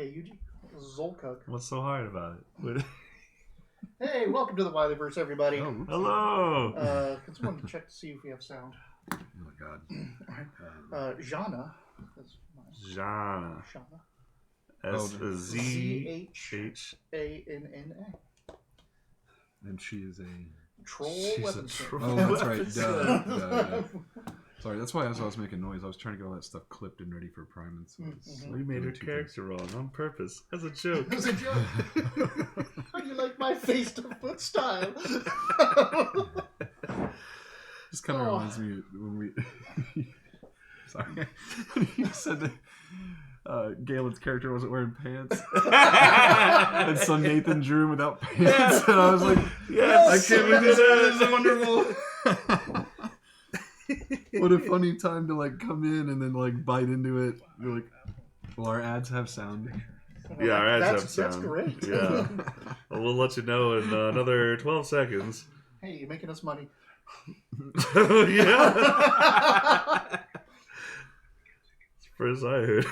Yuji Zolkug. What's so hard about it? Hey, welcome to the Wilyverse, everybody. Oh, hello. Can someone check to see if we have sound? Oh my god. Jana. Jana. S-Z-H-A-N-N-A. And she is a troll weapon. Oh, that's right. Duh. Sorry, that's why as I was making noise, I was trying to get all that stuff clipped and ready for Prime. So we made her character wrong on purpose as a joke. As a joke. How do you like my face to foot style? This kind of reminds me when we. Sorry, you said that Galen's character wasn't wearing pants, and so Nathan drew him without pants, and I was like, "Yes, I can't believe this is wonderful." What a funny time to like come in and then like bite into it. You're like, well, our ads have sound. Yeah, our ads have sound. That's great. Yeah. Well, we'll let you know in another 12 seconds. Hey, you're making us money. Yeah. First I heard.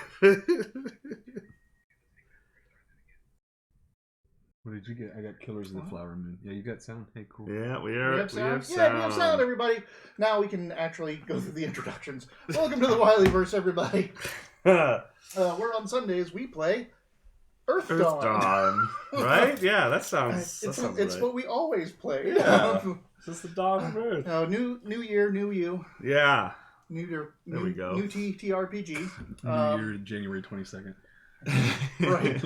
What did you get? I got Killers of the Flower Moon. Yeah, you got sound. Hey, cool. Yeah, we have sound. Yeah, we have sound, everybody. Now we can actually go through the introductions. Welcome to the Wilyverse, everybody. We're on Sundays. We play Earthdawn. Right? Yeah, that sounds. It's right. what we always play. Yeah. This is the dawn of Earth. New year, new you. Yeah. There we go. New TRPG. New year, January 22nd. Right.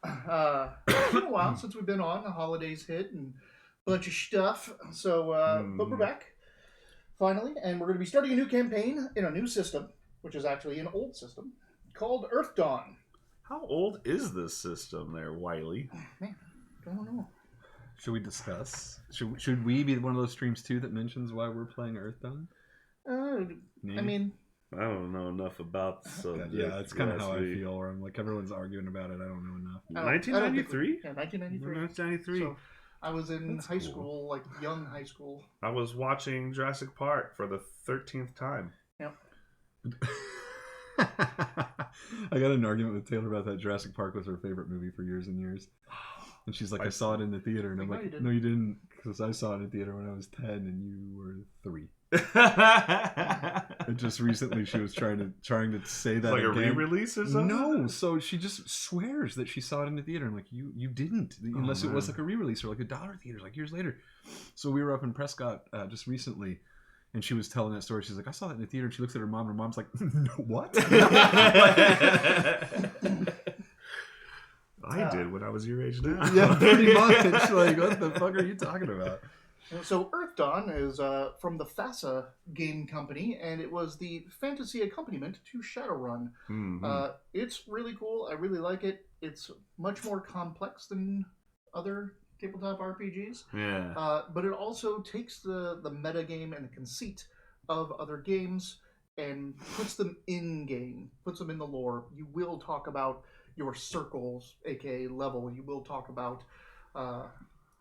It's been a while since we've been on. The holidays hit and a bunch of stuff. So, but we're back finally, and we're going to be starting a new campaign in a new system, which is actually an old system called Earthdawn. How old is this system, there, Wiley? Man, I don't know. Should we discuss? Should we be one of those streams too that mentions why we're playing Earthdawn? I mean, I don't know enough about the subject. Yeah, that's kind of how I feel. Where I'm like, everyone's arguing about it. I don't know enough. 1993? Yeah, 1993. 1993. So I was in high school, like young high school. I was watching Jurassic Park for the 13th time. Yep. I got an argument with Taylor about that. Jurassic Park was her favorite movie for years and years. And she's like, I saw it in the theater. And I'm like, no, you didn't. Because I saw it in the theater when I was 10 and you were 3. And just recently she was trying to say that like again. A re-release or something? No, so she just swears that she saw it in the theater. I'm like, you didn't, unless it was like a re-release or like a dollar theaters like years later. So we were up in Prescott just recently, and she was telling that story. She's like, I saw that in the theater. And she looks at her mom, and her mom's like, no, what? I did when I was your age now. Yeah, pretty much. Like, what the fuck are you talking about? So Earthdawn is from the FASA game company, and it was the fantasy accompaniment to Shadowrun. Mm-hmm. It's really cool. I really like it. It's much more complex than other tabletop RPGs. Yeah. But it also takes the meta game and the conceit of other games and puts them in game, puts them in the lore. You will talk about your circles, aka level. You will talk about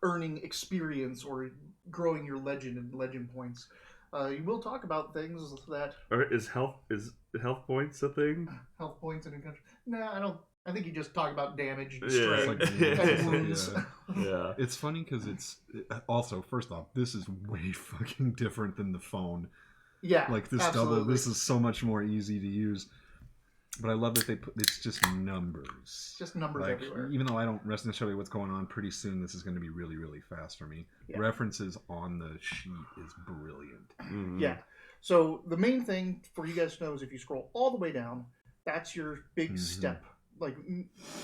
earning experience or growing your legend and legend points. You will talk about things that Is health points a thing? Health points and encounter. Nah, I don't. I think you just talk about damage and Yeah. strength Like, and wounds. Yeah. It's funny because it's also, first off, this is way fucking different than the phone. Yeah, like this absolutely. double. This is so much more easy to use. But I love that it's just numbers. Just numbers like, everywhere. Even though I don't necessarily what's going on, pretty soon this is going to be really, really fast for me. Yeah. References on the sheet is brilliant. Mm-hmm. Yeah. So the main thing for you guys to know is if you scroll all the way down, that's your big step. Like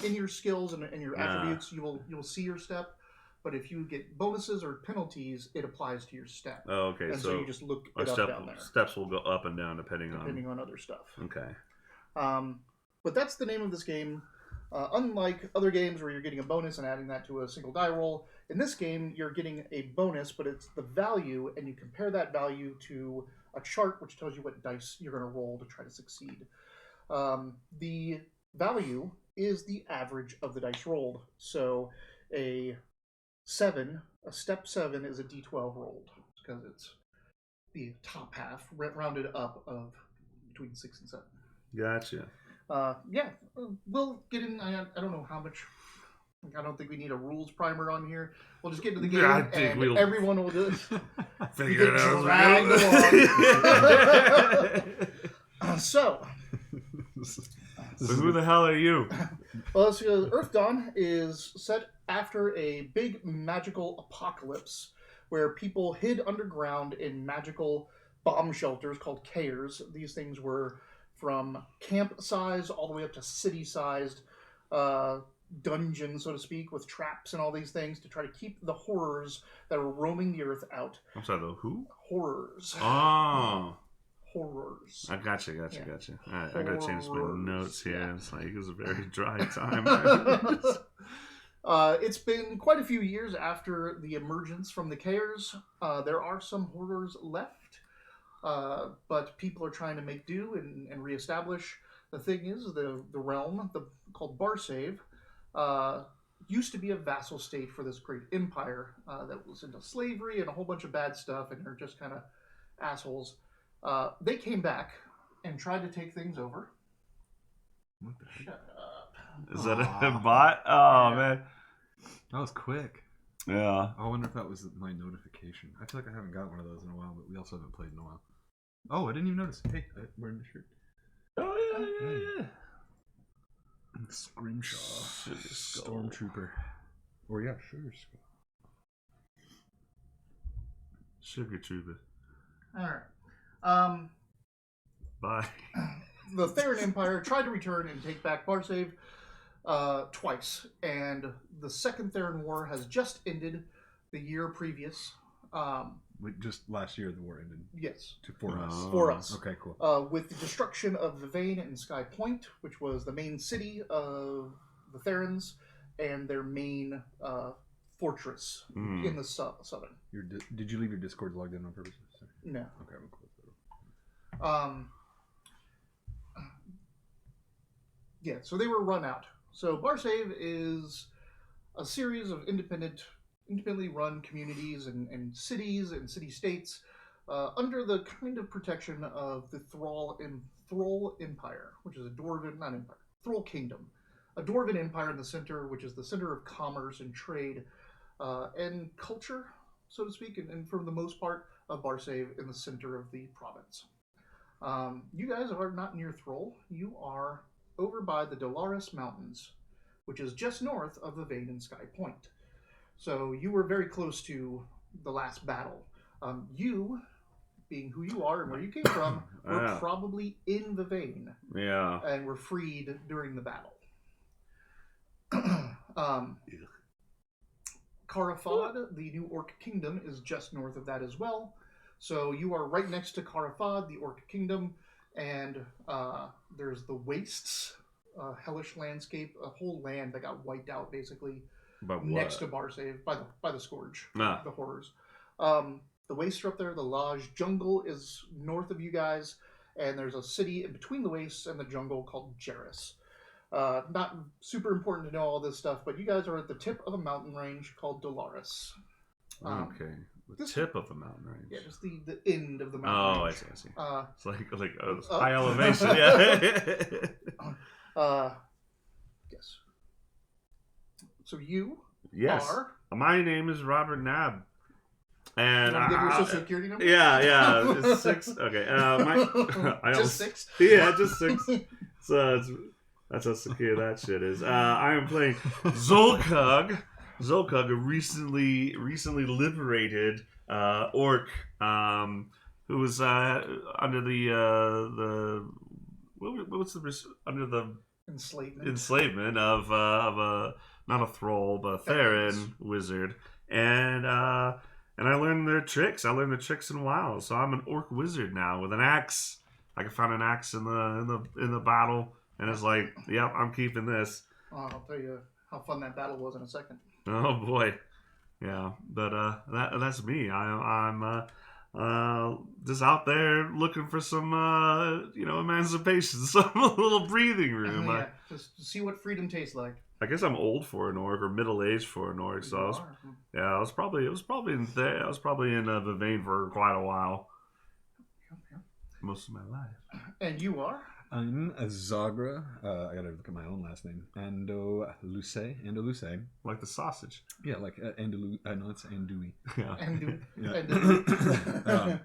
in your skills and your attributes, you'll see your step. But if you get bonuses or penalties, it applies to your step. Oh, okay. And so you just look it up down there. Steps will go up and down depending on other stuff. Okay. But that's the name of this game. Unlike other games where you're getting a bonus and adding that to a single die roll, in this game you're getting a bonus, but it's the value, and you compare that value to a chart which tells you what dice you're going to roll to try to succeed. The value is the average of the dice rolled. So a step 7 is a d12 rolled because it's the top half rounded up of between 6 and 7. Gotcha. Yeah, we'll get in. I don't know how much. I don't think we need a rules primer on here. We'll just get into the game, Yeah, I think and we'll everyone will just figure it get out. dragged along. So who the hell are you? well, let's see, Earthdawn is set after a big magical apocalypse where people hid underground in magical bomb shelters called cares. These things were from camp size all the way up to city sized dungeons, so to speak, with traps and all these things to try to keep the horrors that were roaming the earth out. I'm sorry, though. Who? Horrors. Oh. Horrors. I gotcha. All right, I gotta change my notes here. Yeah. It's like it was a very dry time. It's been quite a few years after the emergence from the cares. There are some horrors left, but people are trying to make do and reestablish. The thing is, the realm, called Barsave, used to be a vassal state for this great empire that was into slavery and a whole bunch of bad stuff, and they're just kind of assholes. They came back and tried to take things over. What the heck? Shut up. Is that a bot? Oh, Yeah. man. That was quick. Yeah. I wonder if that was my notification. I feel like I haven't got one of those in a while, but we also haven't played in a while. Oh, I didn't even notice. Hey, I'm wearing the shirt. Oh, yeah. Scrimshaw. Sugar Skull. Stormtrooper. Or yeah, Sugar Skull. Sugar Trooper. All right. Bye. The Theron Empire tried to return and take back Barsave twice, and the Second Theron War has just ended the year previous. Just last year the war ended. Yes. For us. For us. Okay, cool. With the destruction of Vivane and Sky Point, which was the main city of the Therons and their main fortress in the southern. Did you leave your Discord logged in on purpose? Sorry. No. Okay, I'm close that. Yeah, so they were run out. So Barsave is a series of independently run communities and cities and city-states under the kind of protection of the Thrall Empire, which is a Dwarven, not empire, Thrall Kingdom. A Dwarven Empire in the center, which is the center of commerce and trade and culture, so to speak, and for the most part of Barsave in the center of the province. You guys are not near Thrall. You are over by the Dolaris Mountains, which is just north of the Vane and Sky Point. So you were very close to the last battle. You, being who you are and where you came from, were probably in the Vane. Yeah. And were freed during the battle. Karafad, the new Orc Kingdom, is just north of that as well. So you are right next to Karafad, the Orc Kingdom, and there's the Wastes, hellish landscape, a whole land that got wiped out basically next to Barsave by the Scourge, the horrors. The Wastes are up there. The Lodge Jungle is north of you guys, and there's a city in between the Wastes and the jungle called Jarrus. Not super important to know all this stuff, but you guys are at the tip of a mountain range called Dolaris. Okay. The tip of the mountain range. Yeah, just the end of the mountain range. I see. It's like high elevation. Yeah. Yes. So you yes. are... My name is Robert Nab. And give your social security number? Yeah. It's 6. Okay. Just 6? Yeah, just 6. So that's how secure that shit is. I am playing Zolkug. Zolkug, a recently liberated orc who was under under the enslavement of a not a thrall but a Theron wizard, and I learned their tricks. I learned the tricks in WoW, so I'm an orc wizard now with an axe. I can find an axe in the battle, and it's like, yep, I'm keeping this. I'll tell you how fun that battle was in a second. Oh boy, yeah, but that's me. I'm just out there looking for some emancipation, some little breathing room. Yeah, just to see what freedom tastes like. I guess I'm old for an orc or middle aged for an orc, so I was probably in Vivane for quite a while, most of my life. And you are? I'm Zagra. I gotta look at my own last name. Andaluce. Like the sausage. Yeah, like Andalou. No, it's Andouille. Yeah.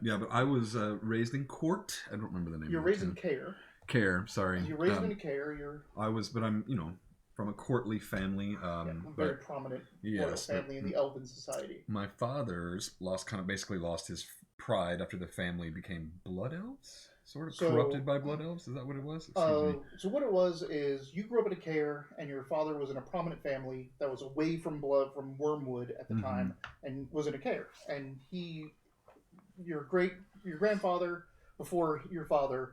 Yeah, but I was raised in Court. I don't remember the name. You're raised in Care. Care, sorry. You're raised in Care. But I'm, from a courtly family. Very prominent royal family in the Elven Society. My father's basically lost his pride after the family became blood elves. Sort of corrupted by blood elves? Is that what it was? So what it was is you grew up in a Care, and your father was in a prominent family that was away from Wormwood at the time, and was in a Care. And your grandfather, before your father,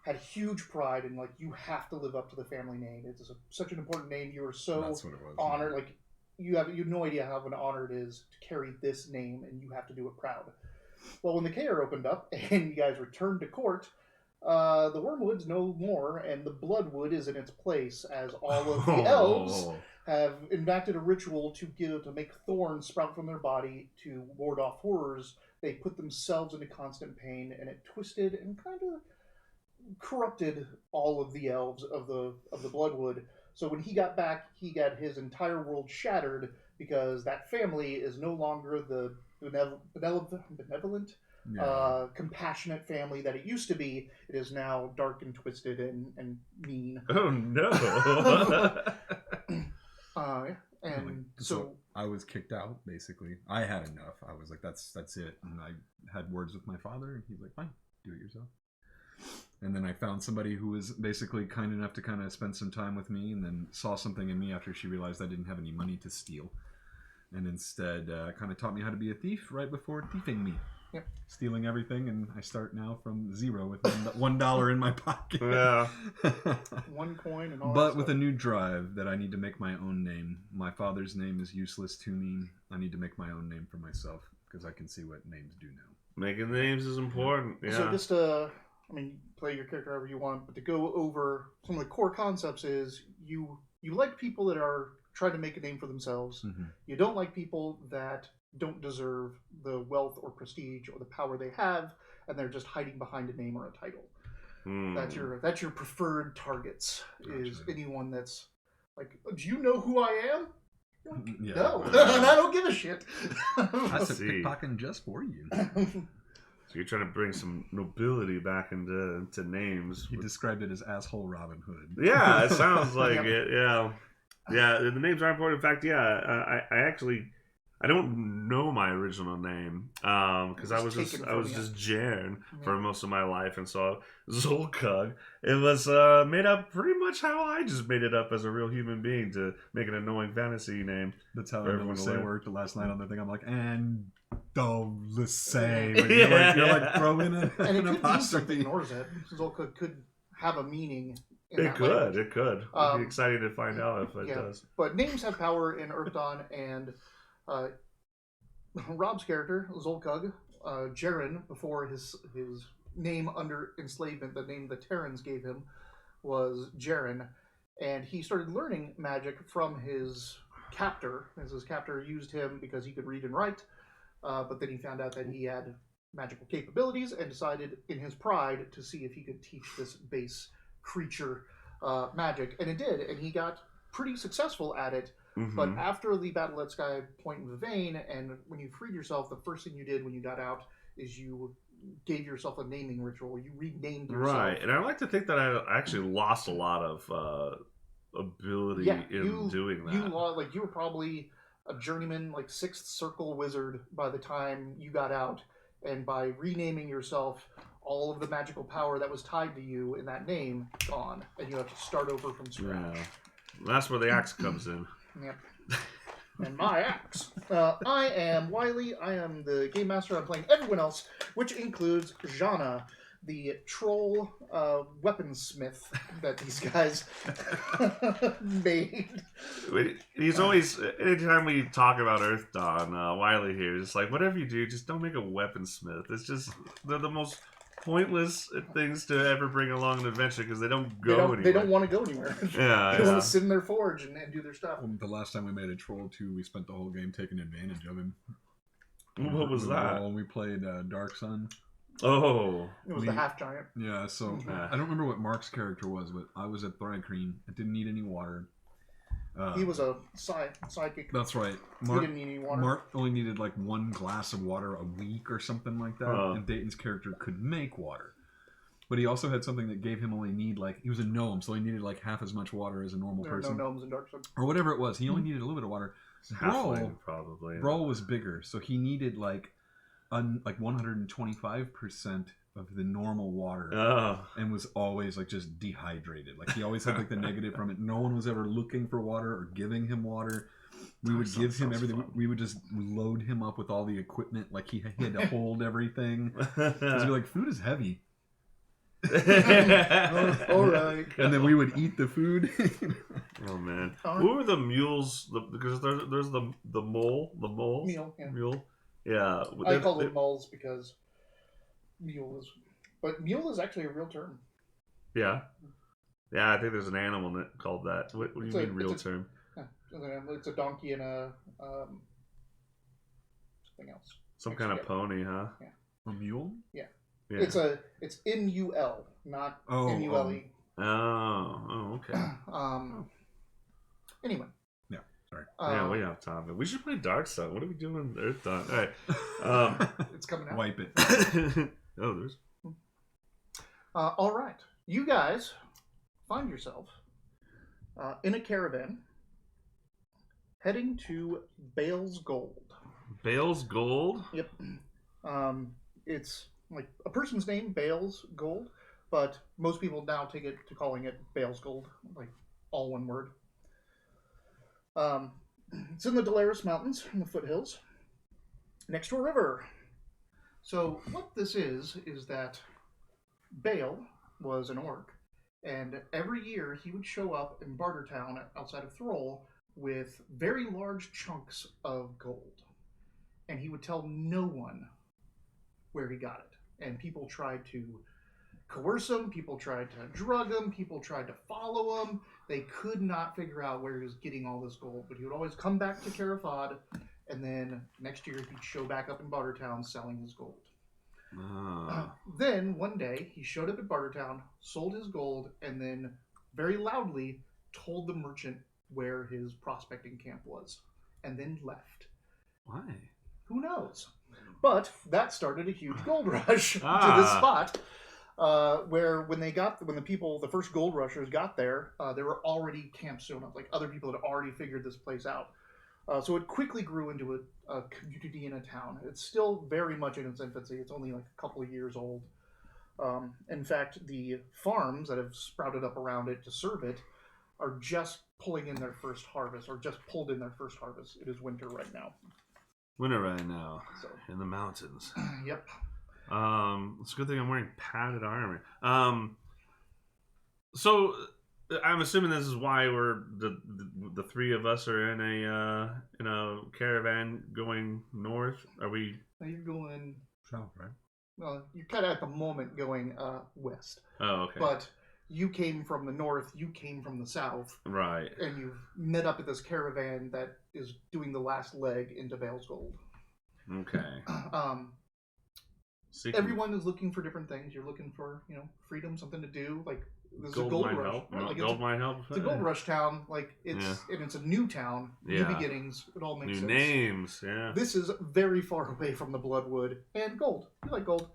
had huge pride in, like, you have to live up to the family name. It's such an important name. You are so honored. Like, you have no idea how an honor it is to carry this name, and you have to do it proud. Well, when the Care opened up and you guys returned to Court, the Wormwood's no more, and the Bloodwood is in its place, as all of the elves have enacted a ritual to make thorns sprout from their body to ward off horrors. They put themselves into constant pain, and it twisted and kind of corrupted all of the elves of the Bloodwood. So when he got back, he got his entire world shattered because that family is no longer the benevolent, compassionate family that it used to be. It is now dark and twisted and mean. Oh no! So I was kicked out. Basically, I had enough. I was like, "That's it." And I had words with my father, and he's like, "Fine, do it yourself." And then I found somebody who was basically kind enough to kind of spend some time with me, and then saw something in me after she realized I didn't have any money to steal. And instead kind of taught me how to be a thief right before thieving me. Yep. Stealing everything, and I start now from zero with $1 in my pocket. Yeah. One coin and all But with a new drive that I need to make my own name. My father's name is useless to me. I need to make my own name for myself, because I can see what names do now. Making names is important. Yeah. So just play your character however you want, but to go over some of the core concepts is you like people that are trying to make a name for themselves. Mm-hmm. You don't like people that don't deserve the wealth or prestige or the power they have, and they're just hiding behind a name or a title. That's your preferred targets. Gotcha. Is anyone that's like, do you know who I am? Yeah. No, I don't give a shit. I took pickpocketing just for you. So you're trying to bring some nobility back into names. He described it as asshole Robin Hood. Yeah, it sounds like it. Yeah, yeah. The names are important. In fact, I don't know my original name because I was just Jaren for most of my life, and so Zolkug. It was made up pretty much how I just made it up as a real human being to make an annoying fantasy name. That's how everyone worked last night on the thing. I'm like, and don't the same. You're like throwing an apostrophe. In Orzet, Zolkug could have a meaning. It could. It'd be exciting to find out if it does. But names have power in Earthdawn, and Rob's character, Zolkug, Jaren, before his name under enslavement, the name the Terrans gave him, was Jaren, and he started learning magic from his captor, as his captor used him because he could read and write, but then he found out that he had magical capabilities and decided in his pride to see if he could teach this base creature magic, and it did, and he got pretty successful at it. Mm-hmm. But after the battle at Sky Point and Vane, and when you freed yourself, the first thing you did when you got out is you gave yourself a naming ritual. You renamed yourself. Right, and I like to think that I actually lost a lot of ability in doing that. You were probably a journeyman, like 6th circle wizard by the time you got out, and by renaming yourself, all of the magical power that was tied to you in that name gone, and you have to start over from scratch. Yeah. That's where the axe comes in. Yep. And my axe. I am Wiley. I am the game master. I'm playing everyone else, which includes Jana, the troll weaponsmith that these guys made. He's always, anytime we talk about Earthdawn, Wiley here is like, whatever you do, just don't make a weaponsmith. It's just, they're the most pointless things to ever bring along an adventure because they don't go anywhere. They don't want to go anywhere. Yeah, they want to sit in their forge and do their stuff. The last time we made a troll too, we spent the whole game taking advantage of him. What was that? When we played Dark Sun, Oh. It was the half giant. Yeah, so I don't remember what Mark's character was, but I was at Thrycreen. I didn't need any water. He was a psychic. That's right. He didn't need any water. Mark only needed like 1 glass of water a week or something like that, and Dayton's character could make water. But he also had something that gave him only need he was a gnome, so he needed like half as much water as a normal person. No gnomes in Darkside. Or whatever it was. He only needed a little bit of water. Brawl was bigger, so he needed like 125% of the normal water, and was always like just dehydrated. Like he always had like the negative from it. No one was ever looking for water or giving him water. We would give him everything. Fun. We would just load him up with all the equipment. Like he had to hold everything. Because we're like, food is heavy. All right. And then we would eat the food. Oh man, what were the mules? Because there's the mole. Mule. Yeah. I call them moles because mule is actually a real term. Yeah. Yeah, I think there's an animal called that. What do you mean real term? It's a donkey and a something else. Some kind of pony, huh? Yeah. A mule? Yeah. It's M-U-L, not M-U-L-E. Oh, okay. Anyway. Yeah, sorry. Yeah, we have time. We should play Dark Sun. What are we doing? Earthdawn. All right. It's coming out. Wipe it. Oh, there's. All right. You guys find yourself in a caravan heading to Bale's Gold. Bale's Gold? Yep. It's like a person's name, Bale's Gold, but most people now take it to calling it Bale's Gold, like all one word. It's in the Delaris Mountains, in the foothills, next to a river. So what this is that Bale was an orc, and every year he would show up in Bartertown outside of Thrall with very large chunks of gold. And he would tell no one where he got it. And people tried to coerce him, people tried to drug him, people tried to follow him. They could not figure out where he was getting all this gold. But he would always come back to Carafod, and then next year he'd show back up in Bartertown selling his gold. Then one day he showed up at Bartertown, sold his gold, and then very loudly told the merchant where his prospecting camp was, and then left. Why? Who knows? But that started a huge gold rush to this spot, where when the first gold rushers got there, there were already camps shown up. Like other people had already figured this place out. So it quickly grew into a community in a town. It's still very much in its infancy. It's only like a couple of years old. In fact, the farms that have sprouted up around it to serve it are just pulling in their first harvest, or just pulled in their first harvest. It is winter right now. Winter right now, so, in the mountains. Yep. It's a good thing I'm wearing padded armor. So I'm assuming this is why we're the three of us are in a caravan going north. Are we? You're going south, right? Well, you're kind of at the moment going west. Oh, okay. But you came from the north, you came from the south. Right. And you've met up at this caravan that is doing the last leg into Bale's Gold. Okay. Everyone is looking for different things. You're looking for, freedom, something to do. Like, this is a gold might rush. Help. Right? Like gold might help. It's a gold rush town. Like, and it's a new town, new beginnings. It all makes sense. New names, yeah. This is very far away from the Bloodwood and gold. You like gold.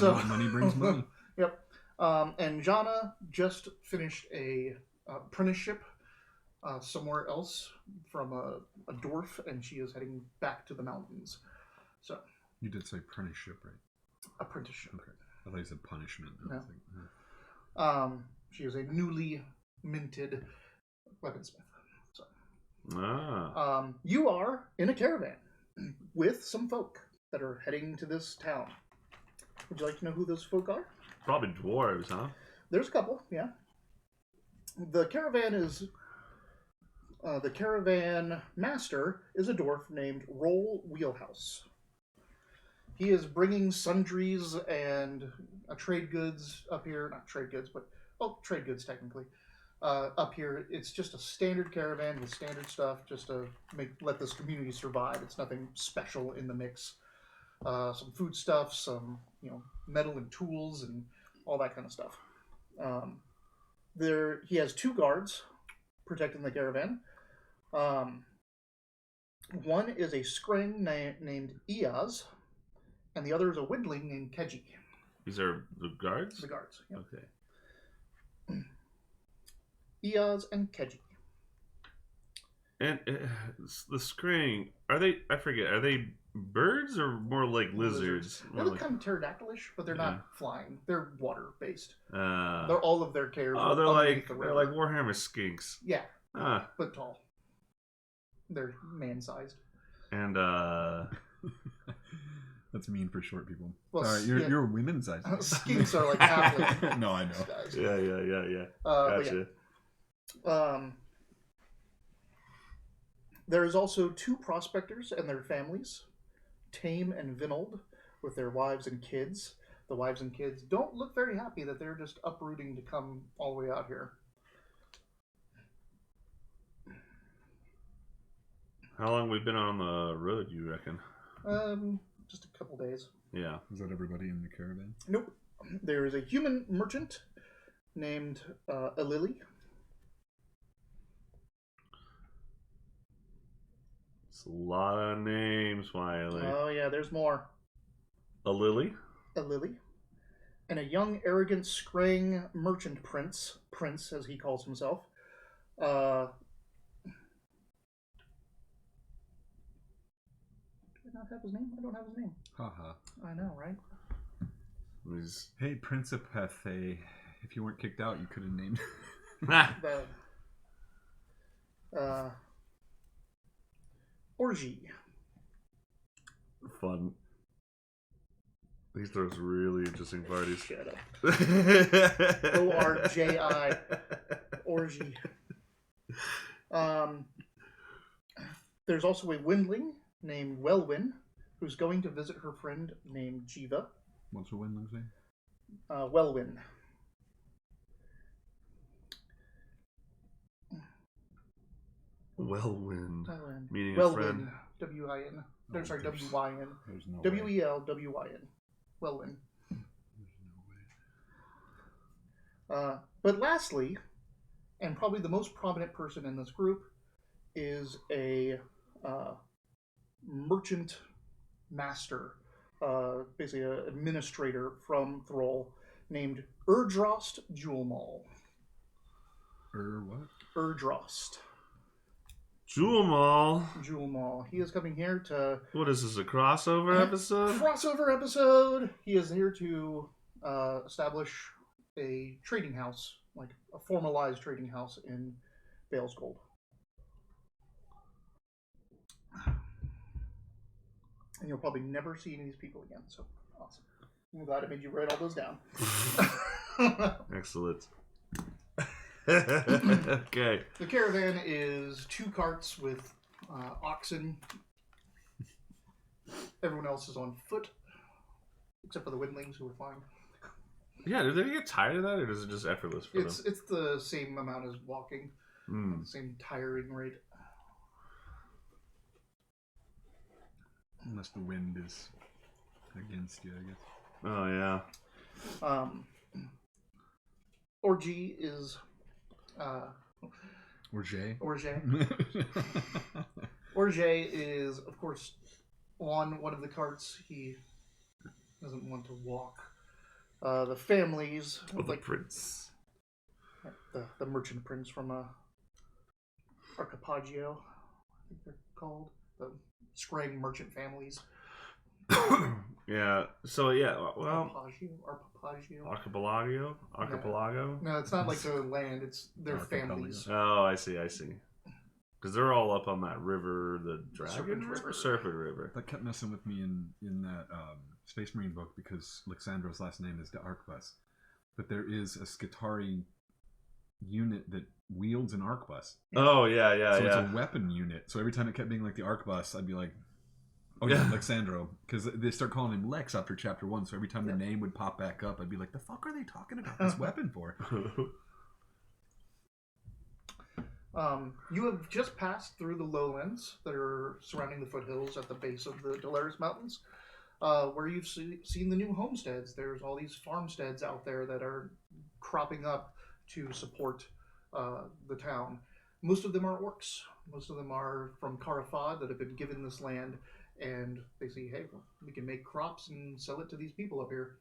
Money brings money. Yep. And Jana just finished a apprenticeship somewhere else from a dwarf, and she is heading back to the mountains. So you did say apprenticeship, right? Apprenticeship. Okay. I thought you said punishment. No. She is a newly minted weaponsmith. So. You are in a caravan with some folk that are heading to this town. Would you like to know who those folk are? Probably dwarves, huh? There's a couple, yeah. The caravan master is a dwarf named Roll Wheelhouse. He is bringing sundries and trade goods up here. Not trade goods, but, trade goods technically. Up here, it's just a standard caravan with standard stuff just to let this community survive. It's nothing special in the mix. some foodstuffs, some metal and tools, and all that kind of stuff. He has 2 guards protecting the caravan. One is a Skreng named Eaz, and the other is a Windling named Keji. These are the guards? The guards, yep. Okay. Eaz and Keji. And the Skreng, are they, I forget, are they birds or more like lizards? They look kind of pterodactylish, but they're not flying. They're water-based. They're all of their cares are they're like the Warhammer skinks. Yeah, but tall. They're man-sized. And that's mean for short people. Well, sorry, you're a women's size. Skinks are like halfway. No, I know. Yeah. Gotcha. There is also 2 prospectors and their families, Tame and Vinold, with their wives and kids. The wives and kids don't look very happy that they're just uprooting to come all the way out here. How long we've been on the road, you reckon? Just a couple days. Yeah. Is that everybody in the caravan? Nope. There is a human merchant named Alili. It's a lot of names, Wiley. Oh yeah, there's more. A Lily? A Lily. And a young, arrogant, Skreng merchant prince as he calls himself. Did I not have his name? I don't have his name. Haha. I know, right? Hey, Principethe, if you weren't kicked out, you could have named Orgy. Fun. He throws really interesting parties. Shut up. O-R-J-I. Orgy. There's also a Windling named Welwyn, who's going to visit her friend named Jiva. What's the Windling's name? Welwyn. Welwyn. Meaning Welwyn. a friend. W-I-N. Oh, Sorry, W-Y-N. There's no W-E-L-W-Y-N. Welwyn. There's no way. But lastly, and probably the most prominent person in this group, is a merchant master, basically an administrator from Thrall, named Erdrost Jewelmall. What? Erdrost. Jewelmall. He is coming here to... What is this, a crossover episode? Crossover episode! He is here to establish a trading house, like a formalized trading house in Bale's Gold. And you'll probably never see any of these people again, so awesome. I'm glad I made you write all those down. Excellent. Okay. The caravan is 2 carts with oxen. Everyone else is on foot, except for the Windlings who are flying. Yeah, do they get tired of that, or is it just effortless for them? It's the same amount as walking, the same tiring rate. Unless the wind is against you, I guess. Oh, yeah. Orgy is... Orge. Orge is, of course, on one of the carts. He doesn't want to walk. The families... the prince. The merchant prince from Archipelago, I think they're called. The Skreng merchant families. Yeah. So yeah. Well. Archipelago. Archipelago. No, it's not like the land. It's their families. Oh, I see. Because they're all up on that river, the Dragon River, Serpent River. That kept messing with me in that Space Marine book because Alexandro's last name is the Arquebus, but there is a Skitarii unit that wields an arquebus. Oh yeah. So it's a weapon unit. So every time it kept being like the arquebus, I'd be like, "Oh yeah, Alexandro," because they start calling him Lex after chapter 1. So every time the name would pop back up, I'd be like, "The fuck are they talking about this weapon for?" You have just passed through the lowlands that are surrounding the foothills at the base of the Dolaris Mountains. where you've seen the new homesteads. There's all these farmsteads out there that are cropping up to support the town. Most of them are orcs. Most of them are from Karafad that have been given this land, and they say, hey, well, we can make crops and sell it to these people up here.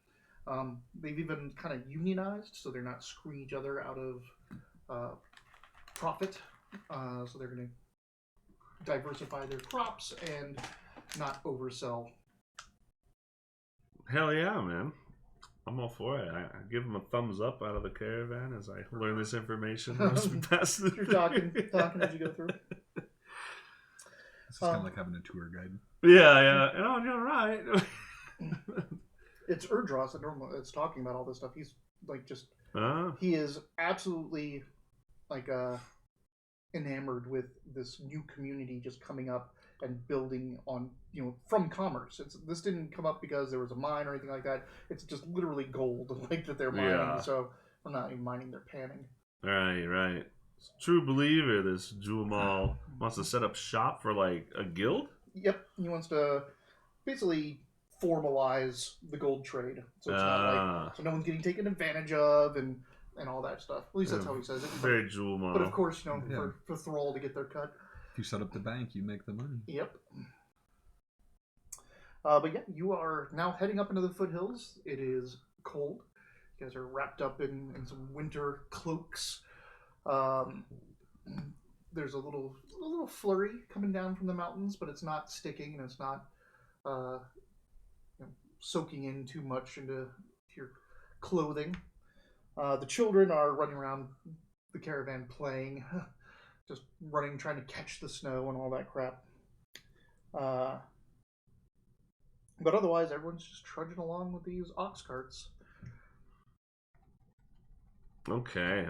They've even kind of unionized, so they're not screwing each other out of profit. So they're going to diversify their crops and not oversell. Hell yeah, man. I'm all for it. I give them a thumbs up out of the caravan as I learn this information as we pass through. You're talking as you go through. It's kind of like having a tour guide. Yeah. Oh, you're right. It's Erdros that normally it's talking about all this stuff. He's like just he is absolutely like enamored with this new community just coming up and building on, from commerce. This didn't come up because there was a mine or anything like that. It's just literally gold like that they're mining. Yeah. So we're not even mining, they're panning. Right. True believer, this Jumal wants to set up shop for like a guild? Yep, he wants to basically formalize the gold trade. So it's not like so no one's getting taken advantage of and all that stuff. At least that's how he says it. Very Jumal. But of course, for Thrall to get their cut. If you set up the bank, you make the money. Yep. But yeah, you are now heading up into the foothills. It is cold. You guys are wrapped up in some winter cloaks. There's a little flurry coming down from the mountains, but it's not sticking and it's not soaking in too much into your clothing. The children are running around the caravan playing, just running, trying to catch the snow and all that crap. But otherwise, everyone's just trudging along with these ox carts. Okay.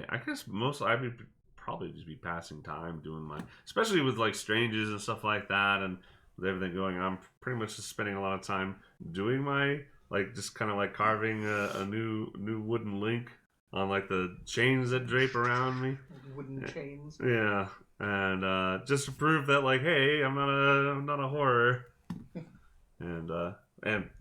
I guess I would probably just be passing time doing my, especially with like strangers and stuff like that, and with everything going on. I'm pretty much just spending a lot of time doing my, like, just kind of like carving a new wooden link on like the chains that drape around me. Wooden chains. Yeah, and just to prove that, like, hey, I'm not a horror,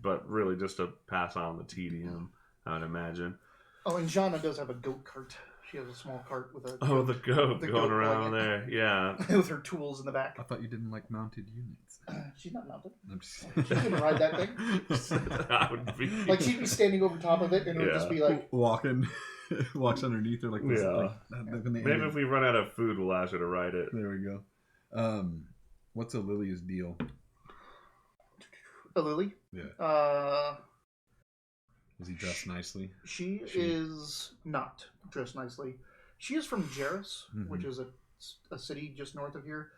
but really just to pass on the tedium, I would imagine. Oh, and Jana does have a goat cart. She has a small cart with a the goat going around there. Yeah. With her tools in the back. I thought you didn't like mounted units. She's not mounted. I'm just... She couldn't ride that thing. That would be... Like, she'd be standing over top of it and it would just be like... Walks underneath her like this. Yeah. Maybe if we run out of food, we'll ask her to ride it. There we go. What's a Lily's deal? A Lily? Yeah. Is he dressed nicely? She is not dressed nicely. She is from Jarrus, which is a city just north of here.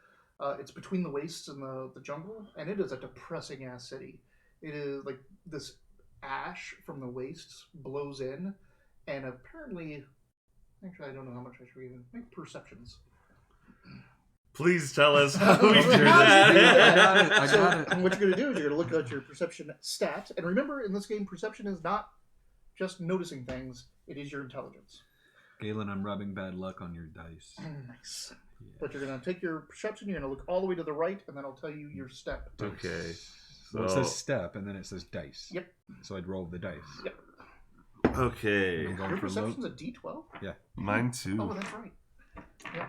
It's between the wastes and the jungle, and it is a depressing ass city. It is like this ash from the wastes blows in, and apparently, actually, I don't know how much I should even make perceptions. Please tell us how we do that. I got it. What you're going to do is you're going to look at your perception stat. And remember, in this game, perception is not just noticing things. It is your intelligence. Galen, I'm rubbing bad luck on your dice. Nice. Yeah. But you're going to take your perception, you're going to look all the way to the right, and then I'll tell you your step. Okay. So it says step, and then it says dice. Yep. So I'd roll the dice. Yep. Okay. Your perception's a D12? Yeah. Mine too. Oh, that's right. Yeah.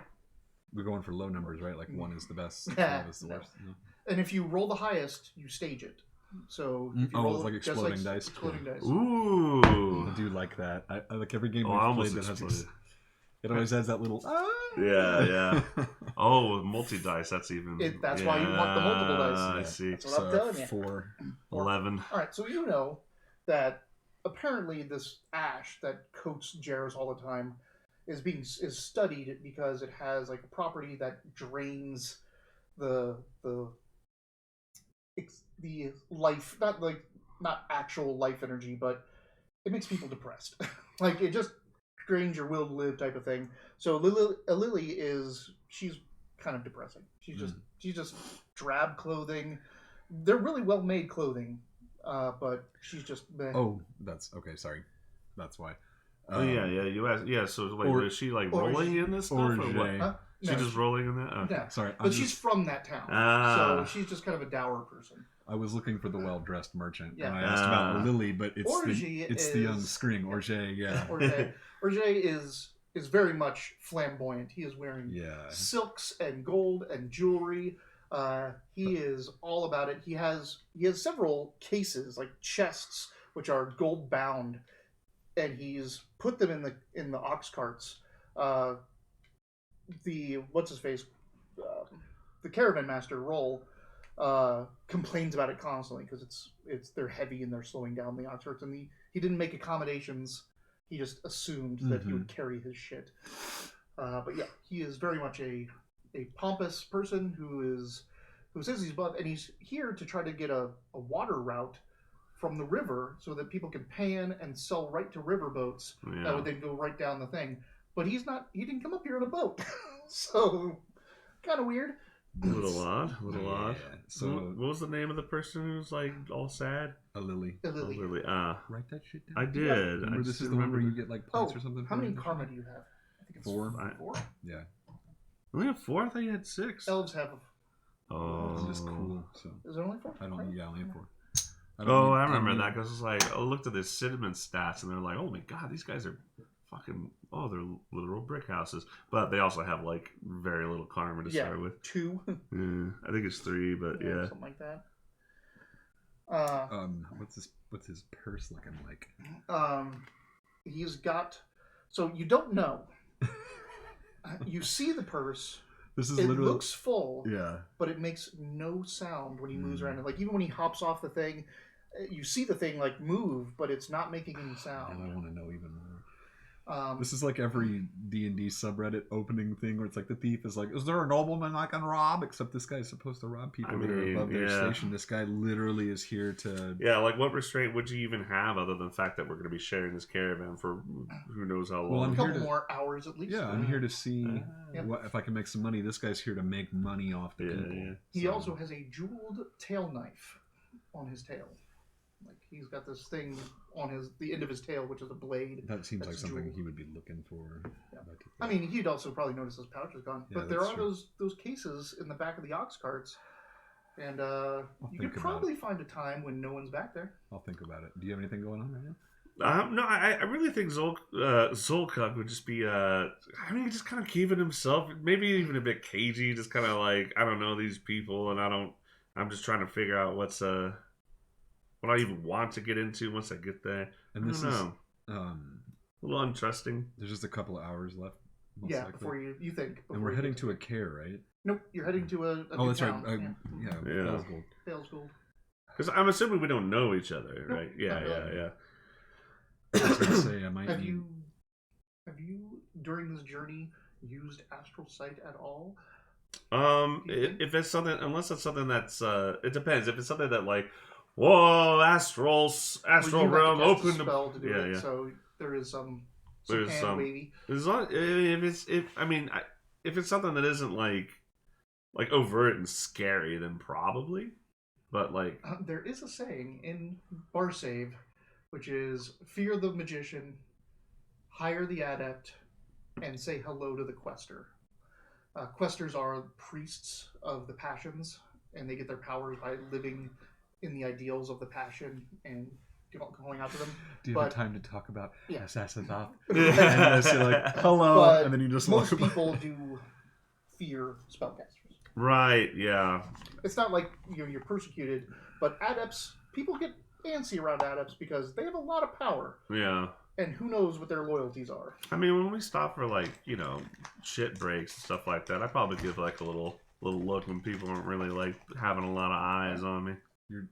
We're going for low numbers, right? Like 1 is the best, 12 is the worst. No. And if you roll the highest, you stage it. So if you roll it's like exploding dice. Exploding dice. Ooh. I do like that. I like every game we've played that has this. It always has that little. Yeah. Oh, multi-dice. That's even. That's why you want the multiple dice. I see. That's what I'm telling you. 4. 11. All right, so you know that apparently this ash that coats Jarrus all the time is studied because it has like a property that drains the life, not actual life energy, but it makes people depressed. Like, it just drains your will to live type of thing. So Lily she's kind of depressing. She's just drab clothing. They're really well made clothing, but she's just. Oh, that's okay. Sorry, that's why. Oh yeah. You asked. Yeah. So wait, is she like rolling in this stuff or what? Huh? She's just rolling in that. Okay. Yeah. Sorry, but she's from that town, so she's just kind of a dour person. I was looking for the well-dressed merchant, Yeah. and I asked about Lily, but it's the young screen, Orge, yeah. Orge is very much flamboyant. He is wearing silks and gold and jewelry. He is all about it. He has several cases, like chests, which are gold bound, and he's put them in the ox carts. The caravan master Roll complains about it constantly because they're heavy and they're slowing down the ox carts, and he didn't make accommodations. He just assumed that he would carry his shit. But yeah, he is very much a pompous person who says he's above, and he's here to try to get a water route from the river so that people can pan and sell right to river boats that would then go right down the thing. But he didn't come up here in a boat. So, kind of weird. A little odd. So, what was the name of the person who's like all sad? A Lily. Lily. Write that shit down. I did. Remember, this is the one where you get like points or something? How many karma do you have? I think it's 4. 4? Yeah. Only have 4? I thought you had 6. Elves have. It's just cool. So. Is it only 4? I only have 4. I remember that because it's like, I looked at the cinnamon stats and they're like, oh my god, these guys are fucking, they're literal brick houses. But they also have like very little karma to start with. 2. I think it's 3, but yeah. Something like that. What's his purse looking like? He's got, so you don't know. You see the purse. It looks full. Yeah. But it makes no sound when he moves around. Like even when he hops off the thing, you see the thing like move, but it's not making any sound. And I want to know even more. This is like every D&D subreddit opening thing where it's like the thief is like, is there a nobleman I can rob? Except this guy's supposed to rob people that are above their station. This guy literally is here to... Yeah, like what restraint would you even have other than the fact that we're going to be sharing this caravan for who knows how long? Well, a couple more hours at least. Yeah, I'm here to see if I can make some money. This guy's here to make money off the people. Yeah. He also has a jeweled tail knife on his tail. Like he's got this thing on the end of his tail, which is a blade. That seems like something he would be looking for. Yeah. I mean, he'd also probably notice his pouch is gone. But there are those cases in the back of the ox carts, and you could probably find a time when no one's back there. I'll think about it. Do you have anything going on right now? No, I really think Zolkuk would just be, just kind of keeping himself, maybe even a bit cagey, just kind of like, I don't know these people, and I'm just trying to figure out what I even want to get into once I get there. And this is a little untrusting. There's just a couple of hours left. Likely. Before you think. And we're heading to a care, right? Nope, you're heading to a that's town. right. Bale's Gold. Because I'm assuming we don't know each other, right? Yeah. I was gonna say I might. Have you during this journey used astral sight at all? If it's something, unless it's something that's, it depends. If it's something that like, whoa, astral realm open to spell to do it. So there is some wavy. If it's something that isn't like overt and scary, then probably. But like, there is a saying in Bar Save, which is fear the magician, hire the adept, and say hello to the quester. Questers are priests of the passions, and they get their powers by living in the ideals of the passion and going out to them. Do you have time to talk about Assassin's Off? And you're like, hello, and then you just most people do fear spellcasters. Right, yeah. It's not like you're persecuted, but adepts, people get antsy around adepts because they have a lot of power. Yeah. And who knows what their loyalties are. I mean, when we stop for like, shit breaks and stuff like that, I probably give like a little look when people aren't really like having a lot of eyes on me.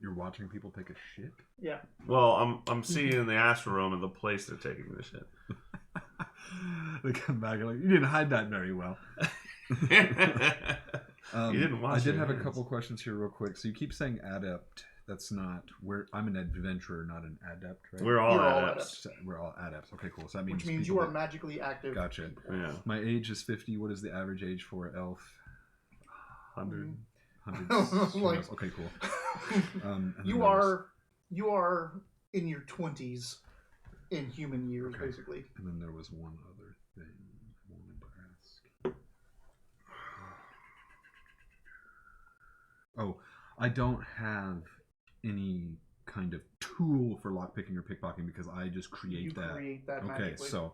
You're watching people take a shit? Yeah. Well, I'm seeing in the astral realm of the place they're taking the shit. They come back and like, you didn't hide that very well. You didn't watch. I did have a couple questions here real quick. So you keep saying adept. That's not where I'm an adventurer, not an adept, right? We're all adepts. We're all adepts. Okay, cool. So that means which means you are magically active. Gotcha. Yeah. My age is 50. What is the average age for an elf? 100. Okay, cool. You are in your 20s. in human years, basically. And then there was one other thing I wanted to ask. Oh, I don't have any kind of tool for lockpicking or pickpocketing because I just create that. You create that Okay, magically. so.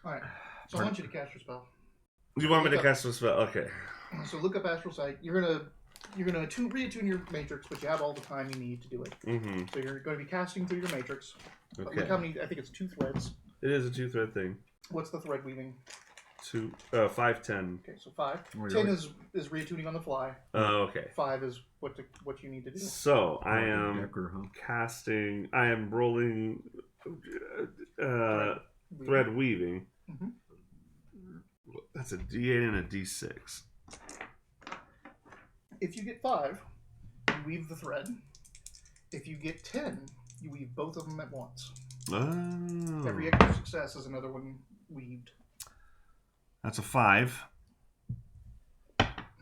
Alright, so I want you to cast your spell. You want me to cast a spell? Okay. So look up Astral Sight. You're gonna reattune your matrix, but you have all the time you need to do it. Mm-hmm. So you're going to be casting through your matrix. Okay. Look how many. I think it's 2 threads. It is a 2-thread thing. What's the thread weaving? 5, 10. Okay, so 5. 10 is reattuning on the fly. Oh, okay. 5 is what you need to do. So I am casting. I am rolling thread weaving. Mm-hmm. That's a D8 and a D6. If you get 5, you weave the thread. If you get 10, you weave both of them at once. Oh. Every extra success is another one weaved. That's a 5.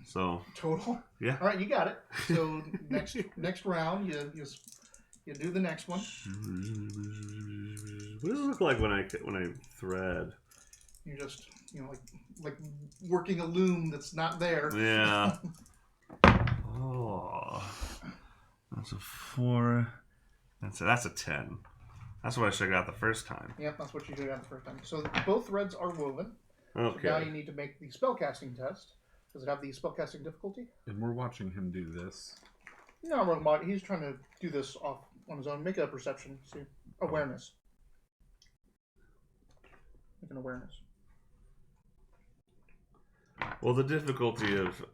So total. Yeah. All right, you got it. So next round, you do the next one. What does it look like when I thread? You're just like working a loom that's not there. Yeah. Oh, that's a 4. That's a 10. That's what I should have got the first time. Yep, that's what you did the first time. So both threads are woven. Okay. So now you need to make the spellcasting test. Does it have the spellcasting difficulty? And we're watching him do this. No, he's trying to do this off on his own. Make a perception. See, awareness. Make an awareness. Well, the difficulty of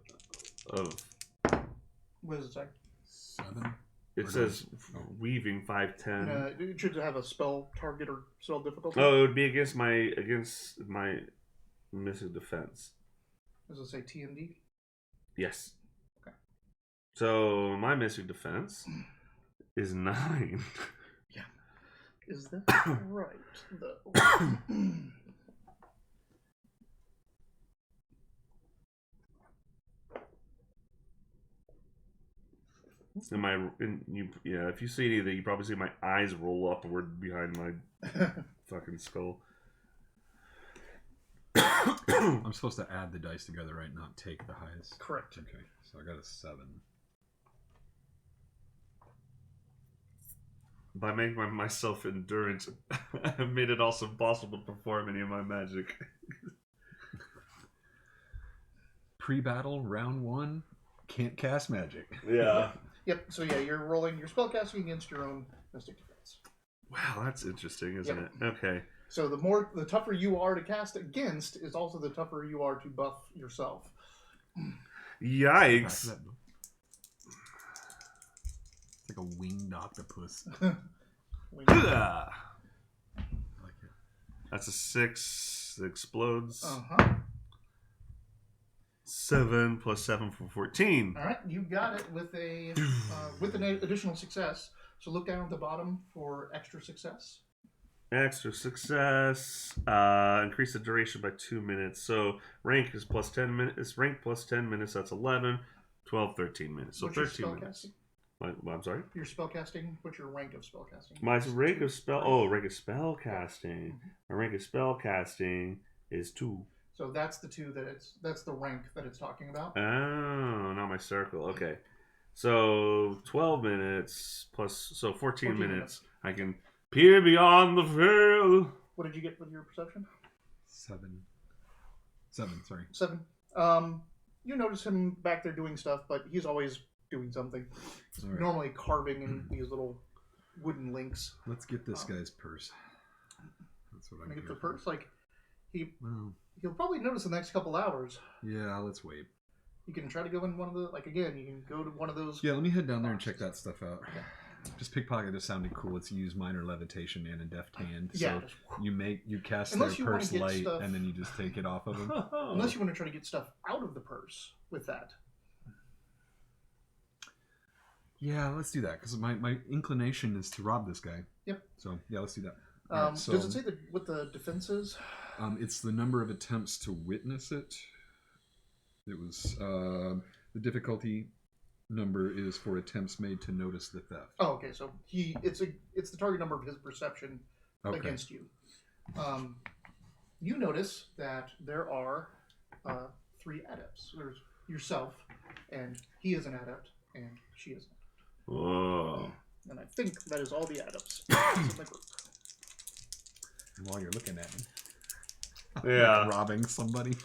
what does it say? 7. It says weaving 5, 10. It should have a spell target or spell difficulty. Oh, it would be against my missing defense. Does it say TMD? Yes. Okay. So my missing defense is 9. Yeah. Is that right, though? If you see anything, you probably see my eyes roll upward behind my fucking skull. I'm supposed to add the dice together, right? Not take the highest. Correct. Okay, so I got a 7. By making myself endurance, I've made it also impossible to perform any of my magic. Pre-battle, round 1, can't cast magic. Yeah. Yep. So yeah, you're rolling your spellcasting against your own mystic defense. Wow, that's interesting, isn't it? Okay. So the tougher you are to cast against is also the tougher you are to buff yourself. Yikes. It's like a winged octopus. I like it. That's a 6. It explodes. 7 plus 7 for 14. All right, you got it with an additional success. So look down at the bottom for extra success. Extra success. Increase the duration by 2 minutes. So rank is plus 10 minutes. It's rank plus 10 minutes. That's 11, 12, 13 minutes. So What's 13 minutes. I'm sorry? Your spellcasting. What's your rank of spellcasting? My rank of rank of spellcasting. My rank of spellcasting is 2. So that's the 2 that's the rank that it's talking about. Oh, not my circle. Okay. So 12 minutes plus 14 minutes. I can peer beyond the veil. What did you get with your perception? 7, sorry. 7. You notice him back there doing stuff, but he's always doing something. He's normally carving in these little wooden links. Let's get this guy's purse. That's what I'm get the purse. Like he'll probably notice in the next couple hours. Yeah, let's wait. You can try to go in one of the you can go to one of those. Yeah, let me head down there and check that stuff out. Okay. Just pickpocket is sounding cool. It's use minor levitation and a deft hand. Yeah. So you cast Unless their purse light and then you just take it off of them. Unless you want to try to get stuff out of the purse with that. Yeah, let's do that because my inclination is to rob this guy. Yep. So yeah, let's do that. Right, so, does it say what the defense is? It's the number of attempts to witness it. It was the difficulty number is for attempts made to notice the theft. Oh, okay. So it's the target number of his perception against you. You notice that there are 3 adepts. There's yourself, and he is an adept, and she is an adept. Whoa. And I think that is all the adepts in the group. And while you're looking at me, Yeah. robbing somebody.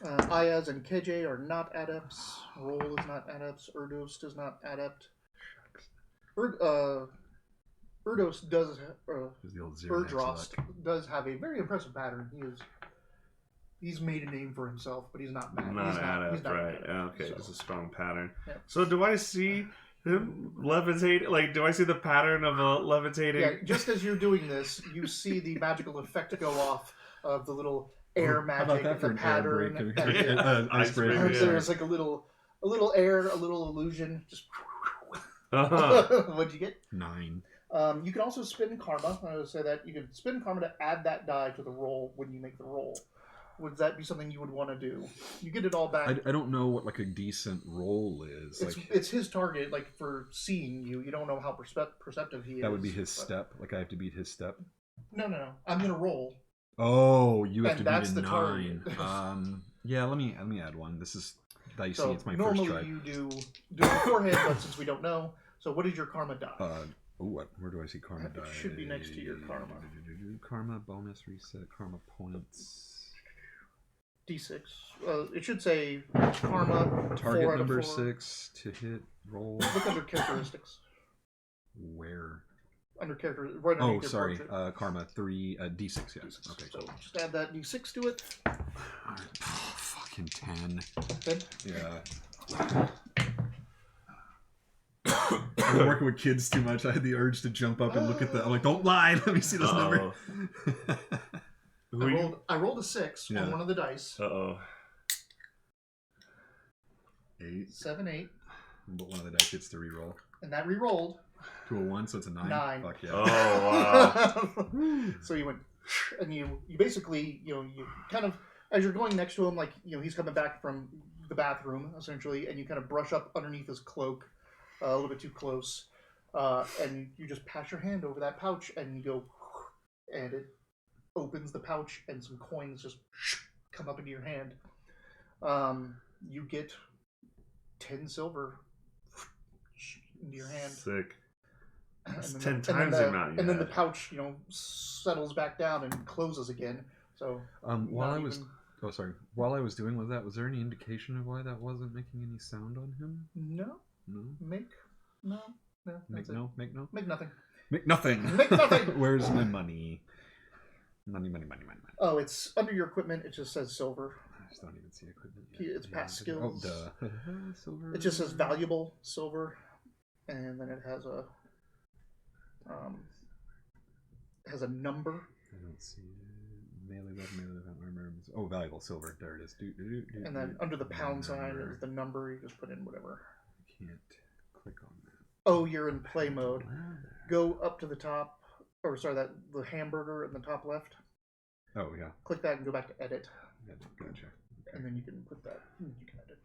Ayaz and KJ are not adepts. Roll is not adepts. Erdos is not adept. Erdos does. Erdrost does have a very impressive pattern. He's made a name for himself, but he's not bad. Not adept, he's not right? adept, Okay, so. just a strong pattern. Yeah. So do I see him levitate? Like, do I see the pattern of a levitating? Yeah, just as you're doing this, you see the magical effect go off of the little air magic and the pattern. Icebreaker. There's like a little air, a little illusion. Just what'd you get? 9. You can also spin karma. I would say that you can spin karma to add that die to the roll when you make the roll. Would that be something you would want to do? You get it all back. I don't know what like a decent roll is. It's his target, like for seeing you. You don't know how perceptive he is. That would be his step. Like I have to beat his step. No. I'm gonna roll. Oh, you have to beat that's a the 9. target. Yeah, let me add one. This is dicey. So It's my normally first try. you do it beforehand, but since we don't know, so what is your karma die? Where do I see karma It die? should be next to your karma. Karma bonus reset. Karma points. D6. It should say karma. Target 4 out of number 4. 6 to hit. Roll. Look under characteristics. Where? Under character. Right underneath your sorry. portrait. Karma 3. D6. Yeah. D6. Okay. So Cool. just add that D6 to it. Alright. Fucking 10. 10. Yeah. I'm working with kids too much. I had the urge to jump up and look at the. I'm like, don't lie. Let me see this number. I rolled a 6 on one of the dice. 8. 7, 8. But one of the dice gets to reroll. And that re-rolled. To a 1, so it's a 9. 9. Fuck yeah. Oh wow. So you went, and you basically, you kind of, as you're going next to him, like, he's coming back from the bathroom, essentially, and you kind of brush up underneath his cloak a little bit too close, and you just pass your hand over that pouch, and you go, and it opens the pouch, and some coins just come up into your hand. You get 10 silver into your hand. Sick. That's And 10 times the amount you And then the had. pouch, settles back down and closes again. So While I was doing with that, was there any indication of why that wasn't making any sound on him? No. Make nothing. Make nothing. Make nothing. Make nothing. Where's my money? Money. Oh, it's under your equipment. It just says silver. I just don't even see equipment yet. It's past skills. Oh, duh. Silver. It just says valuable silver, and then it has a number. I don't see it. Melee weapon, armor. Oh, valuable silver. There it is. And then under the pound sign is the number. You just put in whatever. I can't click on that. Oh, you're in play mode. Go up to the top, or sorry, the hamburger in the top left. Oh yeah. Click that and go back to edit. Gotcha. Okay. And then you can put that. You can edit.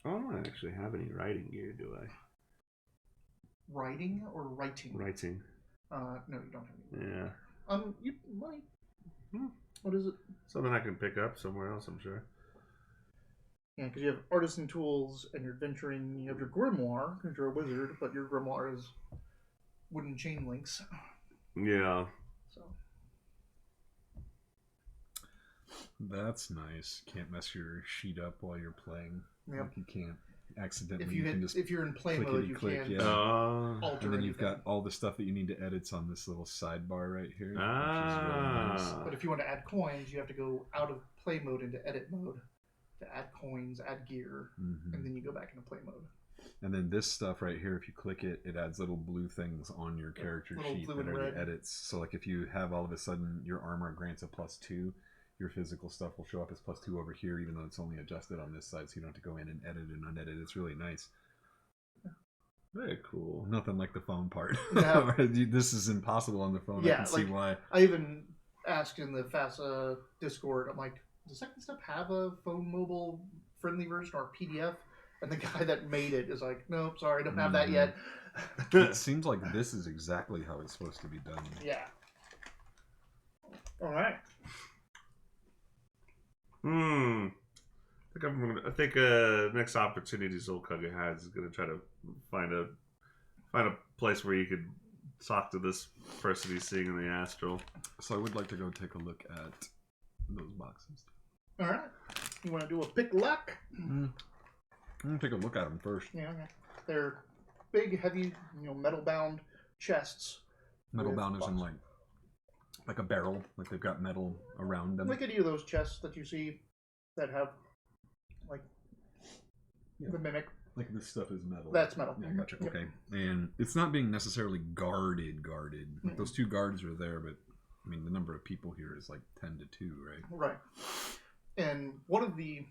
I don't actually have any writing gear, do I? Writing or writing? Writing. No, you don't have any. Yeah. You might. What is it? Something I can pick up somewhere else, I'm sure. Yeah, because you have artisan tools and you're adventuring. You have your grimoire because you're a wizard, but your grimoire is wooden chain links. Yeah. So that's nice. Can't mess your sheet up while you're playing. Yep. Like you can't accidentally. If you're in play mode, you click, can yeah. alter. And then anything. you've got all the stuff that you need to edit on this little sidebar right here. Ah. Which is really nice. But if you want to add coins, you have to go out of play mode into edit mode to add coins, add gear, and then you go back into play mode. And then this stuff right here, if you click it, it adds little blue things on your character sheet that are the edits. So like if you have all of a sudden your armor grants a +2, your physical stuff will show up as +2 over here, even though it's only adjusted on this side, so you don't have to go in and edit and unedit. It's really nice. Very cool. Nothing like the phone part. No. This is impossible on the phone. Yeah, I can see why. I even asked in the FASA Discord, I'm like, does Second Step have a phone mobile friendly version or PDF? And the guy that made it is like, nope, sorry, I don't have that yet. It seems like this is exactly how it's supposed to be done. Yeah. All right. I think next opportunity Zolkugga has is gonna try to find a place where you could talk to this person he's seeing in the astral. So I would like to go take a look at those boxes. All right. You want to do a pick luck? I'm gonna take a look at them first. Yeah. Okay. They're big, heavy, metal-bound chests. Metal bound is in like a barrel, like they've got metal around them. Like any of those chests that you see that have the mimic. Like this stuff is metal. That's metal. Yeah, gotcha. Yep. Okay. And it's not being necessarily guarded. Like those two guards are there, but I mean the number of people here is like 10 to 2, right? Right. And one of the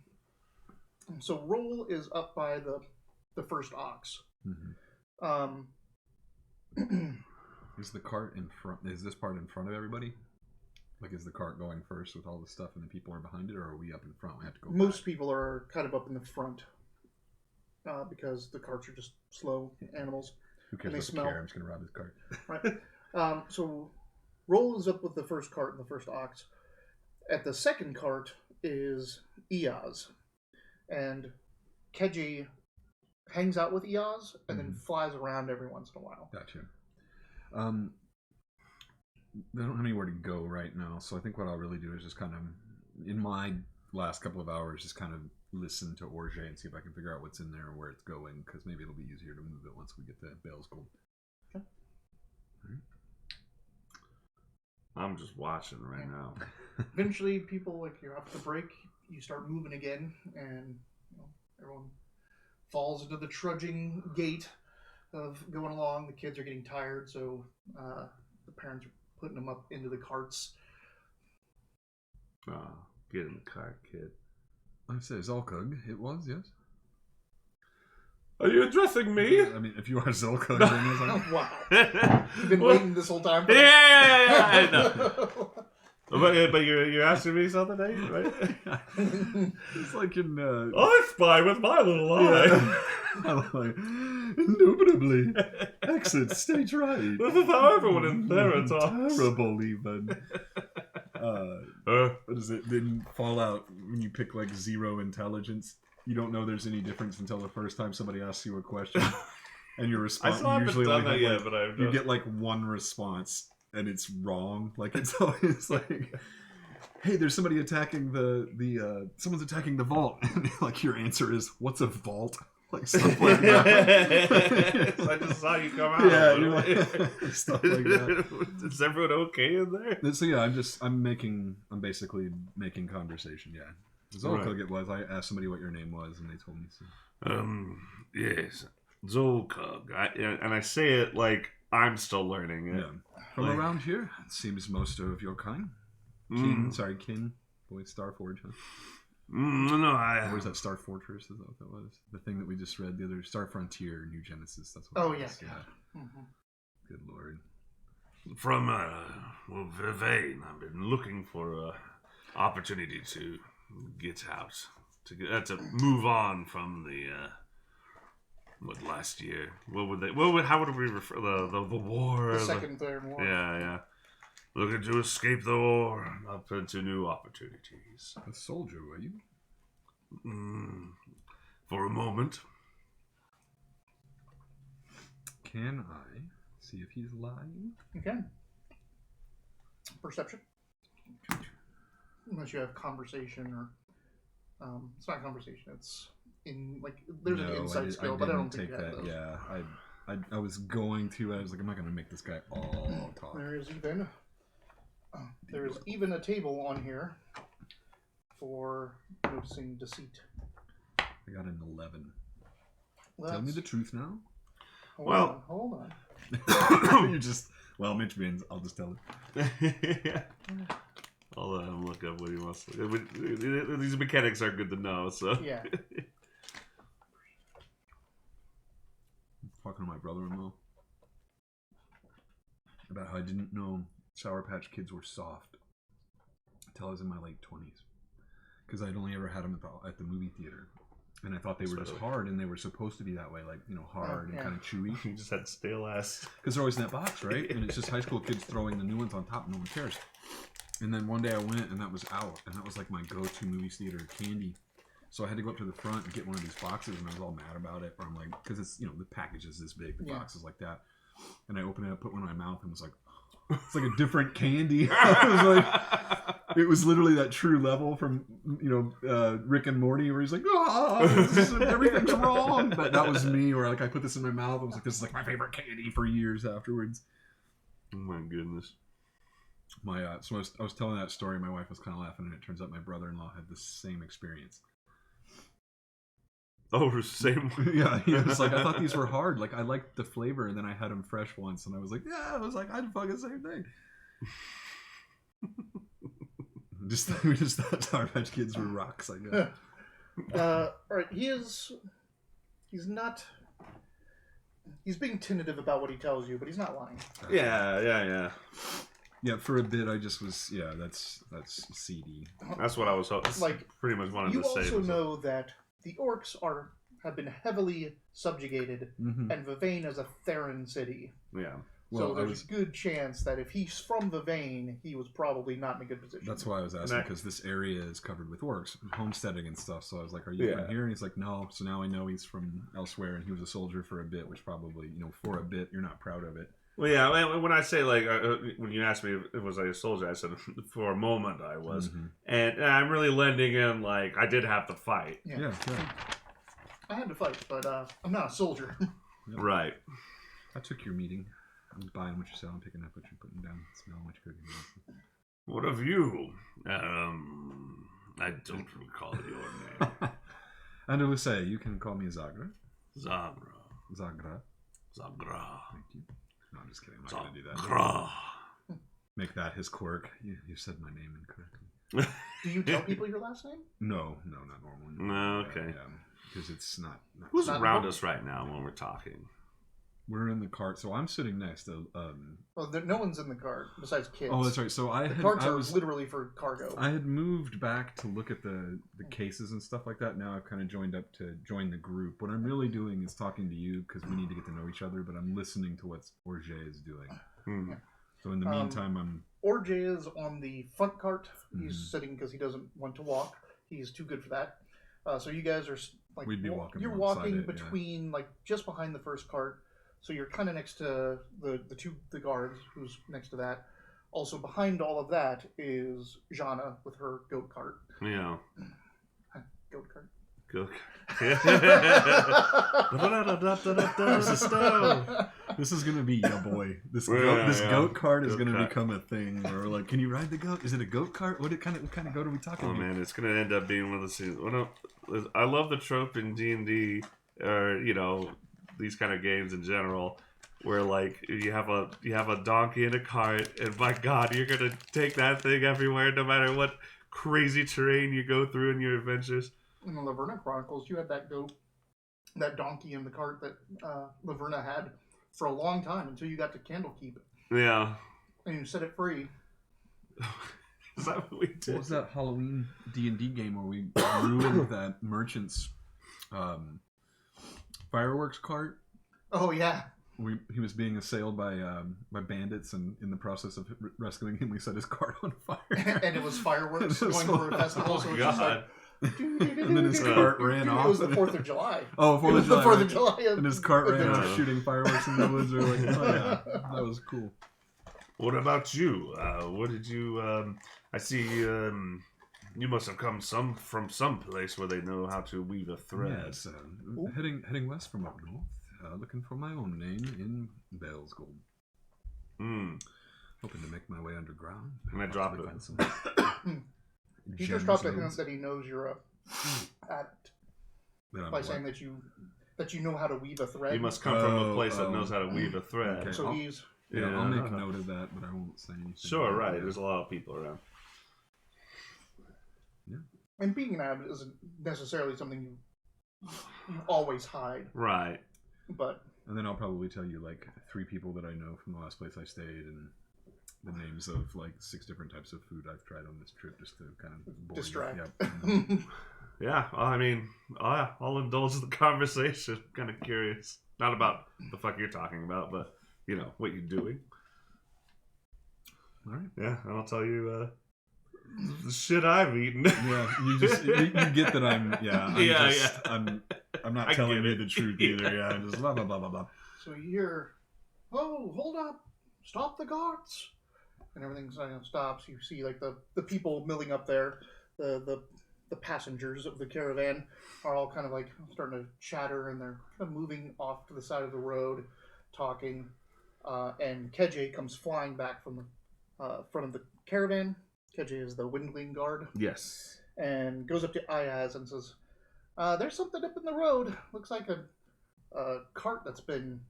roll is up by the first ox. Mm-hmm. Is the cart in front? Is this part in front of everybody? Like, is the cart going first with all the stuff and the people are behind it, or are we up in front? We have to go. Most back. people are kind of up in the front because the carts are just slow animals. Who cares? And they smell. I'm just gonna rob his cart. Right. So, roll is up with the first cart and the first ox. At the second cart is Eoz, and Keji hangs out with Eoz and then flies around every once in a while. Gotcha. They don't have anywhere to go right now, so I think what I'll really do is just kind of, in my last couple of hours, just kind of listen to Orge and see if I can figure out what's in there and where it's going, because maybe it'll be easier to move it once we get to Bale's Gold. Okay. Right. I'm just watching right now. Eventually, people, you're after the break, you start moving again, and everyone falls into the trudging gait of going along. The kids are getting tired, so the parents are putting them up into the carts. Oh, get in the cart, kid. I say Zolkug. It was, yes. Are you addressing me? I mean, if you are Zolkug, then it's like... Wow. You've been waiting this whole time for Yeah, I know. But you're asking me something, right? It's like in... I spy with my little eye. Yeah. Like, indubitably. Exit stage right. This is how everyone in there talks. Terrible, even. What is it? Then Fallout, when you pick like 0 intelligence, you don't know there's any difference until the first time somebody asks you a question. And your response usually done only that yet, but you get like one response and it's wrong. Like it's always like, hey, there's somebody attacking someone's attacking the vault. And like your answer is, what's a vault? Like stuff like that. I just saw you come out. Yeah, you're like, stuff like that. Is everyone okay in there? So yeah, I'm basically making conversation. Yeah, Zolkug it was. I asked somebody what your name was, and they told me so. Yes, Zolkug. And I say it like I'm still learning it. Yeah. From around here, it seems most of your kind. Kin. Boy, Starforge, huh? No, Or was that Star Fortress? Is that what that was? The thing that we just read, the other Star Frontier, New Genesis. That's what. Oh it yeah. was. Yeah. Mm-hmm. Good lord. From Vervain, I've been looking for an opportunity to get out, to move on from the last year? How would we refer the war? The second, third war. Yeah. Looking to escape the war, up into new opportunities. A soldier, were you? For a moment. Can I see if he's lying? You can. Perception. Unless you have conversation or... it's not conversation, it's in, there's an insight skill, but I don't think you have those. Yeah, I was going to, I was like, I'm not going to make this guy all talk. There is even a table on here for noticing deceit. I got an 11. Tell me the truth now. Hold on. You just... Well, Mitch means I'll just tell it. I'll let him look up what he wants to look up. These mechanics are good to know, so... Yeah. Talking to my brother-in-law about how I didn't know Sour Patch Kids were soft until I was in my late 20s. Because I'd only ever had them at the movie theater. And I thought they were just hard, and they were supposed to be that way, like, hard and kind of chewy. You just had stale ass. Because they're always in that box, right? And it's just high school kids throwing the new ones on top, no one cares. And then one day I went, and that was out, and that was like my go-to movie theater candy. So I had to go up to the front and get one of these boxes, and I was all mad about it. Or I'm like, because it's, the package is this big, the box is like that. And I opened it up, put one in my mouth, and was like, it's like a different candy. It was literally that true level from, Rick and Morty, where he's like, everything's wrong. But that was me, where like I put this in my mouth. I was like, this is like my favorite candy for years afterwards. Oh my goodness. So I was telling that story. My wife was kind of laughing, and it turns out my brother-in-law had the same experience. Oh, same. Yeah, he was like, I thought these were hard. Like, I liked the flavor, and then I had them fresh once, and I was like, yeah, I was like, I'd fucking same thing. We just thought Sour Patch Kids were rocks, I guess. All right, he's being tentative about what he tells you, but he's not lying. Yeah. Yeah, for a bit I just was, that's seedy. That's what I was pretty much wanted to say. You also know that the orcs have been heavily subjugated, and Vivane is a Theran city. Yeah. So there's a good chance that if he's from Vivane, he was probably not in a good position. That's why I was asking, because this area is covered with orcs, homesteading and stuff. So I was like, are you from here? And he's like, no. So now I know he's from elsewhere, and he was a soldier for a bit, which probably, for a bit, you're not proud of it. Well, yeah, when I say, when you asked me if it was like a soldier, I said for a moment I was. Mm-hmm. And I'm really lending in, I did have to fight. Yeah. I had to fight, but I'm not a soldier. Yep. Right. I took your meeting. I'm buying what you're selling, picking up what you're putting down, smelling what you're cooking. What of you? I don't recall your name. And I will say, you can call me Zagra. Zagra. Thank you. No, I'm just kidding. I'm not going to do that. Zagra. Make that his quirk. You said my name incorrectly. Do you tell people your last name? No, not normally. No, okay. Because it's not Who's around us right now when we're talking? We're in the cart, so I'm sitting next to. No one's in the cart besides kids. Oh, that's right. So the carts are literally for cargo. I had moved back to look at the cases and stuff like that. Now I've kind of joined up to join the group. What I'm really doing is talking to you because we need to get to know each other. But I'm listening to what Orge is doing. Hmm. So in the meantime, I'm. Orge is on the front cart. He's sitting because he doesn't want to walk. He's too good for that. So you guys are we'd be walking. You're walking between just behind the first cart. So you're kind of next to the guards, who's next to that. Also behind all of that is Jana with her goat cart. Yeah. Goat cart. Goat cart. This is gonna be boy. This goat cart is gonna become a thing. Where we're like, can you ride the goat? Is it a goat cart? What kind of goat are we talking about? Oh man, it's gonna end up being one of the scenes. I love the trope in D&D, or these kind of games in general, where you have a donkey in a cart, and my God, you're gonna take that thing everywhere, no matter what crazy terrain you go through in your adventures. In the Laverna Chronicles, you had that donkey in the cart that Laverna had for a long time until you got to Candlekeep. Yeah. And you set it free. Is that what we did? What was that Halloween D&D game where we ruined that merchant's fireworks cart? Oh yeah. He was being assailed by bandits, and in the process of rescuing him, we set his cart on fire. And it was fireworks going for a festival. Oh so God. And then his cart ran off. It was the 4th of July. Oh, 4th of July. The 4th of July. And his cart ran off shooting fireworks in the woods. We're like, oh yeah, that was cool. What about you? What did you? I see. You must have come from some place where they know how to weave a thread. Yes, heading west from up north, looking for my own name in Bellsgold. Hoping to make my way underground. And I drop it. He just dropped a hint that he knows you're a addict by saying that you know how to weave a thread. He must come from a place that knows how to weave a thread. Okay. So I'll make note of that, but I won't say anything. Sure, right. There's a lot of people around. Yeah. And being an addict isn't necessarily something you always hide. Right. And then I'll probably tell you 3 people that I know from the last place I stayed, and the names of 6 different types of food I've tried on this trip, just to kind of distract. Yep. Yeah. Well, I mean, I'll indulge the conversation. I'm kind of curious. Not about the fuck you're talking about, but, what you're doing. All right. Yeah, and I'll tell you the shit I've eaten. Yeah, you get that I'm not telling you the truth either. Yeah, just blah blah blah blah blah. So you hear, "Oh, hold up! Stop the guards!" And everything stops. You see like the people milling up there, the passengers of the caravan are all kind of like starting to chatter, and they're kind of moving off to the side of the road, talking. And Keje comes flying back from the front of the caravan. Keje is the Windling guard. Yes. And goes up to Ayaz and says, "There's something up in the road. Looks like a cart that's been,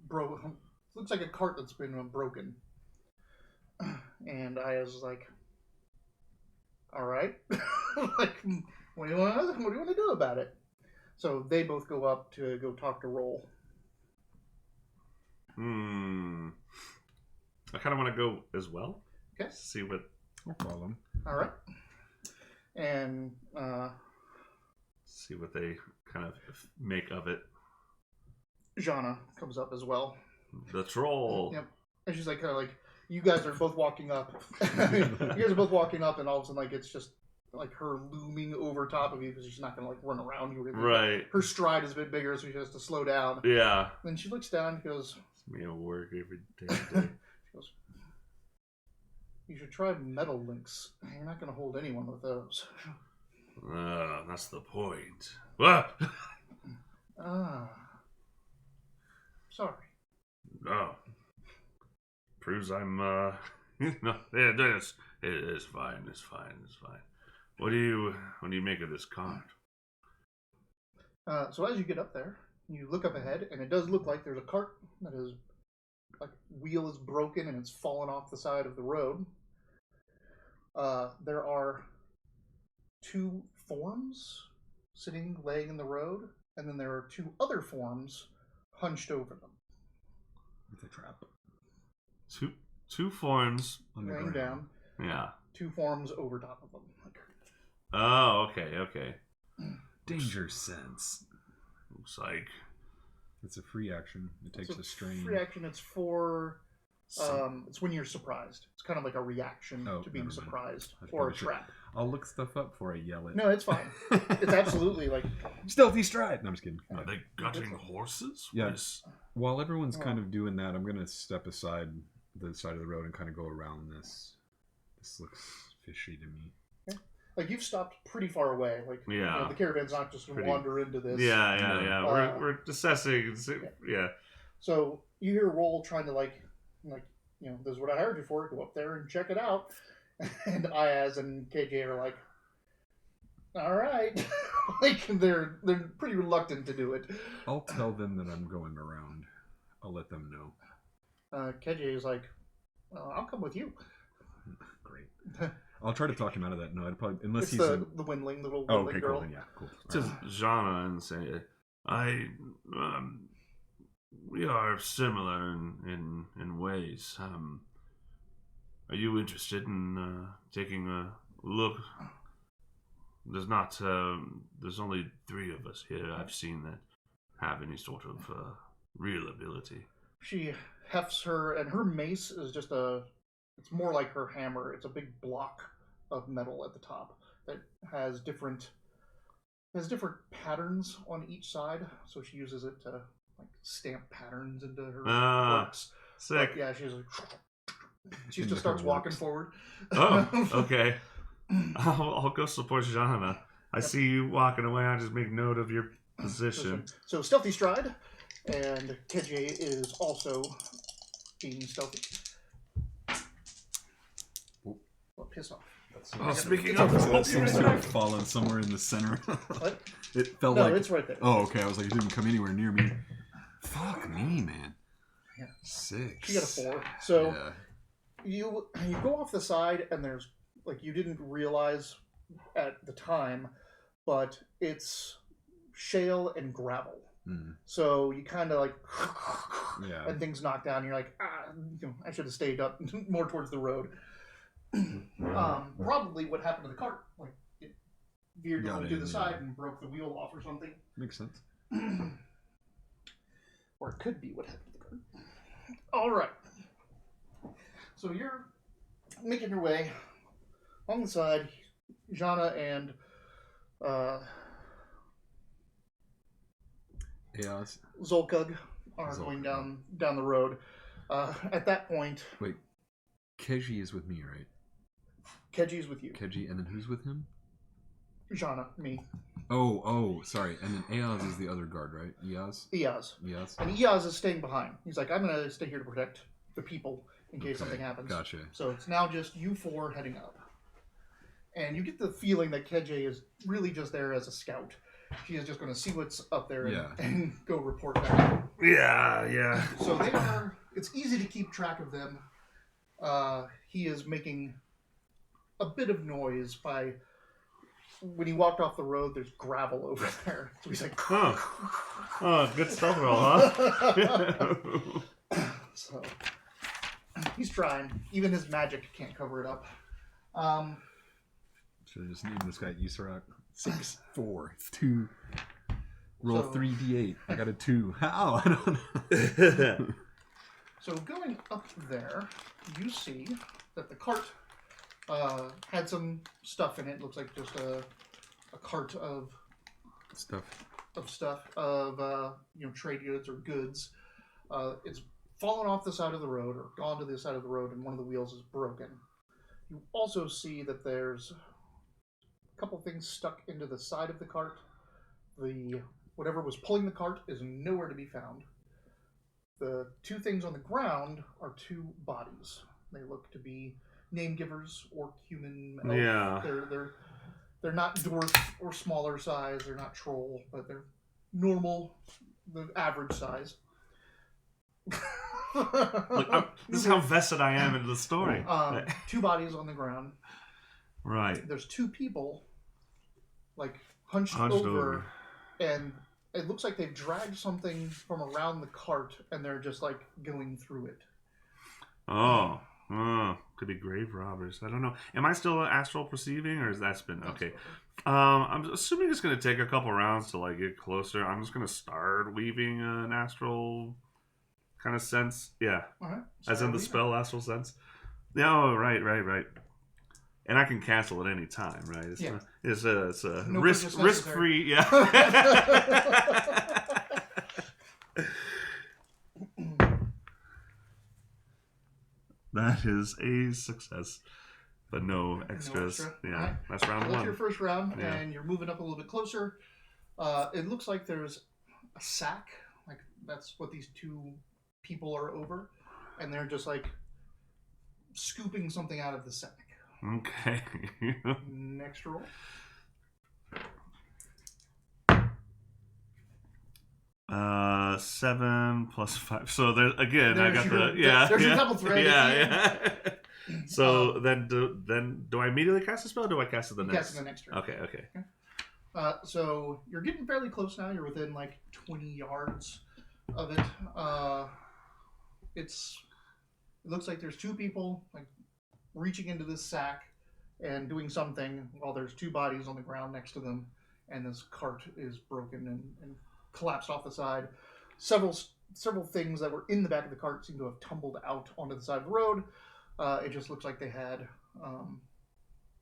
broken. Looks like a cart that's been broken." And Ayaz is like, "All right, like, what do you want to do about it?" So they both go up to go talk to Roll. I kind of want to go as well. Okay. See what. No problem. All right. And see what they kind of make of it. Jana comes up as well. The troll. Yep. And she's like, kind of like, you guys are both walking up. You guys are both walking up, and all of a sudden, like, it's just like her looming over top of you because she's not gonna like run around you. Right. Her stride is a bit bigger, so she has to slow down. Yeah. Then she looks down and goes, "It's me at work every day." She goes, "You should try metal links. You're not gonna hold anyone with those." That's the point. Sorry. No. Proves I'm, no, it's fine. What do you make of this cart? So as you get up there, you look up ahead, and it does look like there's a cart that is, like, wheel is broken and it's fallen off the side of the road. There are 2 forms laying in the road, and then there are 2 other forms hunched over them. It's a trap. Two forms laying down. Yeah. 2 forms over top of them. Oh, okay. Danger sense. Looks like it's a free action. It takes a strain. Free action. It's for. It's when you're surprised. It's kind of like a reaction to being surprised or a trap. I'll look stuff up before I yell it. No, it's fine. It's absolutely like stealthy stride. No, I'm just kidding. Are they gutting horses? Yes. While everyone's kind of doing that, I'm gonna step aside the side of the road and kind of go around this. This looks fishy to me. Yeah. Like you've stopped pretty far away. Like the caravan's not just going to wander into this. Yeah. We're assessing. Yeah. So you hear Roll trying to like this is what I hired you for. Go up there and check it out. And Ayaz and KJ are like, all right. Like they're pretty reluctant to do it. I'll tell them that I'm going around. I'll let them know. KJ is like, well, I'll come with you. Great. I'll try to talk him out of that. No, I'd probably unless it's he's the windling little windling girl. Cool. Then, yeah, cool. To Jana and say, we are similar in ways. Are you interested in taking a look? There's only 3 of us here I've seen that have any sort of real ability. She hefts her, and her mace is just it's more like her hammer. It's a big block of metal at the top that has different patterns on each side. So she uses it to like stamp patterns into her works. Sick. But, yeah, she just starts walking forward. Oh, okay. I'll go support Jana. I see you walking away. I just make note of your position. So stealthy stride, and KJ is also being stealthy. Oh, piss off. Speaking of, that seems to have fallen somewhere in the center. What? It felt no, like it's right there. Oh, okay. I was like, it didn't come anywhere near me. Fuck me, man. Yeah. 6. She got a 4. So you go off the side, and there's like you didn't realize at the time, but it's shale and gravel. So you kind of like, and things knock down. And you're like, I should have stayed up more towards the road. Probably what happened to the cart, like it veered Got over it, to the yeah. side and broke the wheel off or something. Makes sense. Or it could be what happened to the card. All right. So you're making your way on the side. Jana and Zolkug are going down the road. At that point... Wait, Keji is with me, right? Keji is with you. Keji, and then who's with him? Jana, me. Oh, sorry. And then Eaz is the other guard, right? Eaz? Eaz. Eaz. And Eaz is staying behind. He's like, I'm going to stay here to protect the people in case something happens. Gotcha. So it's now just you four heading up. And you get the feeling that Keji is really just there as a scout. She is just going to see what's up there and go report back. Yeah. So they are... It's easy to keep track of them. He is making a bit of noise by... When he walked off the road, there's gravel over there. So he's like... Oh, good stealth roll, huh? So, he's trying. Even his magic can't cover it up. Should have just named this guy Yusrak. 6, 4, 2. Roll 3d8. I got a 2. How? I don't know. So going up there, you see that the cart had some stuff in it. Looks like just a cart of stuff of trade goods or goods. It's fallen off the side of the road or gone to the side of the road, and one of the wheels is broken. You also see that there's a couple things stuck into the side of the cart. Whatever was pulling the cart is nowhere to be found. The two things on the ground are two bodies. They look to be name givers or human elf. Yeah. They're not dwarf or smaller size. They're not troll, but they're normal, the average size. Look, this is how vested I am in the story. Two bodies on the ground. Right. There's two people, like hunched over, and it looks like they've dragged something from around the cart, and they're just like going through it. Oh, could be grave robbers. I don't know. Am I still astral perceiving, or has that been okay? I'm assuming it's going to take a couple rounds to like get closer. I'm just going to start weaving an astral kind of sense. Yeah, as in the spell astral sense. Yeah, oh, right. And I can cancel at any time, right? It's a no risk free. Yeah. That is a success, but no extras. No extra. Yeah, right. That's round so one. That's your first round, and you're moving up a little bit closer. It looks like there's a sack, like that's what these two people are over, and they're just like scooping something out of the sack. Okay. Next roll. Seven plus 5. So there again. There's I got there's your double thread. Yeah. So then do I immediately cast a spell? Or do I cast it the next? Cast it the next turn. Okay. So you're getting fairly close now. You're within like 20 yards of it. It looks like there's two people like reaching into this sack and doing something while there's two bodies on the ground next to them, and this cart is broken and collapsed off the side. Several things that were in the back of the cart seem to have tumbled out onto the side of the road. It just looks like they had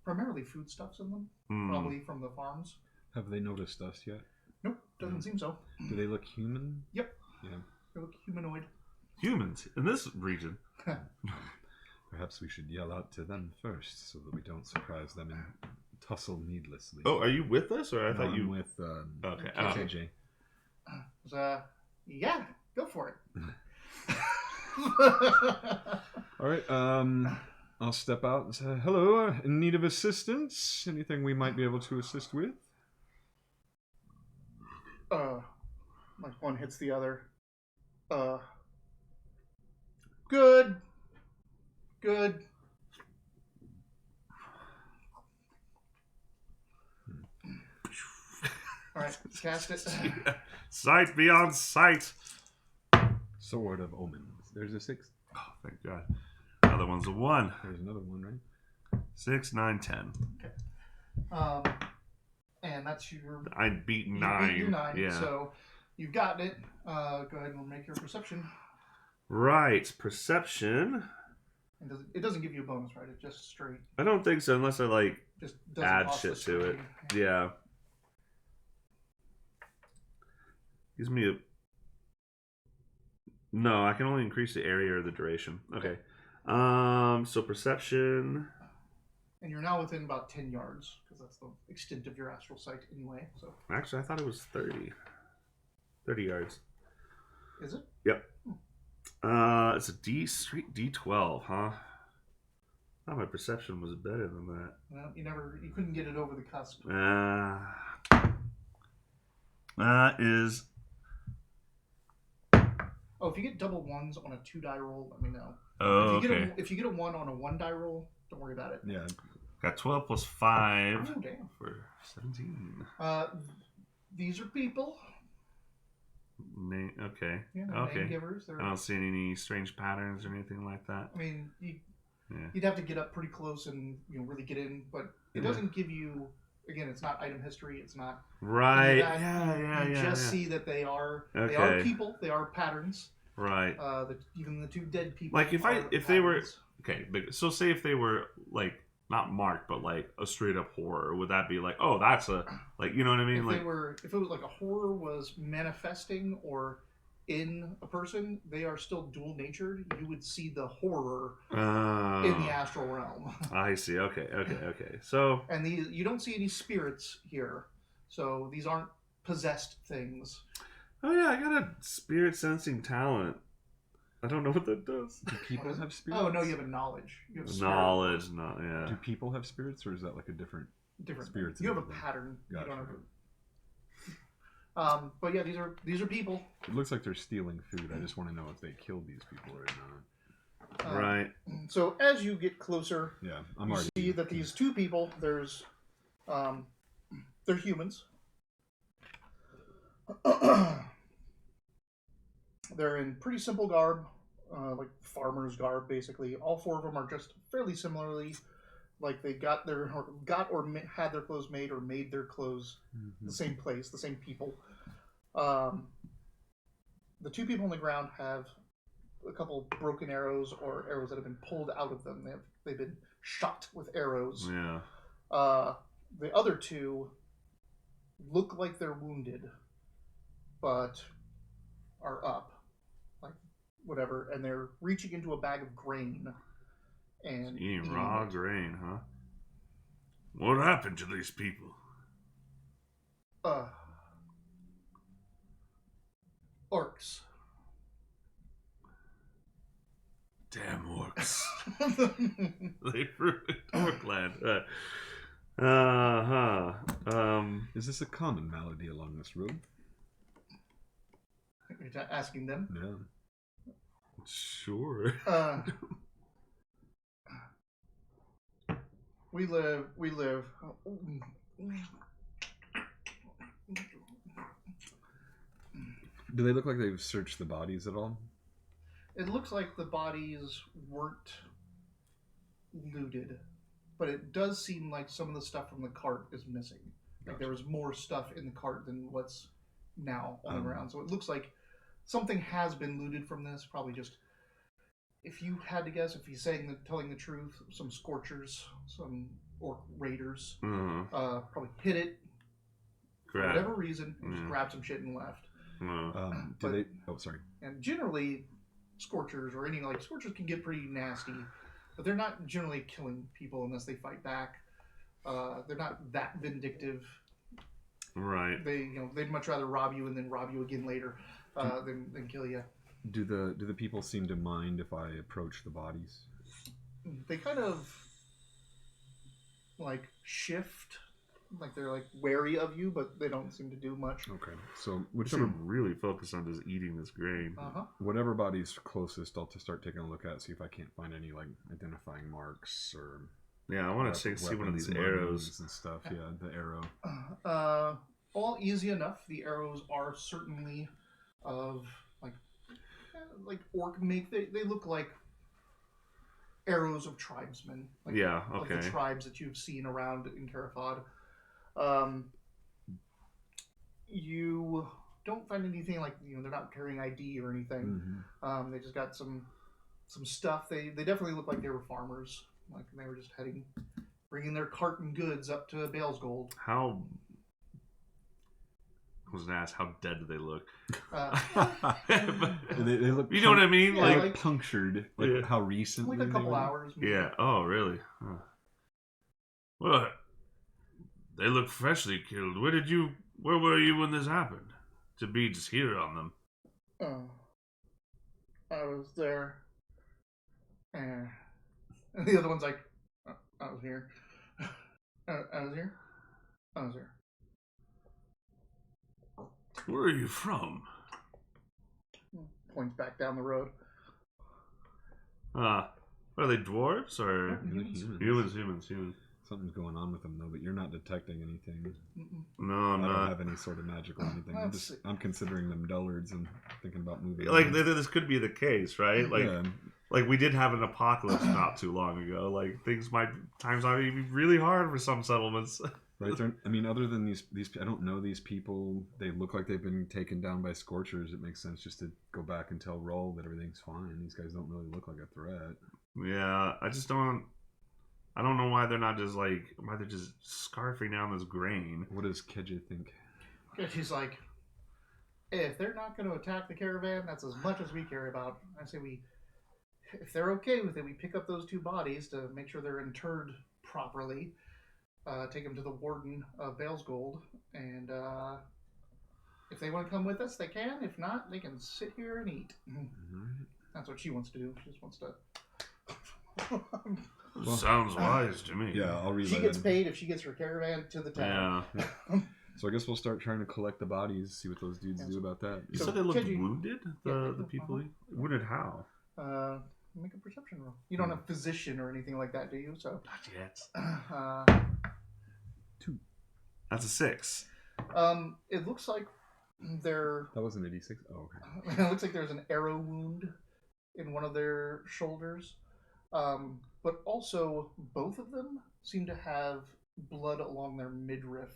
primarily foodstuffs in them, probably from the farms. Have they noticed us yet? Nope, doesn't seem so. Do they look human? Yep. Yeah. They look humanoid. Humans in this region. Perhaps we should yell out to them first, so that we don't surprise them and tussle needlessly. Oh, are you with us, or I thought you I'm with okay. KJ. Yeah, go for it. All right. I'll step out and say, "Hello, in need of assistance? Anything we might be able to assist with?" Like one hits the other. Good. All right, cast it. Sight beyond sight. Sword of Omens. There's a 6. Oh, thank God. Another one's a 1. There's another one, right? 6, 9, 10. Okay. that's your. I beat You 9. beat your 9. Yeah. So you've gotten it. Go ahead and make your perception. Right, perception. It doesn't give you a bonus, right? It's just straight. I don't think so, unless I like Just doesn't add cost shit the to it. screen. Yeah. Gives me a. No, I can only increase the area or the duration. Okay. So perception. And you're now within about 10 yards, because that's the extent of your astral sight anyway. So Actually, I thought it was 30. 30 yards. is it? Yep. It's a straight D12, huh? I thought my perception was better than that. Well, you couldn't get it over the cusp. That is. Oh, if you get double ones on a 2-die roll, let me know. Oh, okay. If you get a 1 on a 1-die roll, don't worry about it. Yeah. Got 12 plus 5. Oh, damn. For 17. These are people. Okay. Yeah, okay. name givers. I don't see any strange patterns or anything like that. I mean, you'd have to get up pretty close and really get in, but it doesn't give you. Again, it's not item history. It's not right. You just see that they are people. They are patterns. Right. Even the 2 dead people. Like if they were okay, but so say if they were like not marked, but like a straight up horror, would that be like, oh, that's a like, you know what I mean? If it was like a horror was manifesting or in a person, they are still dual natured. You would see the horror in the astral realm. I see. Okay. So and you don't see any spirits here, so these aren't possessed things. Oh yeah, I got a spirit sensing talent. I don't know what that does. Do people have spirits? Oh no, you have a knowledge. You have knowledge, not yeah. Do people have spirits, or is that like a different spirits? You have a pattern. Gotcha. You don't have but yeah, these are people. It looks like they're stealing food. I just want to know if they killed these people or not. Right. So as you get closer, you see that these 2 people. They're humans. They're in pretty simple garb, like farmer's garb, basically. All 4 of them are just fairly similarly, like they had their clothes made or made their clothes the same place, the same people. The 2 people on the ground have a couple broken arrows or arrows that have been pulled out of them. They've been shot with arrows. Yeah. The other 2 look like they're wounded, but are up, like whatever, and they're reaching into a bag of grain and eating raw grain, huh? What happened to these people? Orcs. Damn orcs! They ruined Orkland. Is this a common malady along this road? You're asking them? Yeah. Sure. We live. Do they look like they've searched the bodies at all? It looks like the bodies weren't looted, but it does seem like some of the stuff from the cart is missing. Like there was more stuff in the cart than what's now on the ground. So it looks like something has been looted from this. Probably just, if you had to guess, if he's telling the truth, some scorchers, some orc raiders, probably hit it for whatever reason, and just grabbed some shit and left. Sorry. And generally, scorchers or any scorchers can get pretty nasty, but they're not generally killing people unless they fight back. They're not that vindictive. Right. They'd much rather rob you and then rob you again later than kill you. Do the people seem to mind if I approach the bodies? They kind of shift, like they're wary of you, but they don't seem to do much. Okay, so whichever really focus on just eating this grain. Whatever body's closest, I'll just start taking a look at, see if I can't find any identifying marks or. Yeah, I want to see one of these arrows and stuff. Yeah, the arrow. All easy enough. The arrows are certainly of orc make. They look like arrows of tribesmen. Okay. Like the tribes that you've seen around in Carafod. You don't find anything like, they're not carrying ID or anything. They just got some stuff. They definitely look like they were farmers. Like they were just bringing their cart and goods up to Bale's Gold. I was gonna ask, how dead do they look? They look. You know what I mean? They look punctured. Like how recently? Like a couple hours. Maybe. Yeah. Oh, really? Huh. Well, they look freshly killed. Where were you when this happened? To be just here on them. I was there. And the other one's like, I was here. I was here. Where are you from? Points back down the road. Are they dwarves or humans? Something's going on with them though, but you're not detecting anything. No, I'm not. I don't have any sort of magic or anything. I'm considering them dullards and thinking about moving. Like this could be the case, right? Like we did have an apocalypse not too long ago. Like times might be really hard for some settlements. Right. I mean, other than these, I don't know these people. They look like they've been taken down by scorchers. It makes sense just to go back and tell Roll that everything's fine. These guys don't really look like a threat. Yeah, I don't know why they're not just why they're just scarfing down this grain. What does Kedja think? She's like, if they're not going to attack the caravan, that's as much as we care about. I say if they're okay with it, we pick up those 2 bodies to make sure they're interred properly. Take them to the warden of Bale's Gold, and if they want to come with us, they can. If not, they can sit here and eat. That's what she wants to do. She just wants to. Well, sounds wise to me. Yeah, I'll read. She gets paid if she gets her caravan to the town. Yeah. So I guess we'll start trying to collect the bodies, see what those dudes do about that. You said they looked wounded. The people wounded how? Make a perception roll. You don't have physician or anything like that, do you? So not yet. 2. That's a 6. It looks like they're. That wasn't a D6. Oh, okay. It looks like there's an arrow wound in one of their shoulders, but also both of them seem to have blood along their midriff.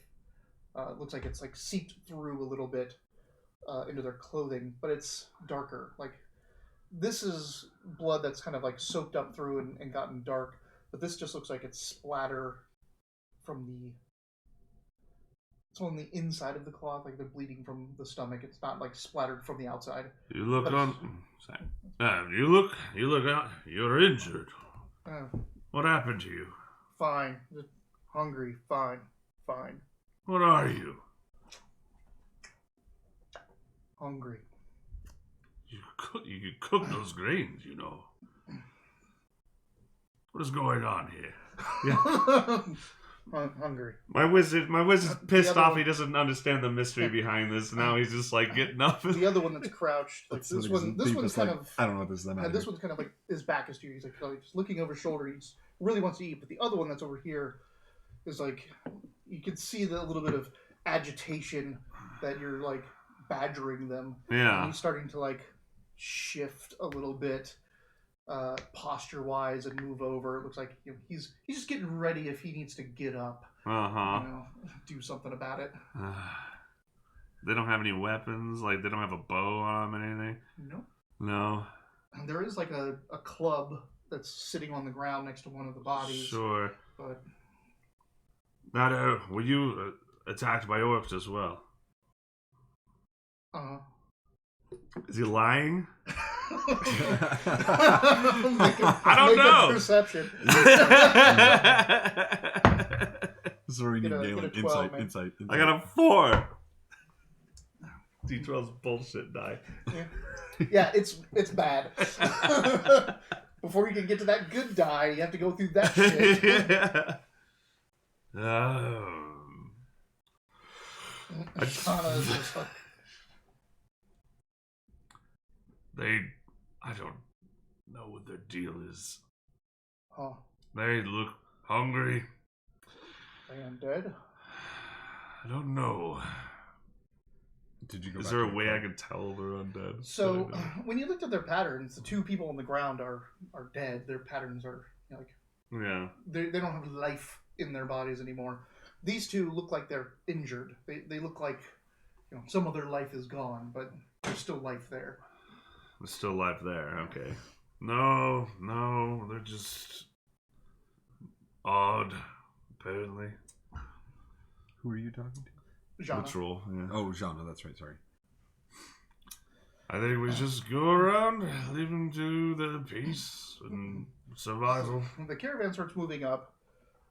It looks like it's seeped through a little bit into their clothing, but it's darker. This is blood that's kind of soaked up through and gotten dark, but this just looks like it's splatter it's on the inside of the cloth, like they're bleeding from the stomach. It's not splattered from the outside. You look you're injured. What happened to you? Fine. Just hungry. Fine. What are you? Hungry. You could cook those grains, What is going on here? Yeah. Hungry. My wizard's pissed off. He doesn't understand the mystery behind this. Now he's just getting up. The other one that's crouched, this one's kind of. I don't know what this is. This one's kind of his back is to you. He's just looking over his shoulder. He really wants to eat, but the other one that's over here is you can see the little bit of agitation that you're badgering them. Yeah. And he's starting to shift a little bit. Posture wise and move over. It looks like he's just getting ready if he needs to get up. Do something about it. They don't have any weapons. They don't have a bow on them or anything. No. And there is a club that's sitting on the ground next to one of the bodies. Sure. But were you attacked by orcs as well? Is he lying? I don't know. Perception. This is where we need Galen. Insight. I got a 4. D12's bullshit die. Yeah, it's bad. Before you can get to that good die, you have to go through that shit. I don't know what their deal is. Huh. They look hungry. Are they undead? I don't know. Is there a way I can tell they're undead? So, when you looked at their patterns, the 2 people on the ground are dead. Their patterns are yeah. They don't have life in their bodies anymore. These 2 look like they're injured. They look like some of their life is gone, but there's still life there. There's still life there. Okay. No, they're just odd. Apparently. Who are you talking to? Jana. Which role? Yeah. Oh, Jana. That's right. Sorry. I think we just go around, leave them to the peace and survival. The caravan starts moving up.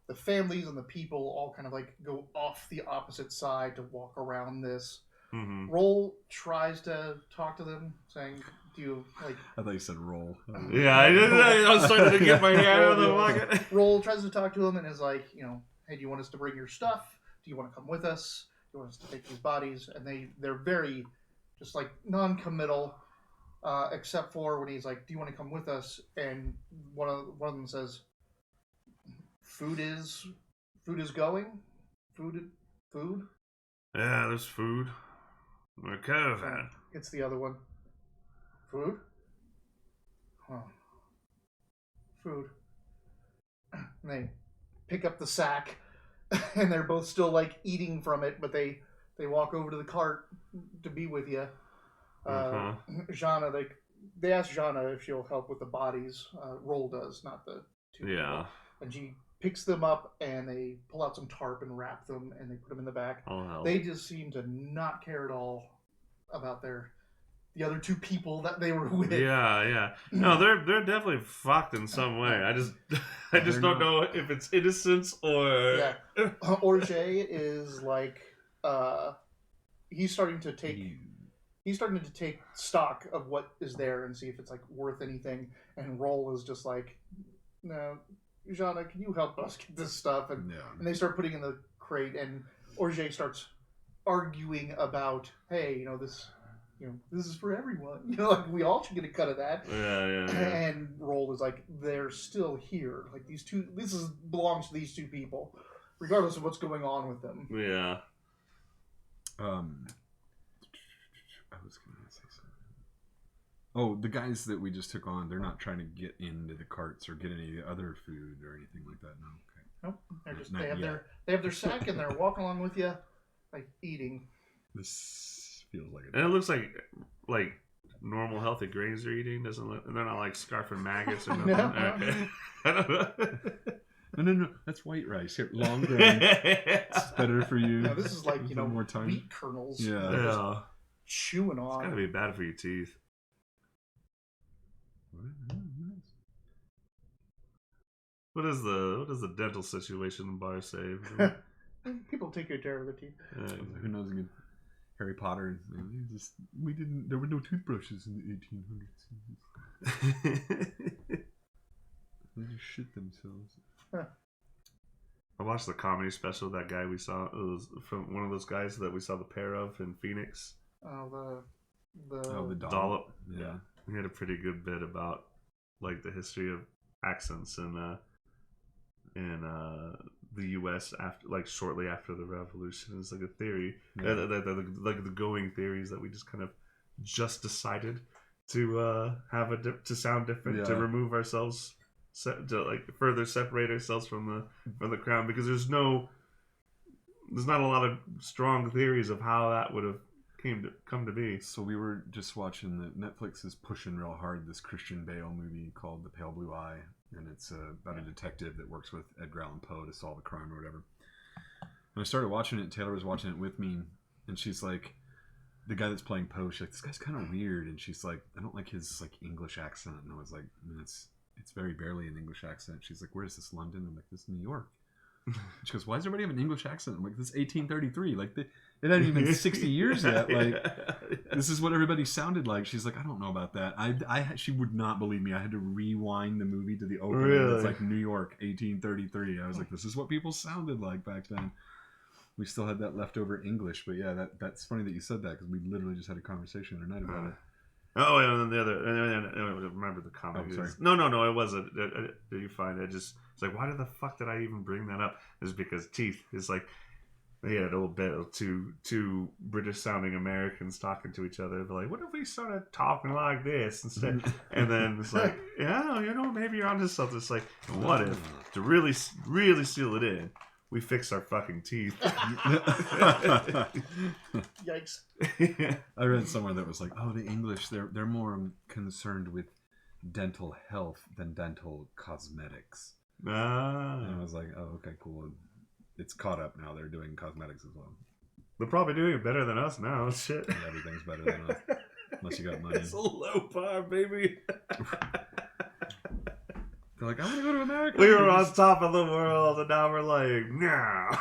The families and the people all kind of like go off the opposite side to walk around this. Mm-hmm. Roll tries to talk to them, saying, "Do you like?" I thought you said roll. Yeah, I was starting to get my hand out of the pocket. Roll tries to talk to him and is like, "Hey, do you want us to bring your stuff? Do you want to come with us? Do you want us to take these bodies?" And they're very just like non-committal, except for when he's like, "Do you want to come with us?" And one of them says, "Food is going. Food." Yeah, there's food. A caravan. It's the other one. Food? Huh. Food. And they pick up the sack, and they're both still like eating from it, but they walk over to the cart to be with you. Jana, they ask Jana if she'll help with the bodies. Roll does, not the two people. And she picks them up, and they pull out some tarp and wrap them, and they put them in the back. They just seem to not care at all about the other two people that they were with. Yeah. No, they're definitely fucked in some way. I just don't know if it's innocence or... Yeah. Orge is like... he's starting to take stock of what is there and see if it's like worth anything. And Roll is just like, "No, Jana, can you help us get this stuff?" And they start putting in the crate, and Orge starts arguing about, "Hey, this is for everyone. Like we all should get a cut of that." Yeah. And Roll is like, "They're still here. Like these two. Belongs to these two people, regardless of what's going on with them." Yeah. I was going to say something. Oh, the guys that we just took on, they're not trying to get into the carts or get any other food or anything like that. No. Okay. Nope. They have their sack and they're walking along with you, like eating. This feels like And it looks like normal healthy grains they're eating. Doesn't look? They're not like scarfing maggots or nothing. Okay. I don't know. No. That's white rice. Here, long grain. It's better for you. No, this is like more time. wheat kernels. Yeah. Chewing on. It's gotta be bad for your teeth. What does the dental situation in bar say? People take good care of their teeth. Who knows? Again, Harry Potter. There were no toothbrushes in the 1800s. They just shit themselves. I watched the comedy special. That guy we saw, it was from one of those guys that we saw the pair of in Phoenix. The Dollop. Yeah, he had a pretty good bit about like the history of accents in the U.S. after, like shortly after the Revolution. It's like a theory, like the going theories that we just kind of decided to have to sound different, to remove ourselves, to like further separate ourselves from the crown, because there's not a lot of strong theories of how that would have come to be. So we were just watching Netflix is pushing real hard this Christian Bale movie called The Pale Blue Eye, and it's about a detective that works with Edgar Allan Poe to solve a crime or whatever. And I started watching it. Taylor was watching it with me, and she's like, the guy that's playing Poe, she's like, "This guy's kind of weird," and she's like, "I don't like his like English accent." And I was like, "It's very barely an English accent." She's like, "Where is this, London?" I'm like, "This is New York." She goes, "Why does everybody have an English accent?" I'm like, "This is 1833. Like, it hadn't even been 60 years yet. Like, this is what everybody sounded like." She's like, "I don't know about that." She would not believe me. I had to rewind the movie to the opening. Really? It's like New York, 1833. I was like, "This is what people sounded like back then." We still had that leftover English, but yeah, that's funny that you said that because we literally just had a conversation the other night about it. Oh, and the other, I remember the comment. Oh, sorry. No, it wasn't. Did you find it? It's like, why the fuck did I even bring that up? It's because teeth is like, they had a little bit of two British sounding Americans talking to each other. They're like, what if we started talking like this instead? And then it's like, yeah, maybe you're onto something. It's like, what if, to really seal it in, we fix our fucking teeth? Yeah, Yikes. I read somewhere that was like, oh, the English, they're more concerned with dental health than dental cosmetics. And I was like, oh, okay, cool. It's caught up now. They're doing cosmetics as well. They're probably doing it better than us now. Shit. Everything's better than us. Unless you got money. It's a low bar, baby. They're like, I want to go to America. We were on top of the world, and now we're like, nah.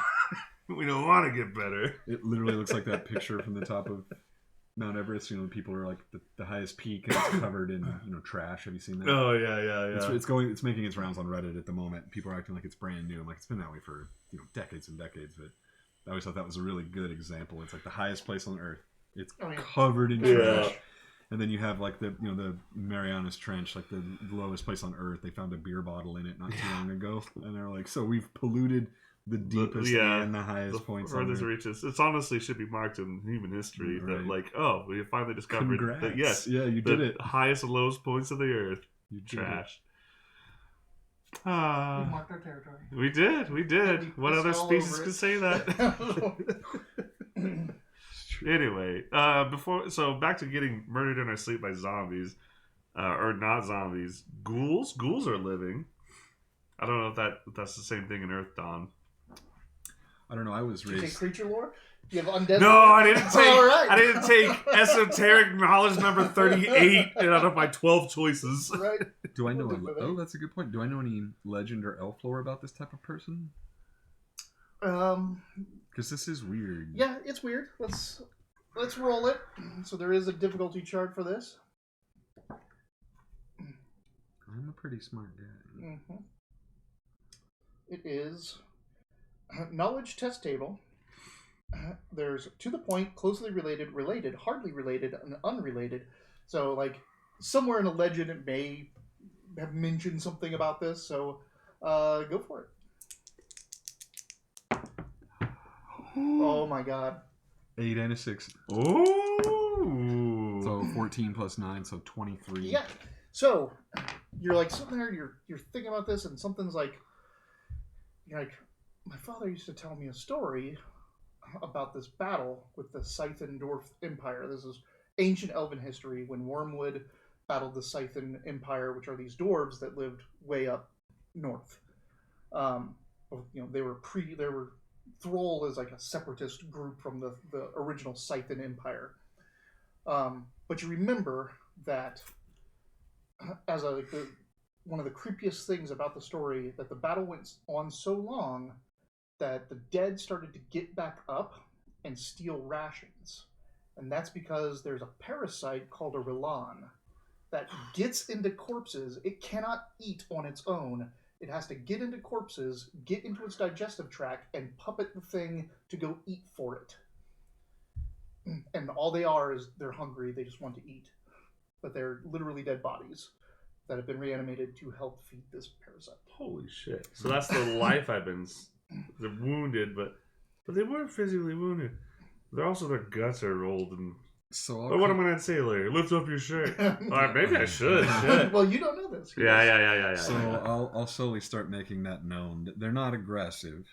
We don't want to get better. It literally looks like that picture from the top of Mount Everest. You know, people are like the highest peak, and it's covered in trash. Have you seen that? Oh yeah. It's making its rounds on Reddit at the moment. People are acting like it's brand new. I'm like, it's been that way for decades and decades. But I always thought that was a really good example. It's like the highest place on Earth. It's covered in trash. Yeah. And then you have like the Marianas Trench, like the lowest place on Earth. They found a beer bottle in it not too long ago, and they're like, so we've polluted the deepest and the highest points. Furthest reaches. It's honestly should be marked in human history that like, oh, we finally discovered that yes, you did it. Highest and lowest points of the Earth. You trash. We marked our territory. We did. What other species could say that? Anyway, back to getting murdered in our sleep by zombies, or not zombies. Ghouls are living. I don't know if that's the same thing in Earthdawn. I don't know. I was raised. Did you take creature lore? Do you have undead? No, lore? I didn't take. All right. I didn't take esoteric knowledge number 38 out of my 12 choices. Right. Do I know? That's a good point. Do I know any legend or elf lore about this type of person? Because this is weird. Yeah, it's weird. Let's roll it. So there is a difficulty chart for this. I'm a pretty smart guy. Mm-hmm. It is knowledge test table. There's to the point, closely related, hardly related, and unrelated. So, like, somewhere in a legend it may have mentioned something about this. So, go for it. Oh my god. 8 and a 6. Ooh. So 14 plus 9, so 23. Yeah. So you're like sitting there, you're thinking about this, and something's like, you're like, my father used to tell me a story about this battle with the Scythian Dwarf Empire. This is ancient elven history when Wormwood battled the Scythian Empire, which are these dwarves that lived way up north. They were Thrall is like a separatist group from the original Scythian Empire. But you remember that as one of the creepiest things about the story, that the battle went on so long that the dead started to get back up and steal rations. And that's because there's a parasite called a Rilan that gets into corpses. It cannot eat on its own. It has to get into corpses, get into its digestive tract, and puppet the thing to go eat for it. And all they are is they're hungry, they just want to eat. But they're literally dead bodies that have been reanimated to help feed this parasite. Holy shit. So that's the life I've been... They're wounded, but they weren't physically wounded. Their guts are rolled and... But what am I going to say later? Lift up your shirt. Maybe I should. Well, you don't know this. Yeah. So I'll slowly start making that known. They're not aggressive.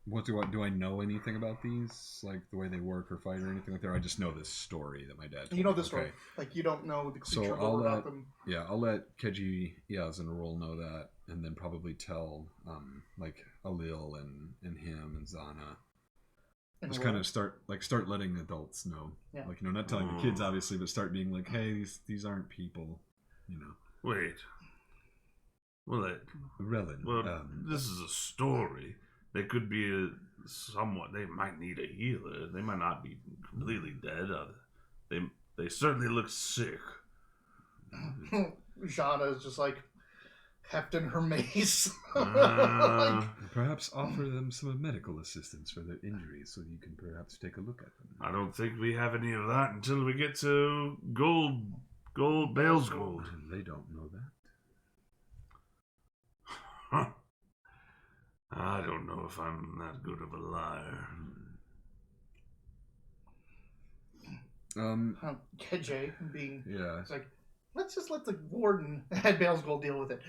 What do I know anything about these? Like the way they work or fight or anything like that? Or I just know this story that my dad told You know me. this story. Like you don't know the creature about them. Yeah, I'll let Keji, Yaz, and Roll know that, and then probably tell like Alil and him and Zana. Just kind of start letting adults know. Yeah. Like, not telling the kids obviously, but start being like, hey, these aren't people, Wait. Well, this is a story. They could be somewhat. They might need a healer. They might not be completely dead. They certainly look sick. Jana is just like hefting her mace. Perhaps offer them some medical assistance for their injuries, so you can perhaps take a look at them. I don't think we have any of that until we get to Bale's Gold. They don't know that. Huh. I don't know if I'm that good of a liar. KJ being... Yeah. It's like, let's just let the warden at Bale's Gold deal with it.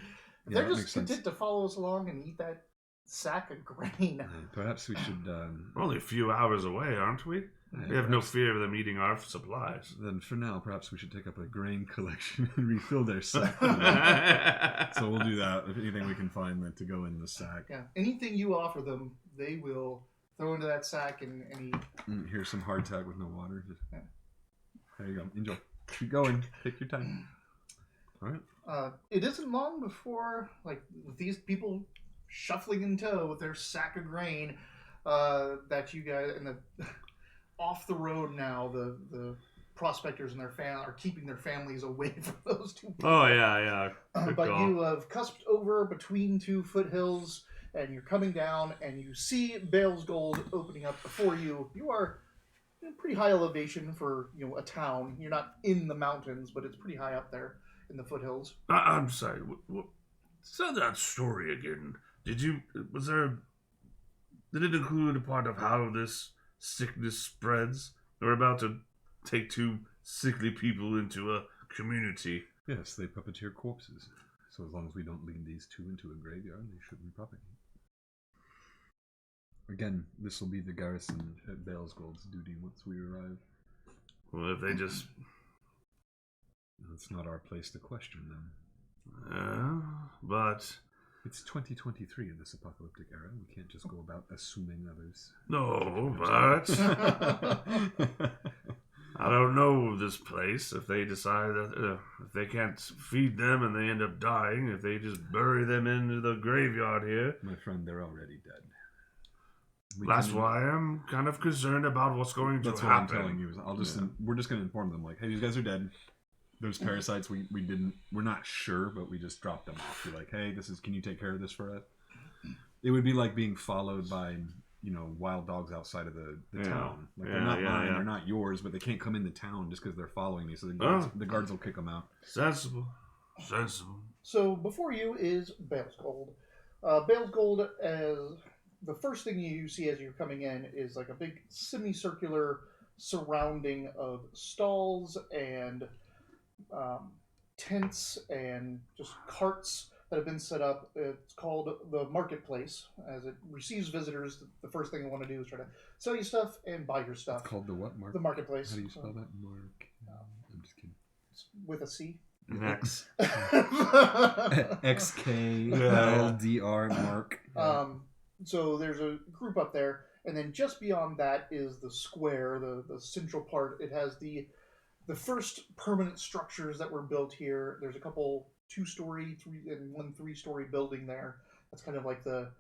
If they're just content to follow us along and eat that sack of grain. Perhaps we should... We're only a few hours away, aren't we? We have no fear of them eating our supplies. Then for now, perhaps we should take up a grain collection and refill their sack. So we'll do that. If anything we can find to go in the sack. Yeah. Anything you offer them, they will throw into that sack and eat. Here's some hardtack with no water. Yeah. There you go. Enjoy. Keep going. Take your time. All right. It isn't long before, like, these people shuffling in tow with their sack of grain, that you guys and the off the road now. The prospectors and their are keeping their families away from those two people. Oh yeah. But you have cusped over between two foothills, and you're coming down, and you see Bale's Gold opening up before you. You are in pretty high elevation for a town. You're not in the mountains, but it's pretty high up there in the foothills. I'm sorry. Say that story again. Did it include a part of how this sickness spreads? We're about to take two sickly people into a community. Yes, they puppeteer corpses. So as long as we don't lead these two into a graveyard, they shouldn't propagate. Again, this will be the garrison at Bale's Gold's duty once we arrive. Well, if they just... It's not our place to question them. But... It's 2023 in this apocalyptic era. We can't just go about assuming others. No, but... I don't know this place. If they decide that if they can't feed them and they end up dying, if they just bury them into the graveyard here... My friend, they're already dead. That's why I'm kind of concerned about what's going to happen. That's what I'm telling you. We're just going to inform them, like, hey, these guys are dead. Those parasites, we're not sure, but we just dropped them off. We're like, hey, can you take care of this for us? It would be like being followed by, wild dogs outside of the town. Like, they're not mine, they're not yours, but they can't come into town just because they're following you. So the guards will kick them out. Sensible. So before you is Bale's Gold. Bale's Gold, as the first thing you see as you're coming in is like a big semicircular surrounding of stalls and tents and just carts that have been set up. It's called the marketplace. As it receives visitors, the first thing they want to do is try to sell you stuff and buy your stuff. It's called the what? The marketplace. How do you spell that? Mark. I'm just kidding. With a C. An X. XKLDR Mark. So there's a group up there, and then just beyond that is the square, the central part. It has the first permanent structures that were built here. There's a couple 2-story, 3-story building there. That's kind of like the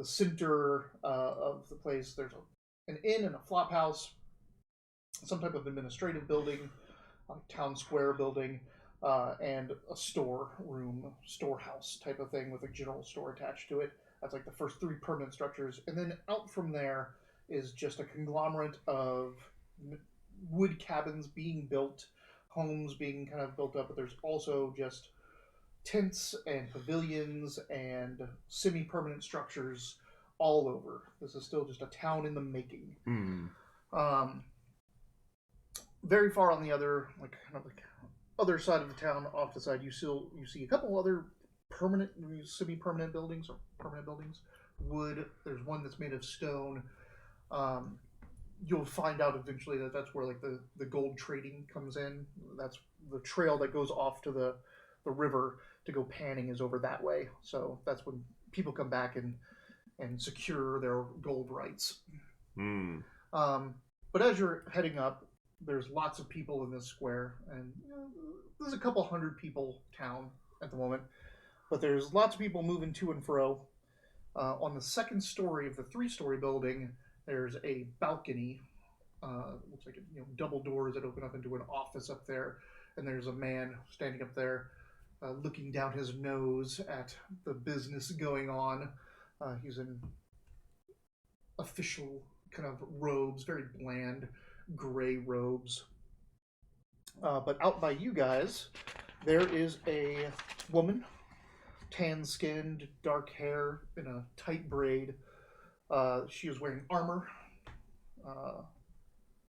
center of the place. There's an inn and a flop house, some type of administrative building, town square building, and a storehouse type of thing with a general store attached to it. That's like the first 3 permanent structures. And then out from there is just a conglomerate of wood cabins being built, homes being kind of built up, but there's also just tents and pavilions and semi-permanent structures all over. This is still just a town in the making. Very far on the other, other side of the town, off the side, you see a couple other permanent, semi-permanent buildings or permanent buildings. Wood. There's one that's made of stone. You'll find out eventually that's where the gold trading comes in. That's the trail that goes off to the river to go panning is over that way. So that's when people come back and secure their gold rights. But as you're heading up, there's lots of people in this square, and there's a couple hundred people town at the moment. But there's lots of people moving to and fro. On the second story of the 3-story building, there's a balcony. Looks like double doors that open up into an office up there. And there's a man standing up there looking down his nose at the business going on. He's in official kind of robes, very bland gray robes. But out by you guys, there is a woman, tan-skinned, dark hair in a tight braid. She is wearing armor,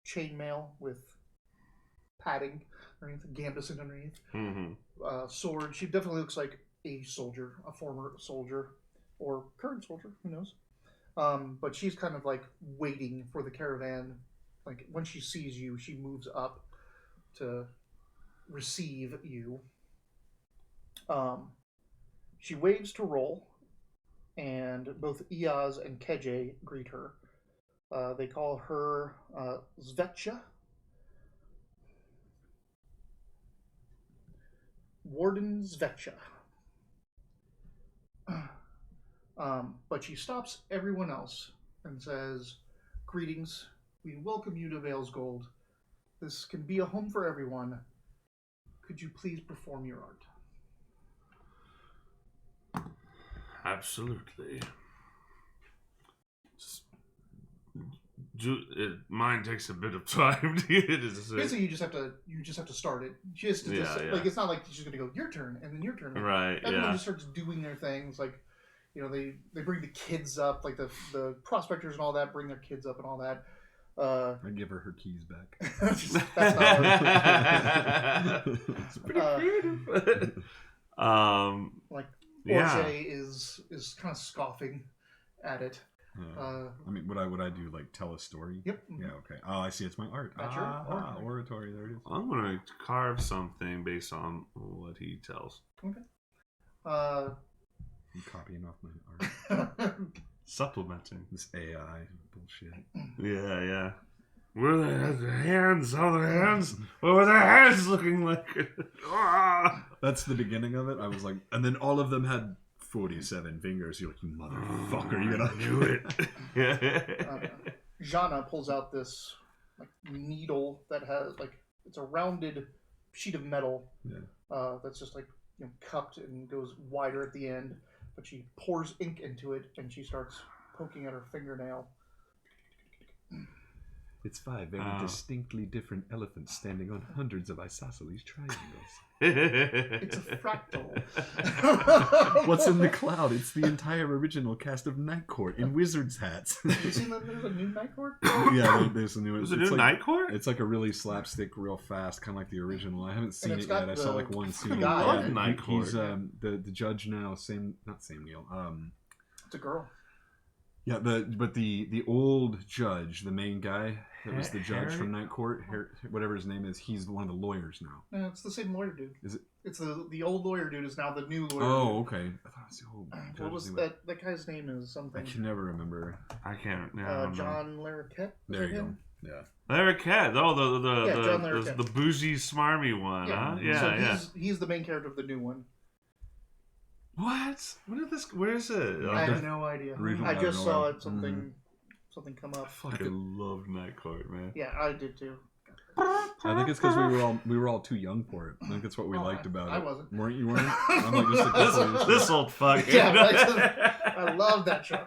chainmail with padding underneath, gambeson underneath, sword. She definitely looks like a soldier, a former soldier. or current soldier, who knows? But she's kind of like waiting for the caravan. Like when she sees you, she moves up to receive you. She waves to roll, and both Iaz and Keje greet her. They call her Svetcha. Warden Svetcha. But she stops everyone else and says, "Greetings. We welcome you to Vale's Gold. This can be a home for everyone. Could you please perform your art?" Absolutely. Mine takes a bit of time to get it. Basically, you just have to start it. Just like it's not like she's gonna go your turn and then your turn. Right. Everyone just starts doing their things. Like, they bring the kids up, like the prospectors and all that. Bring their kids up and all that. I give her her keys back. That's not it's pretty creative. Like Orge is kind of scoffing at it. I mean, would I do like tell a story? Yep. Yeah. Okay. Oh, I see. It's my art. That's your oratory. Oratory. There it is. I'm gonna carve something based on what he tells. Okay. I'm copying off my art. Supplementing This AI bullshit. Yeah. Where are the hands? All the hands? What were the hands looking like? That's the beginning of it. I was like, and then all of them had 47 fingers. You're like, you motherfucker, you're gonna do it. Jana pulls out this like needle that has it's a rounded sheet of metal. Yeah. That's just cupped and goes wider at the end. But she pours ink into it and she starts poking at her fingernail. It's 5 very distinctly different elephants standing on hundreds of isosceles triangles. It's a fractal. What's in the cloud? It's the entire original cast of Night Court in wizard's hats. Have you seen that there's a new Night Court? Yeah, there's a new. There's a new Night Court? It's like a really slapstick, real fast, kind of like the original. I haven't seen it yet. I saw like one scene. I love Night Court. He's the judge now. Not Samuel. It's a girl. Yeah, but the old judge, the main guy that was the judge from Night Court, whatever his name is, he's one of the lawyers now. No, it's the same lawyer dude. Is it? It's the old lawyer dude is now the new lawyer. Oh, okay. I thought it was the old. What was that? That guy's name is something. I can never remember. I can't. No, John Larroquette. There you him? go. Yeah. Larroquette. Oh, John Larroquette. the bougie, smarmy one. Yeah. Huh? Yeah, so yeah. He's the main character of the new one. What? Where is it? I have no idea. I just saw it. Something come up. I fucking love Night Court, man. Yeah, I did too. I think it's because we were all too young for it. I think that's what we liked about it. I wasn't. Weren't you? I'm like just like this old fuck. Yeah, I love that show.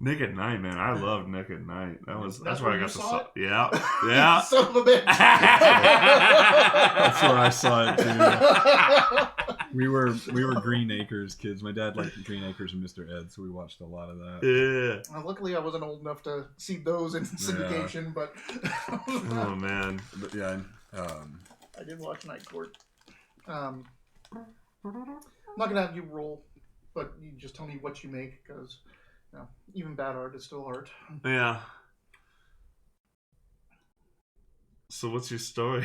Nick at Night, man. I loved Nick at Night. That's where I got saw it. Yeah. Yeah. Son of a bitch. That's where I saw it too. We were Green Acres kids. My dad liked Green Acres and Mr. Ed, so we watched a lot of that. Yeah. Luckily, I wasn't old enough to see those in syndication, but oh man. But yeah, I did watch Night Court. I'm not gonna have you roll, but you just tell me what you make because even bad art is still art. Yeah. So what's your story?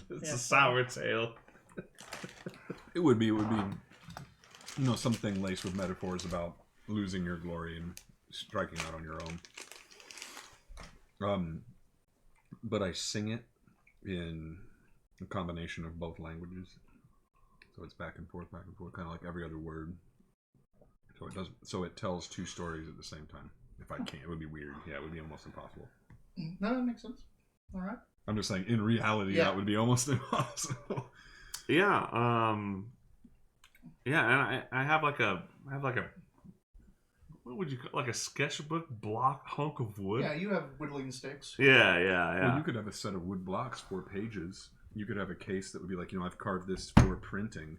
It's a sour tale. It would be, something laced with metaphors about losing your glory and striking out on your own. But I sing it in a combination of both languages, so it's back and forth, kind of like every other word. So it tells two stories at the same time. If I can't, it would be weird. Yeah, it would be almost impossible. No, that makes sense. All right. I'm just saying, in reality, that would be almost impossible. Yeah. And I have like a what would you call, like a sketchbook block hunk of wood? Yeah, you have whittling sticks. Yeah. Well, you could have a set of wood blocks, 4 pages. You could have a case that would be like, I've carved this for printing.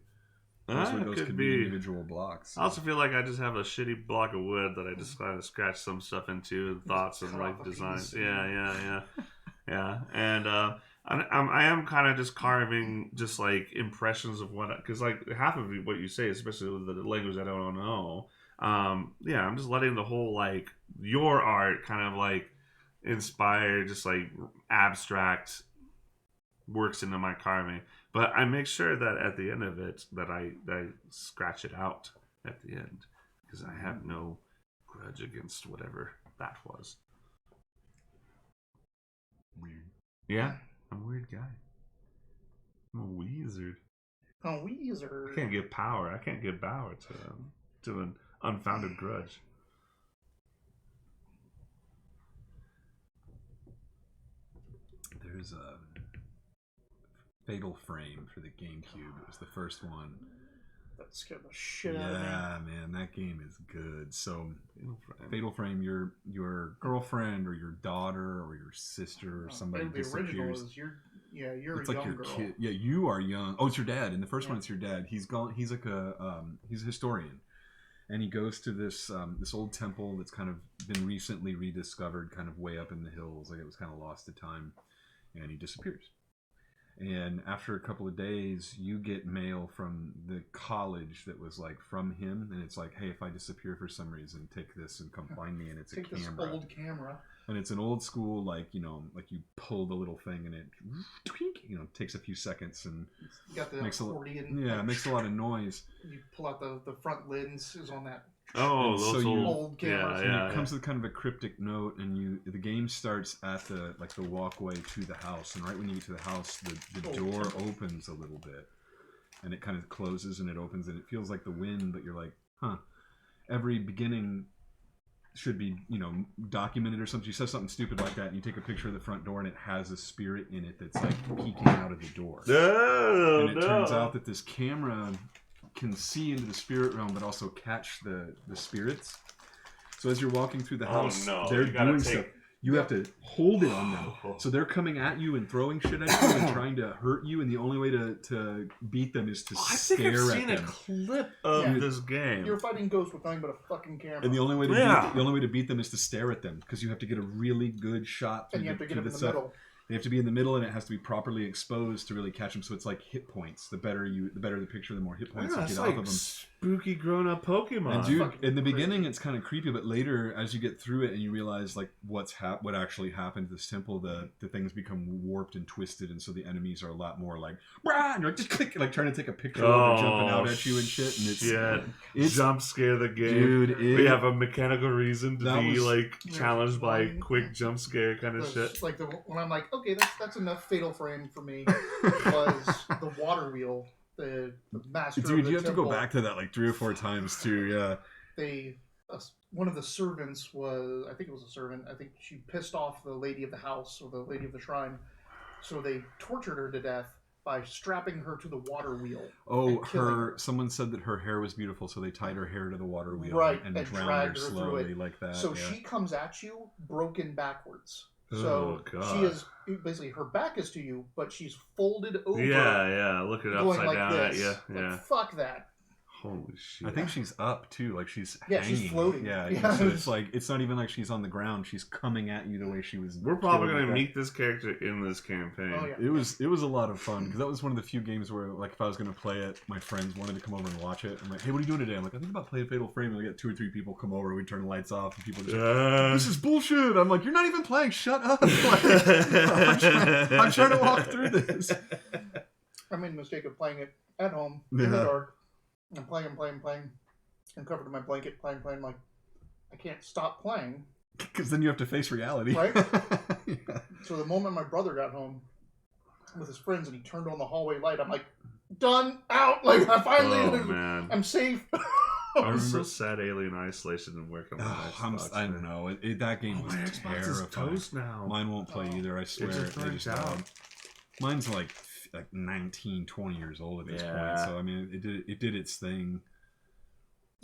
Those could be individual blocks. I also feel like I just have a shitty block of wood that I just kind of scratch some stuff into and thoughts and like designs. Yeah. And I am kind of just carving just like impressions of what, because like half of what you say, especially with the language I don't know. Yeah, I'm just letting the whole like your art kind of like inspire just like abstract works into my carving. But I make sure that at the end of it that I scratch it out at the end because I have no grudge against whatever that was. Weird. Yeah, I'm a weird guy. I'm a wizard. A wizard. I can't give power. I can't give power to an unfounded grudge. There's a Fatal Frame for the GameCube. It was the first one. That scared the shit out of me. Yeah, man, that game is good. So, Fatal Frame, your girlfriend or your daughter or your sister or somebody the original disappears. is you're It's a like young your girl. kid. Yeah, you are young. Oh, it's your dad. In the first one, it's your dad. He's gone. He's like he's a historian, and he goes to this this old temple that's kind of been recently rediscovered, kind of way up in the hills. Like it was kind of lost to time, and he disappears. And after a couple of days, you get mail from the college that was like from him, and it's like, hey, if I disappear for some reason, take this and come find me. And it's Take a camera. this old camera. And it's an old school, like, you know, like you pull the little thing and it, you know, takes a few seconds and You got the makes accordion. it makes a lot of noise. You pull out the front lens is on that. Oh, And those so you- old cameras. And it comes with kind of a cryptic note, and the game starts at the walkway to the house, and right when you get to the house, the door opens a little bit, and it kind of closes and it opens, and it feels like the wind, but you're like, huh. Every beginning should be, you know, documented or something. You says something stupid like that, and you take a picture of the front door, and it has a spirit in it that's like peeking out of the door. No, And it turns out that this camera can see into the spirit realm, but also catch the spirits. So as you're walking through the house, they're doing stuff. You have to hold it on them. So they're coming at you and throwing shit at you and trying to hurt you, and the only way to beat them is to stare at them. I think I've seen a clip of this game. You're fighting ghosts with nothing but a fucking camera. And the only way to beat them is to stare at them, because you have to get a really good shot. And you have to get them in the middle. They have to be in the middle, and it has to be properly exposed to really catch them. So it's like hit points. The better the picture, the more hit points you get off of them. Spooky grown-up Pokemon. And dude, in the beginning, it's kind of creepy, but later, as you get through it and you realize like what actually happened to this temple, the things become warped and twisted, and so the enemies are a lot more like, Brah! And you're like, just click, like trying to take a picture of it, jumping out at you and shit. And it's jump scare the game. Dude, we have a mechanical reason to be challenged by quick jump scare kind of shit. Like when I'm like, okay, that's enough Fatal Frame for me. Was the water wheel. The master. Dude, you have temple. to go back to that like 3 or 4 times too. Yeah. One of the servants was, I think it was a servant. I think she pissed off the lady of the house or the lady of the shrine, so they tortured her to death by strapping her to the water wheel. Oh, someone said that her hair was beautiful, so they tied her hair to the water wheel, and drowned her slowly like that. So she comes at you broken backwards. So she is basically, her back is to you, but she's folded over. Yeah, looking upside like down this. at you. Yeah. Like, fuck that. Holy shit. I think she's up too, like she's hanging. She's floating. Yeah. So it's like, it's not even like she's on the ground. She's coming at you the way she was. We're probably going to meet this character in this campaign. Oh, yeah. It was a lot of fun, because that was one of the few games where, like, if I was going to play it, my friends wanted to come over and watch it. I'm like, hey, what are you doing today? I'm like, I think about playing Fatal Frame. And we get 2 or 3 people come over, we turn the lights off, and people just like, this is bullshit. I'm like, you're not even playing. Shut up. Like, I'm trying to walk through this. I made the mistake of playing it at home in the dark. I'm playing. I'm covered in my blanket, playing. Like, I can't stop playing. Because then you have to face reality. Right? So the moment my brother got home with his friends and he turned on the hallway light, I'm like, done, out. Like, I finally, I'm safe. I remember so sad Alien Isolation and working on Xbox. I don't know. That game was terrifying. Toast now. Mine won't play either, I swear. It just out. Mine's like 19, 20 years old at this point. So I mean, it did its thing.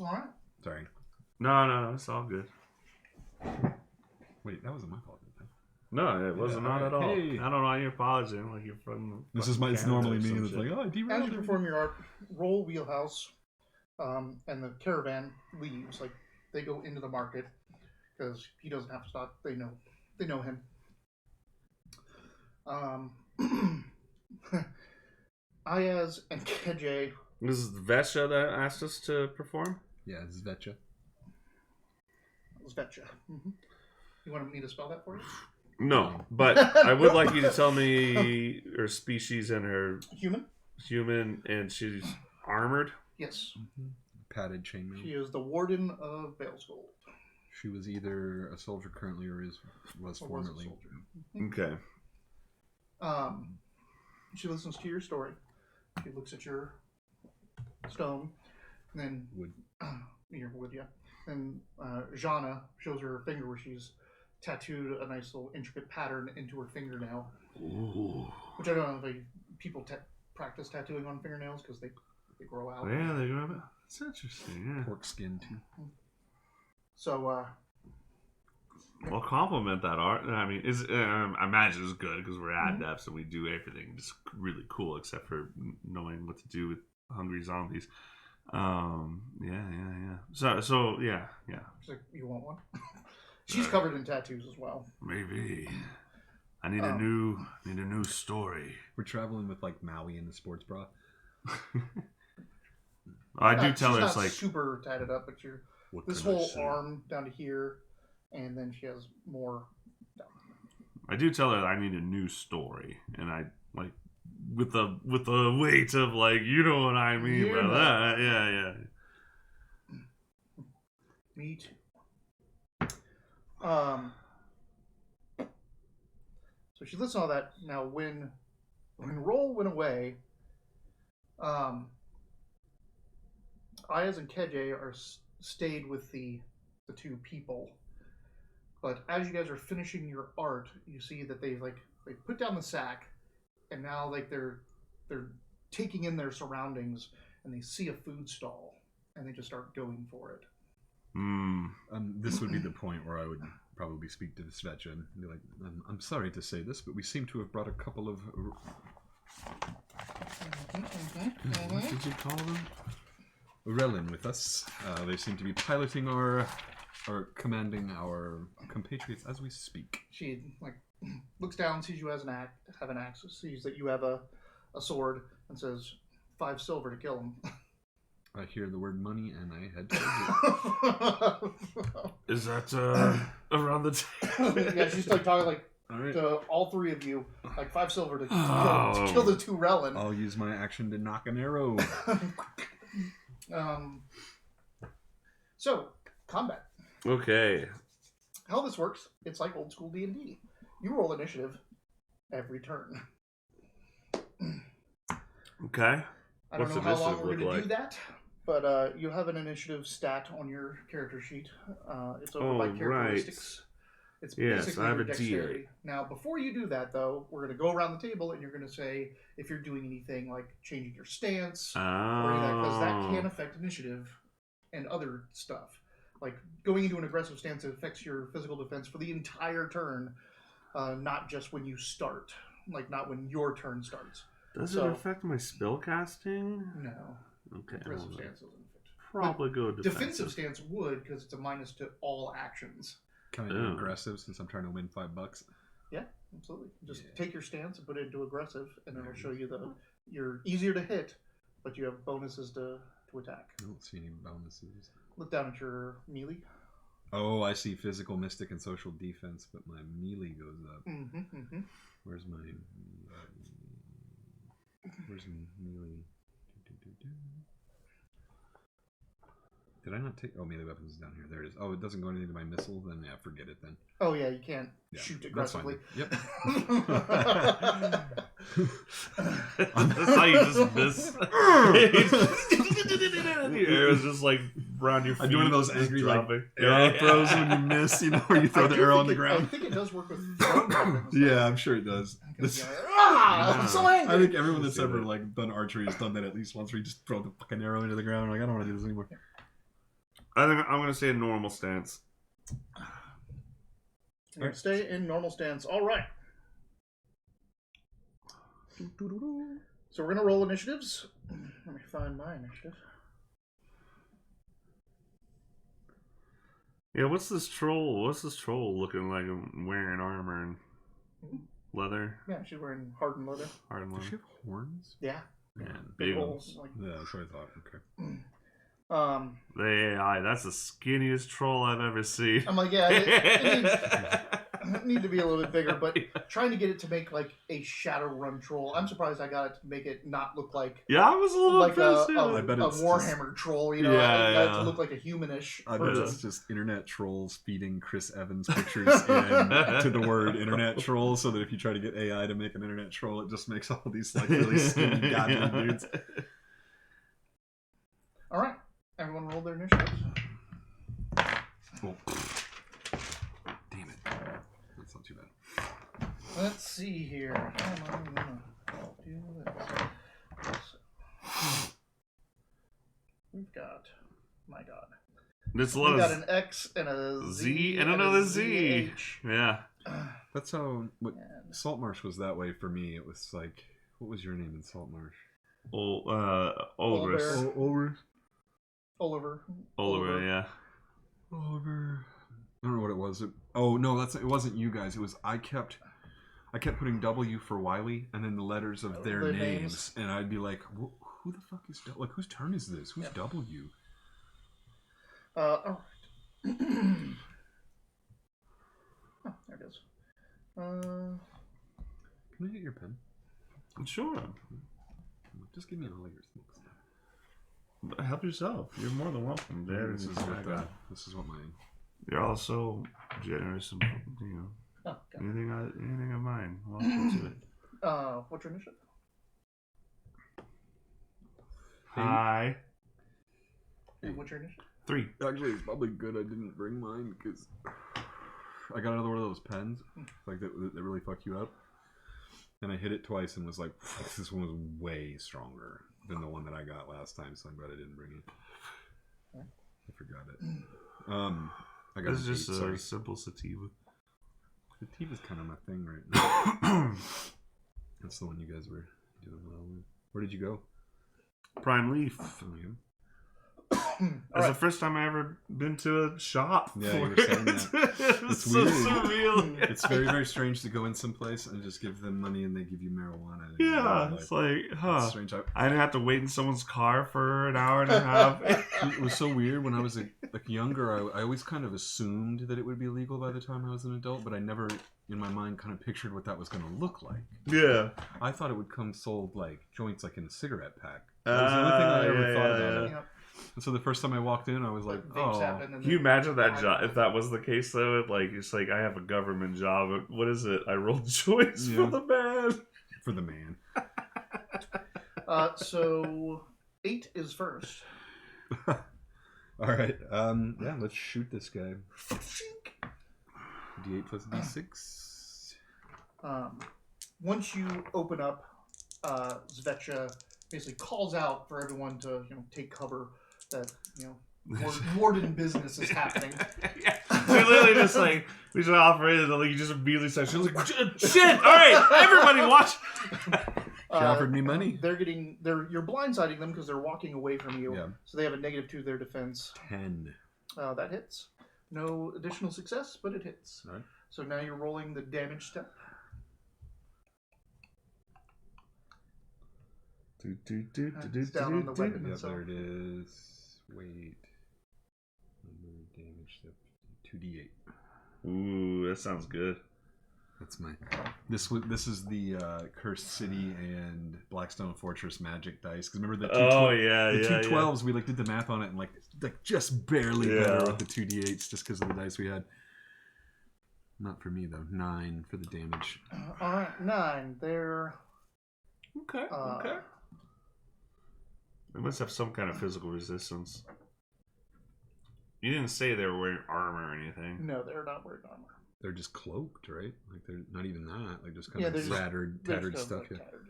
All right. Sorry. No, it's all good. Wait, that wasn't my fault. No, it wasn't not at all. Hey. I don't know why you're apologizing. Like you're from. It's normally me that's like, oh, I derailed. As you perform your art, roll wheelhouse, and the caravan leaves. Like, they go into the market because he doesn't have to stop. They know him. Ayaz and KJ. This is Vesha that asked us to perform? Yeah, it's Vetcha. Svetcha. Mm-hmm. You want me to spell that for you? No, but I would like you to tell me her species and her human, and she's armored. Yes. Mm-hmm. Padded chainmail. She is the warden of Balesgold. She was either a soldier currently or was formerly. Okay. She listens to your story. She looks at your stone, and then wood. Your wood, yeah. And Jana shows her finger where she's tattooed a nice little intricate pattern into her fingernail. Ooh. Which I don't know if people practice tattooing on fingernails because they grow out. Yeah, they grow out. That's interesting. Yeah. Pork skin too. So. Well, compliment that art. I mean, I imagine it's good because we're adepts and we do everything just really cool, except for knowing what to do with hungry zombies. Yeah. So yeah. She's like, you want one? She's covered in tattoos as well. Maybe. I need a new story. We're traveling with like Maui in the sports bra. I do tell her she's it's not like super tatted up, but this whole arm down to here, and then she has more. I do tell her I need a new story, and I like with the weight of like you know what I mean by that. Yeah. Me too. So she listens to all that. Now, when Roll went away, Ayaz and Keje are stayed with the two people. But as you guys are finishing your art, you see that they put down the sack, and now they're taking in their surroundings, and they see a food stall, and they just start going for it. This would be the point where I would probably speak to the Svetcha and be like, I'm sorry to say this, but we seem to have brought a couple of... What did you call them? Relin with us. They seem to be piloting or commanding our compatriots as we speak. She looks down, sees you have an axe, sees that you have a sword, and says, 5 silver to kill him. I hear the word money, and I head to Is that around the table? Yeah, she's talking to all 3 of you, 5 silver to kill the 2 Relin. I'll use my action to knock an arrow. So, combat. Okay. How this works, it's like old school D&D. You roll initiative every turn. Okay. I don't know how long we're going to do that, but you have an initiative stat on your character sheet. It's over by characteristics. Right. It's basically I have your a dexterity. D8. Now, before you do that, though, we're going to go around the table, and you're going to say if you're doing anything like changing your stance or anything, because that can affect initiative and other stuff. Like going into an aggressive stance, it affects your physical defense for the entire turn, not just when you start, not when your turn starts. Does it affect my spell casting? No. Okay. Aggressive stance doesn't affect. Probably go defensive stance would, because it's a minus to all actions. Can I do aggressive since I'm trying to win $5? Yeah, absolutely. Just take your stance and put it into aggressive, and it'll show you you're easier to hit, but you have bonuses to attack. I don't see any bonuses. Look down at your melee. Oh, I see physical, mystic, and social defense, but my melee goes up. Where's my melee? Did I not take... Oh, melee weapons is down here. There it is. Oh, it doesn't go anything to my missile? Then, yeah, forget it then. Oh, yeah, you can't shoot aggressively. Yep. That's how you just miss. The arrow is just around your feet. I do one of those angry arrow throws when you miss, where you throw the arrow on the ground. I think it does work with thrown weapons. Yeah, I'm sure it does. I'm so angry. I think everyone that's ever done archery has done that at least once, where you just throw the fucking arrow into the ground. I don't want to do this anymore. I think I'm going to stay in normal stance. Stay in normal stance. All right. So we're going to roll initiatives. Let me find my initiative. Yeah, what's this troll looking like? I'm wearing armor and leather. Yeah, she's wearing hardened leather. Hardened Does leather. she have horns? Yeah. Man, big ones. Like, Yeah, that's what I thought. Okay. The AI, that's the skinniest troll I've ever seen. I'm like, yeah, it need to be a little bit bigger, but trying to get it to make like a Shadowrun troll. I'm surprised I got it to make it not look like Yeah, I was a little like impressed. a I bet it's Warhammer troll. You know, Yeah, I got it yeah. to look like a humanish. I bet person. it's just internet trolls feeding Chris Evans pictures to the word internet troll, so that if you try to get AI to make an internet troll, it just makes all these like really skinny godly dudes. All right, everyone roll their initiatives. Oh. Damn it. That's not too bad. Let's see here. How am I gonna do this? We've got, my God. There's a We lot got of an X and a Z and another Z. ZH. Yeah. That's how And Saltmarsh was that way for me. It was like, what was your name in Saltmarsh? Olris. Oliver. Oliver, yeah. Oliver. I don't know what it was. Oh no, it wasn't you guys. It was I kept putting W for Wiley and then the letters of their Their names, names. and I'd be like, who the fuck is like whose turn is this? Who's Yeah. W? All right. Oh, there it is. Can I get your pen? Sure. Just give me all your smoke stuff. Help yourself. You're more than welcome. There, This is what my You're also generous and, you know, Oh, got it. anything of mine. Welcome to it. What's your initiative? Hi. And what's your initiative? 3. Actually, it's probably good I didn't bring mine because I got another one of those pens like that really fuck you up, and I hit it twice and was like, this one was way stronger than the one that I got last time, so I'm glad I didn't bring it. I forgot it. I got This is just sorry. a simple sativa. Sativa's kind of my thing right now. That's the one you guys were doing well with. Where did you go? Prime Leaf. That's the first time I ever been to a shop. Yeah, for you were saying it. that. It's It's so weird. surreal. It's very, very strange to go in someplace and just give them money and they give you marijuana. And Yeah, it's like, huh. It's strange. I didn't have to wait in someone's car for an hour and a half. It was so weird when I was younger. I always kind of assumed that it would be legal by the time I was an adult, but I never, in my mind, kind of pictured what that was going to look like. Yeah. I thought it would come sold like joints, like in a cigarette pack. That was the only thing I ever thought about it. Yep. And so the first time I walked in, I was like, Vapes "Oh, happen and Can you then- imagine that job if that was the case though? Like it's like I have a government job. What is it? I roll joints Yeah. for the man. for the man." So 8 is first. All right, yeah, let's shoot this guy. D8 plus D6. Once you open up, Zvetcha basically calls out for everyone to take cover. That warden business is happening. Yeah. They're literally just like we just offer it, and like you just immediately start. She's like, "Shit! All right, everybody, watch." She offered me money. You're blindsiding them because they're walking away from you. Yeah. So they have a -2 to their defense. 10. That hits. No additional success, but it hits. All right. So now you're rolling the damage step. It's down on the weapon. Yeah, So there it is. Wait. Number damage step 2d8. Ooh, that sounds good. That's my. This is the Cursed City and Blackstone Fortress magic dice. Because remember the two the 212s, we did the math on it and like just barely better with the 2d8s just because of the dice we had. Not for me though. 9 for the damage. all right, 9. They're Okay. Okay. They must have some kind of physical resistance. You didn't say they were wearing armor or anything. no, they're not wearing armor. They're just cloaked, right? Like they're not even that. Like just kind Yeah, of they're just- tattered They're stuff. still, Yeah. tattered,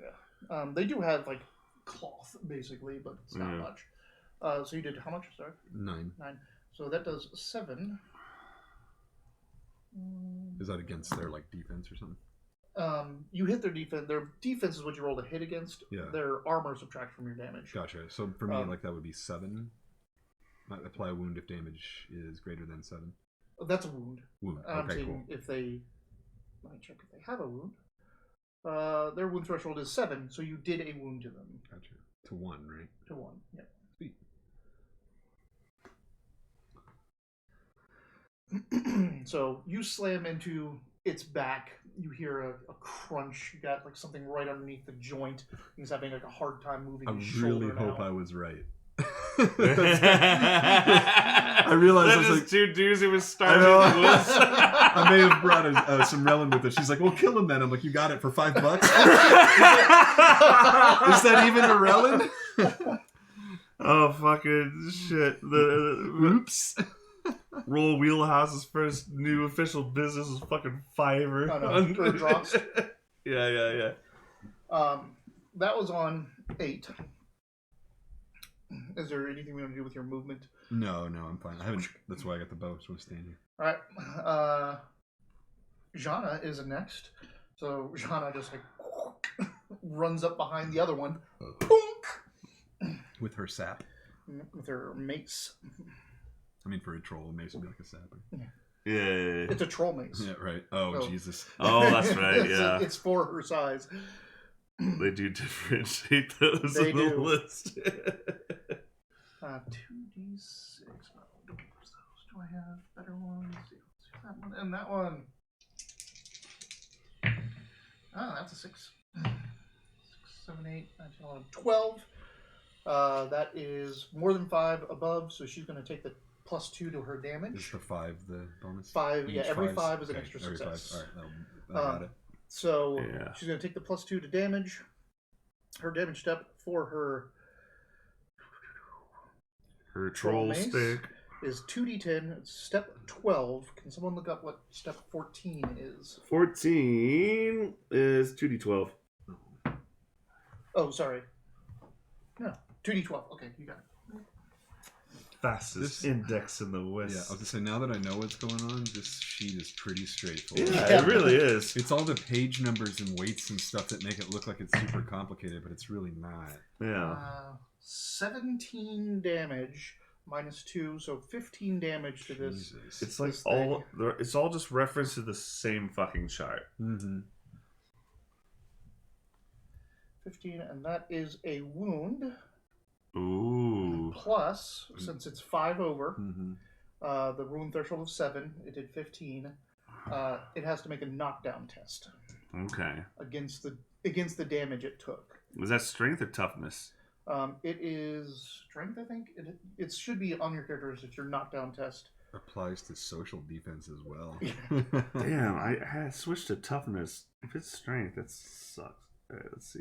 yeah. They do have like cloth basically, but it's not Yeah. much. So you did how much? Sorry, 9. 9. So that does 7. Is that against their like defense or something? You hit their defense. Their defense is what you roll to hit against. Yeah. Their armor subtracts from your damage. Gotcha. So for me, Um, like that would be 7. Apply a wound if damage is greater than 7. That's a wound. Wound. I'm Okay, seeing cool. if they. Let me check if they have a wound. Their wound threshold is 7, so you did a wound to them. Gotcha. To 1, right? To 1, yeah. Sweet. So you slam into its back. You hear a crunch. You got like something right underneath the joint. He's having like a hard time moving his shoulder. I really hope now. I was right. I realized that I was is like, 2 dudes who was starving. I may have brought some Relin with us. She's like, "Well, kill him then." I'm like, "You got it for $5." Is that even a Relin? Oh fucking shit! Oops. Roll Wheelhouse's first new official business was fucking Fiverr. Oh, no. Drops. Yeah. That was on 8. Is there anything we want to do with your movement? No, I'm fine. I haven't. That's why I got the bow. So I'm standing. All right. Jana is next. So Jana just like runs up behind the other one. Punk! With her sap. With her mace. I mean, for a troll, a mace would be like a sapper. Yeah. It's a troll mace. Yeah, right. Oh, Jesus. Oh, that's right. Yeah. It's for her size. They do differentiate those They in the do. list. 2d6. Do I have better ones? That one and that one. Oh, that's a 6. 6, 7, 8, 9, 10, 11, 12. That is more than 5 above, so she's going to take the +2 to her damage. Is the 5 the bonus? 5, yeah, every fives? 5 is an Okay, extra every success. 5. All right, I got it. So Yeah. she's going to take the +2 to damage. Her damage step for her troll mace stick is 2d10. It's step 12. Can someone look up what step 14 is? 14 is 2d12. Oh, sorry. No, 2d12. Okay, you got it. Fastest index in the West. Yeah, I was going to say, now that I know what's going on, this sheet is pretty straightforward. Yeah, it really is. It's all the page numbers and weights and stuff that make it look like it's super complicated, but it's really not. Yeah. 17 damage minus 2, so 15 damage to this. Jesus. It's like this thing. it's all just reference to the same fucking chart. Mm-hmm. 15, and that is a wound. Ooh. Plus, since it's 5 over, Mm-hmm. the wound threshold of 7, it did 15. It has to make a knockdown test Okay. against the damage it took. Was that strength or toughness? It is strength, I think. It should be on your characteristics, your knockdown test. Applies to social defense as well. Damn, I had switched to toughness. If it's strength, that sucks. Alright, let's see.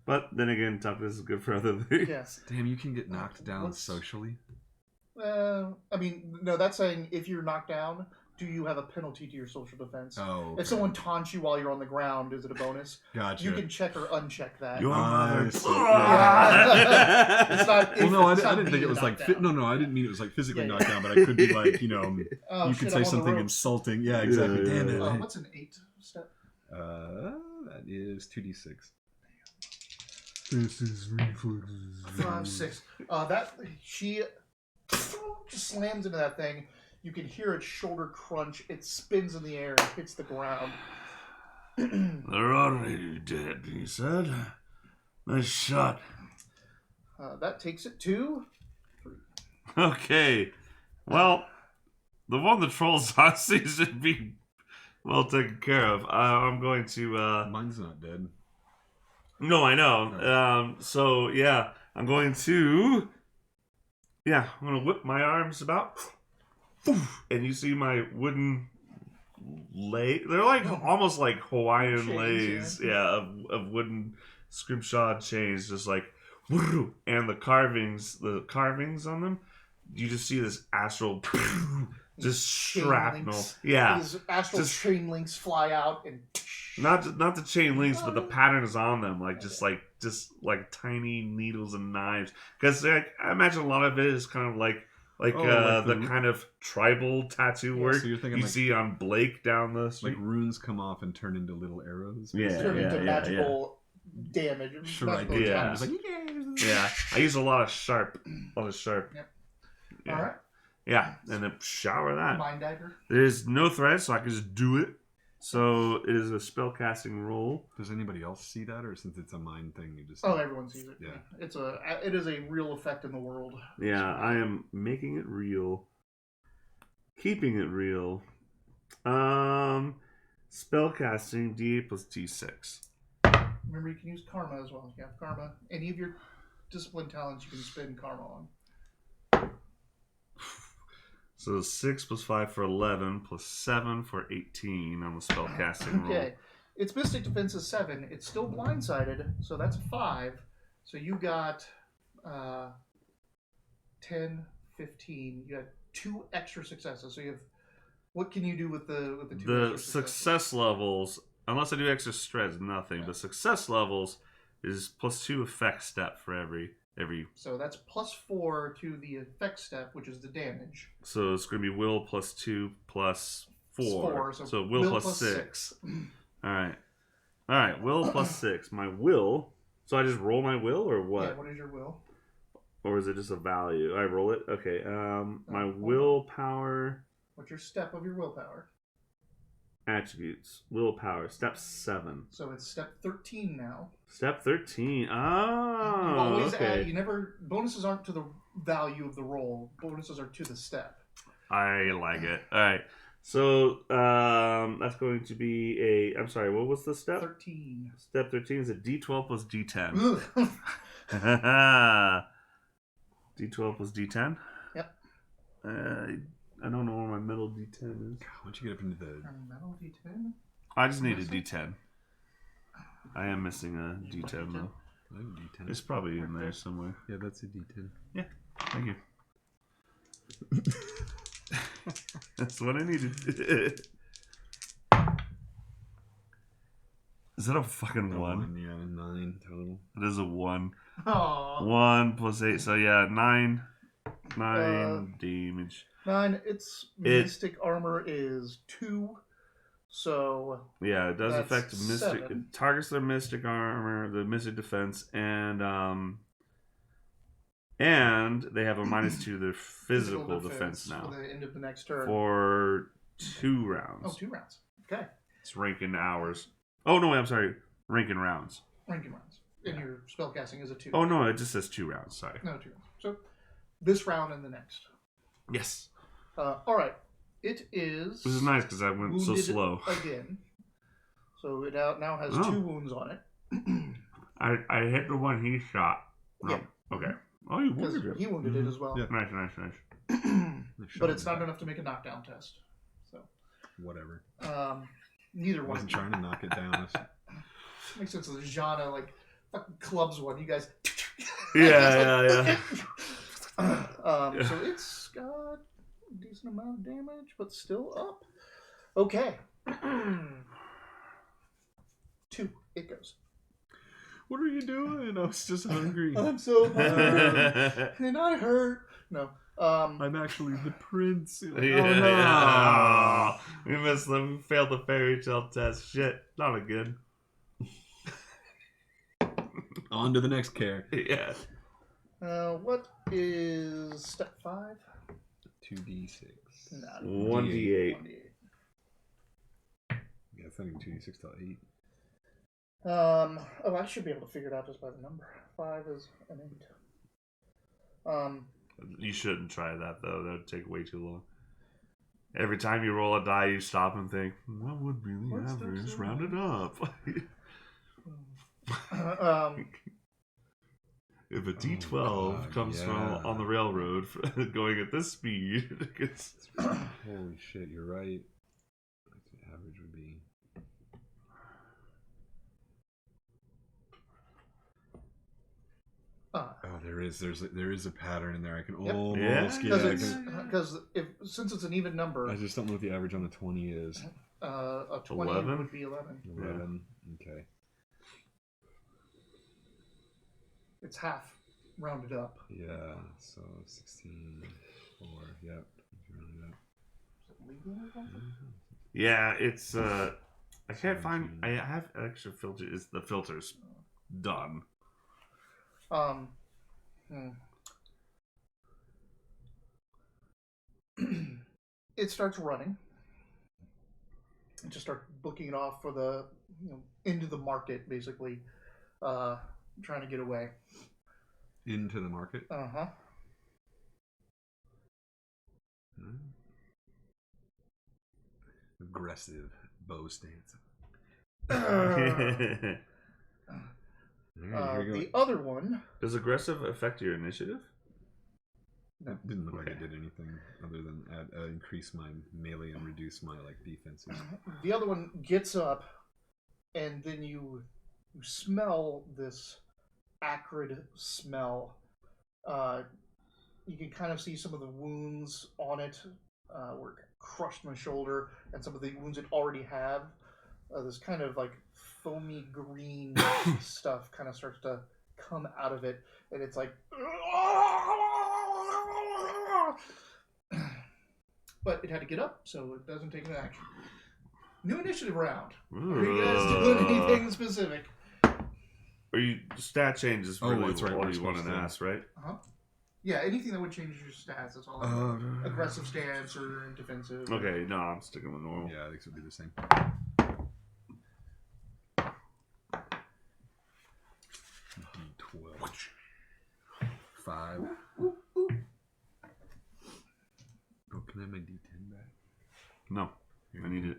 But then again, toughness is good for other things. Yes. Damn, you can get knocked down What's- socially? I mean, no, that's saying if you're knocked down, do you have a penalty to your social defense? Oh. If someone taunts you while you're on the ground, is it a bonus? Gotcha. You can check or uncheck that. Your I mother. see. It's not. Well, no, I it's not didn't think being it was like knocked down. no, I didn't mean it was like physically Yeah, knocked down, but I could be like, Oh, you shit, could I'm say on the something ropes. insulting. Yeah, exactly. Yeah, Damn yeah, it. yeah. What's an 8 step? That is 2d6. This is reflexes. 5, 6. That she just slams into that thing. You can hear its shoulder crunch. It spins in the air and hits the ground. They're already dead, he said. Nice shot. That takes it to. Okay. Well, the one the trolls honestly should be well taken care of. I'm going to. Mine's not dead. No, I know. So yeah, I'm going to. Yeah, I'm gonna whip my arms about, and you see my wooden lay. They're like almost like Hawaiian Chains, lays, yeah. of wooden scrimshawed chains, just like, and the carvings on them. You just see this astral, just Chain shrapnel. links. Yeah, These astral just- chain links fly out and. not the chain links, but the patterns on them, like just like tiny needles and knives. Because I imagine a lot of it is kind of like like the the- kind of tribal tattoo work So you're thinking you like, see on Blake down the street. like runes come off and turn into little arrows? Yeah, turn into yeah, magical damage. Sure, I magical did. Yeah. It's like, Yeah, I use a lot of sharp. Yep. Yeah. All right. Yeah, and then shower that. Mind dagger. There's no threat, so I can just do it. So it is a spellcasting roll. Does anybody else see that, or since it's a mind thing, you just? Oh, everyone sees it. Yeah. It is a real effect in the world. Yeah, I am making it real. Keeping it real. Spellcasting D8 plus D6. Remember, you can use karma as well. If you have karma, any of your discipline talents, you can spend karma on. So 6 plus 5 for 11 plus 7 for 18 on the spellcasting roll. Okay. Its Mystic Defense is 7. It's still blindsided, so that's 5. So you got 10, 15. You had 2 extra successes. So you have. What can you do with the 2 The extra success levels, unless I do extra stress, nothing. Yeah. But success levels is plus 2 effect step for every. So that's plus 4 to the effect step, which is the damage. So it's going to be will plus 2 plus 4. So will plus 6. All right. Will plus 6. My will. So I just roll my will, or what? Yeah. What is your will? Or is it just a value? I roll it. Okay. My willpower. What's your step of your willpower? Attributes. Willpower. Step 7. So it's step 13 now. Step 13. You Oh, always okay. add. You never. Bonuses aren't to the value of the roll. Bonuses are to the step. I like it. All right. So that's going to be a. I'm sorry. What was the step? 13. Step 13 is a D12 plus D10. D12 plus D10. Yep. I don't know where my middle D10 is. God, once you get up into the Metal D10. I just need a D10. I am missing a D10 though. I have a D10. It's probably in there somewhere. Yeah, that's a D10. Yeah. Thank you. That's what I needed. Is that a fucking 1? Yeah, 9 total. It is a 1. Aww. 1 plus 8, so yeah, 9 damage. 9. Its mystic armor is 2. So yeah, it does that's affect mystic. 7. It targets their mystic armor, the mystic defense, and they have a -2 to their physical defense now For the end of the next turn. for 2 rounds. Oh, 2 rounds. Okay. It's ranking hours. Oh no, I'm sorry, ranking rounds. Ranking rounds. And your spellcasting is a 2. Oh no, it just says 2 rounds. Sorry. No, 2 rounds. So this round and the next. Yes. All right. It is. This is nice because I went so slow. Again. So it now has 2 wounds on it. I hit the one he shot. Oh, Yeah. Okay. Oh, you wounded him. He wounded it as well. Yeah. Nice. But it's not enough to make a knockdown test. So. Whatever. Neither I one. wasn't trying to knock it down. Makes sense. The Jana fucking clubs one. You guys. Yeah. So it's got a decent amount of damage, but still up. Okay. 2. It goes. What are you doing? I was just hungry. I'm so hungry. And I hurt. No. I'm actually the prince. Like, Yeah. oh, no. We missed them. We failed the fairy tale test. Shit. Not again. On to the next care. Yeah. What is step 5? 2d6. 1d8. 1d8. Yeah, I think 2d6 till 8. I should be able to figure it out just by the number. 5 is an 8. You shouldn't try that though. That would take way too long. Every time you roll a die, you stop and think, "What would be the What's the average? sum? Round it up." If a D12 comes from on the railroad going at this speed, it's... Holy shit, you're right. That's what average would be. Oh, there is a pattern in there. I can almost because since it's an even number, I just don't know what the average on a 20 is. A 20 11? would be 11. 11. Okay. It's half rounded up. Yeah. So 16. 4. Yep. Rounded up. Is it legal or something? Yeah, it's I can't find. I have extra filter. Is the filter's done? It starts running. and just start booking it off for the into the market, basically, trying to get away. Into the market. Aggressive bow stance. The other one. Does aggressive affect your initiative? That didn't look like it did anything other than increase my melee and reduce my defenses. The other one gets up, and then you smell this acrid smell. You can kind of see some of the wounds on it were crushed in the shoulder, and some of the wounds it already have. This kind of like foamy green stuff kind of starts to come out of it, and it's like. But it had to get up, so it doesn't take an action. New initiative round. Are you guys doing anything specific? Or stat change is really that's right, all you want to ask, right? Yeah, anything that would change your stats. That's all. Aggressive stance or defensive. Okay, no, I'm sticking with normal. Yeah, I think it would be the same. 12. 5. Oh, can I have my D10 back? No, I need it.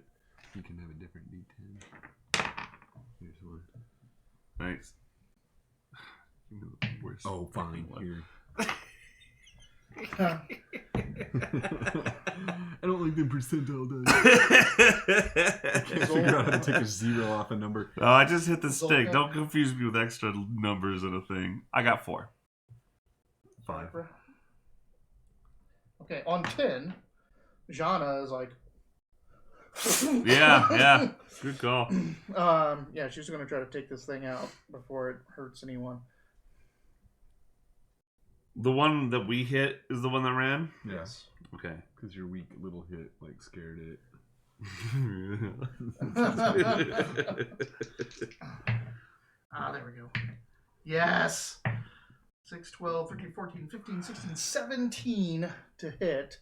You can have a different D10. Here's one. Thanks. Oh, fine. Here. I don't like the percentile dice. I can't figure out how to take a 0 off a number. Oh, I just hit the stick. Don't confuse me with extra numbers in a thing. I got 4. 5. Okay, on 10, Jana is like... yeah. Good call. Yeah, she's going to try to take this thing out before it hurts anyone. The one that we hit is the one that ran? Yes. Okay. Because your weak little hit, scared it. There we go. Yes! 6, 12, 13, 14, 15, 16, 17 to hit.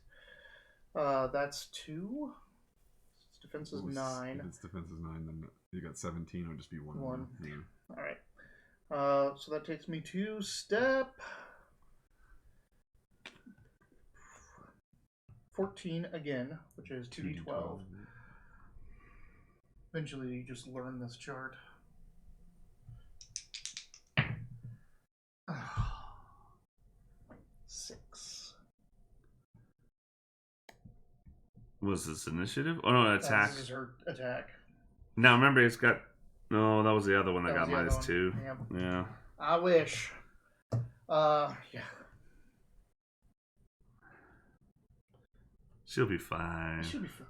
That's 2. Its defense is 9. If its defense is 9, then you got 17. It would just be 1. 1. Yeah. Alright. So that takes me to step 14 again, which is 2d12. Eventually, you just learn this chart. Six. Was this initiative? Oh, no, attack. This is her attack. Now, remember, it's got... No, that was the other one that got was the other -2. Yep. Yeah. I wish. Yeah. She'll be fine. She'll be fine.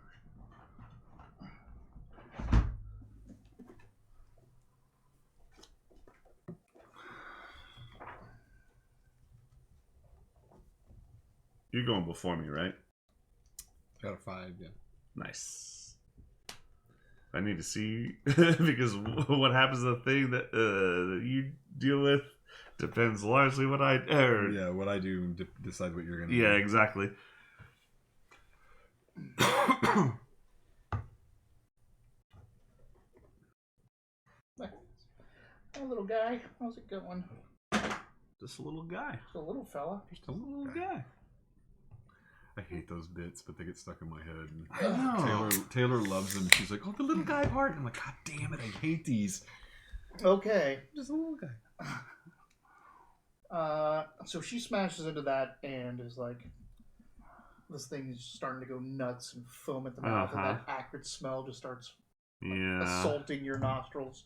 You're going before me, right? Got a 5, yeah. Nice. I need to see because what happens to the thing that you deal with depends largely what I yeah, what I do decide what you're gonna do. Yeah, exactly. Hey, little guy, how's it going? Just a little guy. Just a little fella. Just a little guy. I hate those bits, but they get stuck in my head. I know. Taylor loves them. She's like, "Oh, the little guy part." I'm like, "God damn it, I hate these." Okay. Just a little guy. So she smashes into that and is like, this thing is starting to go nuts and foam at the mouth, and that acrid smell just starts assaulting your nostrils.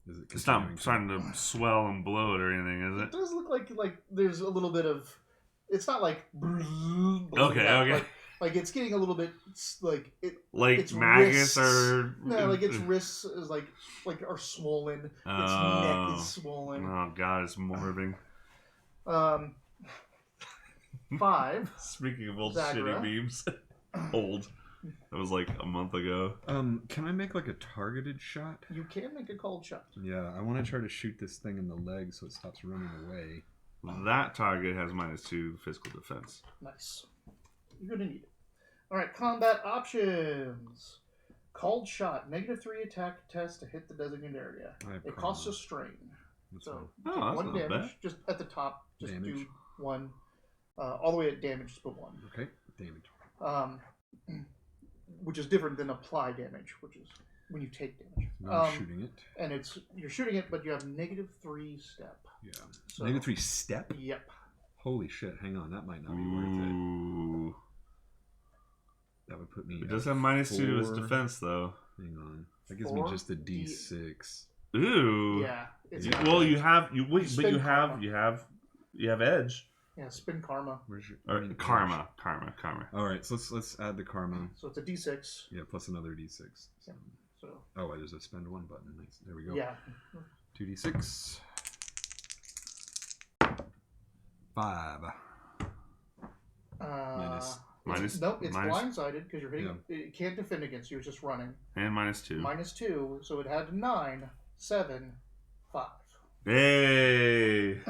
It's not starting to swell and bloat or anything, is it? It does look like there's a little bit of. It's not like. Okay. Like it's getting a little bit like it. Like its maggots wrists, or no, like its wrists is like are swollen. Its neck is swollen. Oh god, it's morbing. 5. Speaking of old Zagra. shitty memes, old. That was like a month ago. Can I make a targeted shot? You can make a cold shot. Yeah, I want to try to shoot this thing in the leg so it stops running away. That target has -2 physical defense. Nice. You're gonna need it. All right, combat options. Called shot, -3 attack test to hit the designated area. It costs a strain. So take one damage, bad. Just at the top. Just damage. Do one. All the way at damage, just put one. Okay, damage. Which is different than apply damage, which is when you take damage. Shooting it. And you're shooting it, but you have -3 step. Yeah. So, -3 step? Yep. Holy shit, hang on, that might not be worth it. That would put me. It does have -2 to its defense, though. Hang on, that gives me just a D6. Ooh. Yeah. Well, you have edge. Yeah, spin karma. Where's your karma? All right, so let's add the karma. So it's a D6. Yeah, plus another D6. So. Oh, there's a spend one button. Nice. There we go. Yeah. 2D6. 5. Minus. Nope, it's blindsided because you're hitting. Yeah. It can't defend against you. It's just running. And -2. -2, so it had 9, 7, 5. Hey.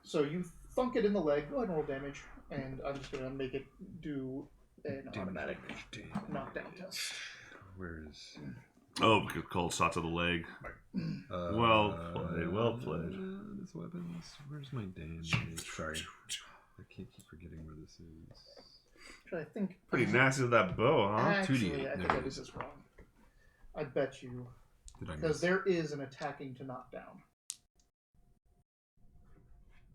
So you thunk it in the leg. Go ahead and roll damage, and I'm just gonna make it do an automatic knockdown test. Where is? Oh, because cold shot to the leg. Well played. This weapons. Where's my damage? Sorry, I can't keep forgetting where this is. I think pretty nasty with that bow, huh? Actually, I think I did this wrong. I bet you. Because there is an attacking to knock down.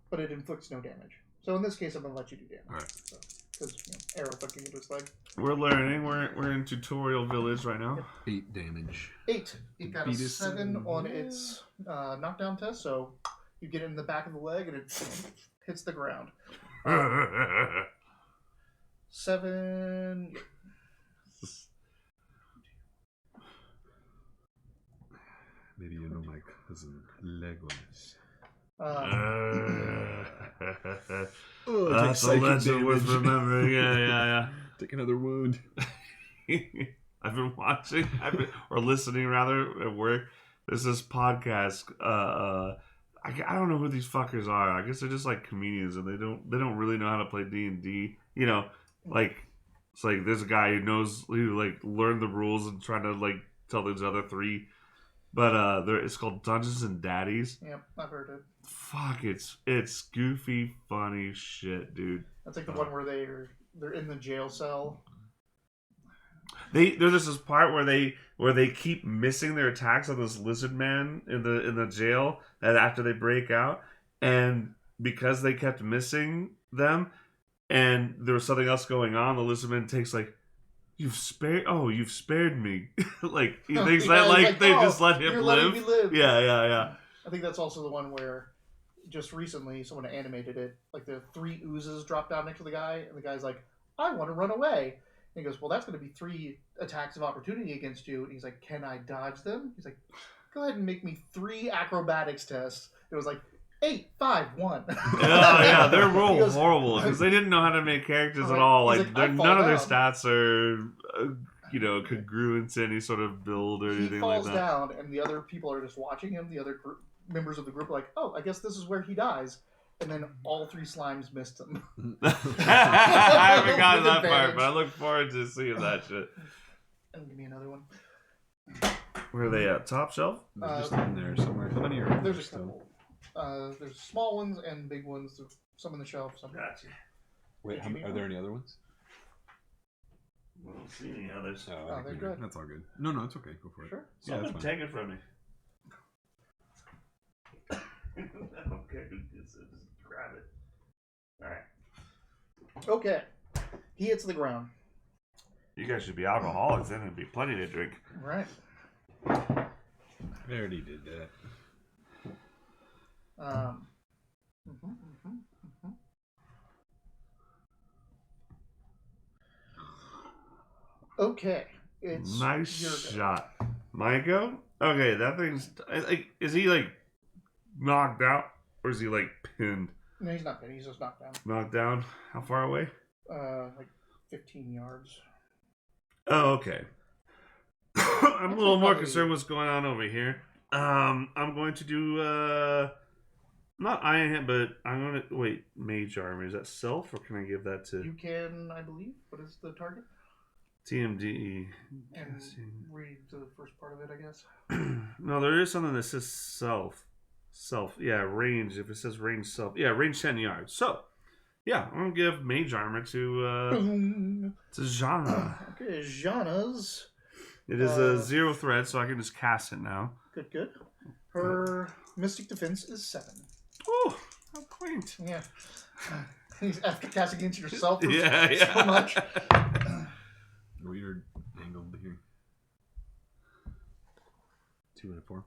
But it inflicts no damage. So in this case, I'm going to let you do damage. Alright. Because arrow fucking into his leg. We're learning. We're in tutorial village right now. 8 damage. 8. It got a 7 on its knockdown test, so you get it in the back of the leg and it hits the ground. 7. Maybe you know my cousin Legolas. That's a legend worth remembering. Yeah. Take another wound. I've been watching, or listening rather, at work. There's this podcast. I don't know who these fuckers are. I guess they're just like comedians, and they don't really know how to play D&D. You know, like it's like there's a guy who like learned the rules and trying to like tell these other 3. But it's called Dungeons and Daddies. Yep, I've heard it. Fuck, it's goofy, funny shit, dude. That's like the one where they're in the jail cell. There's this part where they keep missing their attacks on this lizard man in the jail that after they break out, and because they kept missing them, and there was something else going on, the lizard man takes like. You've spared me. Like he thinks that like they just let him live. Yeah. I think that's also the one where just recently someone animated it. Like the 3 oozes drop down next to the guy, and the guy's like, "I want to run away." And he goes, "Well, that's going to be 3 attacks of opportunity against you." And he's like, "Can I dodge them?" He's like, "Go ahead and make me 3 acrobatics tests." It was like 8, 5, 1. Yeah, they're horrible because they didn't know how to make characters at all. Like none of their stats are, congruent to any sort of build or anything like that. He falls down, and the other people are just watching him. The other members of the group are like, "Oh, I guess this is where he dies." And then all 3 slimes missed him. I haven't gotten that part, but I look forward to seeing that shit. And give me another one. Where are they at? Top shelf? They're just in there somewhere. How many are there's a couple. There's small ones and big ones. Some on the shelf. Some. Gotcha. Wait, are there any other ones? I don't see any others. Oh, they're good. That's all good. No, it's okay. Go for it. Sure. Someone take it from me. Okay, just grab it. All right. Okay. He hits the ground. You guys should be alcoholics, then there'd be plenty to drink. Right. I already did that. Okay. It's nice shot. My go? Okay, that thing's like, is he like knocked out or is he like pinned? No, he's not pinned. He's just knocked down. Knocked down? How far away? Like 15 yards. Oh, okay. I'm a little more concerned what's going on over here. I'm going to do not Iron Hand, but I'm going to wait. Mage armor, is that self, or can I give that to? You can, I believe. What is the target? TMDE. And read the first part of it, I guess. No, there is something that says self. Yeah, range. If it says range self. Yeah, range 10 yards. So, yeah, I'm going to give mage armor to Jana. Okay, Jana's. It is a 0 threat, so I can just cast it now. Good. Her mystic defense is 7. Oh, how quaint. Yeah. After casting against yourself for yeah. so much. Weird angle here. 2 and a 4.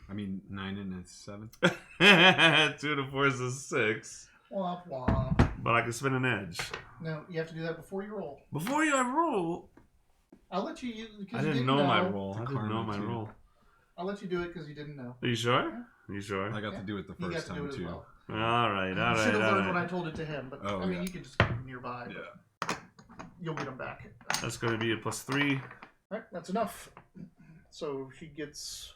I mean, 9 and a 7. 2 and a 4 is a 6. Womp womp. But I can spin an edge. No, you have to do that before you roll. Before you roll? I'll let you use it because I didn't know my roll. I'll let you do it because you didn't know. Are you sure? Are you sure? I got to do it the first time, too. Well. All right. You should have learned when I told it to him, but I mean, yeah. you can just keep him nearby. Yeah. You'll get him back. That's going to be a +3. All right, that's enough. So she gets.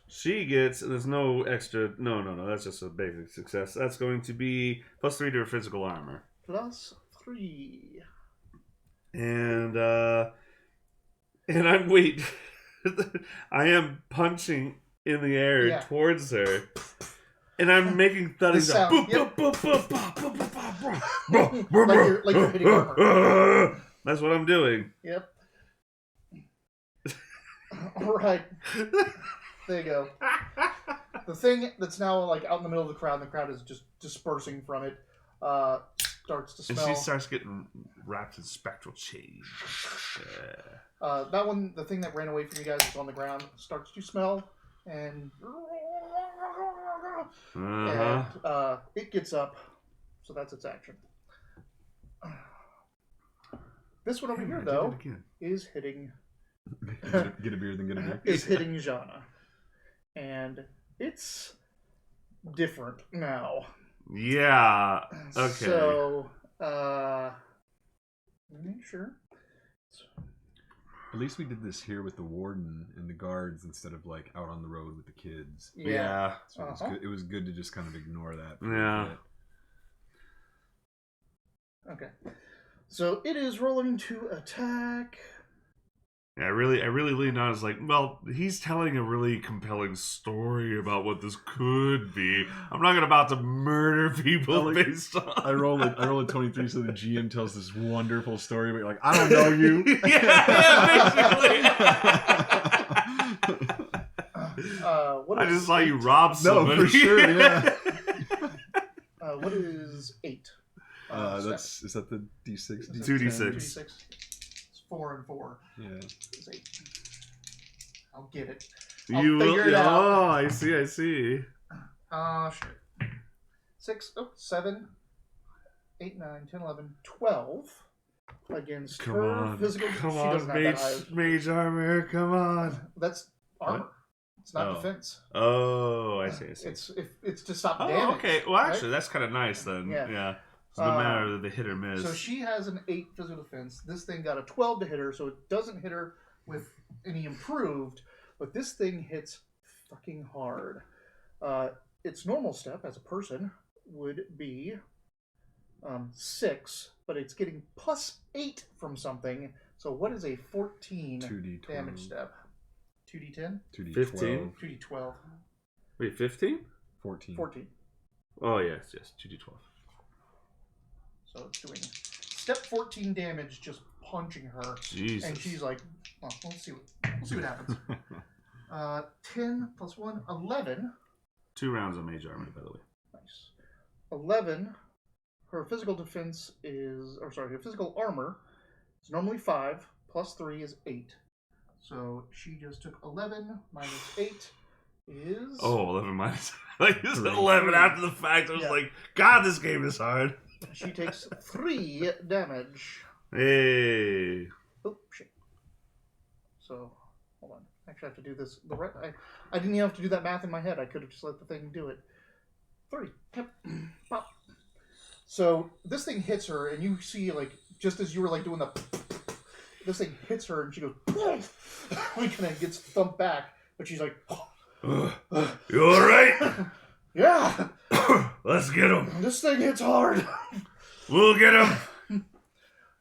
There's no extra. No. That's just a basic success. That's going to be +3 to her physical armor. +3. And I'm wait. I am punching in the air towards her, and I'm making thudding. Like you're hitting armor. That's what I'm doing. Yep. All right. There you go. The thing that's now like out in the middle of the crowd, and the crowd is just dispersing from it, starts to smell. And she starts getting wrapped in spectral change. That one, the thing that ran away from you guys is on the ground, starts to smell, and it gets up. So that's its action. This one over here, though, is hitting. Get a beer, then get a beer. Is hitting Jana, and it's different now. Yeah. Okay. So, sure. At least we did this here with the warden and the guards instead of like out on the road with the kids. Yeah. So it was good. It was good to just kind of ignore that. Yeah. Okay. So it is rolling to attack. Yeah, I really leaned on. I was like, well, he's telling a really compelling story about what this could be. I'm not about to murder people based on. I roll a 23, so the GM tells this wonderful story, but you're like, I don't know you. Basically. I just saw you rob somebody. No, for sure. Yeah. What is 8? Is that the D6? 2d6. It's 4 and 4. Yeah. It's 8. I'll get it. You will. Oh, I see. Shit. 6, 7, 8, 9, 10, 11, 12 against her physical. Come on, mage armor. Come on. That's armor. What? It's not defense. Oh, I see. It's to stop damage. Okay. Well, actually, that's kind of nice then. Yeah. So no matter the hit or miss. So she has an 8 physical defense. This thing got a 12 to hit her, so it doesn't hit her with any improved. But this thing hits fucking hard. Its normal step as a person would be 6, but it's getting +8 from something. So what is a 14 2d12. damage step? 2d10? 2d12. 15? 2d12. Wait, 15? 14. Oh, yes, 2d12. So it's doing step 14 damage, just punching her. Jesus. And she's like, well, we'll see what happens. 10 plus 1, 11. 2 rounds of mage armor, by the way. Nice. 11. Her physical defense her physical armor is normally 5, plus 3 is 8. So she just took 11 minus 8 is... Oh, 11 minus... Like, this is 11 after the fact. I was like, God, this game is hard. She takes 3 damage. Hey. Oh, shit. So, hold on. Actually, I have to do this. I didn't even have to do that math in my head. I could have just let the thing do it. 3. Yep. Pop. So, this thing hits her, and you see, like, just as you were, like, doing the... This thing hits her, and she goes... We kind of gets thumped back, but she's like... You alright? Yeah! Let's get him. This thing hits hard. We'll get him.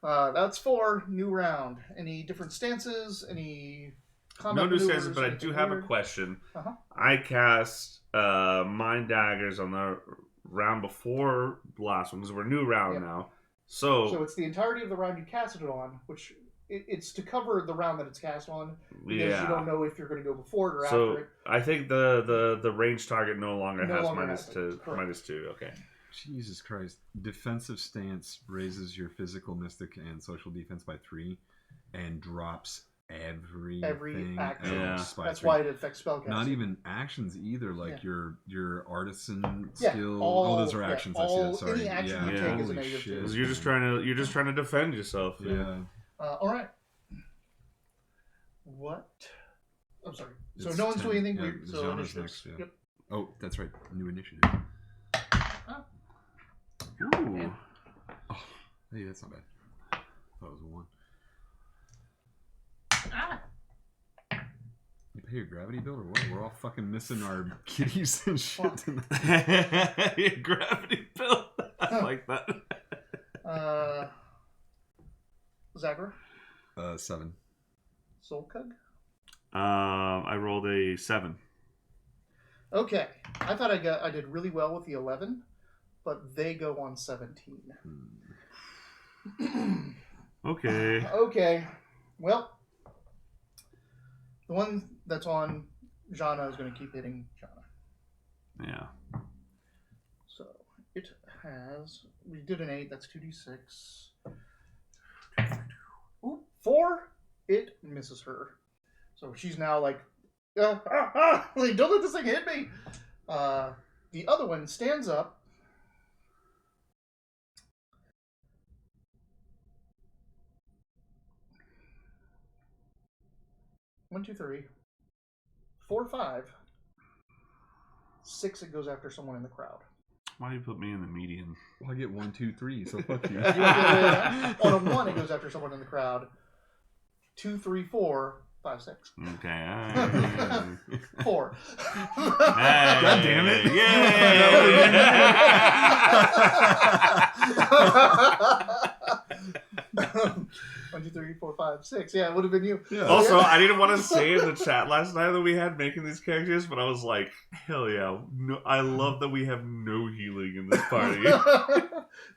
That's 4. New round. Any different stances? Any combat No new maneuvers, stances, but I do have weird? a question. Uh-huh. I cast Mind Daggers on the round before the last one, because we're new round now. So it's the entirety of the round you cast it on, which it's to cover the round that it's cast on, because you don't know if you're going to go before it or after it. I think the range target no longer has -2. Okay. Jesus Christ. Defensive stance raises your physical, mystic, and social defense by 3 and drops every action. Yeah. That's why it affects spellcasting. Not even actions either, like your artisan Yeah, skill. all, those are actions. I see that. Sorry. Any action you take is a negative 2. Because you're just trying to defend yourself. Yeah. All right. What? I'm sorry. So It's no one's 10. doing anything Yeah, weird. So Zana's initiatives. next, yeah. Yep. Oh, that's right. New initiative. Ooh. Oh, hey, that's not bad. I thought it was a 1. You pay your gravity bill or what? We're all fucking missing our kitties and shit tonight. Your gravity bill. I like that. Zagra? 7. Solkug? I rolled a 7. Okay. I thought I did really well with the 11, but they go on 17. Okay. Okay. Well, the one that's on Jana is going to keep hitting Jana. Yeah. So it has. We did an 8. That's 2d6. Ooh, 4. It misses her. So she's now like, like, don't let this thing hit me. The other one stands up. One, 2, 3, 4, 5, 6. It goes after someone in the crowd. Why do you put me in the median? Well, I get 1, 2, 3, so fuck you. On a 1, it goes after someone in the crowd. 2, 3, 4, 5, 6. Okay. 4. Hey, God damn it! Yeah. 1, 2, 3, 4, 5, 6. Yeah, it would have been you. Yeah. Also, I didn't want to say in the chat last night that we had making these characters, but I was like, hell yeah. No, I love that we have no healing in this party.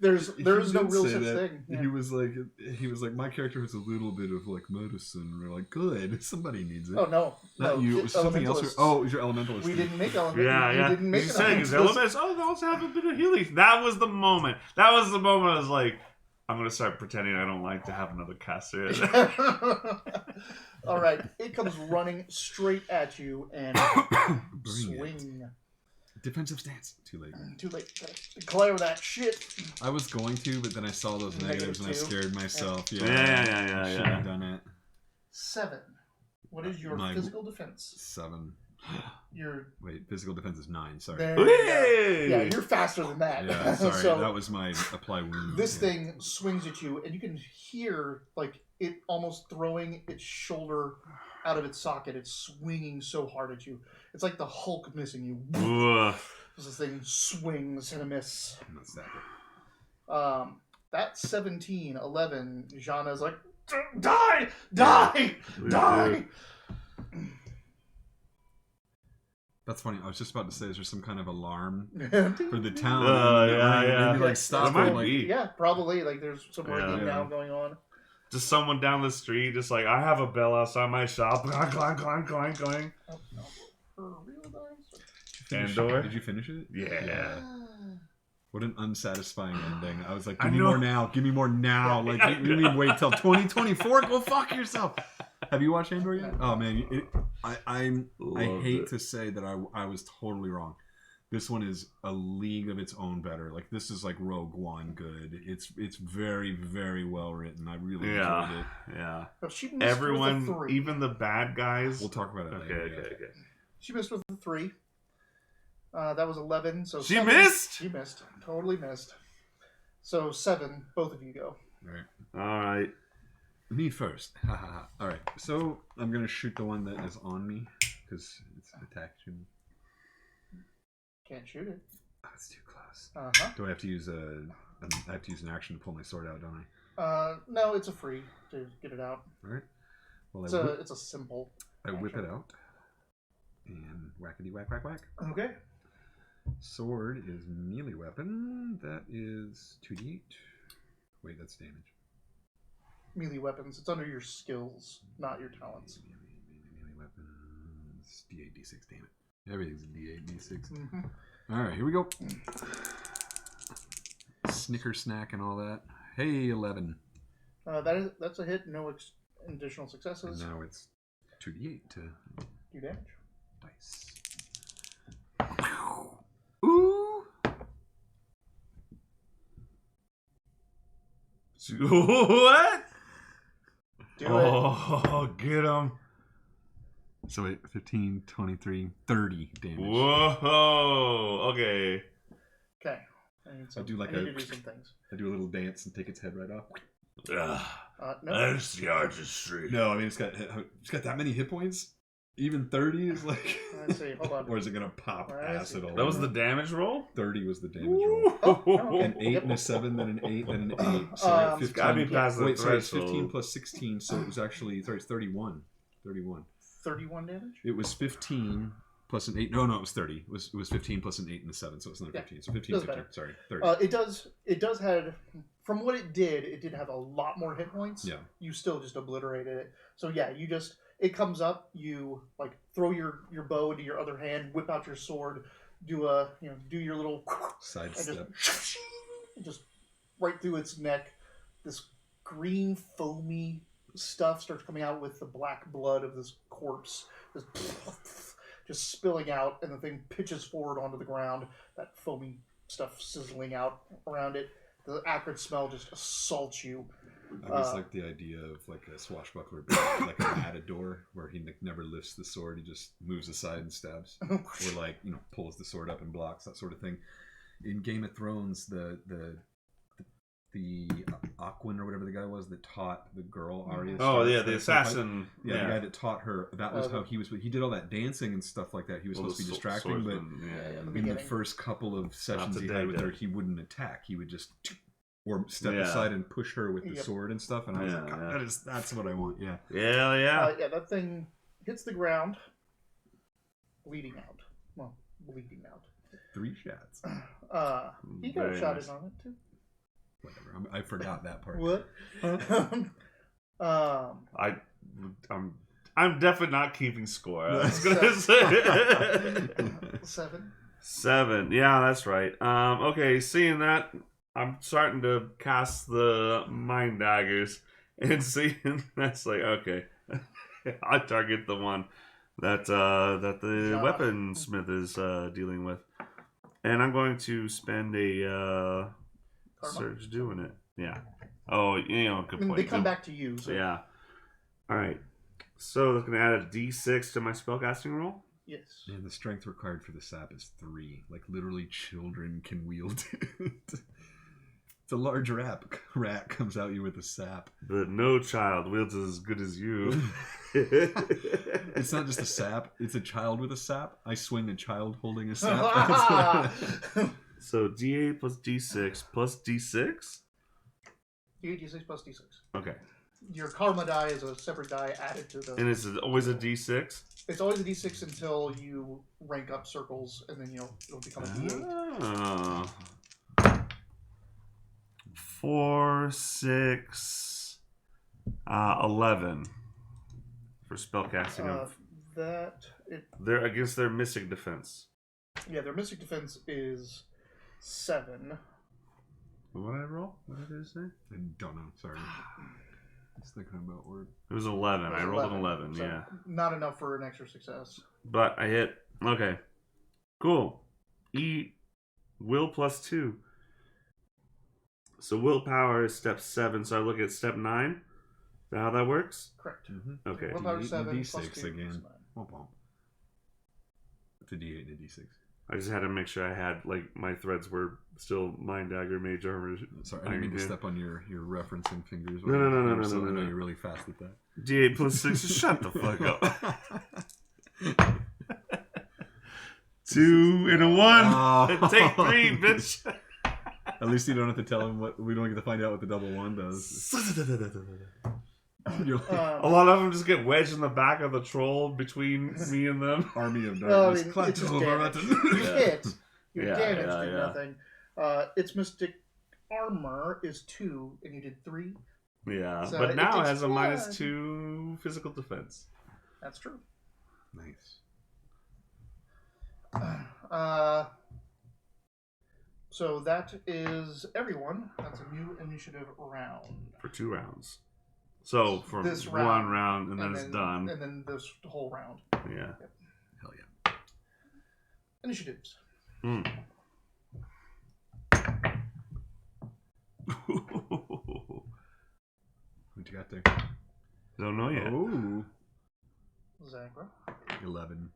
There's no real such thing. Yeah. He was like, my character has a little bit of like medicine. We're like, good. Somebody needs it. Oh no, not you. It was something else. Oh, it was your elementalist. We didn't make elementalist. Yeah. We didn't make He's saying his elements. Oh, they also have a bit of healing. That was the moment. I was like, I'm gonna start pretending I don't like to have another caster. All right, it comes running straight at you and swing. Defensive stance. Too late. Too late. Declare that shit. I was going to, but then I saw those negatives and I scared myself. Yeah. Shouldn't have done it. 7. What is your physical defense? 7. Wait, physical defense is 9. Sorry. Yeah, you're faster than that. Yeah, sorry. So, that was my apply wound. This thing swings at you, and you can hear like it almost throwing its shoulder out of its socket. It's swinging so hard at you. It's like the Hulk missing you. This thing swings and a miss. That's that. That's 17, 11. Jana's like, die. That's funny. I was just about to say, is there some kind of alarm for the town? Yeah. Maybe like stop. Yeah, probably. Like there's some ringing now going on. Just someone down the street, just like, I have a bell outside my shop. Clang. Oh, no. For real dice? Andor. Did you finish it? Yeah. What an unsatisfying ending. I was like, give me more now. Give me more now. Like, you mean wait till 2024? Go fuck yourself. Have you watched Andor yet? Oh, man. I hate to say that I was totally wrong. This one is a league of its own better. Like, this is like Rogue One good. It's very, very well written. I really enjoyed it. Yeah. Everyone, even the bad guys. We'll talk about it later. Okay. She missed with the 3. That was 11. So she 7. missed? She missed. Totally missed. So 7. Both of you go. All right. Me first. All right. So I'm going to shoot the one that is on me because it's attacked me. Can't shoot it. Oh, it's too close. Uh-huh. Do I have to use I have to use an action to pull my sword out, don't No, it's a free to get it out. All right. Well, It's a simple. I whip it out. And whackety whack whack whack. Okay. Sword is melee weapon. That is 2d8. Wait, that's damage. Melee weapons. It's under your skills, not your talents. Melee weapons. D8, D6, damn it. Everything's D8, D6. Mm-hmm. All right, here we go. Snicker snack and all that. Hey, 11. That's a hit. No additional successes. And now it's 2d8 to Do damage. dice. Ooh. What? Do it. Oh, get him. So wait, 15, 23, 30 damage. Whoa. Okay. Okay. I do like I need to do some things. I do a little dance and take its head right off. No. That's the artistry. No, I mean it's got that many hit points. Even 30 is like. Let's see. Hold on. Or is it gonna pop acid all That was over? the damage roll? 30 was the damage roll. Oh, no. An 8 and a 7, then an 8, then an 8. So Um, 15. Gotta be past the Wait, sorry, it's threshold. 15 plus 16, so it was actually, sorry, it's 31. 31. 31 damage? It was 15 plus an 8. No, it was 30. It was 15 plus an 8 and a 7, so it's not 15. So 15, Doesn't 15. matter. Sorry, 30. It does have, from what it did have a lot more hit points. Yeah. You still just obliterated it. So yeah, it comes up, you like throw your bow into your other hand, whip out your sword, do your little Side and step. just right through its neck. This green foamy stuff starts coming out with the black blood of this corpse, just spilling out, and the thing pitches forward onto the ground. That foamy stuff sizzling out around it. The acrid smell just assaults you. I always like the idea of like a swashbuckler, like a matador, where he never lifts the sword. He just moves aside and stabs, or like pulls the sword up and blocks, that sort of thing. In Game of Thrones, the Aquin or whatever the guy was that taught the girl Arya. Oh yeah, the assassin. The guy that taught her. That was how he was. He did all that dancing and stuff like that. He was supposed to be distracting, but in the first couple of sessions he had with her, he wouldn't attack. He would just or step aside and push her with the sword and stuff. And I was like, God, that's what I want. Yeah. Yeah. That thing hits the ground, bleeding out. Well, bleeding out. 3 shots. He got a shot in on it too. Whatever. I forgot that part. What? I'm definitely not keeping score. I was gonna say 7. Yeah, that's right. Okay, seeing that, I'm starting to cast the mind daggers and seeing that's like okay, I target the one that the weaponsmith is dealing with, and I'm going to spend a surge doing it. Yeah. Oh, good point. They come back to you. So. Yeah. All right. So that's going to add a D6 to my spellcasting roll. Yes. And the strength required for the sap is 3. Like literally, children can wield it. It's a large rat comes out you with a sap. But no child wields it as good as you. It's not just a sap; it's a child with a sap. I swing a child holding a sap. So D8 plus D6 plus D6? D6 plus D6. Okay. Your karma die is a separate die added to the... And it's always a D6? It's always a D6 until you rank up circles, and then it'll become a D8. 4, 6, 11 for spellcasting of... They're against their mystic defense. Yeah, their mystic defense is 7. What did I roll? What did I say? I don't know. Sorry. I was thinking about word. It was 11. I rolled an 11, so yeah. Not enough for an extra success. But I hit. Okay. Cool. Will plus 2. So willpower is step 7, so I look at step 9. Is that how that works? Correct. Mm-hmm. Okay. Willpower 7 D6 plus 2 again. It's a D8 and a D6. I just had to make sure I had, my threads were still Mind Dagger, Mage Armor. Sorry, I didn't mean to step on your referencing fingers. No. I know you're really fast at that. D8 plus 6, shut the fuck up. 2 and a 1. Oh. Take 3, bitch. At least you don't have to tell him what. We don't get to find out what the double one does. You're like, a lot of them just get wedged in the back of the troll between me and them. Army of Well, I Darkness. mean, it's just damage. You hit. Your damage did nothing. Its mystic armor is 2, and you did 3. Yeah, So but now it it has a takes -2 physical defense. That's true. Nice. So that is everyone. That's a new initiative round. For 2 rounds. So for This one round, and then it's then, done. And then this whole round. Yeah. Yep. Hell yeah. Initiatives. What you got there? Don't know yet. Oh. Zagra. 11.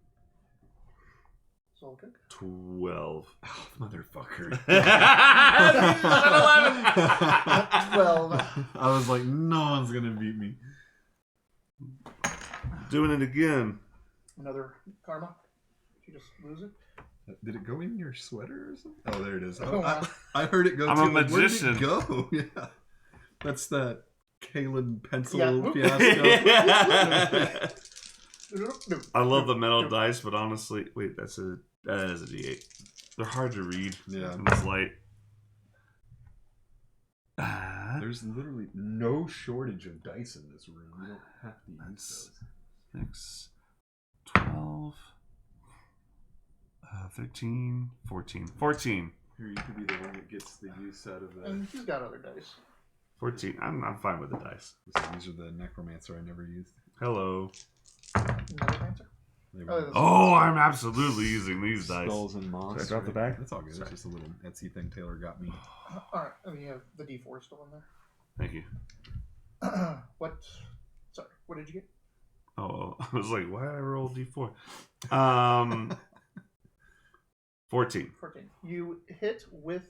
Solkick. 12. Oh, motherfucker. 12. I was like, no one's gonna beat me. Doing it again. Another karma. Did you just lose it? Did it go in your sweater or something? Oh, there it is. Oh, wow. I heard it go. I'm too. a Like, magician. Where did it go? Yeah. That's that Kalen pencil Yeah. fiasco. I love the metal dice, but honestly, wait, that is a D8. They're hard to read. Yeah. In this light. There's literally no shortage of dice in this room. You don't have to use those. 6, 12, 13, 14. 14. Here, you could be the one that gets the use out of that. And he's got other dice. 14. I'm fine with the dice. These are the necromancer I never used. Hello. Another answer. Oh, I'm absolutely using these dice. Skulls and moss. Should I drop the bag? That's all good. Sorry. It's just a little Etsy thing Taylor got me. Alright, and you have the D4 still in there. Thank you. What? Sorry, what did you get? Oh, I was like, why did I roll D4? 14. 14. You hit with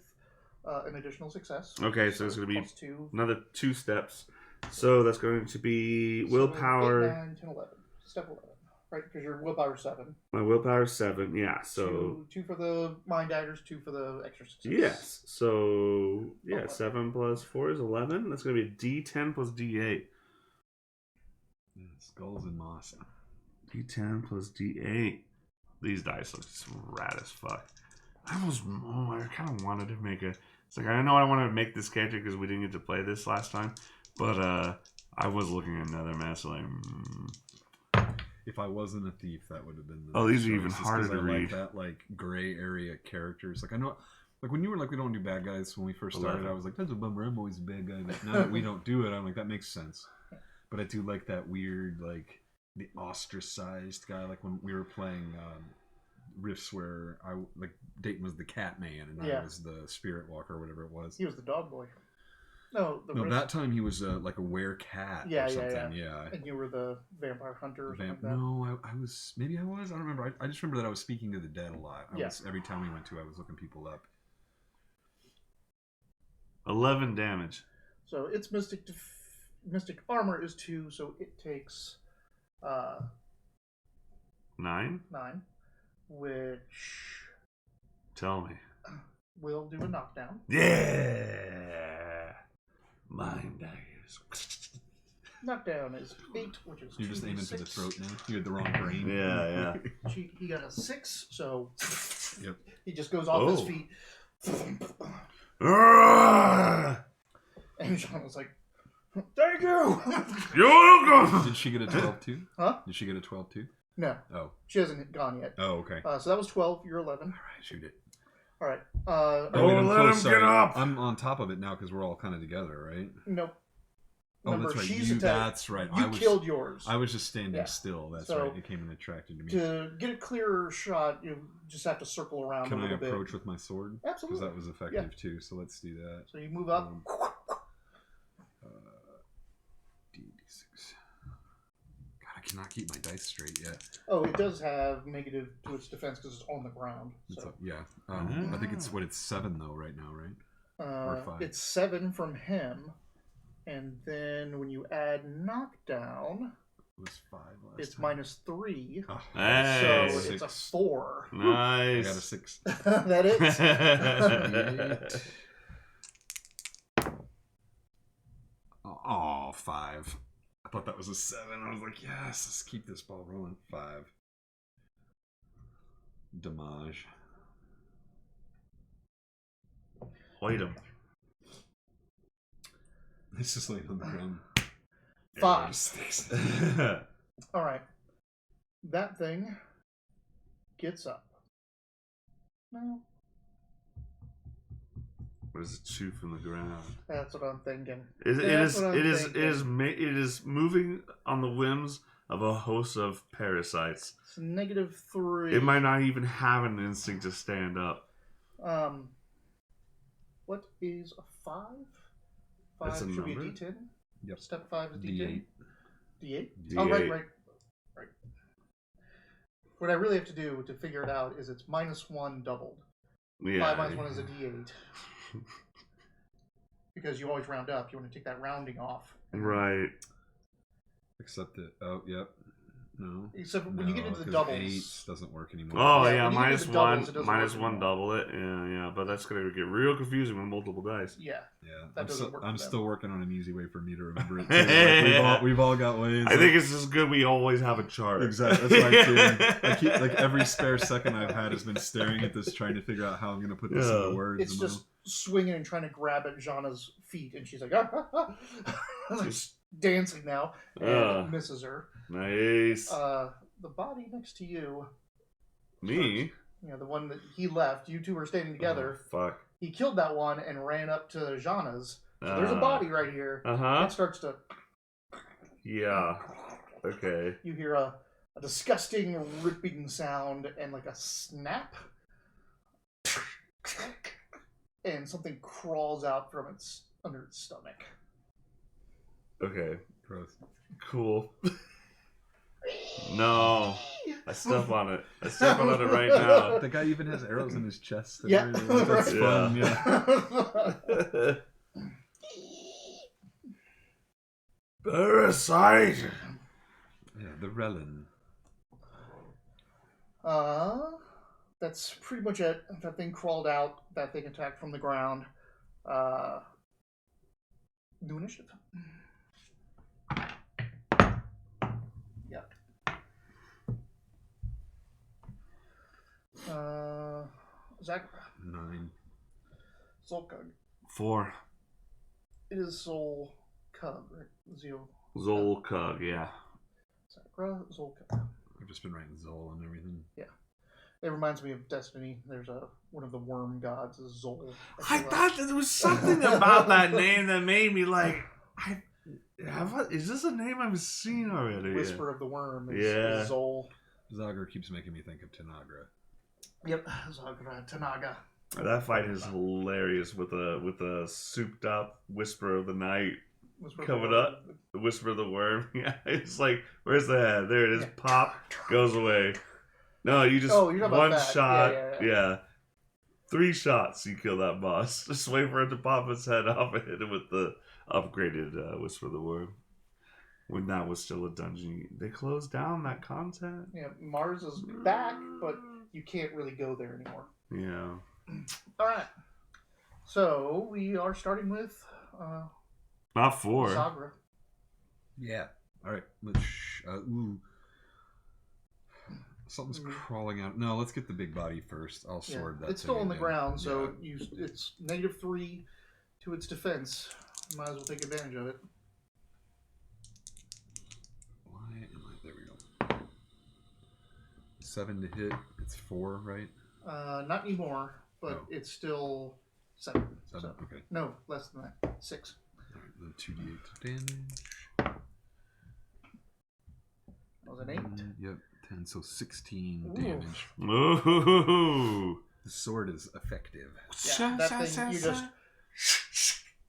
an additional success. Okay, so it's going to be +2. another 2 steps. So that's going to be So willpower. 8, 9, 10, 11. Step 11. Right, because your willpower 7. My willpower is 7. Yeah, so. 2 for the mind daggers, 2 for the extra success. Yes. So, yeah, 11. 7 plus 4 is 11. That's going to be a D10 plus D8. Yeah, skulls and moss. D10 plus D8. These dice look rad as fuck. I kind of wanted to make a. It's like I know I wanted to make this character because we didn't get to play this last time, but I was looking at another mess like. If I wasn't a thief, that would have been. Oh, these are even harder to read. Like that, like gray area characters. Like I know, like when you were like, we don't do bad guys when we first started. 11. I was like, that's a bummer. I'm always a bad guy. But now that we don't do it, I'm like, that makes sense. But I do like that weird, like the ostracized guy. Like when we were playing Rifts, where Dayton was the cat man and I was the spirit walker or whatever it was. He was the dog boy. No, that time he was like a were cat or something. Yeah. And you were the vampire hunter or something like that. No, I was. Maybe I was. I don't remember. I just remember that I was speaking to the dead a lot. Every town we went to, I was looking people up. 11 damage. So its mystic armor is 2, so it takes 9? 9, which Tell me. will do a knockdown. Yeah! Mind daggers. Knockdown is 8, which is You're just 2d6. aiming for the throat now. You had the wrong brain. Yeah. He got a 6, so Yep. he just goes off his feet. And Sean was like, "Thank you." You're welcome! Did she get a 12 too? Huh? Did she get a 12 too? No, Oh. she hasn't gone yet. Oh, okay. So that was 12. You're 11. All right, shoot it. All right. Oh, let him get up. I'm on top of it now because we're all kind of together, right? Nope. Oh, Remember, that's right. she's That's right. You killed yours. I was just standing Yeah. still. That's So, right. It came and attracted to me. To get a clearer shot, you just have to circle around Can a I little approach bit. with my sword? Absolutely. Because that was effective too. So let's do that. So you move up. D6. God, I cannot keep my dice straight yet. Oh, it does have negative to its defense because it's on the ground. So. Yeah. I think it's 7 though right now, right? Or 5. It's 7 from him. And then when you add knockdown, It was 5 last it's time. -3. Oh, Hey. So 6. it's a 4. I Nice. got a 6. That is. Oh, 5. I thought that was a 7. I was like, yes, let's keep this ball rolling. 5. Damage. Wait him. It's just laying on the ground. 5. All right. That thing gets up. No. What does it chew from the ground? That's what I'm thinking. It is moving on the whims of a host of parasites. It's -3. It might not even have an instinct to stand up. What is a 5? 5 That's a should be a number? D10. Yep. Step 5 is D8. D8. D8. Oh, right. What I really have to do to figure it out is it's -1 doubled. Yeah. 5 minus 1 is a D8. Because you always round up. You want to take that rounding off. Right. Except that, oh, yep. No. Except when you get into the doubles. 8 doesn't work anymore. Oh, Yeah, yeah, when you get into the doubles, it doesn't minus work 1 anymore. double it. Yeah, but that's going to get real confusing with multiple dice. Yeah. Yeah, That doesn't work for I'm them. still working on an easy way for me to remember it. Too. Like, we've all got ways. I think it's just good we always have a chart. Exactly. That's why I keep like every spare second I've had has been staring at this, trying to figure out how I'm going to put this into words. It's just swinging and trying to grab at Jana's feet, and she's like, like dancing now, and misses her. Nice. The body next to you. Me? The one that he left. You two were standing together. Oh, fuck. He killed that one and ran up to Jana's. So there's a body right here. Uh-huh. It starts to... Yeah. Okay. You hear a disgusting ripping sound and like a snap. And something crawls out from under its stomach. Okay. gross. Cool. No. I step on it. I step on it right now. The guy even has arrows in his chest. Yeah. That's fun. Yeah. Parasite. Yeah, the Relin. That's pretty much it. That thing crawled out. That thing attacked from the ground. New initiative. Yep. Zach. 9. Zolkug. 4. It is Zolkug, right? Zolkug, yeah. Zakra, Zolkug. I've just been writing Zol and everything. Yeah. It reminds me of Destiny. There's one of the worm gods is Zol. I thought there was something about that name that made me like, is this a name I've seen already? Whisper of the Worm is Zol. Zagra keeps making me think of Tanagra. Yep, Zagra, Tanaga. That fight is hilarious with a souped up Whisper of the Night coming up. The Whisper of the Worm. Yeah, it's like, where's the head? There it is. Yeah. Pop, goes away. No, you just one shot. Yeah. 3 shots, you kill that boss. Just wait for it to pop its head off and hit it with the upgraded Whisper of the Worm. When that was still a dungeon, they closed down that content. Yeah, Mars is back, but you can't really go there anymore. Yeah. All right. So we are starting with not 4. Zagra. Yeah. All right. Let's. Something's crawling out. No, let's get the big body first. I'll sword that. It's still on the ground, so it's -3 to its defense. You might as well take advantage of it. Why am I? There we go. 7 to hit. It's 4, right? Not anymore, but it's still 7. 7. So. Okay. No, less than that. 6. All right, then 2d8 damage. That was an 8. Yep. 10, so 16 damage. Ooh. The sword is effective. Yeah, that thing, you just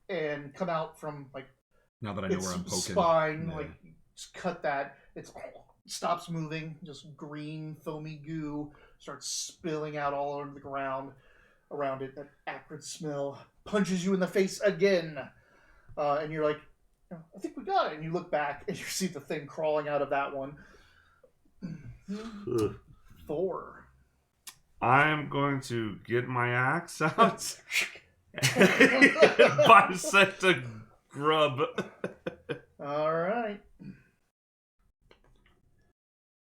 and come out from like. Now that I know where I'm poking. Spine, like just cut that. It stops moving. Just green foamy goo starts spilling out all over the ground around it. That acrid smell punches you in the face again, and you're like, "I think we got it." And you look back and you see the thing crawling out of that one. 4. I'm going to get my axe out. Bisect a Grub. All right.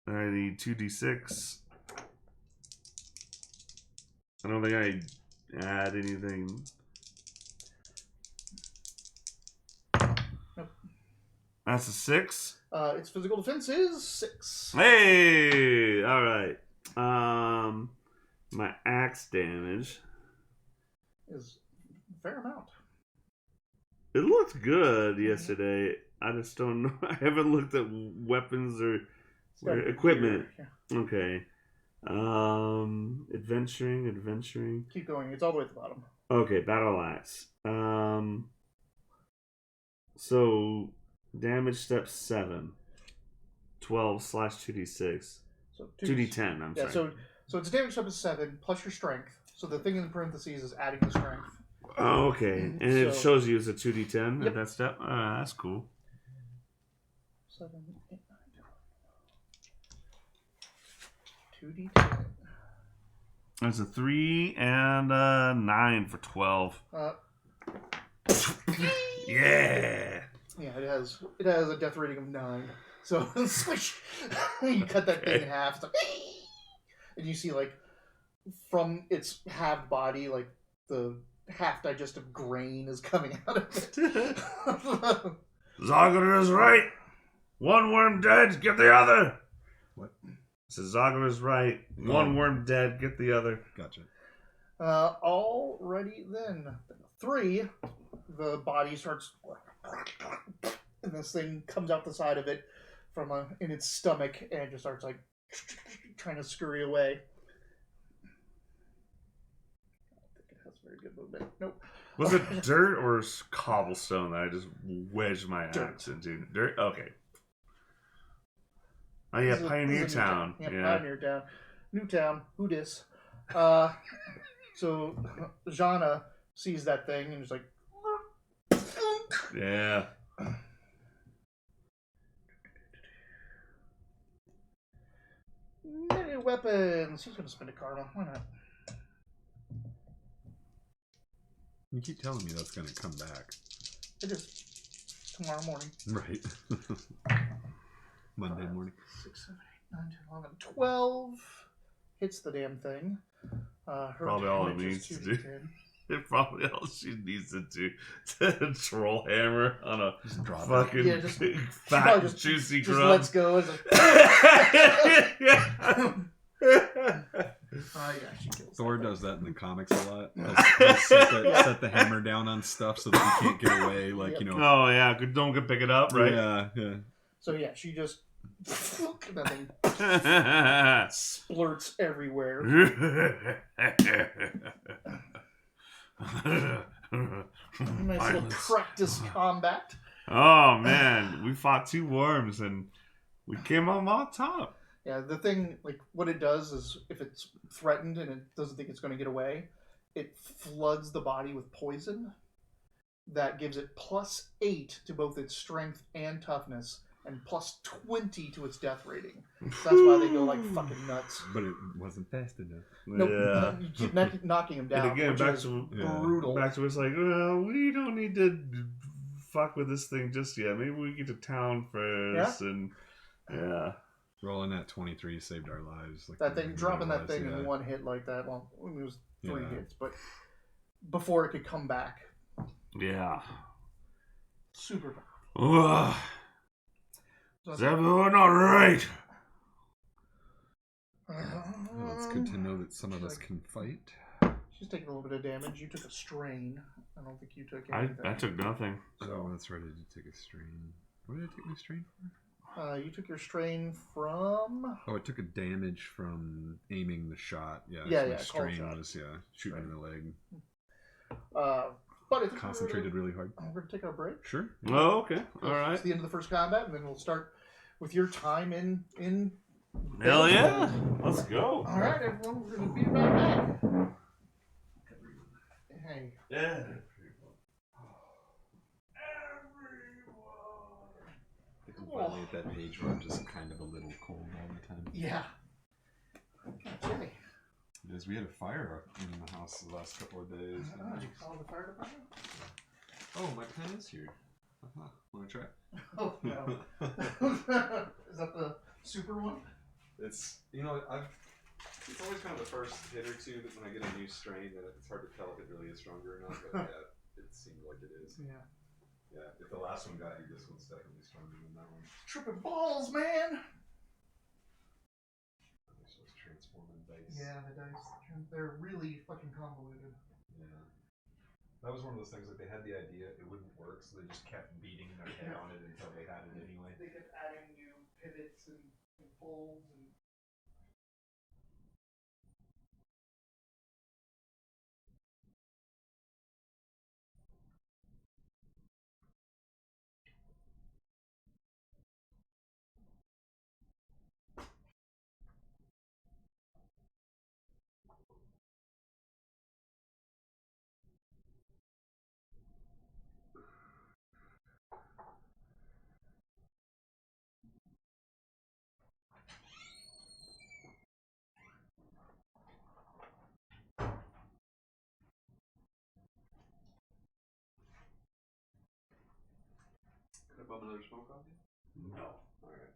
I need 2d6. I don't think I add anything. Nope. That's a 6. Its physical defense is 6. Hey! Alright. My axe damage Is a fair amount. It looked good yesterday. I just don't know. I haven't looked at weapons or equipment. Yeah. Okay. Adventuring. Keep going. It's all the way at the bottom. Okay, battle axe. So damage step 7. 12 / 2d6. So 2d10, I'm sorry. So its damage step is 7 plus your strength. So the thing in parentheses is adding the strength. Oh, okay. And it shows you as a 2d10 Yep. at that step? That's cool. 7, 8, 9, 2d10. That's a 3 and a 9 for 12. Yeah. Yeah, it has a death rating of 9. So swish, you cut that thing in half, it's like, and you see like from its halved body, like the half digestive grain is coming out of it. Zogler is right. One worm dead, get the other. What? So Zogler is right. One worm dead, get the other. Gotcha. Alrighty then. 3, the body starts, and this thing comes out the side of it from in its stomach and just starts like trying to scurry away. I don't think it has very good movement. Nope. Was it dirt or cobblestone that I just wedged my axe into? Dirt? Okay. Oh yeah, Pioneer Town. Yeah, Yeah. Pioneer Town. Newtown. Who dis? So Jana sees that thing and is like, Yeah. many weapons. He's gonna spend a karma. Why not? You keep telling me that's gonna come back. It is tomorrow morning. Right. Monday morning. 6, 7, 8, 9, 10, 11, 12. Hits the damn thing. Her Probably all it damage is needs to do. 2d10. It probably all she needs to do to troll hammer on a Just drop fucking Yeah, just- big, She fat, probably juicy just grub. lets go as a. Yeah, she kills. Thor that does that in the comics a lot. He'll set the hammer down on stuff so that he can't get away. Like, Yep. you know. Oh yeah, don't get pick it up, right? Yeah, yeah. So yeah, she just that thing splurts everywhere. Nice little practice combat. Oh man, we fought 2 worms and we came on top. Yeah, the thing, like, what it does is if it's threatened and it doesn't think it's going to get away, it floods the body with poison. That gives it +8 to both its strength and toughness, and +20 to its death rating. So that's why they go like fucking nuts. But it wasn't fast enough. Nope. Yeah. You keep knocking him down. And again, which back is to brutal. Back to it's like, well, we don't need to fuck with this thing just yet. Maybe we get to town first, and yeah. Rolling at 23 saved our lives. Like That thing, dropping that thing in one hit like that. Well, it was 3 hits, but before it could come back. Yeah. Super. Ugh. Is everyone alright? Well, it's good to know that some of us can fight. She's taking a little bit of damage. You took a strain. I don't think you took anything. I took nothing. Oh, that's right. I did take a strain. What did I take my strain for? You took your strain from... Oh, I took a damage from aiming the shot. Yeah, Yeah, so my cold strain shot. was shooting in the leg. But it's Concentrated really hard. We're going to take our break. Sure. Oh, okay. All It's right. the end of the first combat, and then we'll start with your time in Hell yeah. Let's go. All right, everyone. We're going to be right back. Hey. Yeah. I think I'm finally at that page where I'm just kind of a little cold all the time. Yeah. Okay. Because we had a fire in the house the last couple of days. Did you call the fire department? Oh, my pen is here. Want to try? Oh no! Is that the super one? It's it's always kind of the first hit or two that when I get a new strain that it's hard to tell if it really is stronger or not. But yeah, it seemed like it is. Yeah. Yeah. If the last one got you, this one's definitely stronger than that one. Tripping balls, man. They're supposed to transform in dice. Yeah, the dice. They're really fucking convoluted. Yeah. That was one of those things, like they had the idea, it wouldn't work, so they just kept beating their head on it until they had it anyway. They kept adding new pivots and folds and... Could I bum another smoke off you? No. Alright.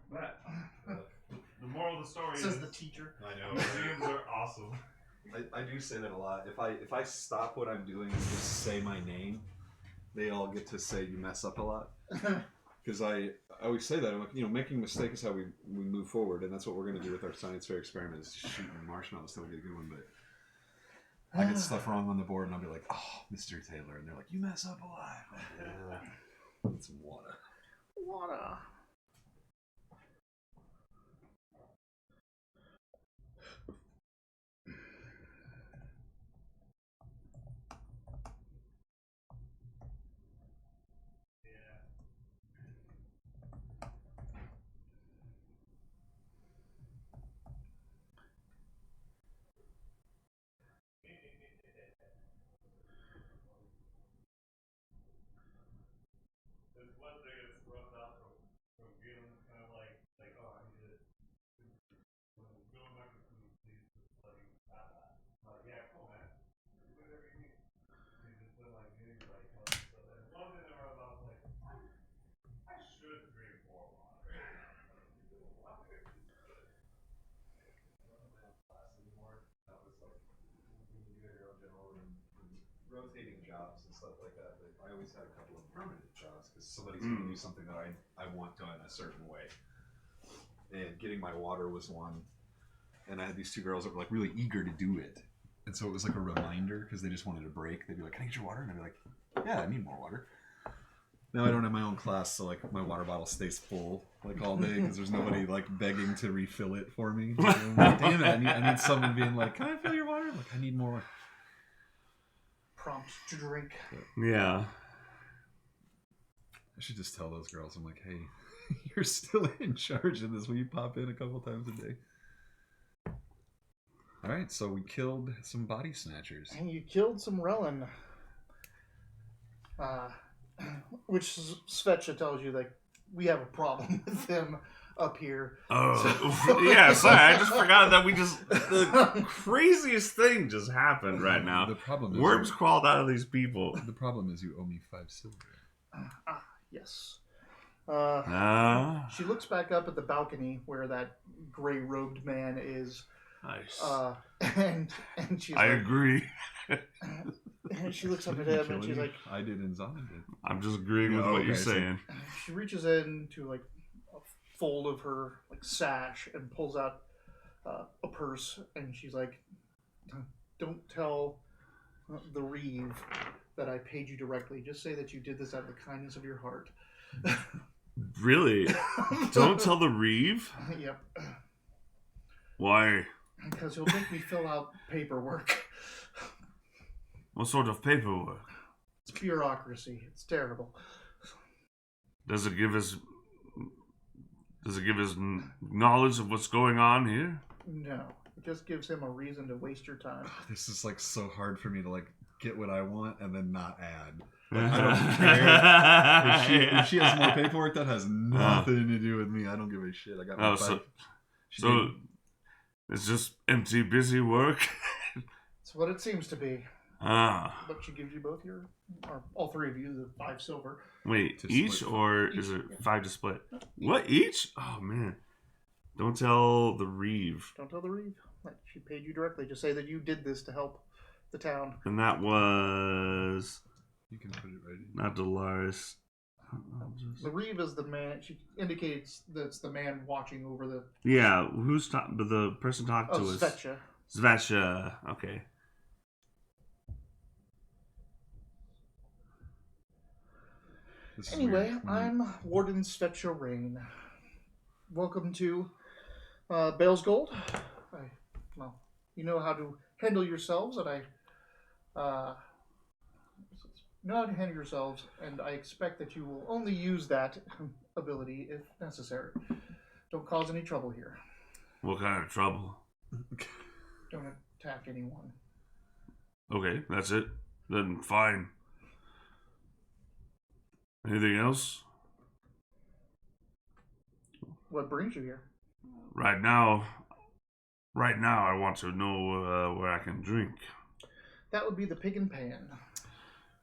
But the moral of the story Says is the teacher. I know. museums are awesome. I do say that a lot. If I stop what I'm doing and just say my name, they all get to say you mess up a lot. Because I always say that. I'm like, making a mistake is how we move forward, and that's what we're going to do with our science fair experiment is shooting marshmallows. That would be a good one, but I get stuff wrong on the board, and I'll be like, "Oh, Mr. Taylor," and they're like, "You mess up a lot." Yeah, need some water. Water. Rotating jobs and stuff like that, but I always had a couple of permanent jobs because somebody's going to do something that I want done a certain way. And getting my water was one. And I had these two girls that were like really eager to do it. And so it was like a reminder because they just wanted a break. They'd be like, "Can I get your water?" And I'd be like, "Yeah, I need more water." Now I don't have my own class, so like my water bottle stays full like all day because there's nobody like begging to refill it for me. Like, damn it, I need someone being like, "Can I fill your water?" I'm like, I need more. Prompt to drink. Yeah. I should just tell those girls, I'm like, "Hey, you're still in charge of this. Will you pop in a couple times a day?" All right, so we killed some body snatchers. And you killed some Relin. Which Svecha tells you that we have a problem with them up here. Oh, yeah, sorry, I just forgot that the craziest thing just happened right now. The problem is worms crawled out of these people. The problem is you owe me 5 silver. Yes. She She looks back up at the balcony where that gray-robed man is. Nice. And she's I like, agree. And she looks up at him and she's like, "I did and Zana did." I'm just agreeing with what you're saying. She reaches into like a fold of her like sash and pulls out a purse, and she's like, "Don't tell the Reeve that I paid you directly. Just say that you did this out of the kindness of your heart." Really? Don't tell the Reeve? Yep. Why? Because he'll make me fill out paperwork. What sort of paperwork? It's bureaucracy. It's terrible. Does it give us knowledge of what's going on here? No. It just gives him a reason to waste your time. This is like so hard for me to like get what I want and then not add. Like, I don't care. If she has more paperwork, that has nothing to do with me. I don't give a shit. I got my so it's just empty, busy work? It's what it seems to be. But she gives you both or all three of you, the 5 silver. Wait, each or is it 5 to split? What, each? Oh, man. Don't tell the Reeve. Don't tell the Reeve. Like, she paid you directly. Just say that you did this to help the town. And that was... You can put it right in. Not Dolores. The Reeve is the man. She indicates that's the man watching over the... Yeah, who's talking? But the person talking to us... Svecha. Svecha, okay. Anyway, I'm Warden Svecha Rain. Welcome to Bale's Gold. You know how to handle yourselves, and and I expect that you will only use that ability if necessary. Don't cause any trouble here. What kind of trouble? attack anyone. Okay, that's it. Then fine. Anything else? What brings you here? Right now, I want to know where I can drink. That would be the Pig and Pan.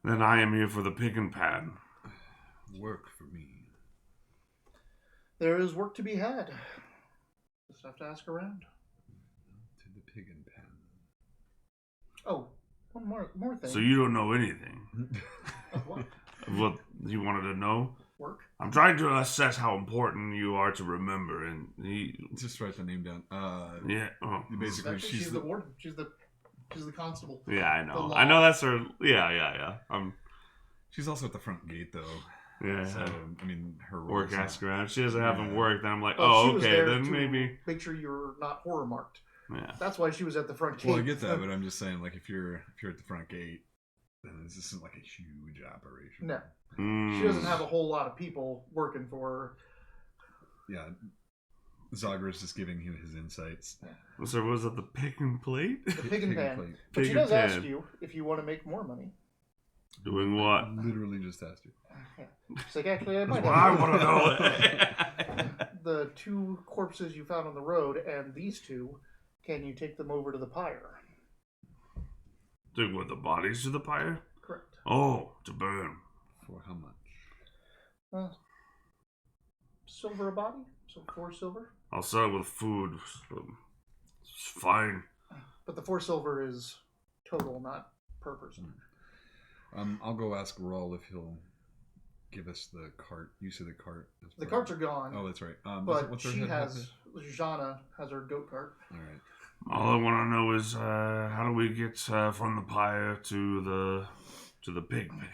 Then I am here for the Pig and Pan. Work for me. There is work to be had. Just have to ask around. To the Pig and Pan. Oh, one more thing. So you don't know anything. Of what? What you wanted to know? Work? I'm trying to assess how important you are to remember, and Just write the name down. yeah. Oh. Basically, she's the warden. She's the constable. Yeah, I know. I know that's her. Yeah. She's also at the front gate, though. Yeah. So, I mean, her role Work is not- ask around. She doesn't have them work. Then I'm like, Well, oh, she was okay. there Then to maybe. make sure you're not horror marked. Yeah. That's why she was at the front gate. Well, I get that, but I'm just saying, like, if you're at the front gate, then this isn't like a huge operation. No. Mm. She doesn't have a whole lot of people working for her. Yeah. Zagra's just giving him his insights. So was it the Pig and Plate? The Pig and Pan. Plate. But Pig she and does ask Pan. you if you want to make more money. Doing what? Literally just asked you. She's like, actually, I might Well, have I want to know. the 2 corpses you found on the road and these 2. Can you take them over to the pyre? Take what, the bodies to the pyre? Correct. Oh, to burn. For how much? Silver a body? So 4 silver? I'll sell it with food. It's fine. But the 4 silver is total, not per person. I'll go ask Raul if he'll give us the cart. You said the cart. The carts are gone. Oh, that's right. But what's her she head has, Jana has her goat cart. All right. All I want to know is how do we get from the pyre to the pig pan?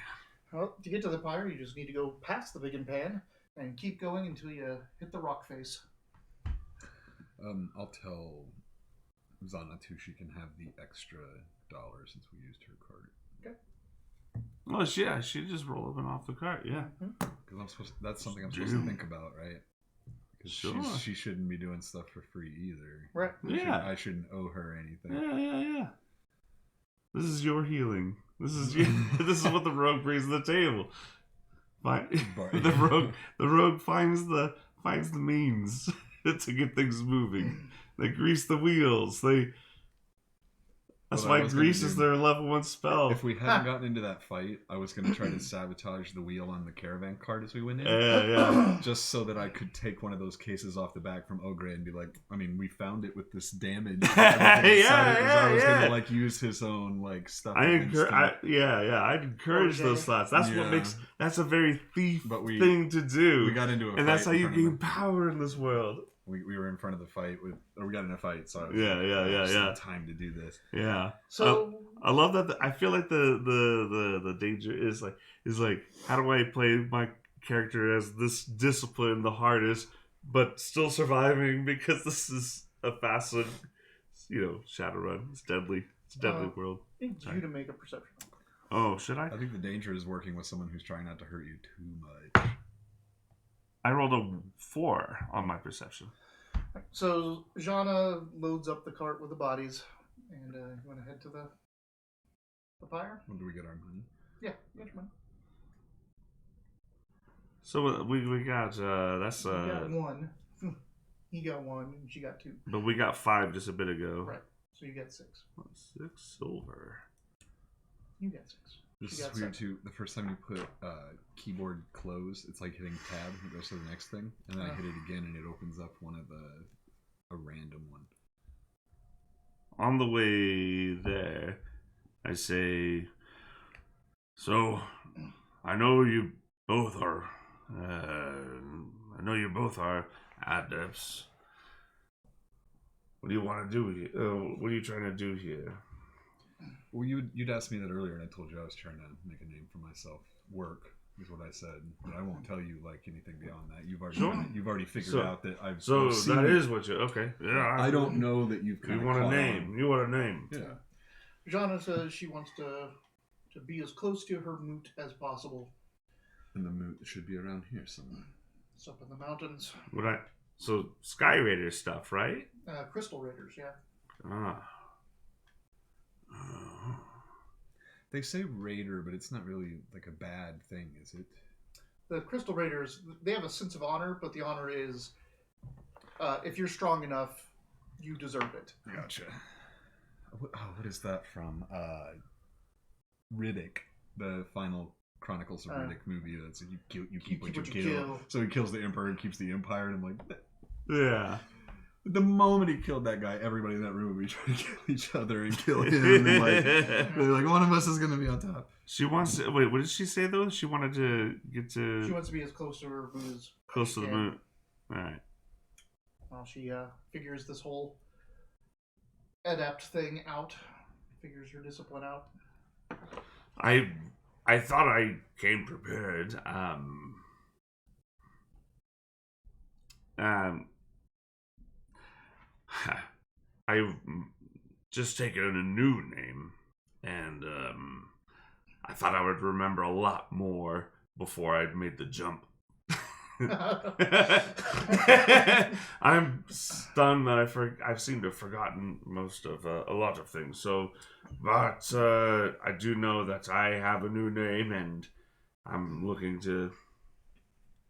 Well, to get to the pyre, you just need to go past the Pig and Pan and keep going until you hit the rock face. I'll tell Zana too. She can have the extra dollar since we used her card. Okay. Oh, yeah, she just rolled up and off the cart, yeah. Because that's something I'm supposed to think about, right? Because Sure. she shouldn't be doing stuff for free either. Right. Yeah. I shouldn't owe her anything. Yeah. This is your healing. This is this is what the rogue brings to the table. The rogue finds the means to get things moving. They grease the wheels. That's why grease is their level 1 spell. If we hadn't gotten into that fight, I was going to try to sabotage the wheel on the caravan cart as we went in. Yeah. Just so that I could take one of those cases off the back from Ogre and be like, I mean, we found it with this damage. I was going to like use his own like stuff. I'd encourage those thoughts. That's a very thief thing to do. We got into a fight. And that's how you gain power in this world. We were in front of the fight we got in a fight, so yeah. Time to do this. Yeah. So I love that. I feel like the danger is like how do I play my character as this disciplined, the hardest, but still surviving because this is a fast one. Shadowrun. It's deadly. It's a deadly world. I need you to make a perception. Oh, should I? I think the danger is working with someone who's trying not to hurt you too much. I rolled a 4 on my perception. So Jana loads up the cart with the bodies, and you want to head to the pyre? When do we get our money? Yeah, get your money. So we got that's You got 1. He got 1, and she got 2. But we got 5 just a bit ago. Right. So you get 6. 6 silver. You get 6. This is weird too. The first time you put keyboard close, it's like hitting tab. It goes to the next thing, and then I hit it again, and it opens up a random one. On the way there, I say, so I know you both are. Adepts. What do you want to do here? What are you trying to do here? Well, you'd asked me that earlier, and I told you I was trying to make a name for myself. Work is what I said, but I won't tell you like anything beyond that. You've already figured out that I've. So seen that is what you okay? Yeah, I don't know that you've. You want a name? You want a name? Yeah. Jana says she wants to be as close to her moot as possible. And the moot should be around here somewhere. It's up in the mountains. So Sky Raider stuff, right? Crystal Raiders, yeah. Ah. They say raider, but it's not really like a bad thing, is it? The Crystal Raiders, they have a sense of honor, but the honor is if you're strong enough, you deserve it. Gotcha. What is that from? Riddick, the final Chronicles of Riddick movie. That's you keep what you kill. So he kills the Emperor and keeps the Empire, and I'm like, yeah. The moment he killed that guy, everybody in that room would be trying to kill each other and kill him. And like one of us is going to be on top. She wants to... Wait, what did she say, though? She wanted to get to... She wants to be as close to her moon as... Close to the moon. Alright. Well, she figures this whole adept thing out. Figures her discipline out. I thought I came prepared. I've just taken a new name, and I thought I would remember a lot more before I'd made the jump. I'm stunned that I seem to have forgotten most of a lot of things. So, but I do know that I have a new name, and I'm looking to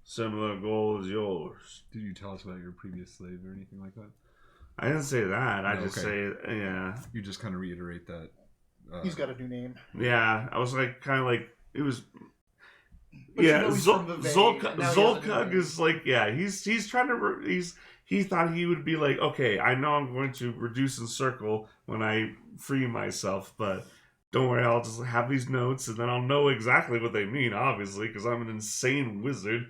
similar goal as yours. Did you tell us about your previous slave or anything like that? I didn't say that. I just say, yeah. You just kind of reiterate that. He's got a new name. Yeah, I was like, kind of like, it was... But yeah, Zolkug is like, yeah, he's trying to, he thought he would be like, okay, I know I'm going to reduce and circle when I free myself, but don't worry, I'll just have these notes and then I'll know exactly what they mean, obviously, because I'm an insane wizard.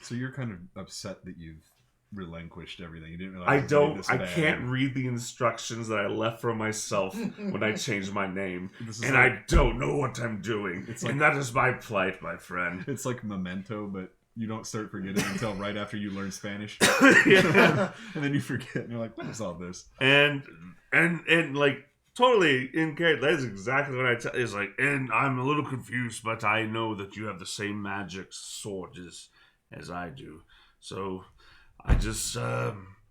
So you're kind of upset that you've relinquished everything. You didn't realize I can't read the instructions that I left for myself when I changed my name, and I don't know what I'm doing. And that is my plight, my friend. It's like Memento, but you don't start forgetting until right after you learn Spanish. Yeah. And then you forget, and you're like, what is all this? And like, totally in character. That's exactly what I tell. It's like, and I'm a little confused, but I know that you have the same magic sword as I do. So I just,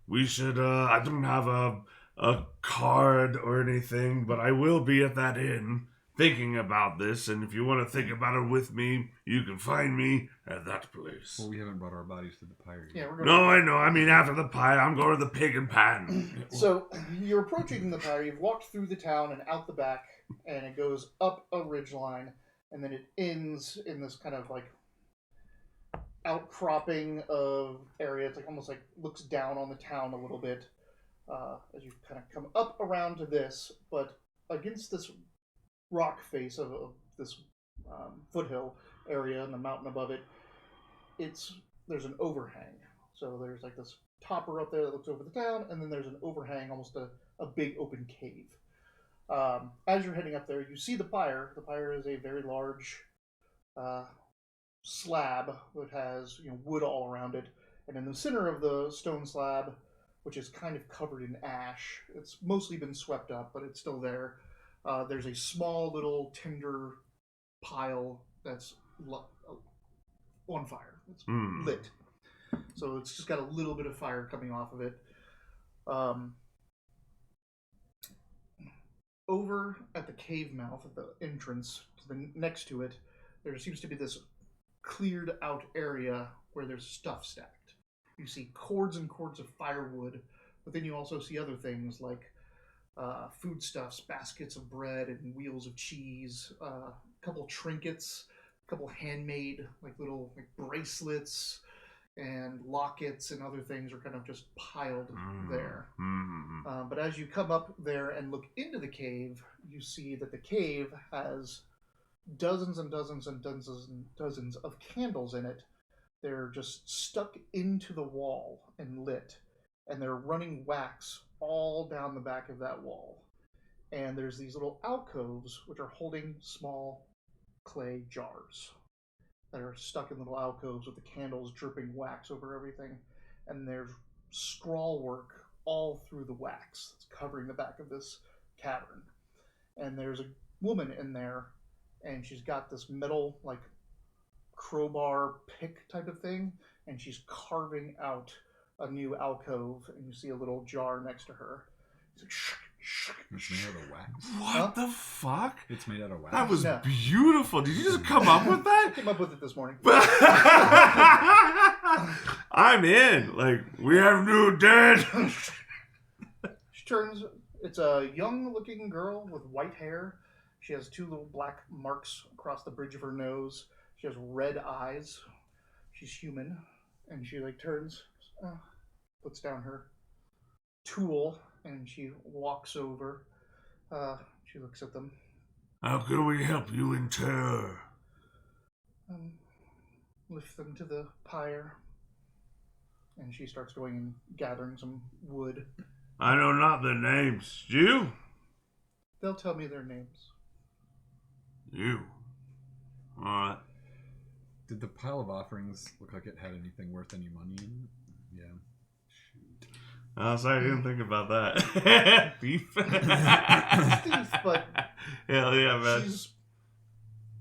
we should, I don't have a card or anything, but I will be at that inn thinking about this, and if you want to think about it with me, you can find me at that place. Well, we haven't brought our bodies to the pyre yet. Yeah, we're going No, I know. I mean, after the pie, I'm going to the pig and pan. So, you're approaching the pyre, you've walked through the town and out the back, and it goes up a ridgeline, and then it ends in this kind of like outcropping of area. It's like almost like looks down on the town a little bit as you kind of come up around to this, but against this rock face of this foothill area and the mountain above it, there's an overhang. So there's like this topper up there that looks over the town, and then there's an overhang, almost a big open cave. As you're heading up there, you see the pyre. The pyre is a very large slab that has wood all around it, and in the center of the stone slab, which is kind of covered in ash, it's mostly been swept up, but it's still there. There's a small little tinder pile that's on fire. It's lit, so it's just got a little bit of fire coming off of it. Over at the cave mouth, at the entrance next to it, there seems to be this cleared out area where there's stuff stacked. You see cords and cords of firewood, but then you also see other things like foodstuffs, baskets of bread and wheels of cheese, a couple trinkets, a couple handmade little bracelets and lockets and other things are kind of just piled there. But as you come up there and look into the cave, you see that the cave has dozens and dozens and dozens and dozens of candles in it. They're just stuck into the wall and lit, and they're running wax all down the back of that wall. And there's these little alcoves which are holding small clay jars that are stuck in little alcoves with the candles dripping wax over everything. And there's scrawl work all through the wax that's covering the back of this cavern. And there's a woman in there, and she's got this metal crowbar pick type of thing, and she's carving out a new alcove, and you see a little jar next to her. She's like, It's made out of wax. What the fuck? It's made out of wax. That was beautiful. Did you just come up with that? I came up with it this morning. I'm in. Like, we have new dead. She turns. It's a young-looking girl with white hair. She has 2 little black marks across the bridge of her nose. She has red eyes. She's human, and she like turns, puts down her tool, and she walks over. She looks at them. How can we help you in terror? Lift them to the pyre, and she starts going and gathering some wood. I know not their names. You? They'll tell me their names. You. Alright. Did the pile of offerings look like it had anything worth any money in it? Yeah. Shoot. Oh, sorry, I didn't think about that. Thief. Thief, but hell yeah, man.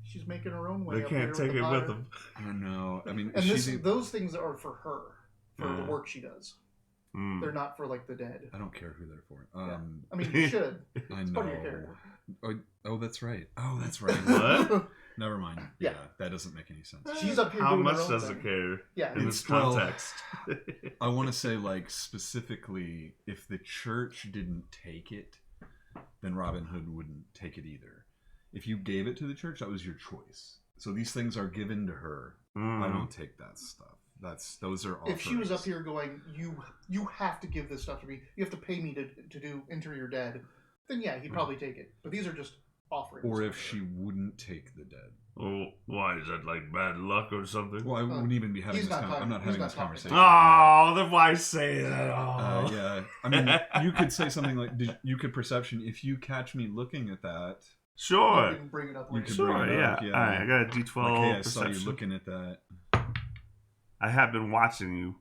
She's making her own way. They up can't here take with it the with pyre. them. I don't know. I mean, And those things are for her, for the work she does. Mm. They're not for like the dead. I don't care who they're for. I mean, you should. I It's know. part of your character. Oh, that's right. Oh, that's right. What? Never mind. Yeah. That doesn't make any sense. She's up here How doing much her own does thing. it care Yeah. in this Well, context? I want to say, like, specifically, if the church didn't take it, then Robin Hood wouldn't take it either. If you gave it to the church, that was your choice. So these things are given to her. I don't take that stuff. Those are offerings. If she was up here going, you have to give this stuff to me. You have to pay me to do Enter Your Dead. Then yeah, he'd probably take it. But these are just offerings. Or if she wouldn't take the dead. Oh, why? Is that like bad luck or something? Well, I wouldn't even be having he's this not I'm not talking- he's having not this talking. conversation. Oh, then why say that? Oh. Yeah. I mean, you could say something like, you could perception, if you catch me looking at that, Sure. You can bring it up You later. can Sure, bring it yeah. up, yeah. All right, I got a D12 like, hey, I saw perception. you looking at that. I have been watching you.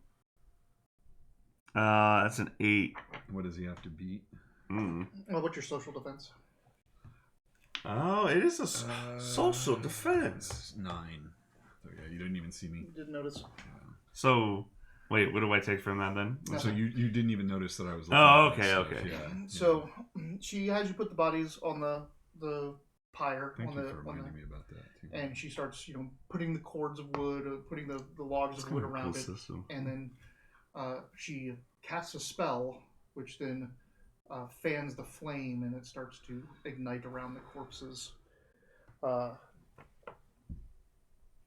That's an 8. What does he have to beat? Well, what's your social defense? Oh, it is a social defense. 9. So yeah, you didn't even see me. You didn't notice. So, wait, what do I take from that then? So you didn't even notice that I was. Oh, looking at okay, that stuff. okay. Yeah. So she has you put the bodies on the pyre. Thank on you the, for on reminding the, me about that too. And she starts, putting the cords of wood, putting the logs of wood around it, System. and then she casts a spell, which then fans the flame, and it starts to ignite around the corpses.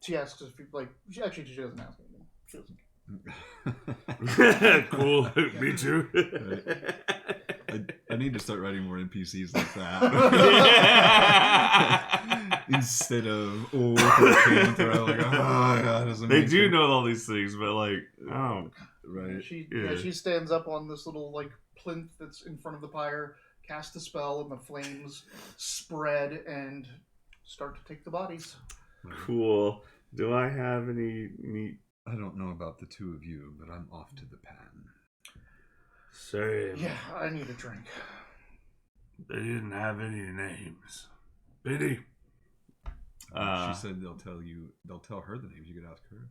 She asks if you she doesn't ask anything. She doesn't. Cool. Me too. I need to start writing more NPCs like that. Instead of They do know all these things, but right. She stands up on this little plinth that's in front of the pyre, casts a spell, and the flames spread and start to take the bodies. Cool. Do I have any neat? I don't know about the two of you, but I'm off to the pan. Same. Yeah, I need a drink. They didn't have any names. Pity. She said they'll tell her the names. You could ask her.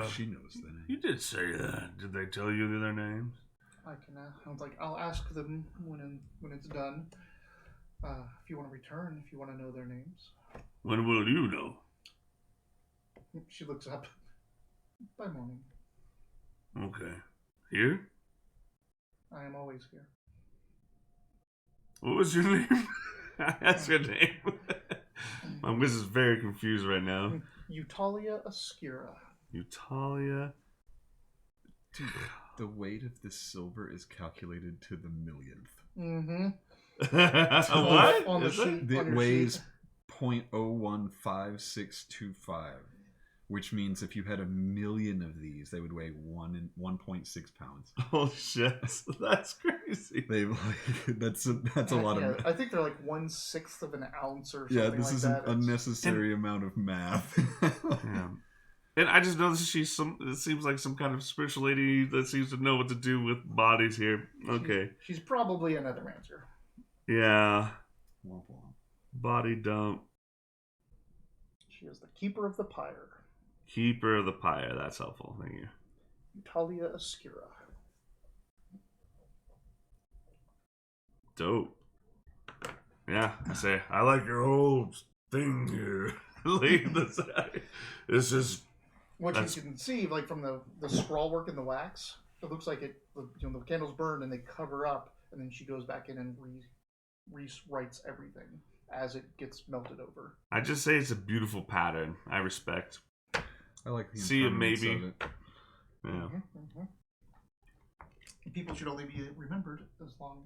She knows the name. You did say that. Did they tell you their names? I was like, I'll ask them when it's done. If you want to return, if you want to know their names. When will you know? She looks up. By morning. Okay. Here? I am always here. What was your name? That's your name. My wiz is very confused right now. Eutalia Ascura. Eutalia. Dude, the weight of this silver is calculated to the millionth. Mm-hmm. What? On the Is sheet. It weighs 0.015625, which means if you had 1,000,000 of these, they would weigh 1.6 pounds. Oh shit, that's crazy. That's a lot of. I think they're 1/6 of an ounce or something. Yeah, this is that. an unnecessary amount of math. Yeah. And I just noticed it seems like some kind of spiritual lady that seems to know what to do with bodies here. Okay. She's probably another rancher. Yeah. Body dump. She is the keeper of the pyre. Keeper of the pyre. That's helpful. Thank you. Eutalia Ascura. Dope. Yeah, I say, I like your whole thing here. Like, this is... What you can see, like from the scrawl work in the wax, it looks like the candles burn and they cover up, and then she goes back in and rewrites everything as it gets melted over. I just say it's a beautiful pattern. I respect. I like the see it maybe. Of it. Yeah. Mm-hmm. People should only be remembered as long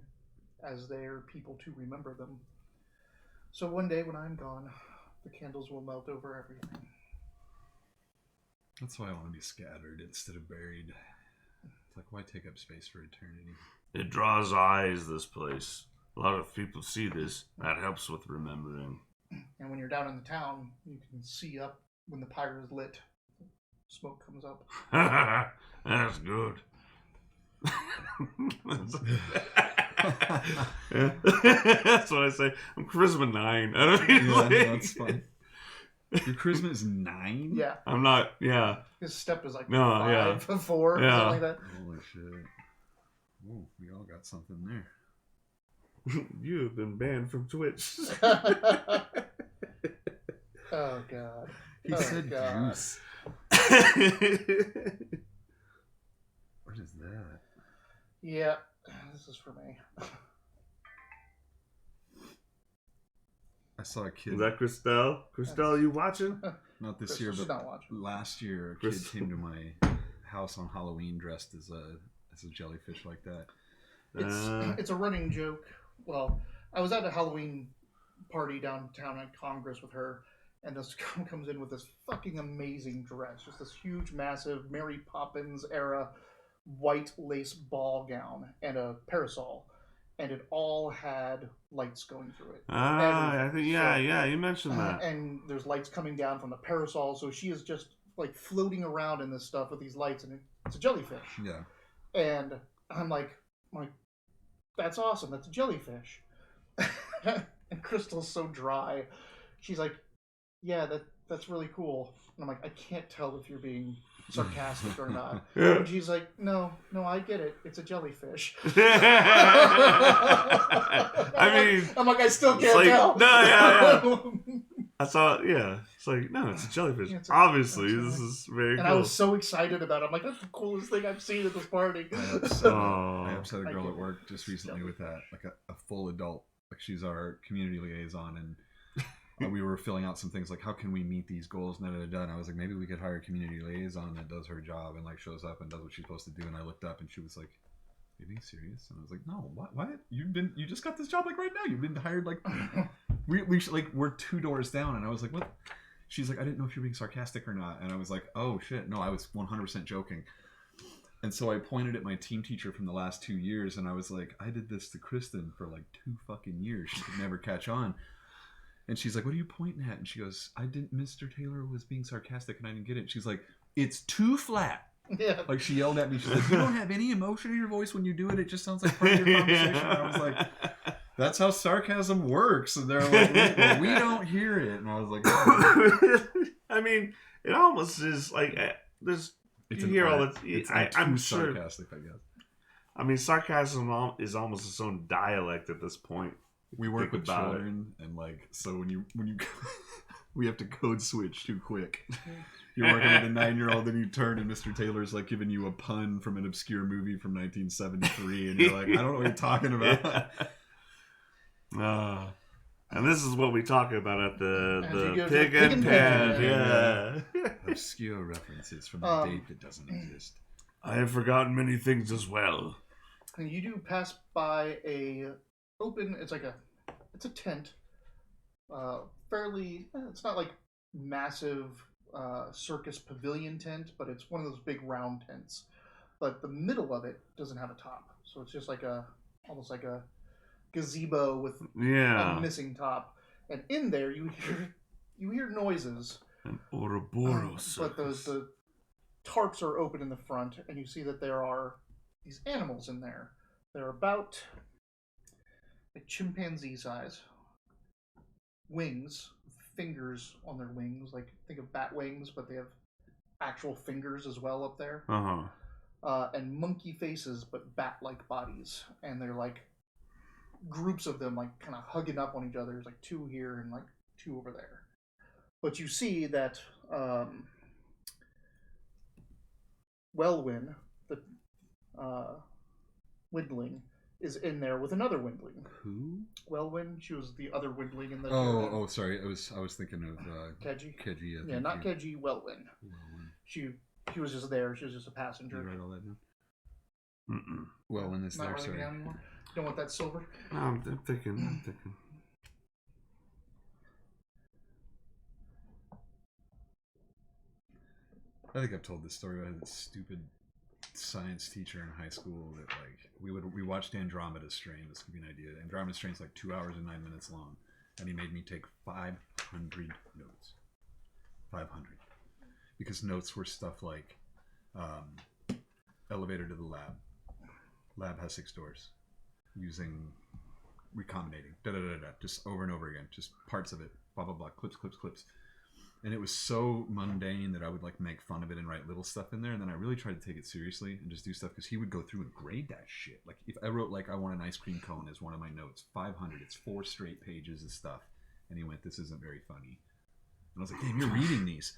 as they're people to remember them. So one day when I'm gone, the candles will melt over everything. That's why I want to be scattered instead of buried. It's like, why take up space for eternity? It draws eyes, this place. A lot of people see this. That helps with remembering. And when you're down in the town, you can see up when the pyre is lit. Smoke comes up. That's good. That's what I say. I'm charisma 9. I don't mean, that's fine. Your charisma is 9? Yeah. I'm not, yeah. His step is like 5, 4, yeah. something like that. Holy shit. Oh, we all got something there. You have been banned from Twitch. Oh, God. He said God. juice. What is that? Yeah, this is for me. I saw a kid. Is that Christelle? Christelle, you watching? Not this Chris, year, she's but not watching. last year, a kid came to my house on Halloween dressed as a jellyfish like that. It's a running joke. Well, I was at a Halloween party downtown at Congress with her, and this girl comes in with this fucking amazing dress, just this huge, massive Mary Poppins era white lace ball gown and a parasol, and it all had lights going through it. I think you mentioned that. And there's lights coming down from the parasol, so she is just like floating around in this stuff with these lights, and it's a jellyfish. Yeah. And I'm like, that's awesome. That's a jellyfish. And Crystal's so dry. She's like, yeah, that's really cool. And I'm like, I can't tell if you're being sarcastic or not. And she's like, no, I get it. It's a jellyfish. I mean, I'm like, I still can't tell. No, yeah. I saw, yeah. It's like, no, it's a jellyfish. Yeah, Obviously, this is very cool. And I was so excited about it. I'm like, that's the coolest thing I've seen at this party. I upset a girl at work just recently with that, like a full adult. Like, she's our community liaison, and we were filling out some things like, how can we meet these goals? And I was like, maybe we could hire a community liaison that does her job and like shows up and does what she's supposed to do. And I looked up and she was like, are you being serious? And I was like, no, what? You just got this job like right now. You've been hired like we're 2 doors down. And I was like, what? She's like, I didn't know if you're being sarcastic or not. And I was like, oh shit, no, I was 100% joking. And so I pointed at my team teacher from the last 2 years, and I was like, I did this to Kristen for like 2 fucking years. She could never catch on. And she's like, what are you pointing at? And she goes, Mr. Taylor was being sarcastic and I didn't get it. She's like, it's too flat. Yeah. Like, she yelled at me. She's like, you don't have any emotion in your voice when you do it. It just sounds like part of your conversation. And I was like, that's how sarcasm works. And they're like, well, we don't hear it. And I was like, oh. I mean, it almost is like, there's, it's you hear all that. I'm sure. Sarcastic, I guess. I mean, sarcasm is almost its own dialect at this point. We work with children, and like, so when you we have to code switch too quick. You're working with a 9-year-old, and you turn, and Mr. Taylor's like giving you a pun from an obscure movie from 1973, and you're like, I don't know what you're talking about. And this is what we talk about at the Pig and Pan. Yeah. Obscure references from a date that doesn't exist. I have forgotten many things as well. And you do pass by it's a tent. It's not like massive circus pavilion tent, but it's one of those big round tents. But the middle of it doesn't have a top, so it's just like almost like a gazebo with a missing top. And in there, you hear noises. An Ouroboros. But the tarps are open in the front, and you see that there are these animals in there. They're about like chimpanzee size. Wings, fingers on their wings, like think of bat wings, but they have actual fingers as well up there. And monkey faces, but bat-like bodies, and they're like groups of them like kind of hugging up on each other. There's like 2 here and like 2 over there. But you see that Wellwyn, the Windling, is in there with another Windling. Who? Wellwyn. She was the other Windling in the. Oh, sorry. I was thinking of Keji. Keji. Yeah, not Keji. Wellwyn. She was just there. She was just a passenger. Did you write all that down? Mm-mm. Wellwyn is there. Not writing down anymore. You don't want that silver. No, I'm thinking. I think I've told this story. I had this stupid science teacher in high school that we watched Andromeda Strain. This could be an idea. Andromeda Strain's like 2 hours and 9 minutes long, and he made me take 500 notes. 500, because notes were stuff like elevator to the lab. Lab has 6 doors. Using recombinating, just over and over again, just parts of it, blah blah blah, clips. And it was so mundane that I would like make fun of it and write little stuff in there, and then I really tried to take it seriously and just do stuff, because he would go through and grade that shit. Like if I wrote like I want an ice cream cone as one of my notes, 500, it's 4 straight pages of stuff, and he went, "This isn't very funny." And I was like, "Damn, you're reading these."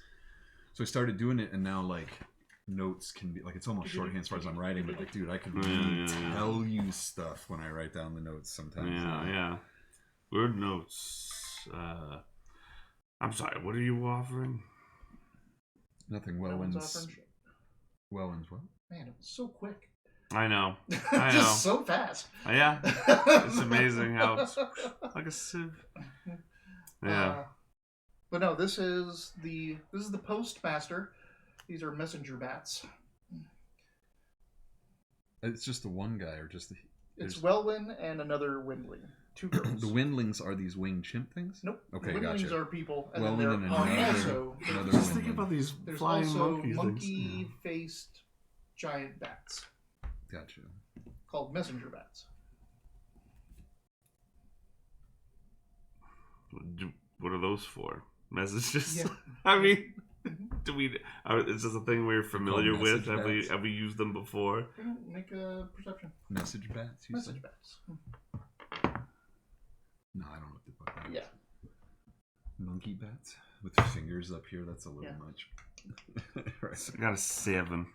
So I started doing it, and now like notes can be like, it's almost shorthand as far as I'm writing, but like, dude, I can really tell you stuff when I write down the notes sometimes. Yeah. Word notes. I'm sorry, what are you offering? Nothing. Wellwyn's what? Man, it was so quick. I know. Just so fast. Yeah. It's amazing how it's like a sieve. Yeah. But no, this is the postmaster. These are messenger bats. It's just the one guy, or just the... It's Wellwyn and another Windling. 2 girls. The Windlings are these winged chimp things? Nope. Okay, the Windlings gotcha. are people. And Wellwyn then and another Just think about these there's flying also monkeys. monkey-faced giant bats. Gotcha. Called messenger bats. What are those for? Messages? Yeah. I mean, is this a thing we're familiar with? Bats. Have we used them before? Make a perception. Message bats? Message bats. No, I don't know what the fuck that is. Yeah. Monkey bats? With fingers up here? That's a little much. Right. I got a 7.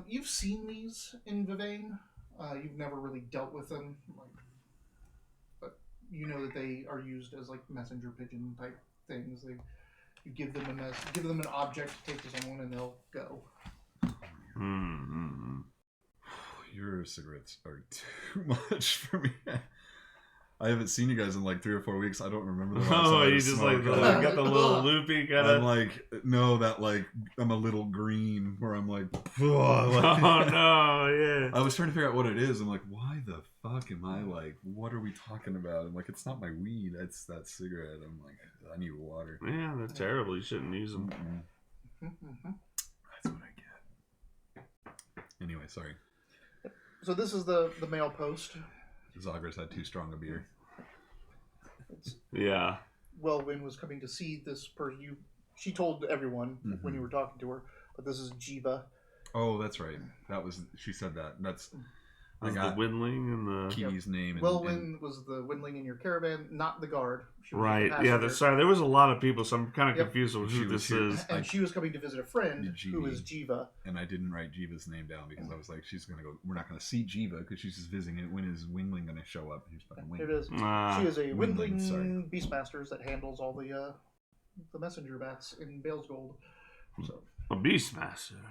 You've seen these in Vivane. You've never really dealt with them, but you know that they are used as like messenger pigeon type things. You give them an object to take to someone, and they'll go. Mm-hmm. Your cigarettes are too much for me. I haven't seen you guys in like 3 or 4 weeks. I don't remember the last time. Oh, you just like got the little loopy kind of. I'm like, no, that like I'm a little green where I'm like, oh no, yeah. I was trying to figure out what it is. I'm like, why the fuck am I like? What are we talking about? I'm like, it's not my weed. It's that cigarette. I'm like, I need water. Yeah, they're terrible. You shouldn't use them. Mm-hmm. That's what I get. Anyway, sorry. So this is the mail post. Zagras had too strong a beer. Yeah. Wellwyn was coming to see this person. She told everyone when you were talking to her, but this is Jiva. Oh, that's right. She said that. That's the Windling and the Kiwi's name. Wellwyn was the Windling in your caravan, not the guard. She was right. Yeah. Sorry, there was a lot of people, so I'm kind of confused with who this is. And she was coming to visit a friend who is Jiva. And I didn't write Jiva's name down because I was like, she's gonna go. We're not gonna see Jiva because she's just visiting it. When is Windling gonna show up? Here's fucking Windling. It is. She is a Windling Beastmasters that handles all the messenger bats in Bale's Gold. So a Beastmaster.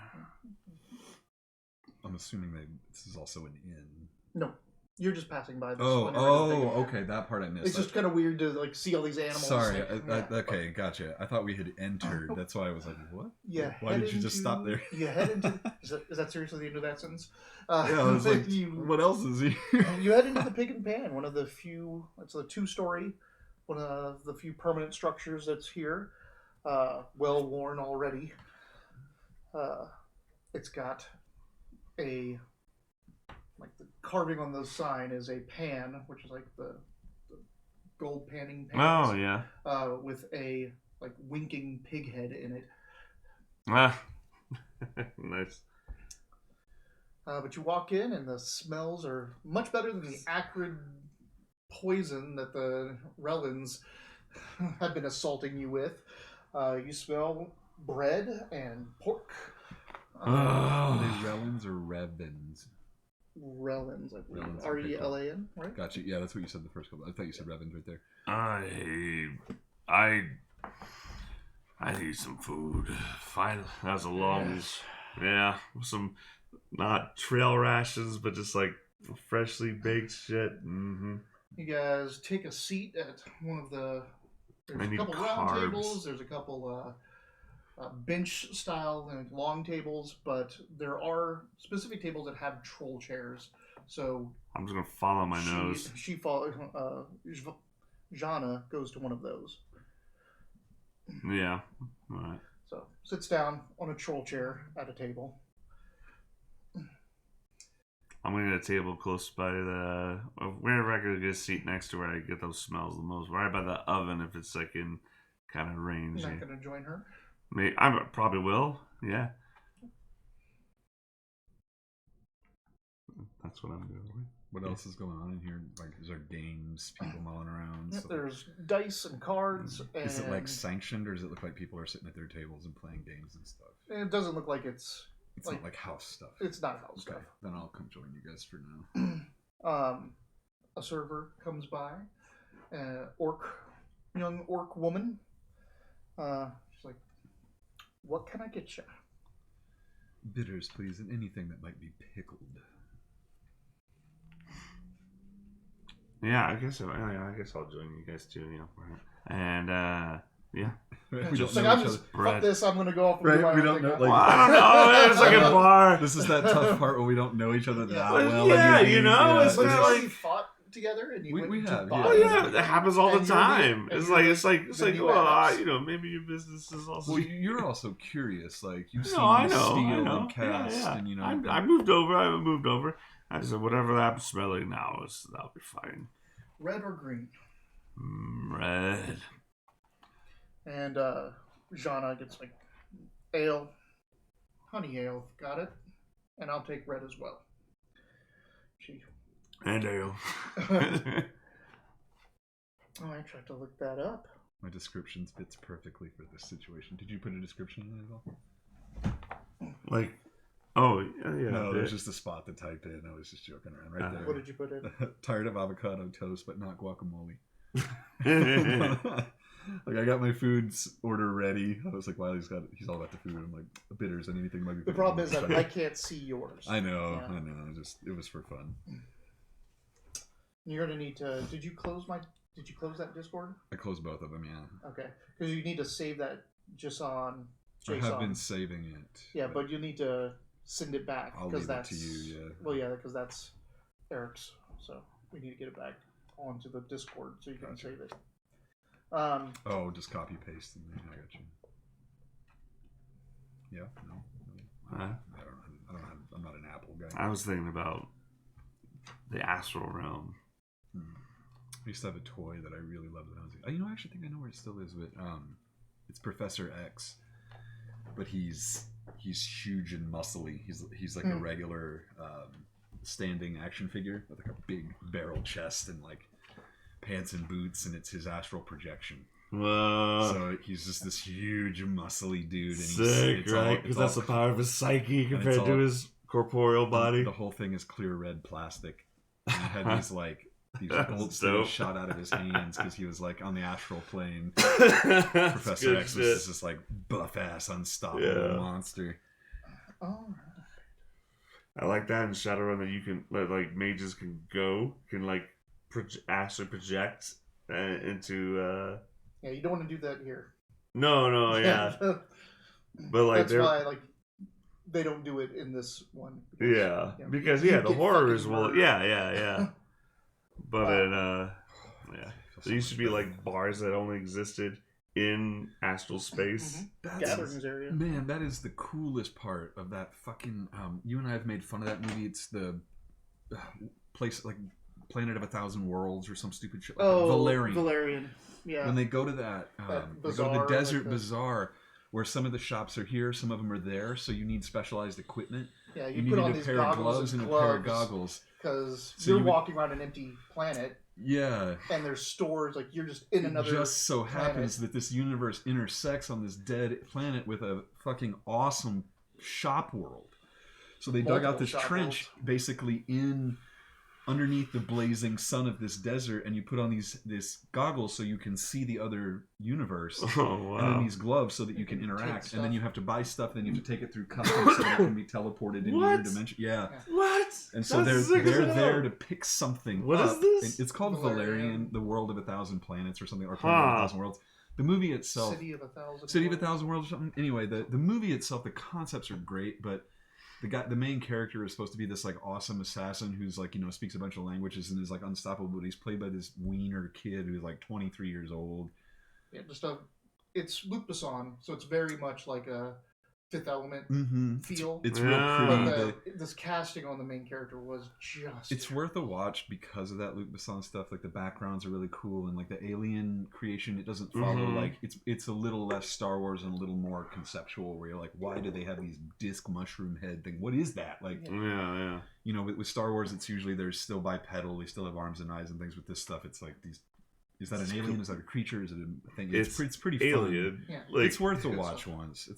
I'm assuming this is also an inn. No, you're just passing by this. Okay, that part I missed. It's just kind of weird to like see all these animals. Sorry, okay, gotcha. I thought we had entered. That's why I was like, what? Yeah. Why did you just stop there? You head into. Is that seriously the end of that sentence? Yeah, I was like, what else is here? You head into the Pig and Pan, one of the few. It's a 2-story, one of the few permanent structures that's here. Well worn already. It's got the carving on the sign is a pan, which is like the gold panning pans. Oh yeah. With a like winking pig head in it. Ah, nice. But you walk in and the smells are much better than the acrid poison that the Relans have been assaulting you with. You smell bread and pork. Are they Relans or Revens? Relans, I believe. Relans, R-E-L-A-N, right? Gotcha. Yeah, that's what you said the first couple. I thought you said Revens right there. I need some food. Finally, that was a long, some not trail rations, but just like freshly baked shit. Mm-hmm. You guys take a seat at one of the. There's a couple carbs. round tables. There's a couple bench style and long tables, but there are specific tables that have troll chairs. So I'm just gonna follow my nose. Jana goes to one of those. Yeah. All right. So sits down on a troll chair at a table. I'm gonna get a table close by wherever I could get a seat next to where I get those smells the most. Right by the oven, if it's like in kind of range. You're not gonna join her? I probably will. Yeah. That's what I'm doing. What else is going on in here? Like, is there games, people mulling around? Yep, there's dice and cards. And is it like sanctioned, or does it look like people are sitting at their tables and playing games and stuff? It doesn't look like it's. It's not like house stuff. It's not house stuff. Then I'll come join you guys for now. A server comes by, young orc woman. She's like, "What can I get you?" Bitters, please, and anything that might be pickled. Yeah, I guess I'll join you guys too. Yeah, and yeah. We don't know like, each other. Fuck this! I'm gonna go off. And right? We don't know. Like, I don't know. It's like a bar. This is that tough part where we don't know each other that well. Yeah, it's kind of like you fought together and you we have. Oh yeah, that happens all the time. It's like maybe your business is also. Well, you're also curious. Like you've seen I Steel know. and Cast, yeah. and I moved over. I haven't moved over. I said whatever I'm smelling now that'll be fine. Red or green? Red. And Jana gets like ale, honey ale. Got it. And I'll take red as well. And ale. I tried to look that up. My description fits perfectly for this situation. Did you put a description in it at all? Like, oh yeah. No, there's just a spot to type in. I was just joking around right there. What did you put in? Tired of avocado toast, but not guacamole. Like I got my food's order ready. I was like, "Wow, he's all about the food." I'm like, "Bitters and anything might be." The problem is that I can't see yours. I know. It was for fun. You're gonna need to. Did you close that Discord? I closed both of them. Yeah. Okay, because you need to save that just on JSON. I have been saving it. Yeah, but you need to send it back because that's to you. Yeah. Well, yeah, because that's Eric's. So we need to get it back onto the Discord so you can save it. Just copy paste and I got you. Yeah, no. I'm not an Apple guy. I was thinking about the astral realm. I used to have a toy that I really loved when I was I actually think I know where it still is, but it's Professor X, but he's huge and muscly. He's like a regular standing action figure with like a big barrel chest and like pants and boots, and it's his astral projection. Whoa. So he's just this huge muscly dude, and sick, right? Because that's the power of his psyche compared to his corporeal body. The whole thing is clear red plastic. And he had these gold stars shot out of his hands because he was like on the astral plane. Professor X was this like buff ass unstoppable monster. Oh. I like that in Shadowrun that you can like mages can like astral project into. Yeah, you don't want to do that here. No, yeah. But like that's why they don't do it in this one. Because the horrors will. Yeah. But there used to be like bars that only existed in astral space. Gatherings area. Man, that is the coolest part of that fucking. You and I have made fun of that movie. It's the place like Planet of a Thousand Worlds or some stupid shit. Like Valerian. Yeah. When they go to that, they go to the desert bazaar where some of the shops are here, some of them are there, so you need specialized equipment. Yeah, you put needed on a these pair of gloves and a pair of goggles. Because So you're you would- walking around an empty planet, Yeah. and there's stores, like you're just in another It just so planet. happens that this universe intersects on this dead planet with a fucking awesome shop world. So they dug out this trench basically underneath the blazing sun of this desert, and you put on this goggles so you can see the other universe. Oh, wow. And then these gloves so that you can interact. And then you have to buy stuff, then you have to take it through customs so that it can be teleported into your dimension. Yeah. What? And so they're there to pick something What up. is this? It's called Valerian, the World of 1,000 Planets or something, or Planet of 1,000 Worlds. The movie itself... City of a Thousand Worlds or something. Anyway, the movie itself, the concepts are great, but the main character is supposed to be this like awesome assassin who's like, speaks a bunch of languages and is like unstoppable, but he's played by this wiener kid who's like 23 years old. Yeah, it's Luc Besson, so it's very much like a Fifth Element feel. It's real pretty. But this casting on the main character was just... It's worth a watch because of that Luc Besson stuff. Like the backgrounds are really cool, and like the alien creation, it doesn't follow like it's a little less Star Wars and a little more conceptual. Where you're like, why do they have these disc mushroom head thing? What is that? Like, yeah. With Star Wars, it's usually there's still bipedal. They still have arms and eyes and things. With this stuff, it's like these. Is that an alien? Is that a creature? Is it a thing? It's pretty alien. fun. Yeah. Like, it's worth a watch once.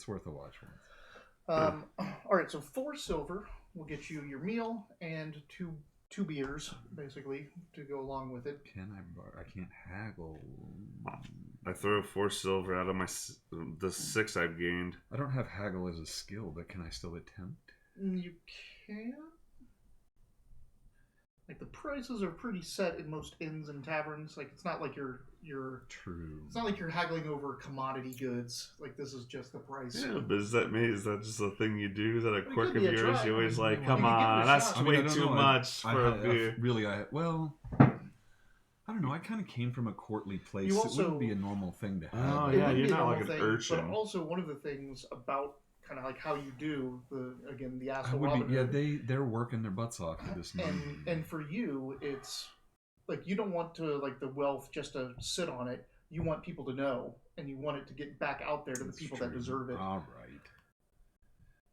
All right, so 4 silver will get you your meal and two beers, basically, to go along with it. I can't haggle. I throw 4 silver out of the 6 I've gained. I don't have haggle as a skill, but can I still attempt? You can. Like the prices are pretty set in most inns and taverns. Like it's not like you're true. It's not like you're haggling over commodity goods. Like this is just the price. Yeah, but is that just a thing you do? Is that a quirk of yours? Try. You always like, come on, that's way too much for a beer. I don't know. I kind of came from a courtly place. It wouldn't be a normal thing to have. Oh yeah, you're not like an urchin. But also one of the things about kind of like how you do the asshole Robin Hood. They're working their butts off for this movie. And for you, it's like you don't want to like the wealth just to sit on it. You want people to know, and you want it to get back out there to the people that deserve it. All right.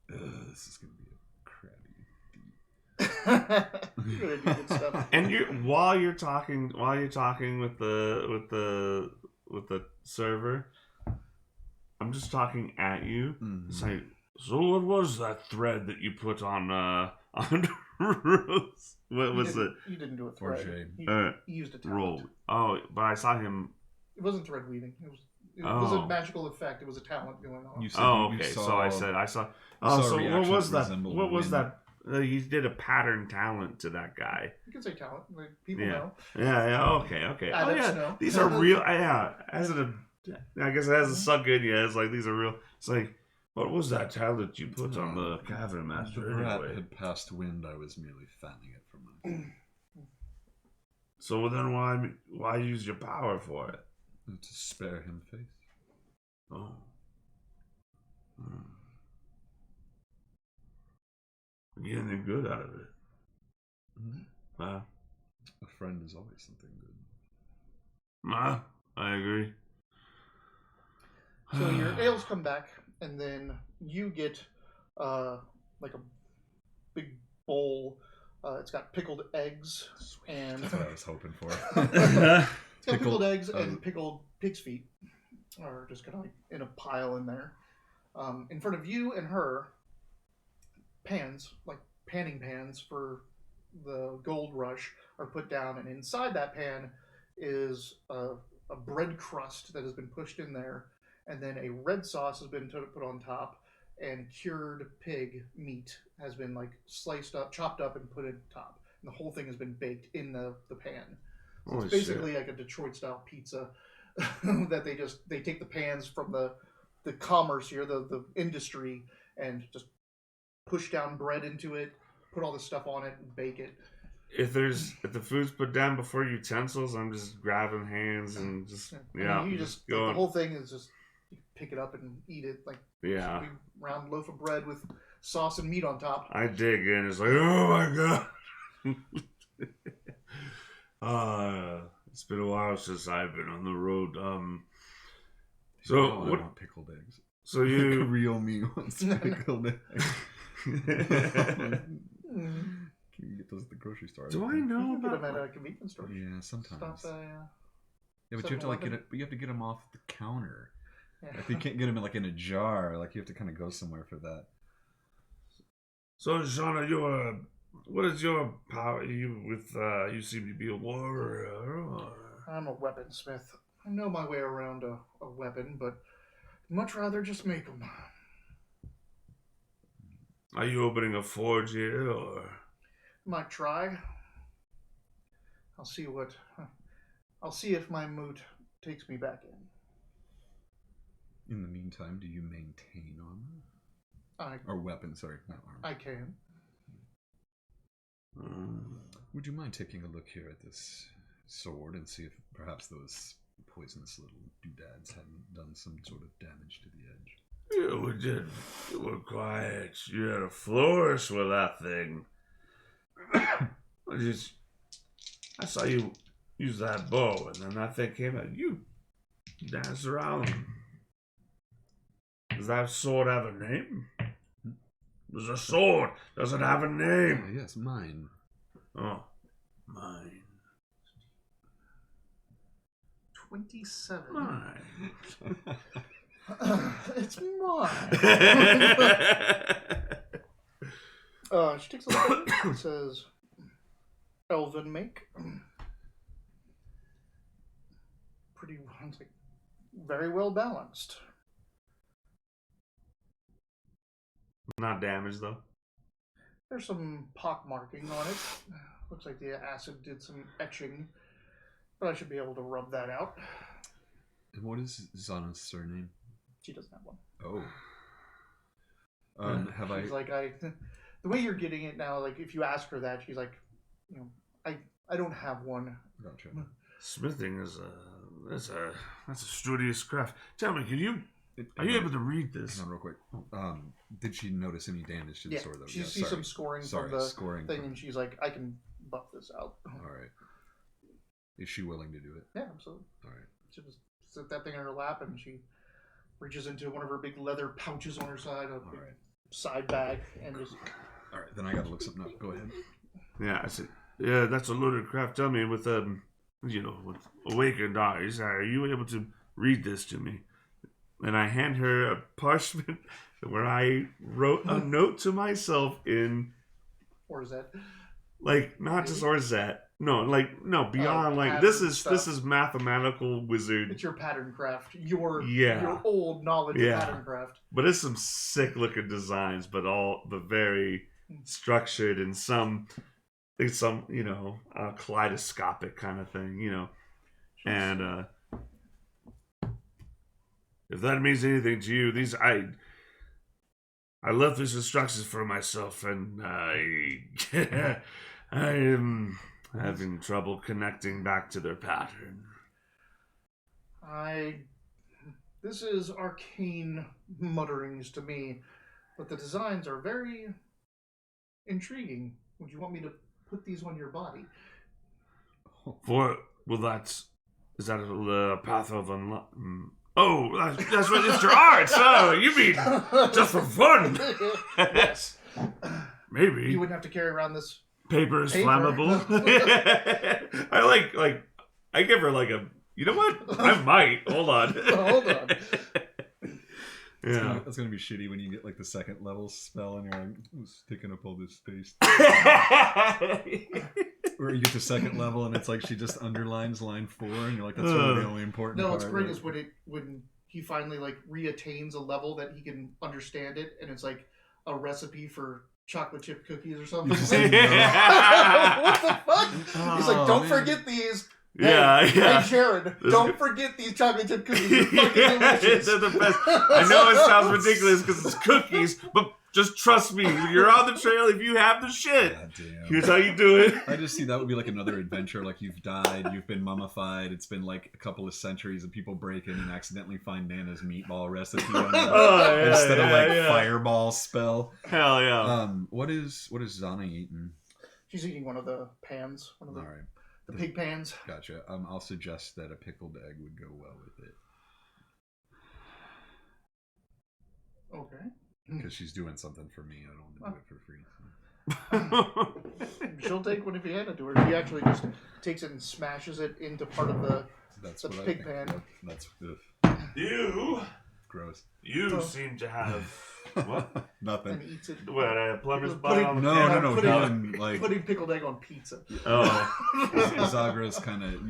This is gonna be a crabby. Stuff. And while you're talking with the server, I'm just talking at you. It's like, so what was that thread that you put on Rose? What was it? You didn't do a thread. You used a talent. Roll. Oh, but I saw him. It wasn't thread weaving. It was a magical effect. It was a talent going on. I saw. Oh, so what was that? What was that? He did a pattern talent to that guy. You can say talent. Like, people know. Yeah. Okay. Adepts know. These are real. Yeah. I guess it hasn't sunk in yet. It's like these are real. It's like, what was that talent you put on the Cavern Master? The rat had passed wind. I was merely fanning it from my. So then, why use your power for it? To spare him face. Oh. Get anything good out of it? A friend is always something good. I agree. So your ales come back, and then you get like a big bowl. It's got pickled eggs and. That's what I was hoping for. It's got pickled eggs and pickled pig's feet, are just kind of like in a pile in there. In front of you and her, pans, like panning pans for the gold rush, are put down, and inside that pan is a bread crust that has been pushed in there, and then a red sauce has been put on top, and cured pig meat has been like sliced up, chopped up, and put in top. And the whole thing has been baked in the pan. So it's basically like a Detroit style pizza that they take the pans from the commerce here, the industry, and just push down bread into it, put all this stuff on it, and bake it. If the food's put down before utensils, I'm just grabbing hands and just you just the whole thing is just you pick it up and eat it like a big round loaf of bread with sauce and meat on top. I dig in. It's like, oh my god. It's been a while since I've been on the road. So I want pickled eggs. So you... Like a real me wants to pickled egg. Can you get those at the grocery store? Do I know you can about get them at a convenience store. Yeah, sometimes. Stop by, yeah, but you have to like get it. But you have to get them off the counter. yeah. Like you can't get them in a jar. Like you have to kind of go somewhere for that. So, Shauna, what is your power? You seem to be a warrior. Or... I'm a weaponsmith. I know my way around a weapon, but I'd much rather just make them. Are you opening a forge here, or? Might try. I'll see if my moot takes me back in. In the meantime, do you maintain armor? Or weapons, sorry, not armor. I can. Would you mind taking a look here at this sword and see if perhaps those poisonous little doodads hadn't done some sort of damage to the edge? You were quiet. You had a flourish with that thing. I saw you use that bow, and then that thing came out. You danced around. Does that sword have a name? There's a sword. Does it have a name? Yes, mine. Oh, mine. 27. Mine. It's mine. She takes a look at it. It says, Elven make. Pretty, it's like, very well balanced. Not damaged, though. There's some pock marking on it. Looks like the acid did some etching. But I should be able to rub that out. And what is Zana's surname? She doesn't have one. Oh. She's like, the way you're getting it now, like, if you ask her that, she's like, I don't have one. Gotcha. Smithing is that's a studious craft. Tell me, are you able to read this? Hang on real quick. Did she notice any damage to the sword, though? She sees some scoring from the thing, and she's like, I can buff this out. All right. Is she willing to do it? Yeah, absolutely. All right. She just set that thing in her lap, and she reaches into one of her big leather pouches on her side, a big side bag, and just... All right, then I gotta look something up. Go ahead. Yeah, I said, yeah, that's a loaded craft. Tell me, with with awakened eyes, are you able to read this to me? And I hand her a parchment where I wrote a note to myself in... Orzet. Like, not just Orzet. No, beyond, this is mathematical wizard. It's your pattern craft. Your old knowledge of pattern craft. But it's some sick looking designs, but very structured and some kaleidoscopic kind of thing, And if that means anything to you, I left these instructions for myself, and I am having trouble connecting back to their pattern. This is arcane mutterings to me, but the designs are very intriguing. Would you want me to put these on your body? Is that the path of unlock? Oh, that's what it's your art. Oh, you mean just for fun? Yes. Maybe. You wouldn't have to carry around this paper is flammable. I give her like a, you know what? I might. Hold on. Hold on. Yeah. That's gonna be shitty when you get like the second level spell and you're like, who's taking up all this space? Or you get to second level and it's like she just underlines line 4 and you're like, that's really the only important part. No, what's great is when he finally like reattains a level that he can understand it, and it's like a recipe for chocolate chip cookies or something. What the fuck? He's like, don't forget these. Hey, Sharon, don't forget these chocolate chip cookies. They're fucking delicious. They're the best. I know it sounds ridiculous because it's cookies, but just trust me. When you're on the trail, if you have the shit, here's how you do it. I just see that would be like another adventure. Like you've died, you've been mummified. It's been like a couple of centuries, and people break in and accidentally find Nana's meatball recipe instead of fireball spell. Hell yeah. What is Zana eating? She's eating one of the pans. All right. The pig pans. Gotcha. I'll suggest that a pickled egg would go well with it. Okay. Because she's doing something for me. I don't want to do it for free. She'll take one if you hand it to her. She actually just takes it and smashes it into part of the pig pan. That's You. Gross. You seem to have what? Nothing. And eats it. What, a plumber's bottle on the No. Putting pickled egg on pizza. Oh. Zagra's kind of...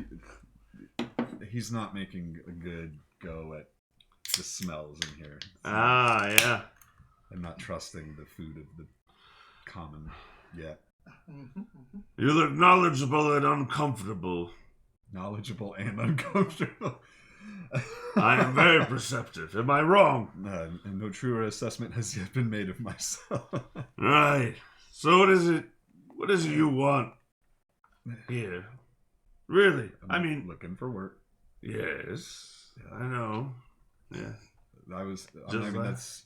He's not making a good go at the smells in here. Yeah. I'm not trusting the food of the common yet. You look knowledgeable and uncomfortable. Knowledgeable and uncomfortable. I am very perceptive. Am I wrong? And no truer assessment has yet been made of myself. Right. So what is it you want here? Really? I'm looking for work. Yes. I know. Yeah. That's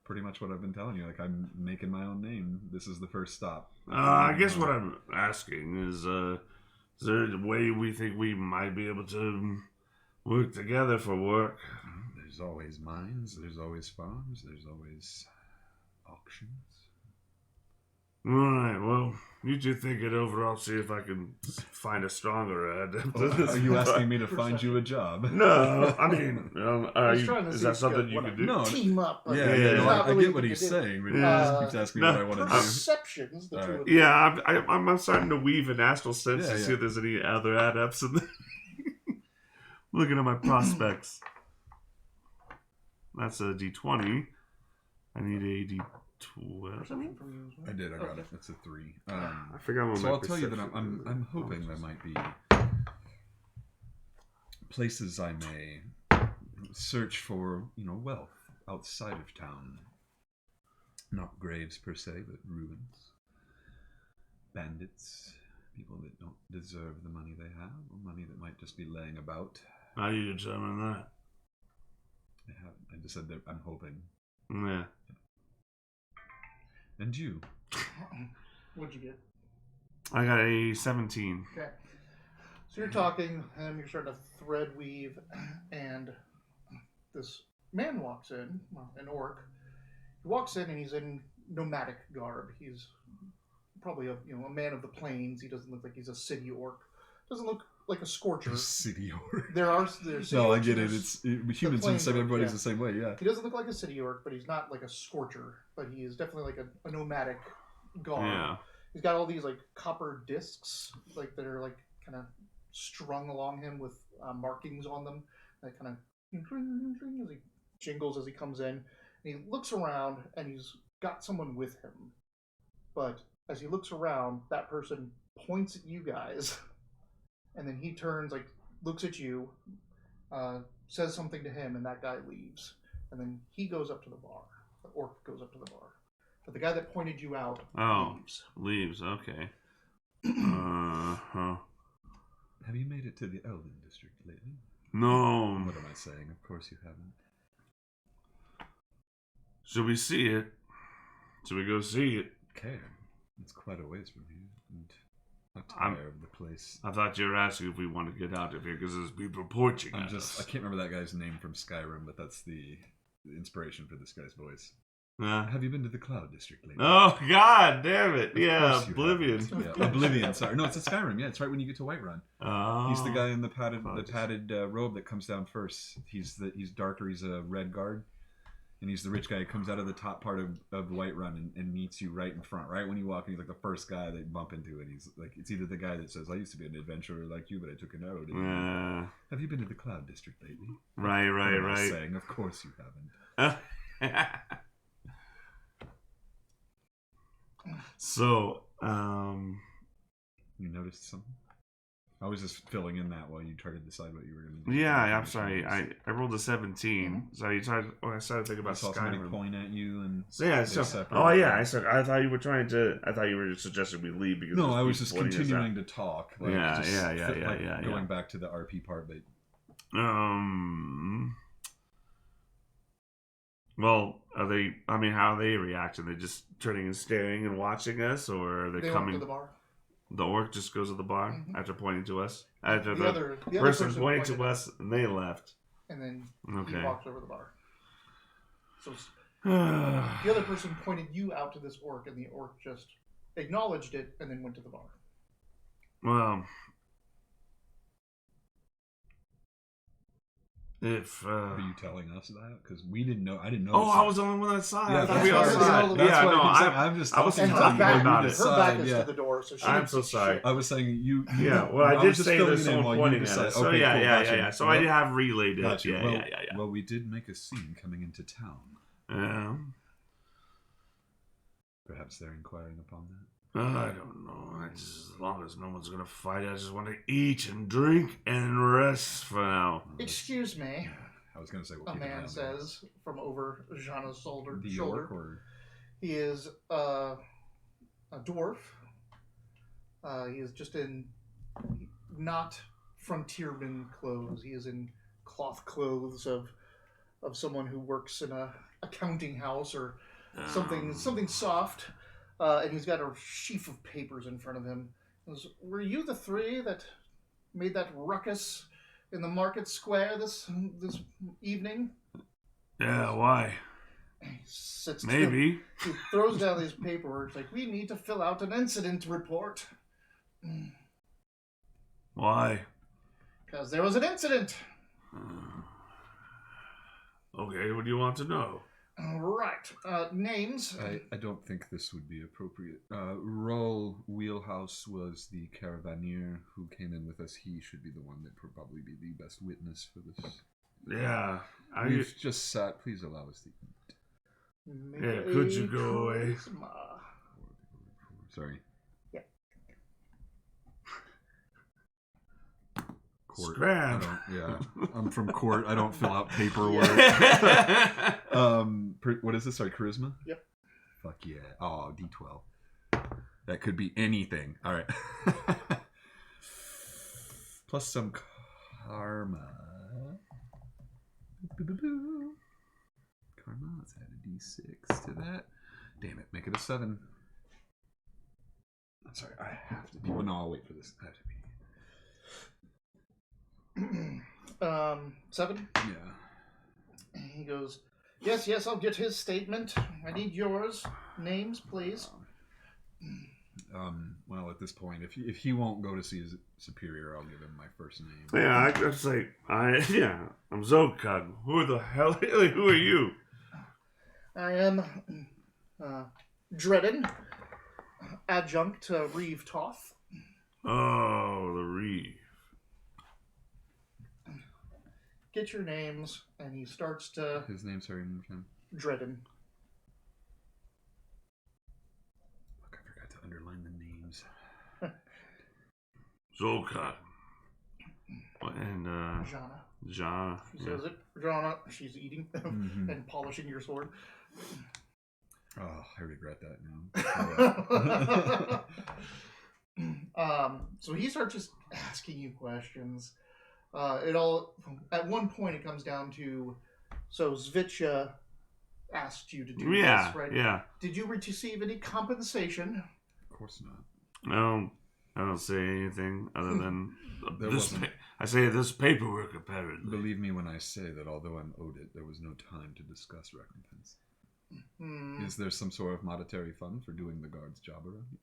pretty much what I've been telling you. Like, I'm making my own name. This is the first stop. I guess what I'm asking is there a way we think we might be able to work together for work? There's always mines. There's always farms. There's always auctions. All right, well, you two think it over. I'll see if I can find a stronger adept. Are you asking me to find you a job? No, I mean, is that something you can do? No, team up. I get what he's saying, but he just keeps asking me what I want to do. Perceptions. Yeah, I'm starting to weave an astral sense to see if there's any other adepts. Looking at my prospects. That's a D20. I need a D12. I did. I got it. That's a 3. I forgot what so I'll tell you that I'm hoping there might be places I may search for, wealth outside of town. Not graves per se, but ruins. Bandits. People that don't deserve the money they have, or money that might just be laying about. How do you determine that? I just said that I'm hoping. Yeah. And you? What'd you get? I got a 17. Okay. So you're talking, and you're starting to thread weave, and this man walks in, an orc. He walks in, and he's in nomadic garb. He's probably a man of the plains. He doesn't look like he's a city orc. Doesn't look like a scorcher. City orc. There's no, I get it. It's humans and stuff. Everybody's the same way. Yeah. He doesn't look like a city orc, but he's not like a scorcher. But he is definitely like a nomadic garb. Yeah. He's got all these like copper discs, like that are like kind of strung along him with markings on them. That kind of as he jingles as he comes in. And he looks around, and he's got someone with him. But as he looks around, that person points at you guys. And then he turns, looks at you, says something to him, and that guy leaves. And then he goes up to the bar. The orc goes up to the bar. But the guy that pointed you out leaves. Leaves, okay. Have you made it to the Elven District lately? No. What am I saying? Of course you haven't. Should we see it? Should we go see it? Care. It's quite a ways from here. And I'm tired of the place. I thought you were asking if we want to get out of here because there's people poaching at us. I can't remember that guy's name from Skyrim, but that's the inspiration for this guy's voice. Have you been to the Cloud District lately? Oh, God damn it. Yeah, Oblivion. Yeah, Oblivion, sorry. No, it's a Skyrim. Yeah, it's right when you get to Whiterun. Oh. He's the guy in the padded robe that comes down first. He's darker. He's a red guard. And he's the rich guy who comes out of the top part of Whiterun and meets you right in front. Right when you walk in, he's like the first guy that you bump into. And he's like, it's either the guy that says, I used to be an adventurer like you, but I took an arrow to you. Have you been to the Cloud District lately? Right. Saying, of course you haven't. So, you noticed something? I was just filling in that while you tried to decide what you were going to do. Yeah, I'm sorry. I rolled a 17. Mm-hmm. So I started thinking about Skyrim. Somebody point at you and I thought you were suggesting we leave because no, I was just continuing to talk. Like, yeah. Going back to the RP part, but well, are they? I mean, how are they reacting? Are they just turning and staring and watching us, or are they coming to the bar? The orc just goes to the bar after pointing to us. After the other person pointed to us, and they left. And then he walks over the bar. So the other person pointed you out to this orc, and the orc just acknowledged it and then went to the bar. Well, if Are you telling us that? Because we didn't know. I didn't know. I was the only one outside. Yeah, I thought we all said. That's why I'm just. I wasn't and talking her about back it. is to the door, so she I'm didn't so see sorry. shit. I was saying you. Yeah, well, I did was say just there's filling in someone while you pointing at it. decide- So okay, cool, gotcha. yeah. So I have relayed it. Gotcha. Yeah, well, yeah. Well, we did make a scene coming into town. Yeah. Perhaps they're inquiring upon that. I don't know. As long as no one's gonna fight, I just want to eat and drink and rest for now. Excuse me, I was going to say, a man says from over Jana's shoulder. The orc, or He is a dwarf. He is just in not frontierman clothes. He is in cloth clothes of someone who works in a accounting house or something soft. And he's got a sheaf of papers in front of him. He goes, were you the three that made that ruckus in the market square this evening? Yeah, why? He sits Maybe. He throws down his paperwork. It's like, we need to fill out an incident report. Why? Because there was an incident. Okay, what do you want to know? Right. Names. I don't think this would be appropriate. Raul Wheelhouse was the caravaneer who came in with us. He should be the one that would probably be the best witness for this. Yeah. We've just sat. Please allow us to eat. Yeah, could you go away? Sorry. Yeah. Court. Scram. I'm from court. I don't fill out paperwork. What is this? Sorry, charisma? Yep. Fuck yeah. Oh, D12. That could be anything. All right. Plus some karma. Karma. Let's add a D6 to that. Damn it. Make it a 7. I'm sorry. I have to be. Well, no, I'll wait for this. I have to be. 7? Yeah. He goes, yes, I'll get his statement. I need yours. Names, please. Well, at this point, if he won't go to see his superior, I'll give him my first name. Yeah, I'd say, I'm Zokug. Who the hell, who are you? I am Dredden, adjunct to Reeve Toth. Oh, the Reeve. Get your names, and he starts to... His name, sorry, one more time. Dredden. Look, I forgot to underline the names. Zolka. And, Jana. She says it. Jana. She's eating and polishing your sword. Oh, I regret that now. So he starts just asking you questions. At one point it comes down to, so Zvitcha asked you to do this, right? Yeah. Did you receive any compensation? Of course not. No, I don't say anything other than this. I say this paperwork, apparently. Believe me when I say that although I'm owed it, there was no time to discuss recompense. Is there some sort of monetary fund for doing the guard's job around you?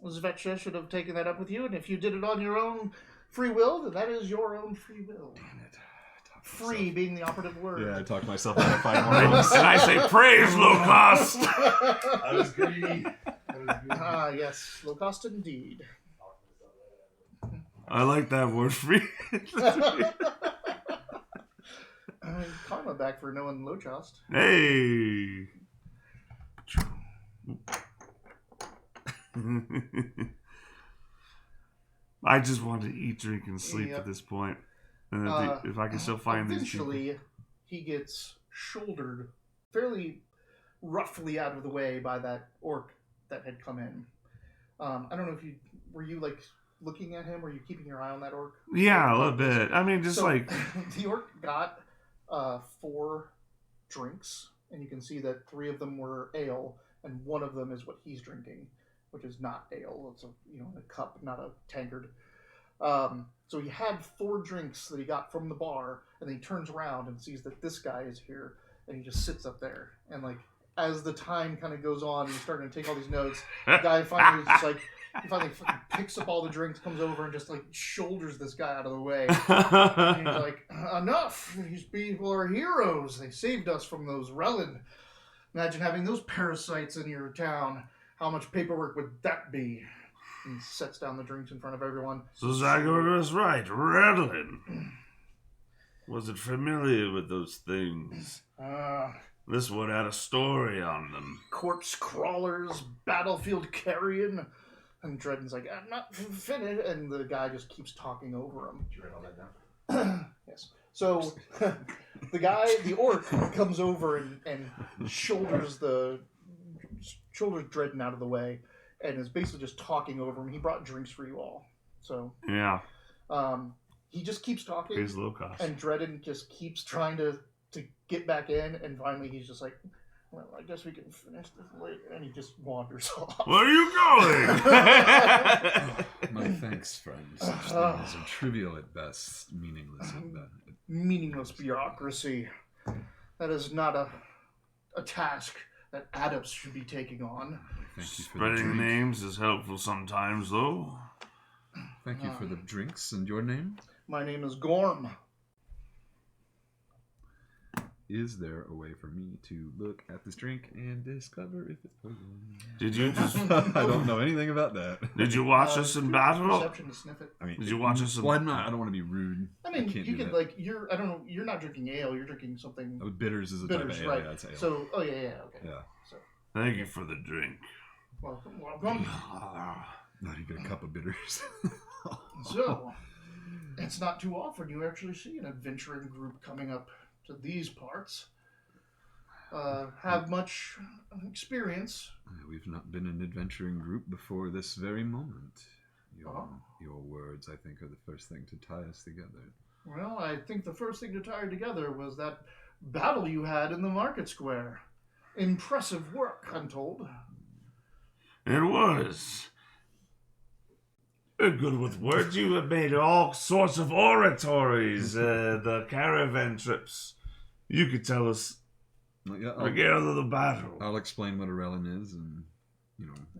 Zvitcha should have taken that up with you, and if you did it on your own free will, then that is your own free will. Damn it. Free being the operative word. Yeah, I talked myself out of 5 more And I say, praise low cost. I was greedy. Ah, yes, low cost indeed. I like that word, free. Karma back for knowing low cost. Hey. I just want to eat, drink, and sleep at this point. And if I can still find these people. Eventually, he gets shouldered fairly roughly out of the way by that orc that had come in. I don't know if you... Were you, like, looking at him? Were you keeping your eye on that orc? Yeah, a little bit. I mean, just like... The orc got 4 drinks, and you can see that 3 of them were ale, and 1 of them is what he's drinking, which is not ale. It's a cup, not a tankard. So he had 4 drinks that he got from the bar, and then he turns around and sees that this guy is here, and he just sits up there. And like as the time kind of goes on, and you're starting to take all these notes. The guy finally is just like he finally fucking picks up all the drinks, comes over, and just like shoulders this guy out of the way. And he's like, "Enough! These people are heroes. They saved us from those Relin. Imagine having those parasites in your town. How much paperwork would that be?" And sets down the drinks in front of everyone. So Zagor was right. Redlin. Was it familiar with those things? This one had a story on them. Corpse crawlers, battlefield carrion. And Dredden's like, "I'm not finished." And the guy just keeps talking over him. Did you write all that down? Yes. So the guy, the orc, comes over and shoulders Dredden out of the way. And is basically just talking over him. He brought drinks for you all. So yeah, he just keeps talking. He's low cost. And Dredden just keeps trying to get back in. And finally he's just like, "Well, I guess we can finish this later." And he just wanders off. Where are you going? My thanks, friend. Such things are trivial at best, meaningless at best. Meaningless bureaucracy. That is not a task that adepts should be taking on. Thank you for Spreading the drink. names is helpful sometimes, though. Thank you for the drinks. And your name? My name is Gorm. Is there a way for me to look at this drink and discover if it's poison? Did you just? I don't know anything about that. Did you watch us in battle? Perception to sniff it. I mean, Did you watch us in? Well, I don't want to be rude. I mean, can't you do could that. like I don't know. You're not drinking ale. You're drinking something. Oh, bitters is a Bitters, type of ale. right? Yeah, it's ale. So, oh yeah, okay. Yeah. So, Thank you for the drink. welcome. Not even a cup of bitters. So, it's not too often you actually see an adventuring group coming up to these parts. Have much experience. We've not been an adventuring group before this very moment. Oh. Your words, I think, are the first thing to tie us together. Well, I think the first thing to tie together was that battle you had in the market square. Impressive work, I'm told. It was. You're good with words. You have made all sorts of oratories, the caravan trips. You could tell us Yeah, regale of the battle. I'll explain what a Relin is, and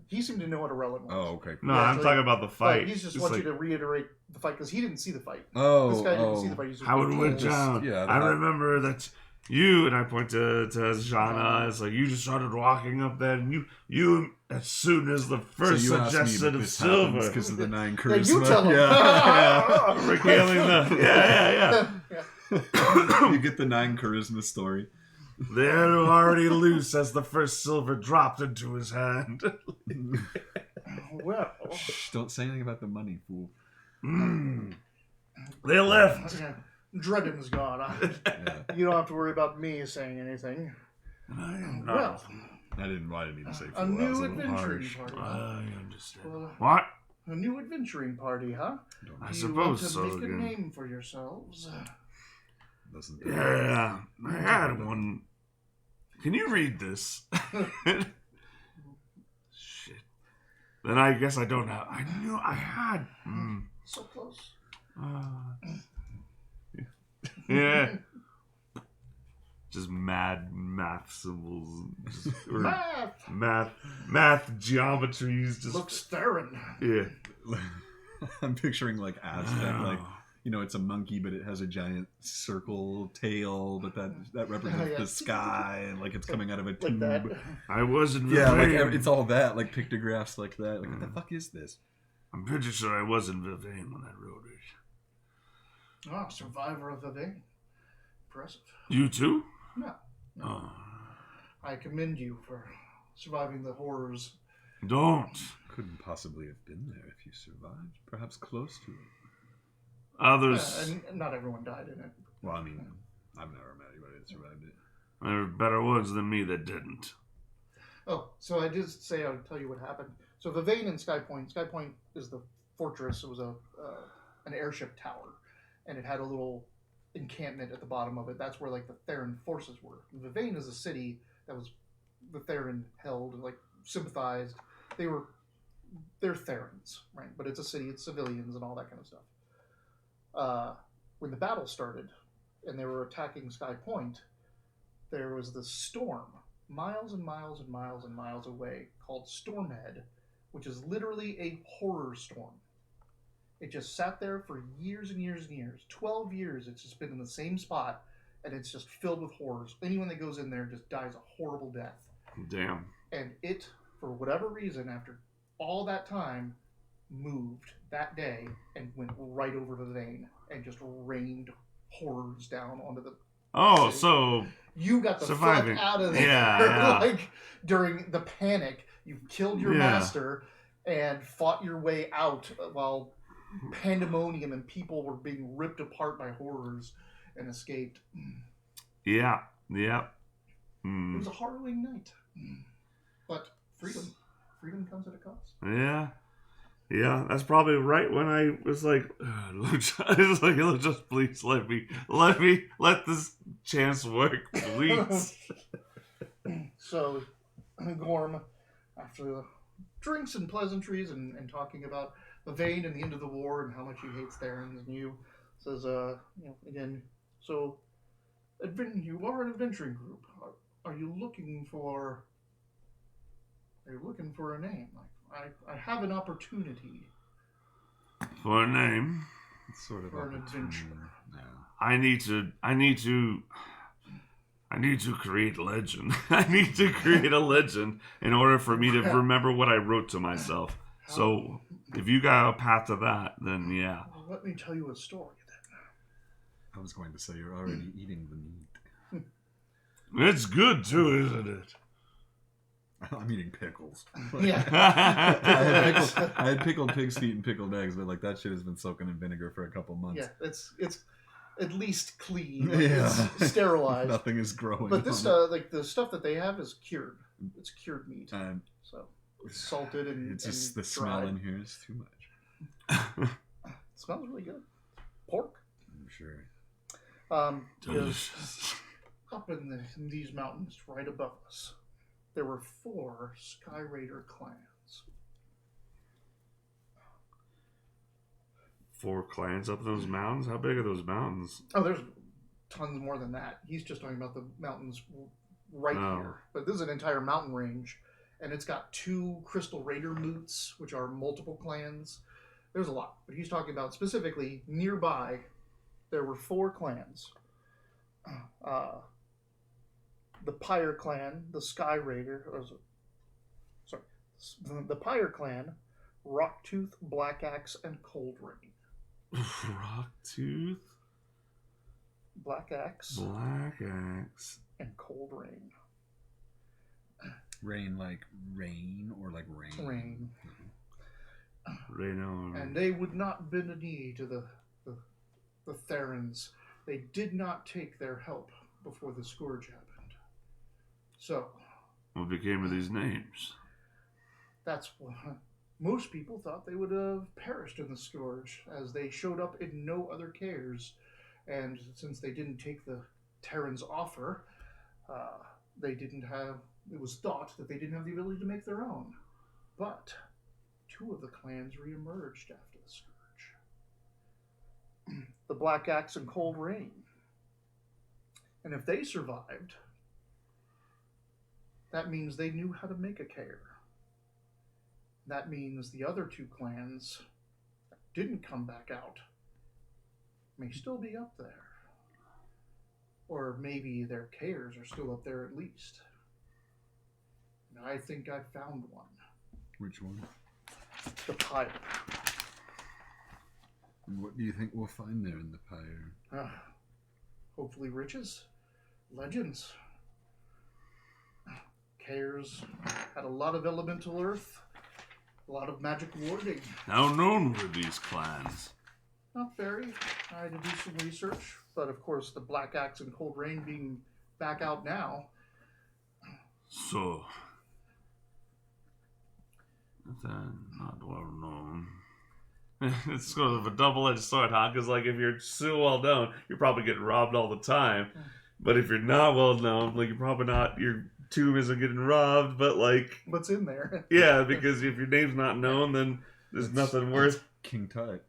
He seemed to know what a relic was. Oh, okay. No, Yeah, I'm so talking about the fight. But he's just It's wants like, you to reiterate the fight because he didn't see the fight. Oh, This guy didn't see the fight. He's just how it being went told. down. Yeah, I that- remember that you, and I point to Jana, it's like you just started walking up there, and you as soon as the first suggestion of silver. because of the 9 Yeah, charisma. you tell him. Yeah, Regaling the yeah. yeah. You get the 9 charisma story. They're already loose as the first silver dropped into his hand. Well, Shh, don't say anything about the money, fool. They left. Dredden's gone. Yeah. You don't have to worry about me saying anything. I am Well, not. I didn't mean to say fool. a That was new a little adventuring harsh. party. I understand. Well, What? a new adventuring party, huh? I Do you want suppose to so. make a Again. name for yourselves? Doesn't Yeah, I had one. Can you read this? Shit. Then I guess I don't have. I knew I had. So close. Yeah. Just mad math symbols. Or math geometries. Just Looks Theron. yeah. I'm picturing like Aztec, like it's a monkey, but it has a giant circle tail, but that represents Yeah. the sky, and like it's coming out of a Like tube. that. I wasn't. Yeah, like Vivain. it's all that, like pictographs like that. Like, what the fuck is this? I'm pretty sure I wasn't Vivain when I wrote it. Oh, survivor of the day. Impressive. You too? No. Oh. I commend you for surviving the horrors. Don't. Couldn't possibly have been there if you survived. Perhaps close to it. Others. And not everyone died in it. Well, I mean, I've never met anybody that survived it. There are better ones than me that didn't. Oh, so I did say I would tell you what happened. So Vivain and Sky Point. Sky Point is the fortress. It was an airship tower, and it had a little encampment at the bottom of it. That's where like the Theron forces were. And Vivain is a city that was the Theron held, like sympathized. They're Therons, right? But it's a city. It's civilians and all that kind of stuff. When the battle started, and they were attacking Sky Point, there was this storm miles and miles and miles and miles away called Stormhead, which is literally a horror storm. It just sat there for years and years and years. 12 years it's just been in the same spot, and it's just filled with horrors. Anyone that goes in there just dies a horrible death. Damn. And it, for whatever reason, after all that time, moved that day and went right over the vein and just rained horrors down onto the Oh, city. So you got the surviving. fuck out of there. Yeah. Like during the panic, you killed your master and fought your way out while pandemonium and people were being ripped apart by horrors and escaped. Yeah. It was a harrowing night. But freedom comes at a cost. Yeah, that's probably right when I was like, just please let this chance work, please. So, Gorm, after the drinks and pleasantries and talking about the vein and the end of the war and how much he hates Therans and you, says, again, so, you are an adventuring group. Are you looking for a name? I have an opportunity. For a name? It's sort of for an adventure. No. I need to create legend. I need to create a legend in order for me to remember what I wrote to myself. So, if you got a path to that, then yeah. Well, let me tell you a story then. I was going to say you're already eating the meat. It's good too, isn't it? I'm eating pickles. Yeah. I had pickled pig's feet and pickled eggs, but like that shit has been soaking in vinegar for a couple months. Yeah, it's at least clean. Yeah. It's sterilized. Nothing is growing. But this like the stuff that they have is cured. It's cured meat. So it's salted and it's just and the smell dried. in here is too much. It smells really good. Pork. I'm sure. Because up in these mountains right above us, there were 4 Sky Raider clans. 4 clans up those mountains? How big are those mountains? Oh, there's tons more than that. He's just talking about the mountains right here. But this is an entire mountain range, and it's got 2 Crystal Raider moots, which are multiple clans. There's a lot. But he's talking about specifically nearby, there were 4 clans. The Pyre clan, the Sky Raider, the Pyre clan, Rocktooth, Black Axe, and Cold Rain. Rocktooth, Black Axe, and Cold Rain. Rain like rain or like rain? Rain. Rain on. And they would not bend a knee to the Therans. They did not take their help before the Scourge happened. So, what became of these names? That's what most people thought they would have perished in the Scourge, as they showed up in no other cares. And since they didn't take the Terran's offer, they didn't have. It was thought that they didn't have the ability to make their own. But 2 of the clans reemerged after the Scourge. The Black Axe and Cold Rain. And if they survived, that means they knew how to make a care. That means the other 2 clans that didn't come back out may still be up there. Or maybe their cares are still up there at least. And I think I found one. Which one? The Pyre. And what do you think we'll find there in the Pyre? Hopefully riches, legends. Cares had a lot of elemental earth, a lot of magic warding. How known were these clans? Not very. I had to do some research, but of course the Black Axe and Cold Rain being back out now. So, not well known. It's sort of a double-edged sword, huh? Because like if you're so well known, you're probably getting robbed all the time. But if you're not well known, like you're probably not. Your tomb isn't getting robbed, but like what's in there? Yeah, because if your name's not known, then there's nothing worth. King Tut.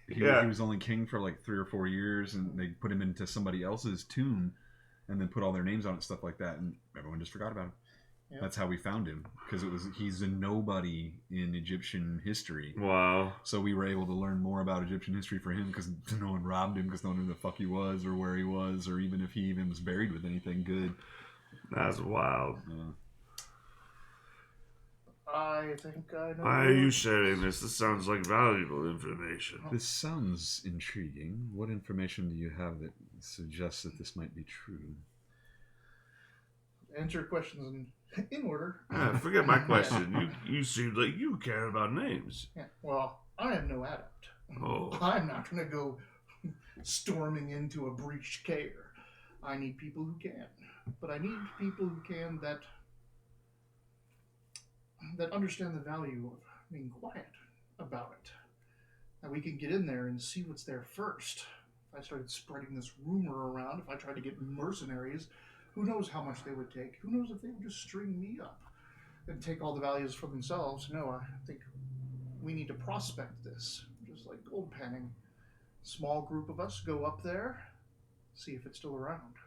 He Yeah. was only king for like 3 or 4 years, and they put him into somebody else's tomb, and then put all their names on it and stuff like that, and everyone just forgot about him. Yep. That's how we found him, because he's a nobody in Egyptian history. Wow. So we were able to learn more about Egyptian history for him, because no one robbed him, because no one knew who the fuck he was or where he was, or even if he even was buried with anything good. That's wild. I think I know. Why are you sharing this? This sounds like valuable information. This sounds intriguing. What information do you have that suggests that this might be true? Answer your questions in order. Forget my question. You seem like you care about names. Yeah. Well, I am no adept. Oh. I'm not going to go storming into a breached cave. I need people who can. But I need people who can that understand the value of being quiet about it. That we can get in there and see what's there first. If I started spreading this rumor around, if I tried to get mercenaries, who knows how much they would take? Who knows if they would just string me up and take all the values for themselves? No, I think we need to prospect this, just like gold panning. Small group of us go up there, see if it's still around.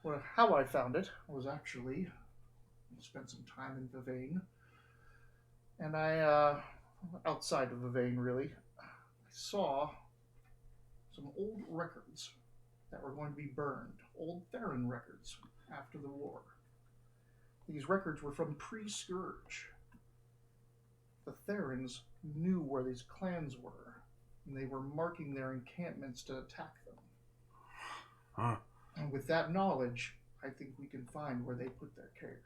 Well, how I found it was actually spent some time in Vivane, and I, outside of Vivane really, I saw some old records that were going to be burned, old Theron records after the war. These records were from pre-Scourge. The Therans knew where these clans were, and they were marking their encampments to attack them. Huh. And with that knowledge, I think we can find where they put their care.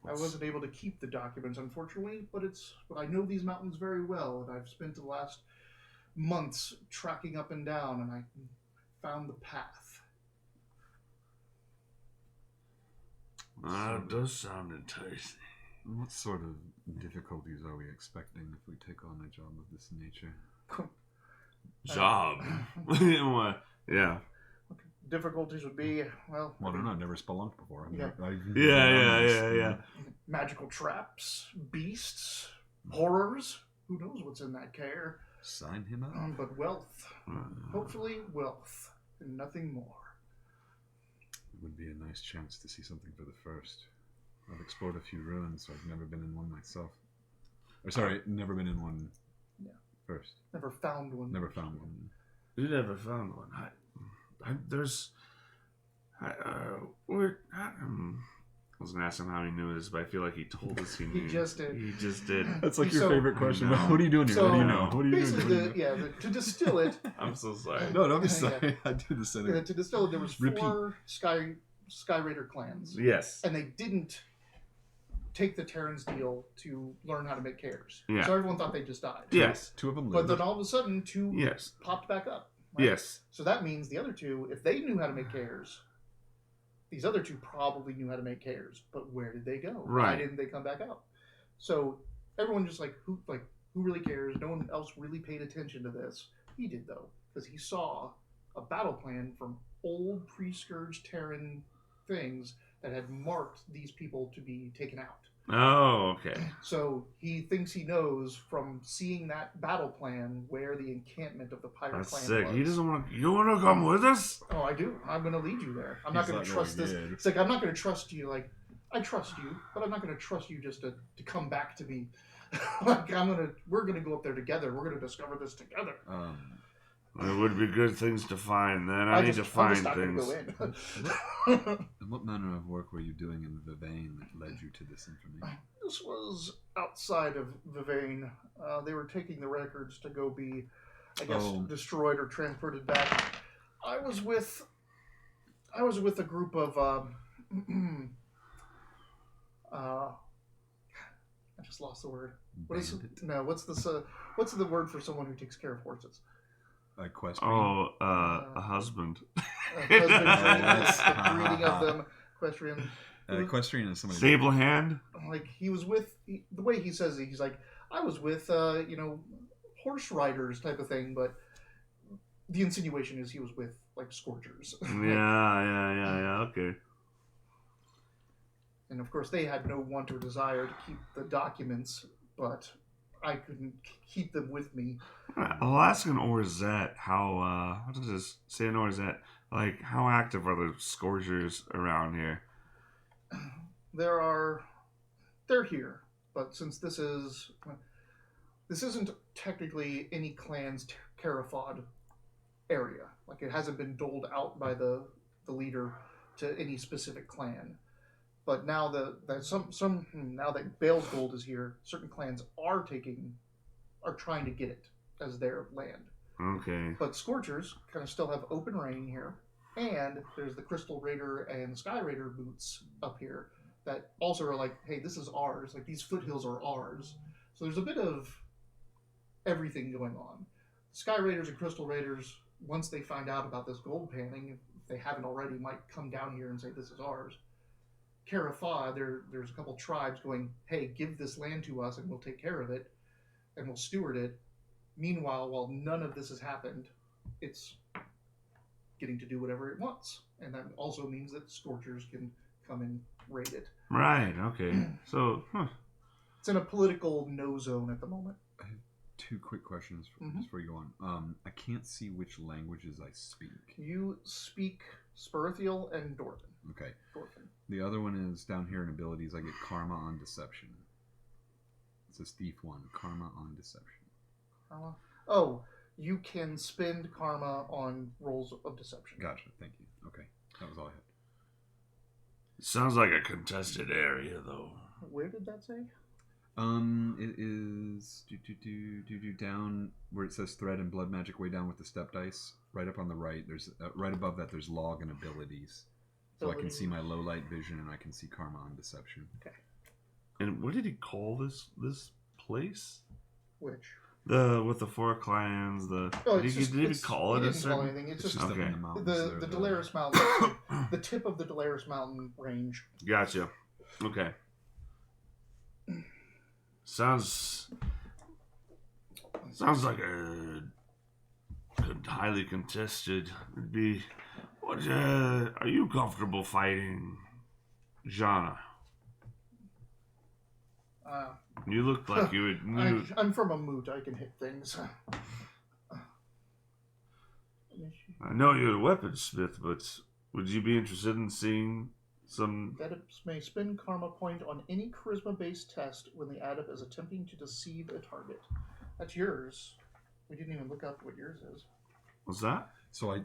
I wasn't able to keep the documents, unfortunately, but I know these mountains very well, and I've spent the last months tracking up and down, and I found the path. It does sound enticing. What sort of difficulties are we expecting if we take on a job of this nature? Job? Yeah. Difficulties would be, well... Well, I don't know. I've never spelunked before. Yeah. Magical traps, beasts, horrors. Who knows what's in that care? Sign him up. But wealth. Hopefully wealth. And nothing more. It would be a nice chance to see something for the first. I've explored a few ruins, so I've never been in one myself. Or sorry, never been in one first. Never found one. Never found one. You never found one. I was going to ask him how he knew this, but I feel like he told us he knew. He just did. He just did. That's like your favorite question. What are you doing here? So, what do you know? What are you doing? To distill it. I'm so sorry. No, don't be sorry. I do the same. To distill it, there was four Sky Raider clans. Yes. And they didn't take the Terran's deal to learn how to make cares. Yeah. So everyone thought they just died. Yes. Two of them lived. lived. But then all of a sudden, two popped back up. Right? Yes. So that means the other two, if they knew how to make cares, these other two probably knew how to make cares. But where did they go? Right. Why didn't they come back out? So everyone just who really cares? No one else really paid attention to this. He did though, because he saw a battle plan from old pre-Scourge Terran things that had marked these people to be taken out. Oh, okay. So he thinks he knows from seeing that battle plan where the encampment of the pirate That's clan sick. was. He doesn't want to. You want to come with us? Oh, I do. I'm going to lead you there. I'm not going to trust this. Good. It's like I'm not going to trust you. Like I trust you, but I'm not going to trust you just to come back to me. We're gonna go up there together. We're gonna discover this together. There would be good things to find. Then I need to find things. And what manner of work were you doing in Vivane that led you to this information? This was outside of Vivane. They were taking the records to go be, I guess, destroyed or transported back. I was with a group of I just lost the word. What's the word for someone who takes care of horses? Equestrian. A husband. Breeding of them. Equestrian. Equestrian is somebody. Stable hand. Like he was with the way he says it, he's like, I was with horse riders type of thing, but the insinuation is he was with like scourgers. Yeah. Okay. And of course, they had no want or desire to keep the documents, but I couldn't keep them with me. I'll ask an Orzette how does this say an Orzette? Like, how active are the scourgers around here? They're here, but since this isn't technically any clan's Carafod area. Like, it hasn't been doled out by the leader to any specific clan. But now now that Bale's Gold is here, certain clans are trying to get it as their land. Okay. But Scorchers kind of still have open reign here, and there's the Crystal Raider and Sky Raider boots up here that also are like, hey, this is ours. Like, these foothills are ours. So there's a bit of everything going on. Sky Raiders and Crystal Raiders, once they find out about this gold panning, if they haven't already, might come down here and say this is ours. Carafa, there's a couple tribes going, hey, give this land to us and we'll take care of it and we'll steward it. Meanwhile, while none of this has happened, it's getting to do whatever it wants. And that also means that Scorchers can come and raid it. Right, okay. So, It's in a political no zone at the moment. I have 2 quick questions just before you go on. I can't see which languages I speak. You speak Sperithial and Dorthan. Okay. Dorthan. The other one is down here in abilities. I get Karma on Deception. It says Thief 1. Karma on Deception. Karma? Oh, you can spend Karma on rolls of deception. Gotcha. Thank you. Okay. That was all I had. sounds like a contested area, though. Where did that say? It is down where it says thread and blood magic, way down with the step dice. Right up on the right, there's right above that. There's log and abilities, so I can see my low light vision and I can see Karma on Deception. Okay. And what did he call this place? Which? With the 4 clans. Did he call it a certain? Call anything. It's just up okay. in the mountains. The Delaris Mountain, the tip of the Delaris Mountain range. Gotcha. Okay. Sounds like a highly contested. Would be. What? Are you comfortable fighting, Jana? You looked like you would. I'm from a moot. I can hit things. I know you're a weaponsmith, but would you be interested in seeing some? Adepts may spend karma point on any charisma-based test when the adept is attempting to deceive a target. That's yours. We didn't even look up what yours is. What's that? So I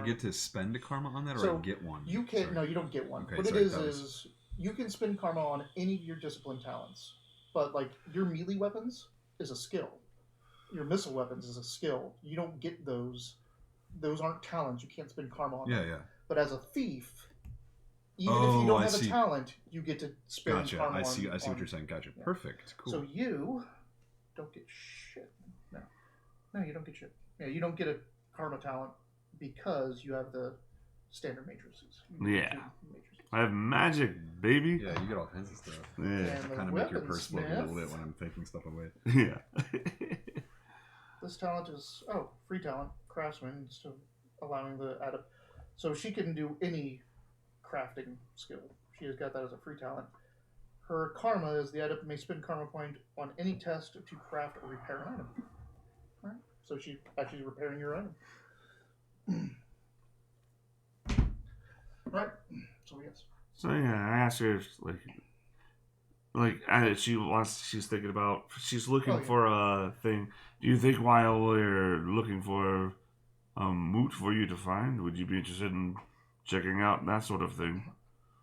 get to spend a karma on that, or So I get one? You can't. No, you don't get one. Okay, what sorry, it is you can spend karma on any of your discipline talents, but like your melee weapons is a skill. Your missile weapons is a skill. You don't get those. Those aren't talents. You can't spend karma on them. Yeah. But as a thief, even if you don't have a talent, you get to spend karma I see on, what you're saying. Gotcha. Yeah. Perfect. Cool. So you don't get shit. No, you don't get shit. Yeah, you don't get a karma talent because you have the standard matrices. Yeah. I have magic, baby. Yeah, you get all kinds of stuff. Yeah. Kind of make your purse float a little bit when I'm taking stuff away. Yeah. This talent is free talent, craftsman, so allowing the adept. So she can do any crafting skill. She has got that as a free talent. Her karma is the adept may spend karma point on any test to craft or repair an item. All right. So she's actually repairing your item. Right. So yes. So yeah, I asked her if she's thinking about, she's looking for a thing. Do you think while we're looking for moot for you to find, would you be interested in checking out that sort of thing?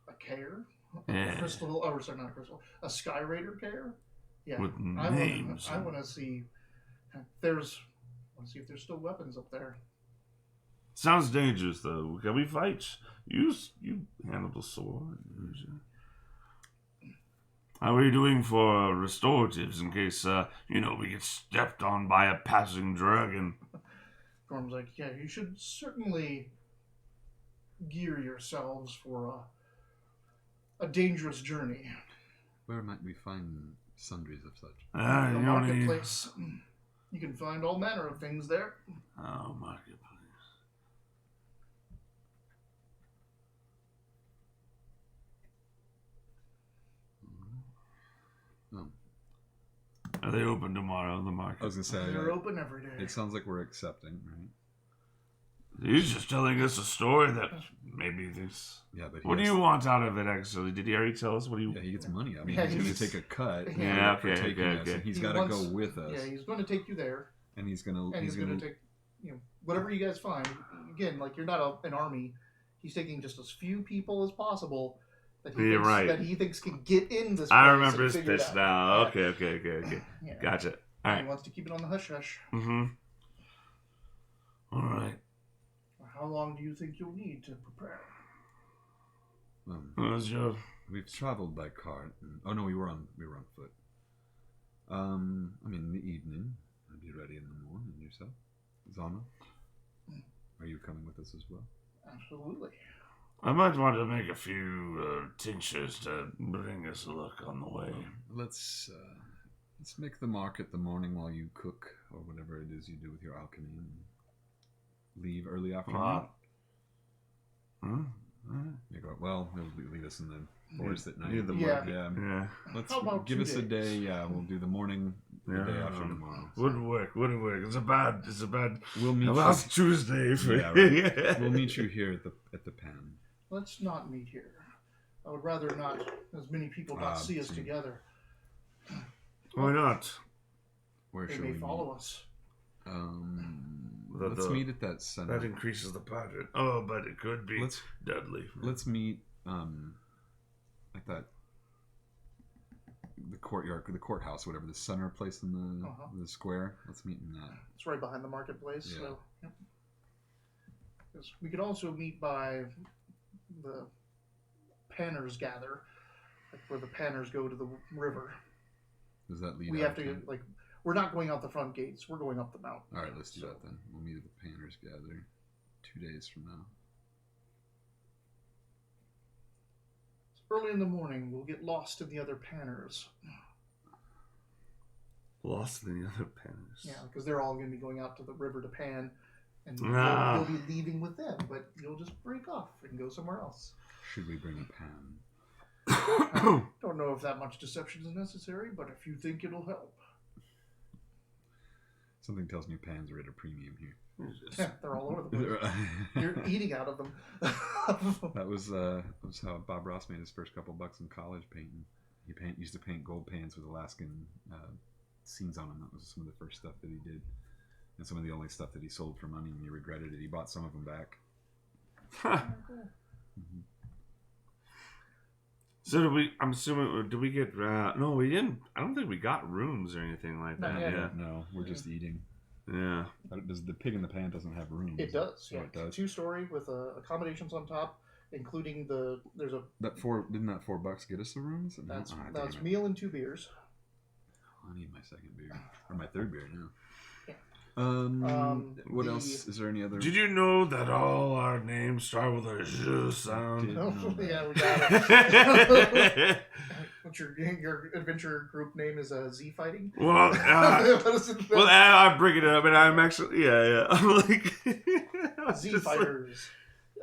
A care? Yeah. A crystal? Oh, sorry, not a crystal. A Sky Raider care? Yeah. With names. I want to see if there's still weapons up there. Sounds dangerous, though. Can we fight? You handle the sword. How are you doing for restoratives in case, we get stepped on by a passing dragon? Gorm's like, yeah, you should certainly gear yourselves for a dangerous journey. Where might we find sundries of such? The marketplace. You can find all manner of things there. Oh, marketplace. they open tomorrow in the market? I was gonna say They're open every day. It sounds like we're accepting, right? He's just telling us a story that maybe this. Yeah, but What do you want out of it? Actually, did he already tell us what he? Yeah, he gets money. I mean, Yeah, he's going to take a cut. Yeah, for taking us, and he's got to go with us. Yeah, he's going to take you there, and he's going to take, whatever you guys find. Again, like you're not an army. He's taking just as few people as possible that he thinks can get in this place. I remember his pitch now. Yeah. Okay. Yeah. Gotcha. All right. He wants to keep it on the hush hush. Mm-hmm. All right. How long do you think you'll need to prepare? We've traveled by cart. Oh no, we were on foot. I mean, in the evening, I'll be ready in the morning. Yourself, Zana, are you coming with us as well? Absolutely. I might want to make a few tinctures to bring us luck on the way. Let's make the market the morning while you cook or whatever it is you do with your alchemy. And leave early afternoon. Well, it'll lead us in the forest at night. Yeah. Let's give us a day. Yeah, we'll do the morning the day after tomorrow. Wouldn't work. It's a bad. We'll meet last Tuesday. Right. We'll meet you here at the pan. Let's not meet here. I would rather not. As many people not see us together. Why not? Where they should may we follow meet? us. Let's meet at that center. That increases the pattern. Oh, but it could be deadly. Let's meet at that the courthouse, whatever, the center place in the square. Let's meet in that. It's right behind the marketplace. Yeah. So, we could also meet by the Panners gather, like where the Panners go to the river. Does that lead? We have to we're not going out the front gates. We're going up the mountain. All right, let's do that then. We'll meet at the Panners gather 2 days from now. Early in the morning, we'll get lost in the other Panners. Lost in the other Panners? Yeah, because they're all going to be going out to the river to pan, and you'll be leaving with them, but you'll just break off and go somewhere else. Should we bring a pan? I don't know if that much deception is necessary, but if you think it'll help. Something tells me pans are at a premium here. Yeah, they're all over the place. You're eating out of them. That was how Bob Ross made his first couple bucks in college painting. He used to paint gold pans with Alaskan scenes on them. That was some of the first stuff that he did, and some of the only stuff that he sold for money, and he regretted it. He bought some of them back. So I'm assuming, did we get, no, we didn't. I don't think we got rooms or anything like that. No, we're just eating. Yeah. The pig in the pan doesn't have rooms? It does, yeah. Oh, it does. 2-story with accommodations on top, including didn't that $4 get us the rooms? That's meal and 2 beers. I need my second beer. Or my third beer now. Yeah. What else? Is there any other? Did you know that all our names start with a "j" sound? Yeah, we got it. What's your adventure group name is Z Fighting? Well, I bring it up, and I'm actually I'm like Z Fighters.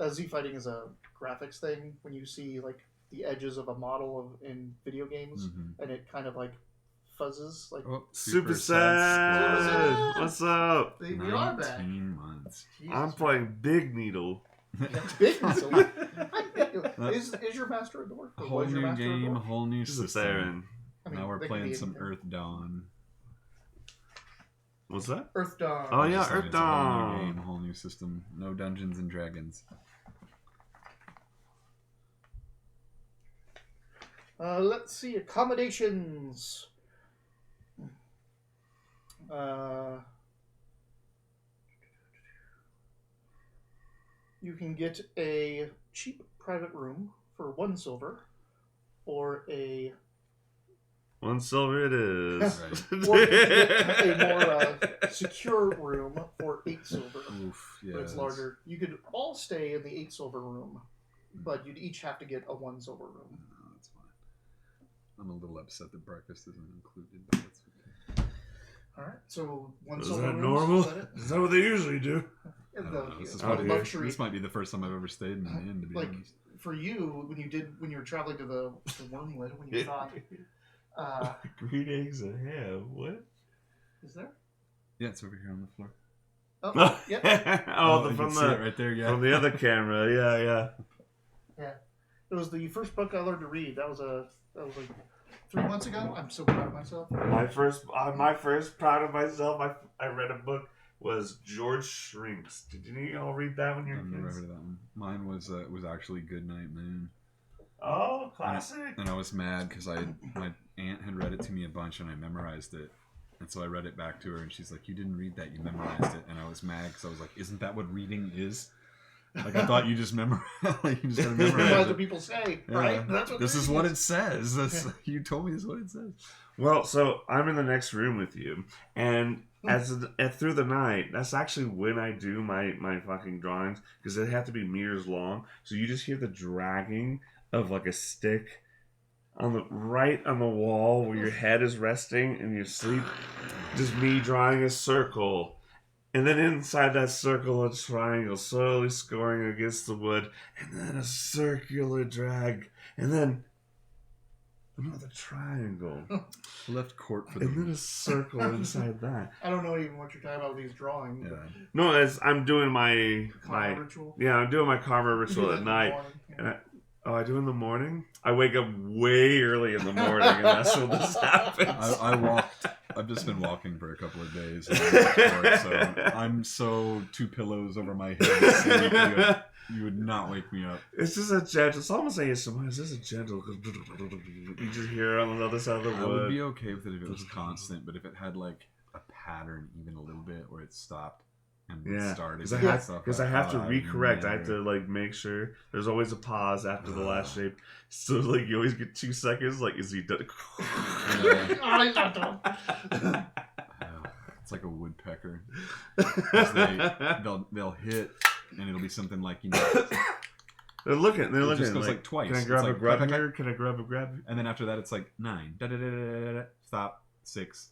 Z Fighting is a graphics thing. When you see like the edges of a model in video games, and it kind of like fuzzes like Super Sad. What's up? We are back. 19 months. Jesus, I'm playing Big Needle. Big Needle. Is your master a dwarf? A whole new game, a whole new system. Now we're playing some Earthdawn. What's that? Earthdawn. Oh yeah, Earthdawn. Earthdawn. A whole new game, a whole new system. No Dungeons and Dragons. Let's see accommodations. You can get a cheap private room for 1 silver, or a 1 silver it is. or you can get a more secure room for 8 silver. Oof, yeah, but it's larger. You could all stay in the 8 silver room, but you'd each have to get a 1 silver room. No, that's fine. I'm a little upset that breakfast isn't included, but that's okay. All right, so 1 Is silver that room. normal? Is that what they usually do? This might be the first time I've ever stayed in an inn, to be honest. For you, when you were traveling to the Wormwood, when you thought Green eggs and ham. What? Is there? Yeah, it's over here on the floor. Oh, yep. Oh, you from can see it right there. Yeah, from the other camera. Yeah. Yeah. It was the first book I learned to read. That was like 3 months ago. I'm so proud of myself. My first proud of myself. I read a book was George Shrinks. Did you all read that when you were I've never kids? heard of that one. Mine was actually Goodnight Moon. Oh, classic. And I was mad because my aunt had read it to me a bunch and I memorized it. And so I read it back to her and she's like, "You didn't read that, you memorized it." And I was mad because I was like, "Isn't that what reading is?" Like I thought you just memorize, like you just gotta memorize what it. people say, Yeah. right? That's what This is what it says. You told me this is what it says. Well, so I'm in the next room with you, and through the night, that's actually when I do my fucking drawings because they have to be meters long. So you just hear the dragging of like a stick right on the wall where your head is resting in your sleep. Just me drawing a circle. And then inside that circle, a triangle slowly scoring against the wood, and then a circular drag, and then another triangle. Left court for and then a circle inside that. I don't know even what you're talking about with these drawings. Yeah. No, I'm doing my Ritual. Yeah, I'm doing my karma ritual at night. And I do in the morning. I wake up way early in the morning, and that's when this happens. I've just been walking for a couple of days. So I'm so 2 pillows over my head. You would not wake me up. It's just a gentle. It's almost like it's just a gentle. You just hear it on the other side of the wood. I would be okay with it if it was constant, but if it had like a pattern, even a little bit, where it stopped and started, because I have to recorrect. I have to like make sure there's always a pause after the last shape. So like you always get 2 seconds. Like, is he done? Oh, he's not done. It's like a woodpecker. They'll hit, and it'll be something like They're looking. It just goes like twice. Can I grab It's a like, grab here? Can I grab a grab? And then after that, it's like 9. Stop. 6.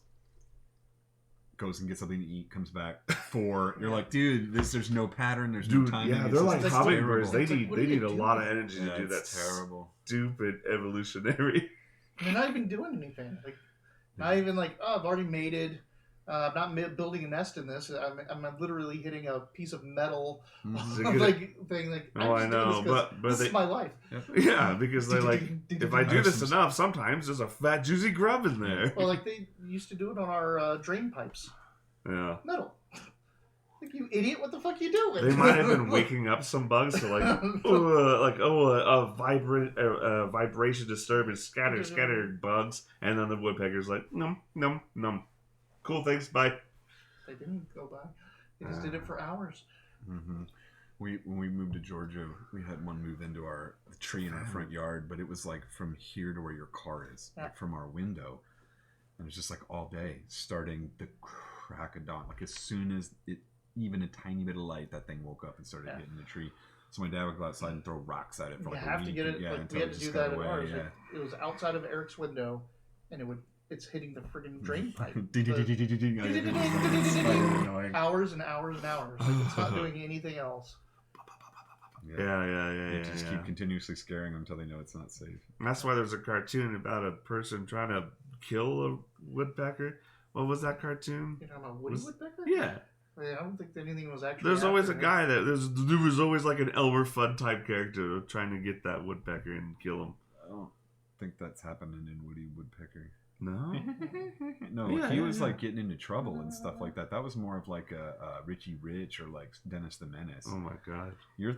Goes and gets something to eat. Comes back. 4. You're like, dude, there's no pattern. There's no timing. Yeah, they're like hummingbirds. They need a lot of doing? energy to do that. Terrible. Stupid evolutionary. They're not even doing anything. Like, not even like, oh, I've already mated. I'm not building a nest in this. I'm literally hitting a piece of metal, like thing. Like, oh, I know, but this is my life. Yeah, because they like, if I do this enough, sometimes there's a fat juicy grub in there. Well, like they used to do it on our drain pipes. Yeah. Metal. Like, you idiot! What the fuck you doing? They might have been waking up some bugs to a vibration disturbance, scattered bugs, and then the woodpecker's like, num num num. Cool, thanks, bye. They didn't go by. They just did it for hours. Mm-hmm. When we moved to Georgia, we had one move into the tree in our front yard, but it was like from here to where your car is, like from our window, and it was just like all day, starting the crack of dawn. Like as soon as even a tiny bit of light, that thing woke up and started hitting the tree. So my dad would go outside and throw rocks at it for like a week. To get it. Yeah, we had to do that at ours. Yeah. It was outside of Eric's window, and it's hitting the friggin' drain pipe. Hours and hours and hours. Like, it's not doing anything else. Yeah. You just keep continuously scaring them until they know it's not safe. And that's why there's a cartoon about a person trying to kill a woodpecker. What was that cartoon? You're talking about Woody Woodpecker? Yeah. I don't think anything was actually. There's always a guy there was always like an Elmer Fudd type character trying to get that woodpecker and kill him. I don't think that's happening in Woody Woodpecker. No? No, he was like getting into trouble and stuff like that. That was more of like a Richie Rich or like Dennis the Menace. Oh my god. You're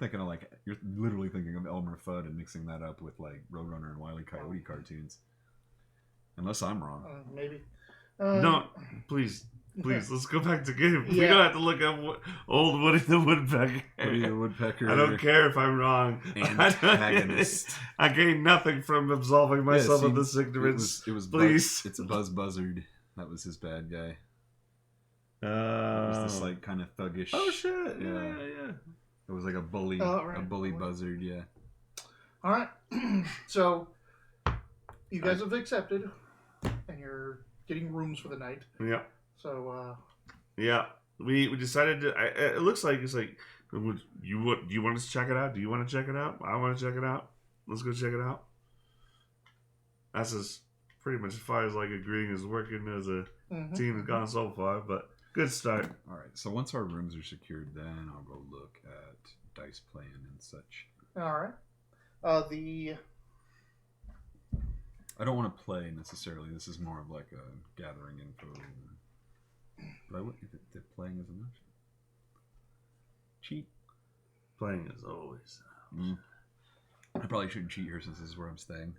literally thinking of Elmer Fudd and mixing that up with like Roadrunner and Wile E. Coyote cartoons. Unless I'm wrong. Maybe. No, please, let's go back to game. We don't have to look up old Woody the Woodpecker. Woody the Woodpecker. I don't care if I'm wrong. Antagonist. I gain nothing from absolving myself of this ignorance. It was please. It's Buzz Buzzard. That was his bad guy. It was this like kind of thuggish. Oh shit! Yeah. It was like a bully, a bully buzzard. Yeah. All right. So you guys have accepted, and you're getting rooms for the night. Yeah. So. Yeah, we decided to. It looks like it's like. Do you want us to check it out? Do you want to check it out? I want to check it out. Let's go check it out. That's pretty much as far as like agreeing is working as a team has gone so far, but good start. All right, so once our rooms are secured, then I'll go look at dice playing and such. All right. I don't want to play necessarily. This is more of like a gathering info. But I would if playing is an option. Cheat. Playing is always. I probably shouldn't cheat here since this is where I'm staying.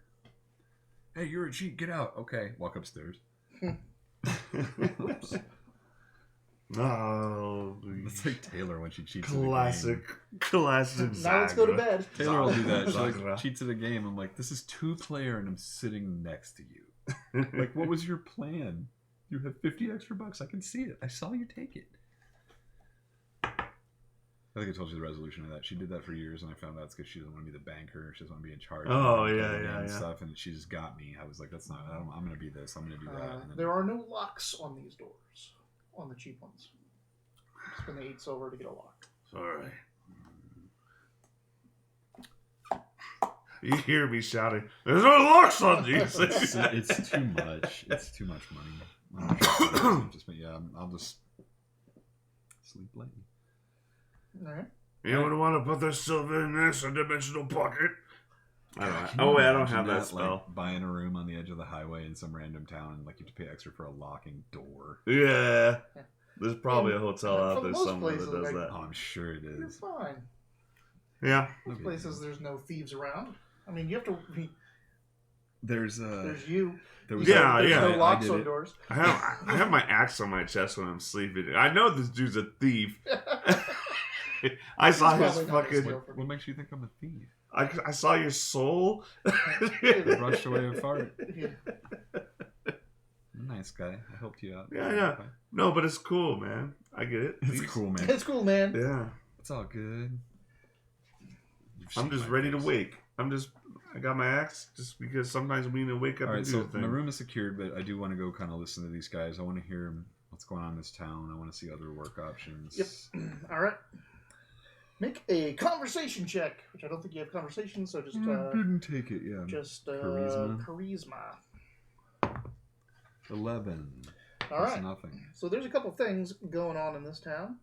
Hey, you're a cheat. Get out. Okay, walk upstairs. Oops. Oh, it's like Taylor when she cheats. Classic. Now let's go to bed. Taylor will do that. She like cheats at a game. I'm like, this is 2-player, and I'm sitting next to you. Like, what was your plan? You have 50 extra bucks. I can see it. I saw you take it. I think I told you the resolution of that. She did that for years, and I found out it's because she doesn't want to be the banker. She doesn't want to be in charge. Oh, of yeah. stuff, and she just got me. I was like, that's not. I'm going to be this. I'm going to do that. And then, there are no locks on these doors, on the cheap ones. Spend the 8 silver to get a lock. Sorry. You hear me shouting, "There's no locks on these!" It's too much. It's too much money. I'll just sleep late. All right. You would want to put the silver in this dimensional pocket. I don't have that spell. Like, buying a room on the edge of the highway in some random town, and like you have to pay extra for a locking door. Yeah. There's probably a hotel out there most somewhere places, that does that. Oh, I'm sure it You're is. fine. Yeah. Most places there's no thieves around. I mean, you have to. There's you. There's no locks on doors. I have my axe on my chest when I'm sleeping. I know this dude's a thief. I saw his fucking. What makes you think I'm a thief? I saw your soul. Brushed away a fart. Yeah. Nice guy. I helped you out. Yeah. No, but it's cool, man. I get it. It's cool, man. It's cool, man. Yeah. It's all good. I'm just ready to wake. I got my axe just because sometimes we need to wake up and do things. My room is secured, but I do want to go kind of listen to these guys. I want to hear what's going on in this town. I want to see other work options. Yep. All right. Make a conversation check, which I don't think you have conversation, so just didn't take it. Yeah. Just charisma. 11. All right. Nothing. So there's a couple things going on in this town.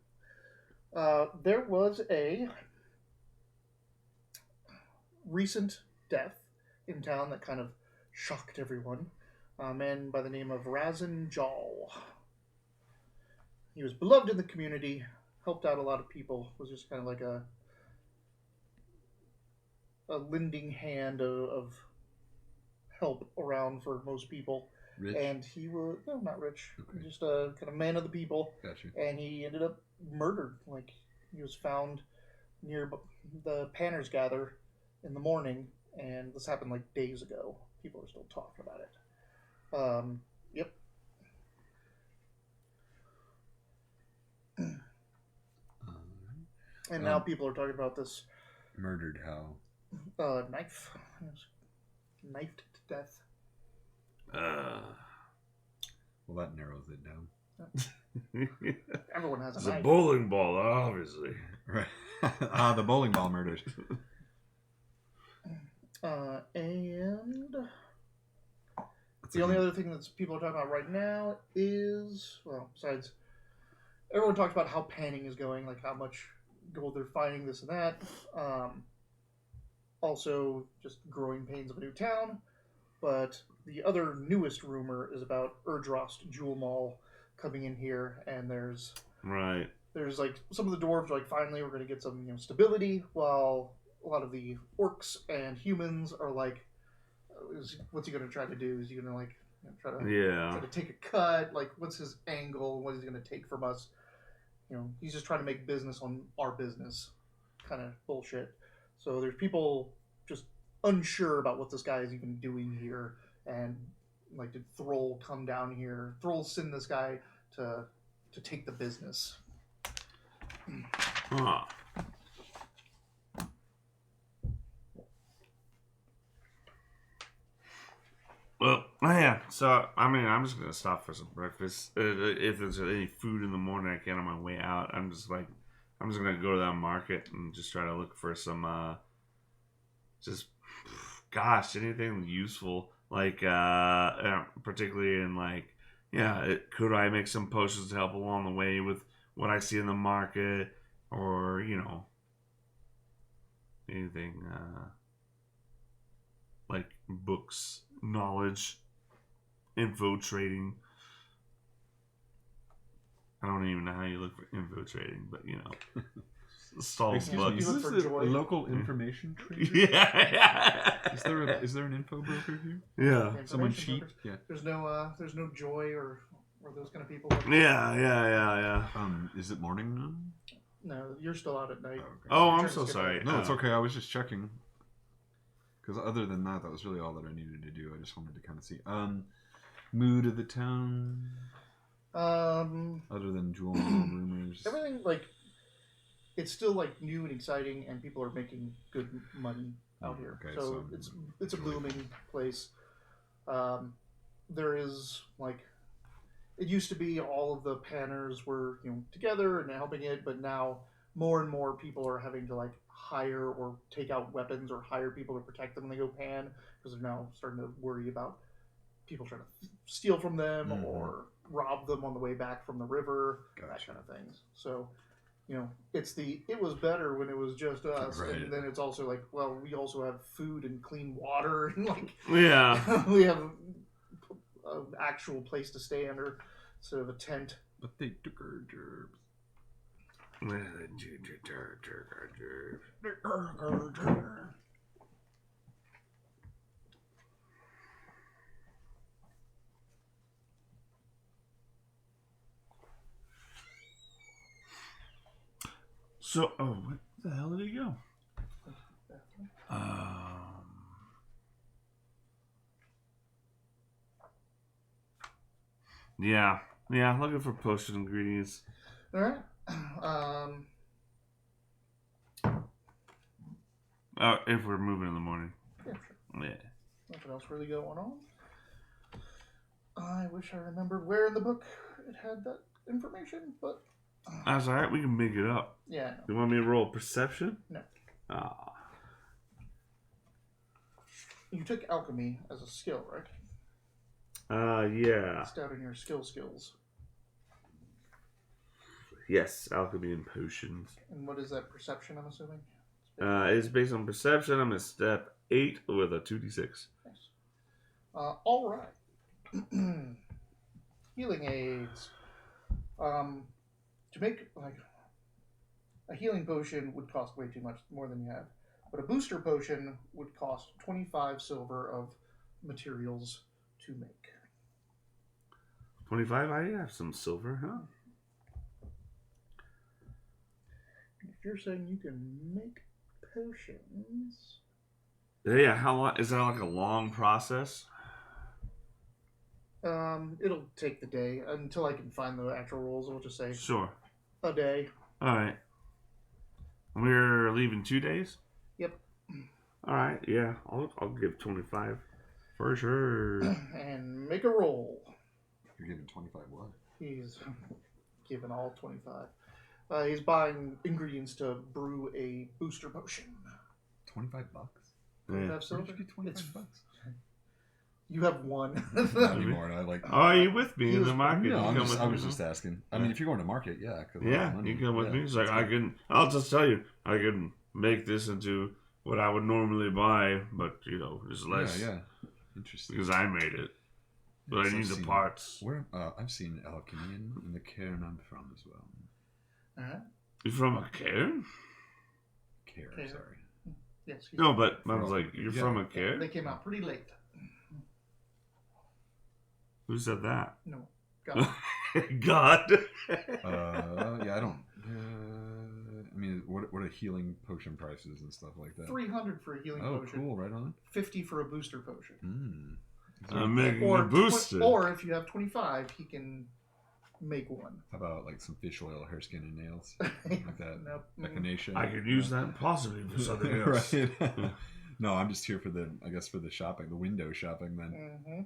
There was a recent death in town that kind of shocked everyone. A man by the name of Razin Jal. He was beloved in the community, helped out a lot of people, was just kind of like a lending hand of help around for most people. Rich? And he was, no, not rich, just a kind of man of the people. Gotcha. And he ended up murdered. Like, he was found near the Panners Gather in the morning, and this happened like days ago. People are still talking about it. Yep. And now people are talking about this. Murdered how? Knife. Knifed to death. Well, that narrows it down. Everyone has a it's knife. a bowling ball, obviously. Right. The bowling ball murders. And the only other thing that people are talking about right now is, well, besides, everyone talks about how panning is going, like how much gold they're finding, this and that. Also, just growing pains of a new town. But the other newest rumor is about Earthdawn Jewel Mall coming in here, and there's like some of the dwarves are like, finally we're going to get some stability, while a lot of the orcs and humans are like, what's he going to try to do? Is he going to like try to take a cut? Like, what's his angle? What is he going to take from us? He's just trying to make business on our business, kind of bullshit. So there's people just unsure about what this guy is even doing here, and like, did Thrall come down here? Thrall send this guy to take the business. Huh. Well, yeah. So, I mean, I'm just gonna stop for some breakfast. If there's any food in the morning I can on my way out, I'm just gonna go to that market and just try to look for some, anything useful. like particularly in like, could I make some potions to help along the way with what I see in the market, or anything like books, knowledge, info trading. I don't even know how you look for info trading, but stall Excuse books. me, is this a local information trader? Yeah. Is there an info broker here? Yeah. Someone cheap? Brokers. Yeah. There's no Joy or those kind of people. Yeah. Is it morning now? No, you're still out at night. Okay. Oh, You're I'm trying to so skip sorry. No, it's okay. I was just checking. Because other than that, that was really all that I needed to do. I just wanted to kind of see. Mood of the town. Other than jewel rumors. Everything it's still new and exciting, and people are making good money out here. Okay, so it's a booming place. There is it used to be all of the panners were together and helping it, but now more and more people are having to hire or take out weapons or hire people to protect them when they go pan, because they're now starting to worry about people trying to steal from them or rob them on the way back from the river, that kind of things. So it was better when it was just us, right. And then it's also we also have food and clean water, and we have an actual place to stay under instead of a tent. But they took our gerbs. So, what the hell did he go? Yeah, looking for potion ingredients. All right. If we're moving in the morning. Yeah, sure. Yeah. Nothing else really going on. I wish I remembered where in the book it had that information, but That's alright, we can make it up. yeah. You want me to roll perception? No. Ah. You took alchemy as a skill, right? Yeah. It's down in your skills. Yes, alchemy and potions. And what is that perception, I'm assuming? It's based on perception. I'm at step 8 with a 2d6. Nice. All right. Healing aids. To make a healing potion would cost way too much, more than you have. But a booster potion would cost 25 silver of materials to make. 25? I have some silver, huh? If you're saying you can make potions... Yeah, how long? Is that like a long process? It'll take the day until I can find the actual rules. We'll just say Sure. a day. All right. We're leaving 2 days? Yep. All right, yeah. I'll give 25 for sure. And make a roll. You're giving 25 what? He's given all 25. He's buying ingredients to brew a booster potion. $25? Yeah. Have Where silver? did you get 25 bucks? You have one. Not anymore. I like. Oh, are you with me in the market? No, You I come was with just me? asking. I mean, if you're going to market, yeah. Yeah, you come with me. It's like I'll just tell you, I can make this into what I would normally buy, but it's less. Yeah. Interesting. Because I made it. But I need the parts. I've seen alchemy in the cairn I'm from as well. Uh-huh. You from a cairn? Cairn, Okay. sorry. Yes. No, but I was like, you're Yeah. from a cairn? They came out pretty late. Who said that? No. God. God. Yeah, I don't. I mean, what are healing potion prices and stuff like that? 300 for a healing Oh, potion. cool! Right on. 50 for a booster potion. I'm making a booster. Or if you have 25, he can make one. How about like some fish oil, hair, skin, and nails, like that? Nope. Echinacea. I could use that possibly for something else. Right. No, I'm just here for the shopping, the window shopping. Then Mm-hmm.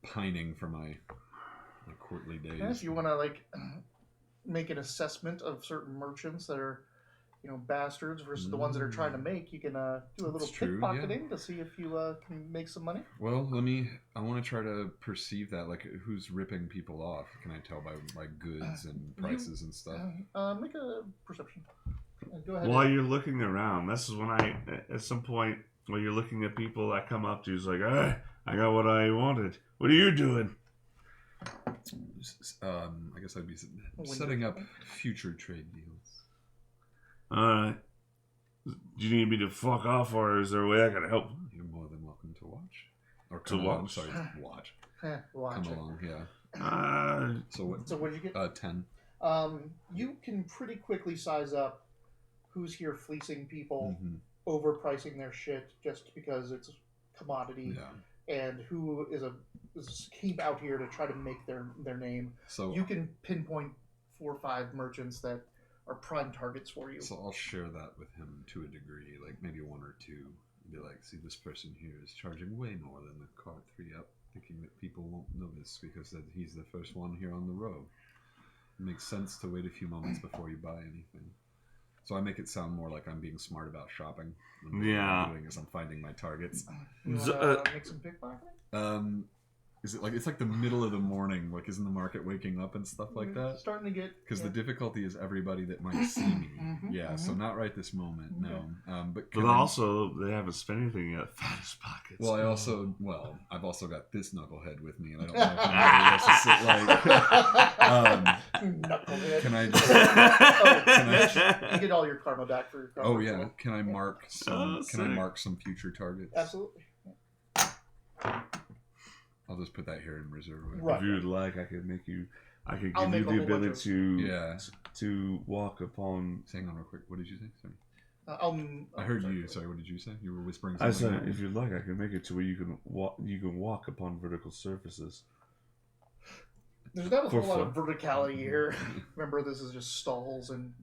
pining for my courtly days. And if you want to make an assessment of certain merchants that are, bastards versus the ones that are trying to make. You can do a little pickpocketing to see if you can make some money. Well, I want to try to perceive that, like who's ripping people off. Can I tell by goods and prices and stuff? Make a perception. Go ahead. While you're looking around, this is when at some point, while you're looking at people that come up to you, it's like, I got what I wanted. What are you doing? I guess I'd be setting up future trade deals. Alright. Do you need me to fuck off, or is there a way I can help? You're more than welcome to watch. Or come along. Sorry, watch. Watch come it. along, yeah. So what did you get? 10. You can pretty quickly size up who's here fleecing people, Mm-hmm. overpricing their shit just because it's a commodity. Yeah. And who is keep out here to try to make their name. So you can pinpoint 4 or 5 merchants that are prime targets for you. So I'll share that with him to a degree, like maybe 1 or 2. Be like, see, this person here is charging way more than the cart 3 up, thinking that people won't notice because that he's the first one here on the row. It makes sense to wait a few moments before you buy anything. So I make it sound more like I'm being smart about shopping. And what I'm doing is I'm finding my targets. You want to make some pickpocketing? Is it like it's like the middle of the morning? Like, isn't the market waking up and stuff like that? Starting to get because the difficulty is everybody that might see me. So not right this moment. No, but also they haven't spent anything yet. Fattest pockets. Well, I've also got this knucklehead with me, and I don't know if anybody else is like. Knucklehead. Can I just? You get all your karma back for your karma. Oh yeah. Can I mark some? Can I mark some future targets? Absolutely. I'll just put that here in reserve. Right. If you would like, I could give you the ability to walk upon. Hang on real quick. What did you say? Sorry. I heard you. Sorry, what did you say? You were whispering something. I said, if you'd like, I can make it to where you can walk upon vertical surfaces. There's not a whole lot of verticality here. Remember, this is just stalls and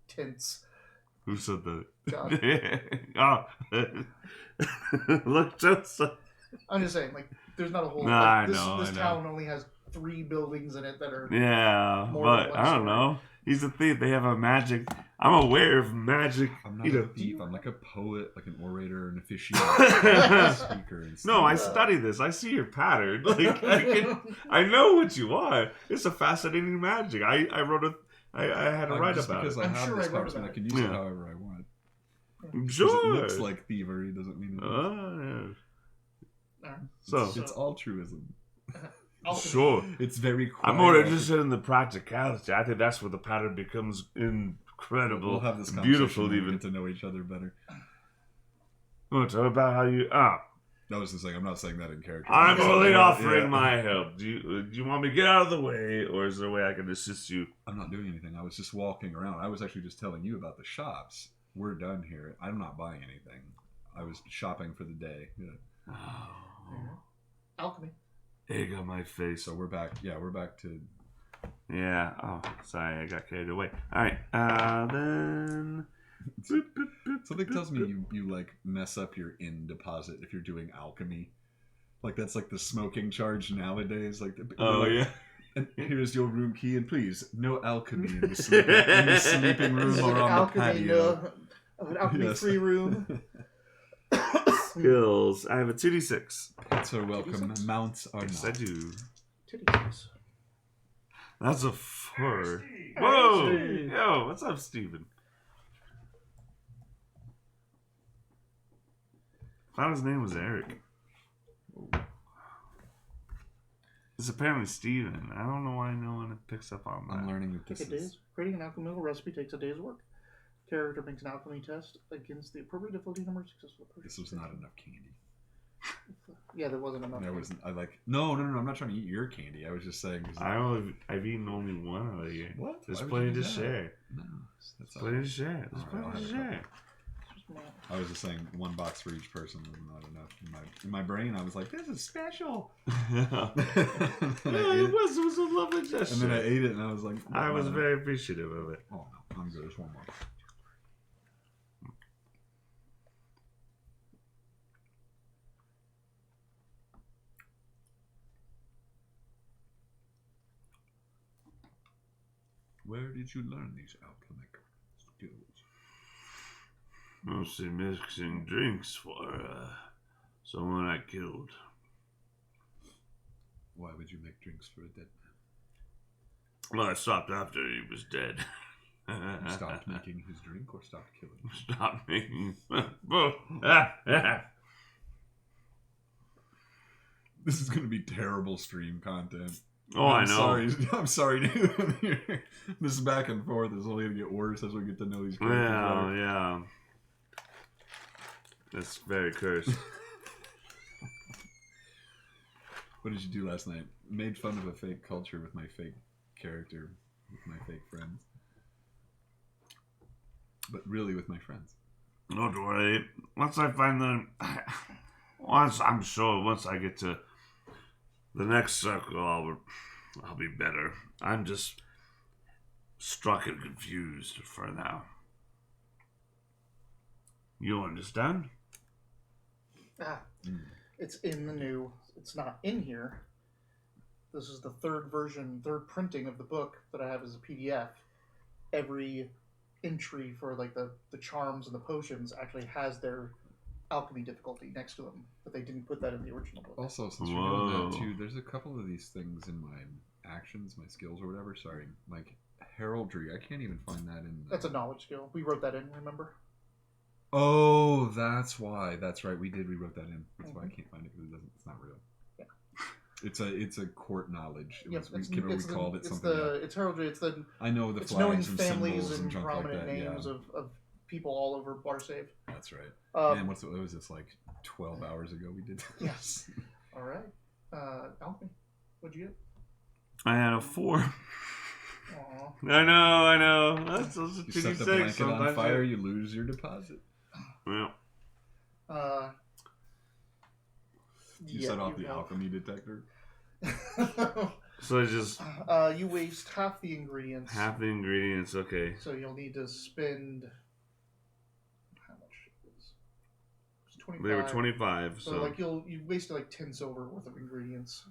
tents. Who said that? God. Look, Joseph. I'm just saying, like, there's not a whole. This town only has 3 buildings in it that are. Yeah, but I don't know. He's a thief. They have a magic. I'm aware of magic. I'm not a thief. I'm like a poet, like an orator, an officiant, speaker. And no, I study this. I see your pattern. Like I know what you want. It's a fascinating magic. I wrote I had to write about it. Because I have this cartoon, I can use it however I want. Sure. It looks like thievery doesn't mean it is. So it's altruism. Sure. It's very quiet. I'm more interested in the practicality. I think that's where the pattern becomes incredible. We'll have this beautiful even to know each other better. Tell about how you I was just saying, I'm not saying that in character. I'm only offering my help. Do you want me to get out of the way, or is there a way I can assist you? I'm not doing anything. I was just walking around. I was actually just telling you about the shops. We're done here. I'm not buying anything. I was shopping for the day. Yeah. Alchemy. Egg on my face. So we're back. Yeah, we're back to. Yeah. Oh, sorry, I got carried away. All right. Then. Something tells me you like mess up your in deposit if you're doing alchemy. Like that's like the smoking charge nowadays. Like yeah. And here's your room key, and please no alchemy in the sleeping room or on the patio. An alchemy-free room. Skills. I have a 2d6. Pets are welcome. Mounts are yes, not. I do. 2d6. That's a 4. Whoa! Yo, what's up, Steven? I thought his name was Eric. It's apparently Steven. I don't know why no one picks up on that. I'm learning that this is... Creating an alchemical recipe takes a day's work. Character makes an alchemy test against the appropriate difficulty number. Successful. This was not enough candy. Yeah, there wasn't enough. There wasn't. I like. No. I'm not trying to eat your candy. I was just saying. I've eaten only one out of you. What? There's plenty to share. No, that's plenty to share. There's plenty to share. I was just saying 1 box for each person was not enough. In my brain, I was like, "This is special." Yeah, it was. It was a lovely gesture. And then I ate it, and I was like, I was very appreciative of it. Oh no, I'm good. There's 1 more. Where did you learn these alchemic skills? Mostly mixing drinks for someone I killed. Why would you make drinks for a dead Well, I stopped after he was dead. man? You stopped making his drink or stopped killing him? Stopped making both. This is going to be terrible stream content. Oh, I know. I'm sorry, dude. This back and forth is only going to get worse as we get to know these characters better. Yeah. That's very cursed. What did you do last night? Made fun of a fake culture with my fake character, with my fake friends. But really with my friends. Don't worry. Once I find them... I'm sure once I get to the next circle, I'll be better. I'm just struck and confused for now. You understand? It's in the new. It's not in here. This is the third printing of the book that I have as a PDF. Every entry for like the charms and the potions actually has their alchemy difficulty next to them, but they didn't put that in the original book. Also, since you're doing that too, there's a couple of these things in my actions, my skills or whatever. Sorry, like heraldry. I can't even find that in. That's a knowledge skill. We wrote that in. Remember? Oh, that's why. That's right. We rewrote that in. That's why I can't find it because it's not real. Yeah. It's a court knowledge. We called it something. It's heraldry. It's the. I know the it's knowing flags and families symbols and junk prominent like that, names of people all over Barsave. That's right. Man, what was this, like 12 hours ago we did this? Yes. All right. Alchemy. What'd you get? I had a 4. Aww. I know. That's what you set the blanket on fire, you lose your deposit. Well. You set off the alchemy detector. So it's just... you waste half the ingredients. Half the ingredients, okay. So you'll need to spend... How much? It's 25. They were 25, so... like you wasted like 10 silver worth of ingredients.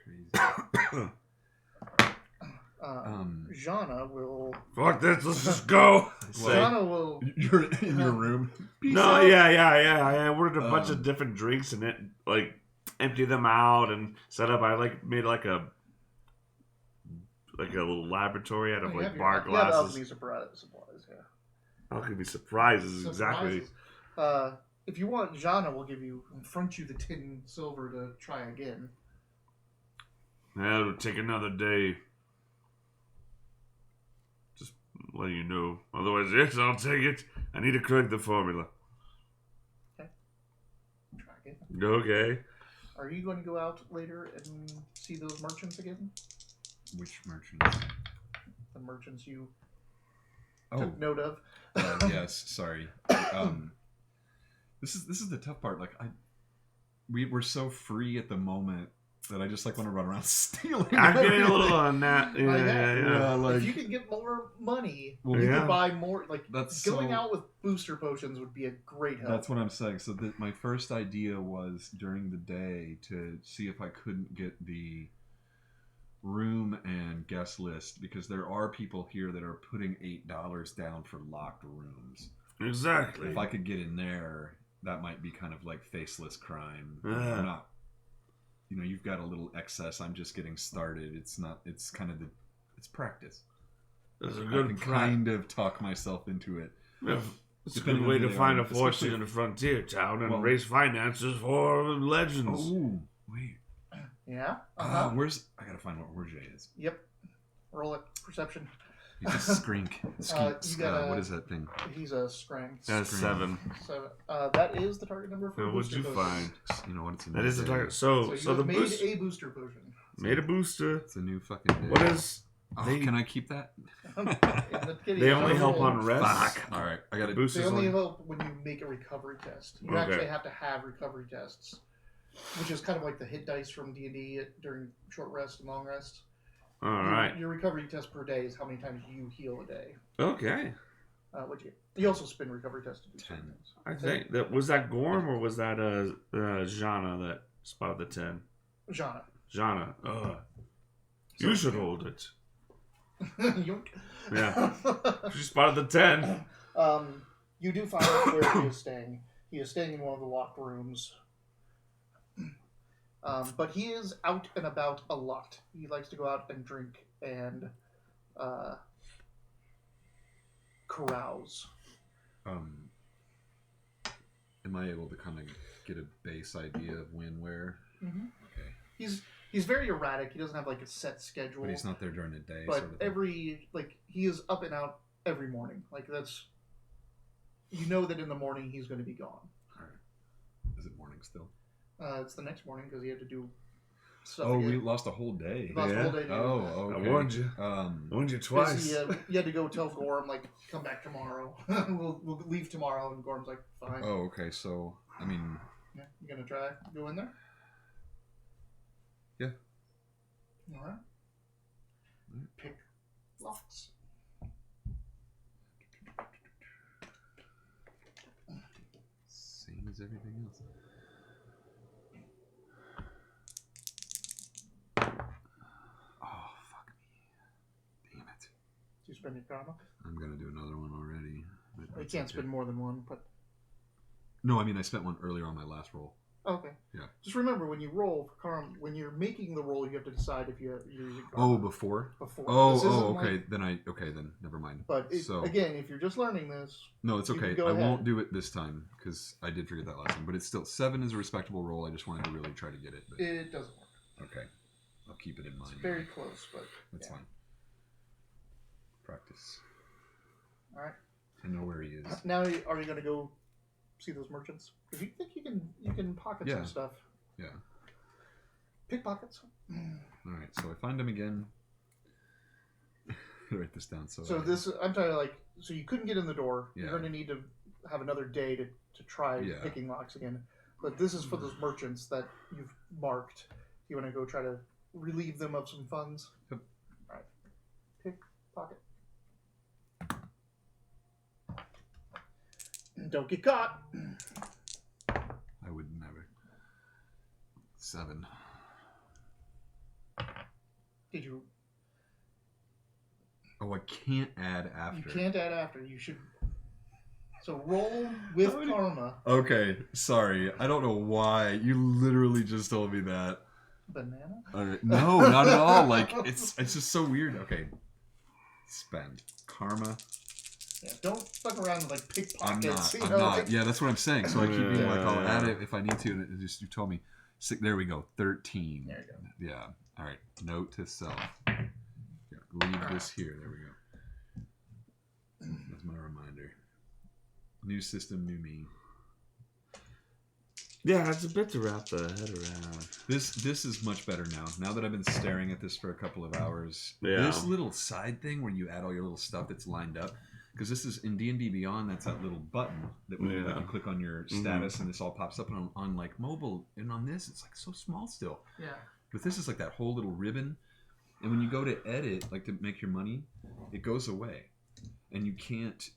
Crazy. Jana will... Fuck this, let's just go! Jana will... You're in your room. No, yeah. I ordered a bunch of different drinks and it, like, empty them out and set up. I, like, made, like a little laboratory out of, like, bar glasses. Yeah, alchemy supplies, yeah. Alchemy surprises, exactly. If you want, Jana will front you the 10 silver to try again. It'll take another day. Just let you know. Otherwise, yes, I'll take it. I need to correct the formula. Okay. Try again. Okay. Are you going to go out later and see those merchants again? Which merchants? The merchants you took note of. Yes, sorry. This is the tough part. Like we're so free at the moment that I just like want to run around stealing. I'm getting a little on that. Yeah. Like, if you can get more money, you can buy more. Like going out with booster potions would be a great help. That's what I'm saying. So my first idea was during the day to see if I couldn't get the room and guest list, because there are people here that are putting $8 down for locked rooms. Exactly. If I could get in there, that might be kind of like faceless crime. Yeah. I'm not. You've got a little excess. I'm just getting started. It's practice. That's a I good can kind of talk myself into it. Yeah, it's a good way to find a fortune in a frontier town and raise finances for legends. Oh, wait. Yeah? I gotta find what Roger is. Yep. Roll it. Perception. He's a skrink. What is that thing? He's a scrank. That's 7. That is the target number for What'd you find? You know what? It's that is the target. So the made a booster potion. Made a booster. It's a new fucking day. What is... can I keep that? They only help on rest. Fuck. All right, I got to boost. They only help when you make a recovery test. You actually have to have recovery tests, which is kind of like the hit dice from D&D during short rest and long rest. All right. Your recovery test per day is how many times you heal a day. Okay. You also spin recovery test to do 10. I think that was that Gorm or was that Jana that spotted the 10? Jana. You should hold it. Yeah. She spotted the 10. You do find out where he is staying. He is staying in one of the locked rooms. But he is out and about a lot. He likes to go out and drink and carouse. Am I able to kind of get a base idea of when, where? Mm-hmm. Okay. He's very erratic. He doesn't have like a set schedule. But he's not there during the day. But sort of he is up and out every morning. Like that's, you know that in the morning he's going to be gone. All right. Is it morning still? It's the next morning because he had to do stuff. Oh, again. We lost a whole day. Lost a whole day. Oh, okay. I warned you. Warned you twice. You had to go tell Gorm like, come back tomorrow. we'll leave tomorrow, and Gorm's like, fine. Oh, okay. So I mean, yeah, you gonna try go in there? Yeah. All right. Pick locks. Same as everything else. Oh, fuck me. Damn it. Do you spend your karma? I'm going to do another one already. You can't spend more than one, but... No, I mean, I spent one earlier on my last roll. Okay. Yeah. Just remember, when you roll for karma, when you're making the roll, you have to decide if you're using karma. Oh, before? Before. Okay. Then never mind. But again, if you're just learning this... No, it's okay. I won't do it this time, because I did forget that last time. But it's still, 7 is a respectable roll. I just wanted to really try to get it. But... It doesn't work. Okay. I'll keep it in mind. It's very close, but... That's fine. Practice. All right. I know where he is. Now, are you going to go see those merchants? Because you think you can pocket some stuff. Yeah. Pickpockets. All right. So I find him again. Write this down. So I'm trying to so you couldn't get in the door. Yeah. You're going to need to have another day to try picking locks again. But this is for those merchants that you've marked. You want to go try to relieve them of some funds? Yep. All right. Pickpocket. Don't get caught. I would never. 7. Did you? Oh, I can't add after. You can't add after. You should. So roll with karma. Okay, sorry. I don't know why. You literally just told me that. Banana? No, not at all. Like it's just so weird. Okay. Spend. Karma. Yeah, don't fuck around with pickpockets. I'm not. Yeah, that's what I'm saying. So I keep being I'll add it if I need to. And you told me. There we go. 13. There you go. Yeah. All right. Note to self. Yeah, leave this here. There we go. That's my reminder. New system, new me. Yeah, it's a bit to wrap the head around. This is much better now. Now that I've been staring at this for a couple of hours. Yeah. This little side thing where you add all your little stuff that's lined up. Because this is in D&D Beyond, that's that little button that when you click on your status and this all pops up. And on mobile and on this, it's so small still. Yeah. But this is that whole little ribbon. And when you go to edit, to make your money, it goes away. And you can't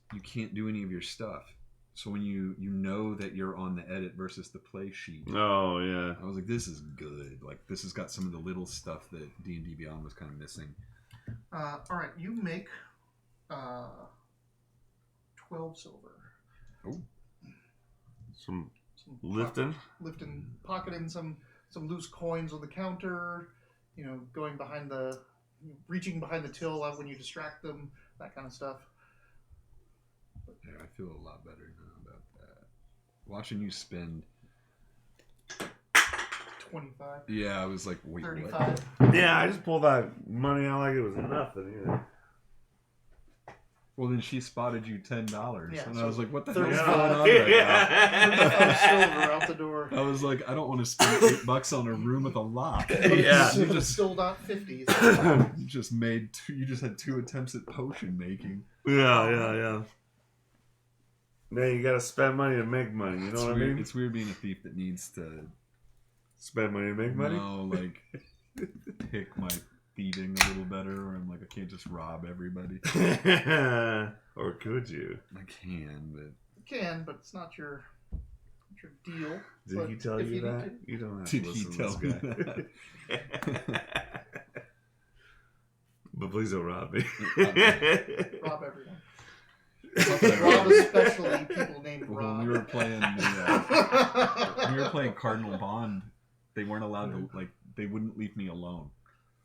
do any of your stuff. So when you know that you're on the edit versus the play sheet. Oh, yeah. I was like, this is good. This has got some of the little stuff that D&D Beyond was kind of missing. All right, you make 12 silver. Oh. Some lifting? Pocketing some loose coins on the counter, reaching behind the till when you distract them, that kind of stuff. Yeah, I feel a lot better now about that. Watching you spend 25. Yeah, I was like, wait, 35. what? Yeah, I just pulled that money out like it was nothing. Well, then she spotted you $10, Yeah, and so I was like, "What the hell is going Yeah. on right $35 silver out the door. now?" I was like, "I don't want to spend $8 on a room with a lock." Yeah. You just still got 50s. You just made you just had 2 attempts at potion making. Yeah. Man, you gotta spend money to make money. You know what I mean? It's weird being a thief that needs to Spend money to make money. No, pick my thieving a little better, or I'm I can't just rob everybody. Or could you? I can, but You can, but it's not your deal. Did But he tell if you need that? to- You don't have Did to he listen tell to me this guy. But please don't rob me. Rob everyone. Rob especially, people named Rob. When we were playing Cardinal Bond, they weren't allowed to, like, they wouldn't leave me alone.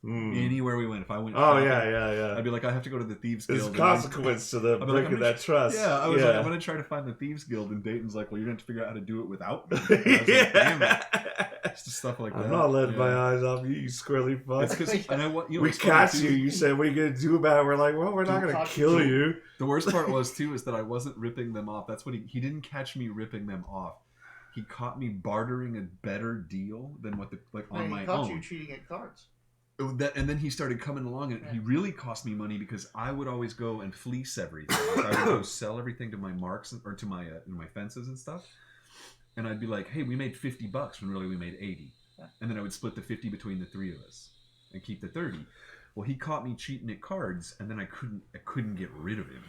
Anywhere we went, if I went shopping, yeah. I'd be like, I have to go to the Thieves Guild. There's a consequence to the breaking that trust. Yeah, I was like, I'm going to try to find the Thieves Guild, and Dayton's like, well, you're going to have to figure out how to do it without me. I was like, damn it. Just stuff like that. I'm not letting my eyes off you, you squirrely fuck. We catch you. You said, what are you going to do about it? We're like, well, we're not going to kill you. The worst part was, too, is that I wasn't ripping them off. That's what he didn't catch me ripping them off. He caught me bartering a better deal than what on my own. He caught you cheating at cards. And then he started coming along, and he really cost me money because I would always go and fleece everything. I would go sell everything to my marks or to my fences and stuff, and I'd be like, "Hey, we made $50," when really we made 80, and then I would split the 50 between the three of us and keep the 30. Well, he caught me cheating at cards, and then I couldn't get rid of him.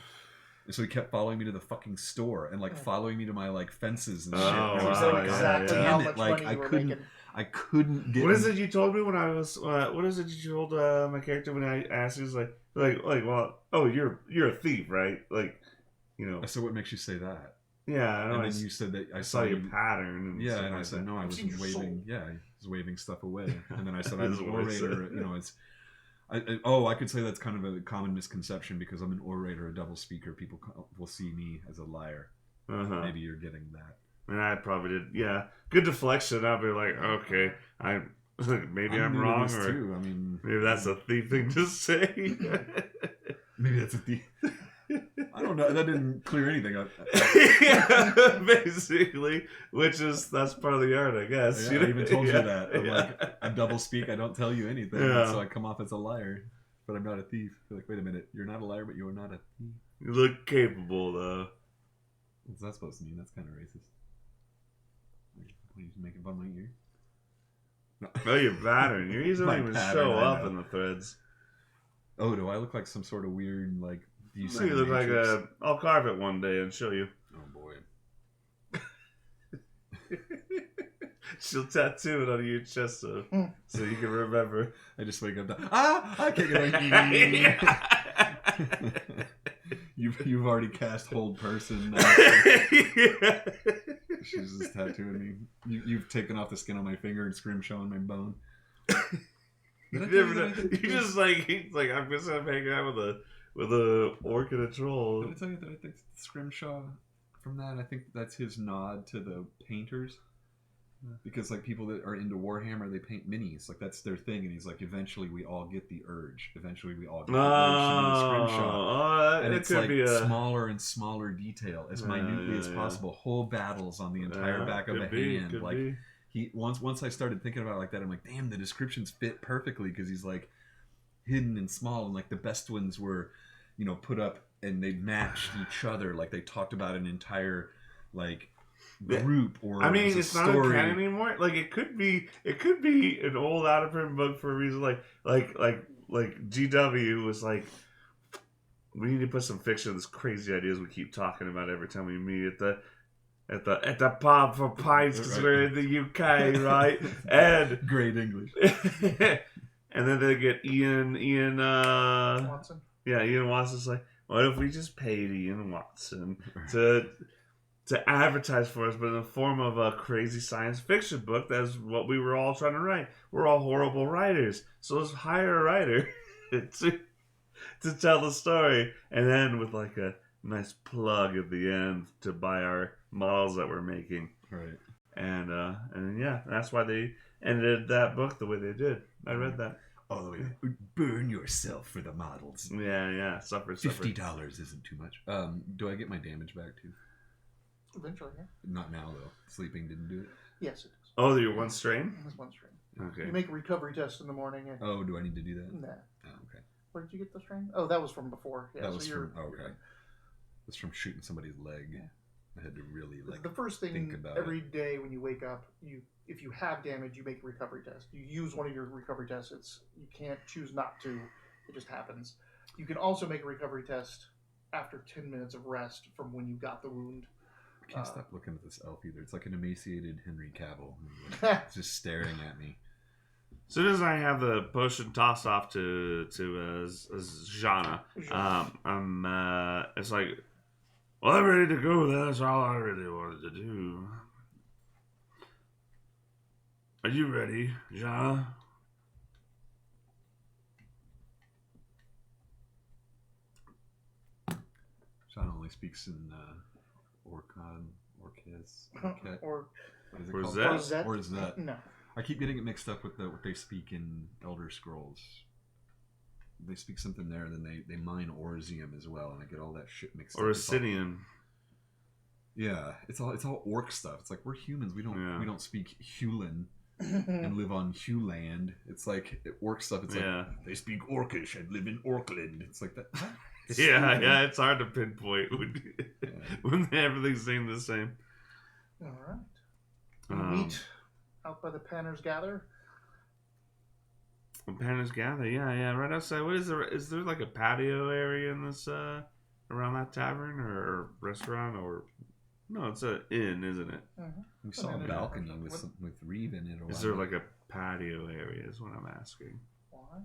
And so he kept following me to the fucking store and following me to my fences and shit. And I was like, exactly how much money you were making. I couldn't get. What is it you told me when I was? What is it you told my character when I asked? He was like, well, oh, you're a thief, right? Like, So what makes you say that? Yeah, I know. And then you said that I saw your pattern. And I said no, I was waving. Yeah, I was waving stuff away. And then I said I was an orator. I could say that's kind of a common misconception because I'm an orator, a double speaker. People will see me as a liar. Maybe you're getting that. And I probably did. Yeah, good deflection. I'll be like, okay, maybe I'm wrong, or too. I mean, maybe that's a thief thing to say. Maybe that's a thief. I don't know. That didn't clear anything up. Yeah, basically, that's part of the art, I guess. Yeah, I even told you that. I'm like, I double speak. I don't tell you anything, so I come off as a liar, but I'm not a thief. You're like, wait a minute, you're not a liar, but you're not a thief. You look capable, though. What's that supposed to mean? That's kind of racist. Are you making fun of my ear? No. Oh, your pattern. Your ears don't even show up in the threads. Oh, do I look like some sort of weird, like... You look like I'll carve it one day and show you. Oh, boy. She'll tattoo it on your chest so you can remember. I just wake up, I can't get away. You've already cast hold person. Yeah. She's just tattooing me. You've taken off the skin on my finger and scrimshaw on my bone. You just he's like, I'm just gonna hang out with a orc and a troll. Did I tell you that I think scrimshaw from that? I think that's his nod to the painters. Because people that are into Warhammer, they paint minis. That's their thing. And he's like, eventually we all get the urge. Eventually we all get the urge to do scrimshaw. And it's like smaller and smaller detail, as minutely as possible. Whole battles on the entire back of a hand. Once I started thinking about it like that, I'm like, damn, the descriptions fit perfectly because he's like hidden and small, and the best ones were, put up and they matched each other. They talked about an entire group, or it's not a canon anymore. It could be an old out of print book for a reason. Like GW was like, we need to put some fiction of this crazy ideas we keep talking about every time we meet at the pub for pints because we're in the UK, right? And great English. And then they get Ian Watson. Yeah, Ian Watson's like, what if we just paid Ian Watson to advertise for us, but in the form of a crazy science fiction book? That's what we were all trying to write. We're all horrible writers, so let's hire a writer to tell the story, and then with a nice plug at the end to buy our models that we're making. Right. And yeah, that's why they ended that book the way they did. I read that. All the way. Burn yourself for the models. Yeah. Suffer. $50 isn't too much. Do I get my damage back too? Eventually, yeah. Not now though. Sleeping didn't do it. Yes, it is. Oh, you're one strain? That's one strain. Okay. You make a recovery test in the morning. Oh, do I need to do that? Nah. Oh, okay. Where did you get the strain? Oh, that was from before. Yeah, that was from. Oh, okay. That's from shooting somebody's leg. Yeah. I had to really the first thing every day when you wake up, if you have damage, you make a recovery test. You use one of your recovery tests. You can't choose not to. It just happens. You can also make a recovery test after 10 minutes of rest from when you got the wound. I can't stop looking at this elf either. It's like an emaciated Henry Cavill. It's just staring at me. As soon as I have the potion tossed off to Zhana, it's like Well, I'm ready to go. That's all I really wanted to do. Are you ready, Jean? Sean only speaks in Orcas, Or what is it Or called? Zet? Or is that? No. I keep getting it mixed up with what they speak in Elder Scrolls. They speak something there, and then they mine Orzium as well, and I get all that shit mixed Or up. Obsidian. Yeah, it's all orc stuff. It's like we're humans. We don't speak Hulin and live on Huland. It's like orc stuff. It's like they speak Orcish and live in Orkland. It's like that. Yeah, it's hard to pinpoint when everything's saying the same. All right. Meet out by the Panner's Gather. Panner's Gather, yeah, right outside. What is there? Is there like a patio area in this around that tavern or restaurant or? No, it's an inn, isn't it? Mm-hmm. We saw a balcony with Reeve in it. Is there like a patio area? Is what I'm asking. Why?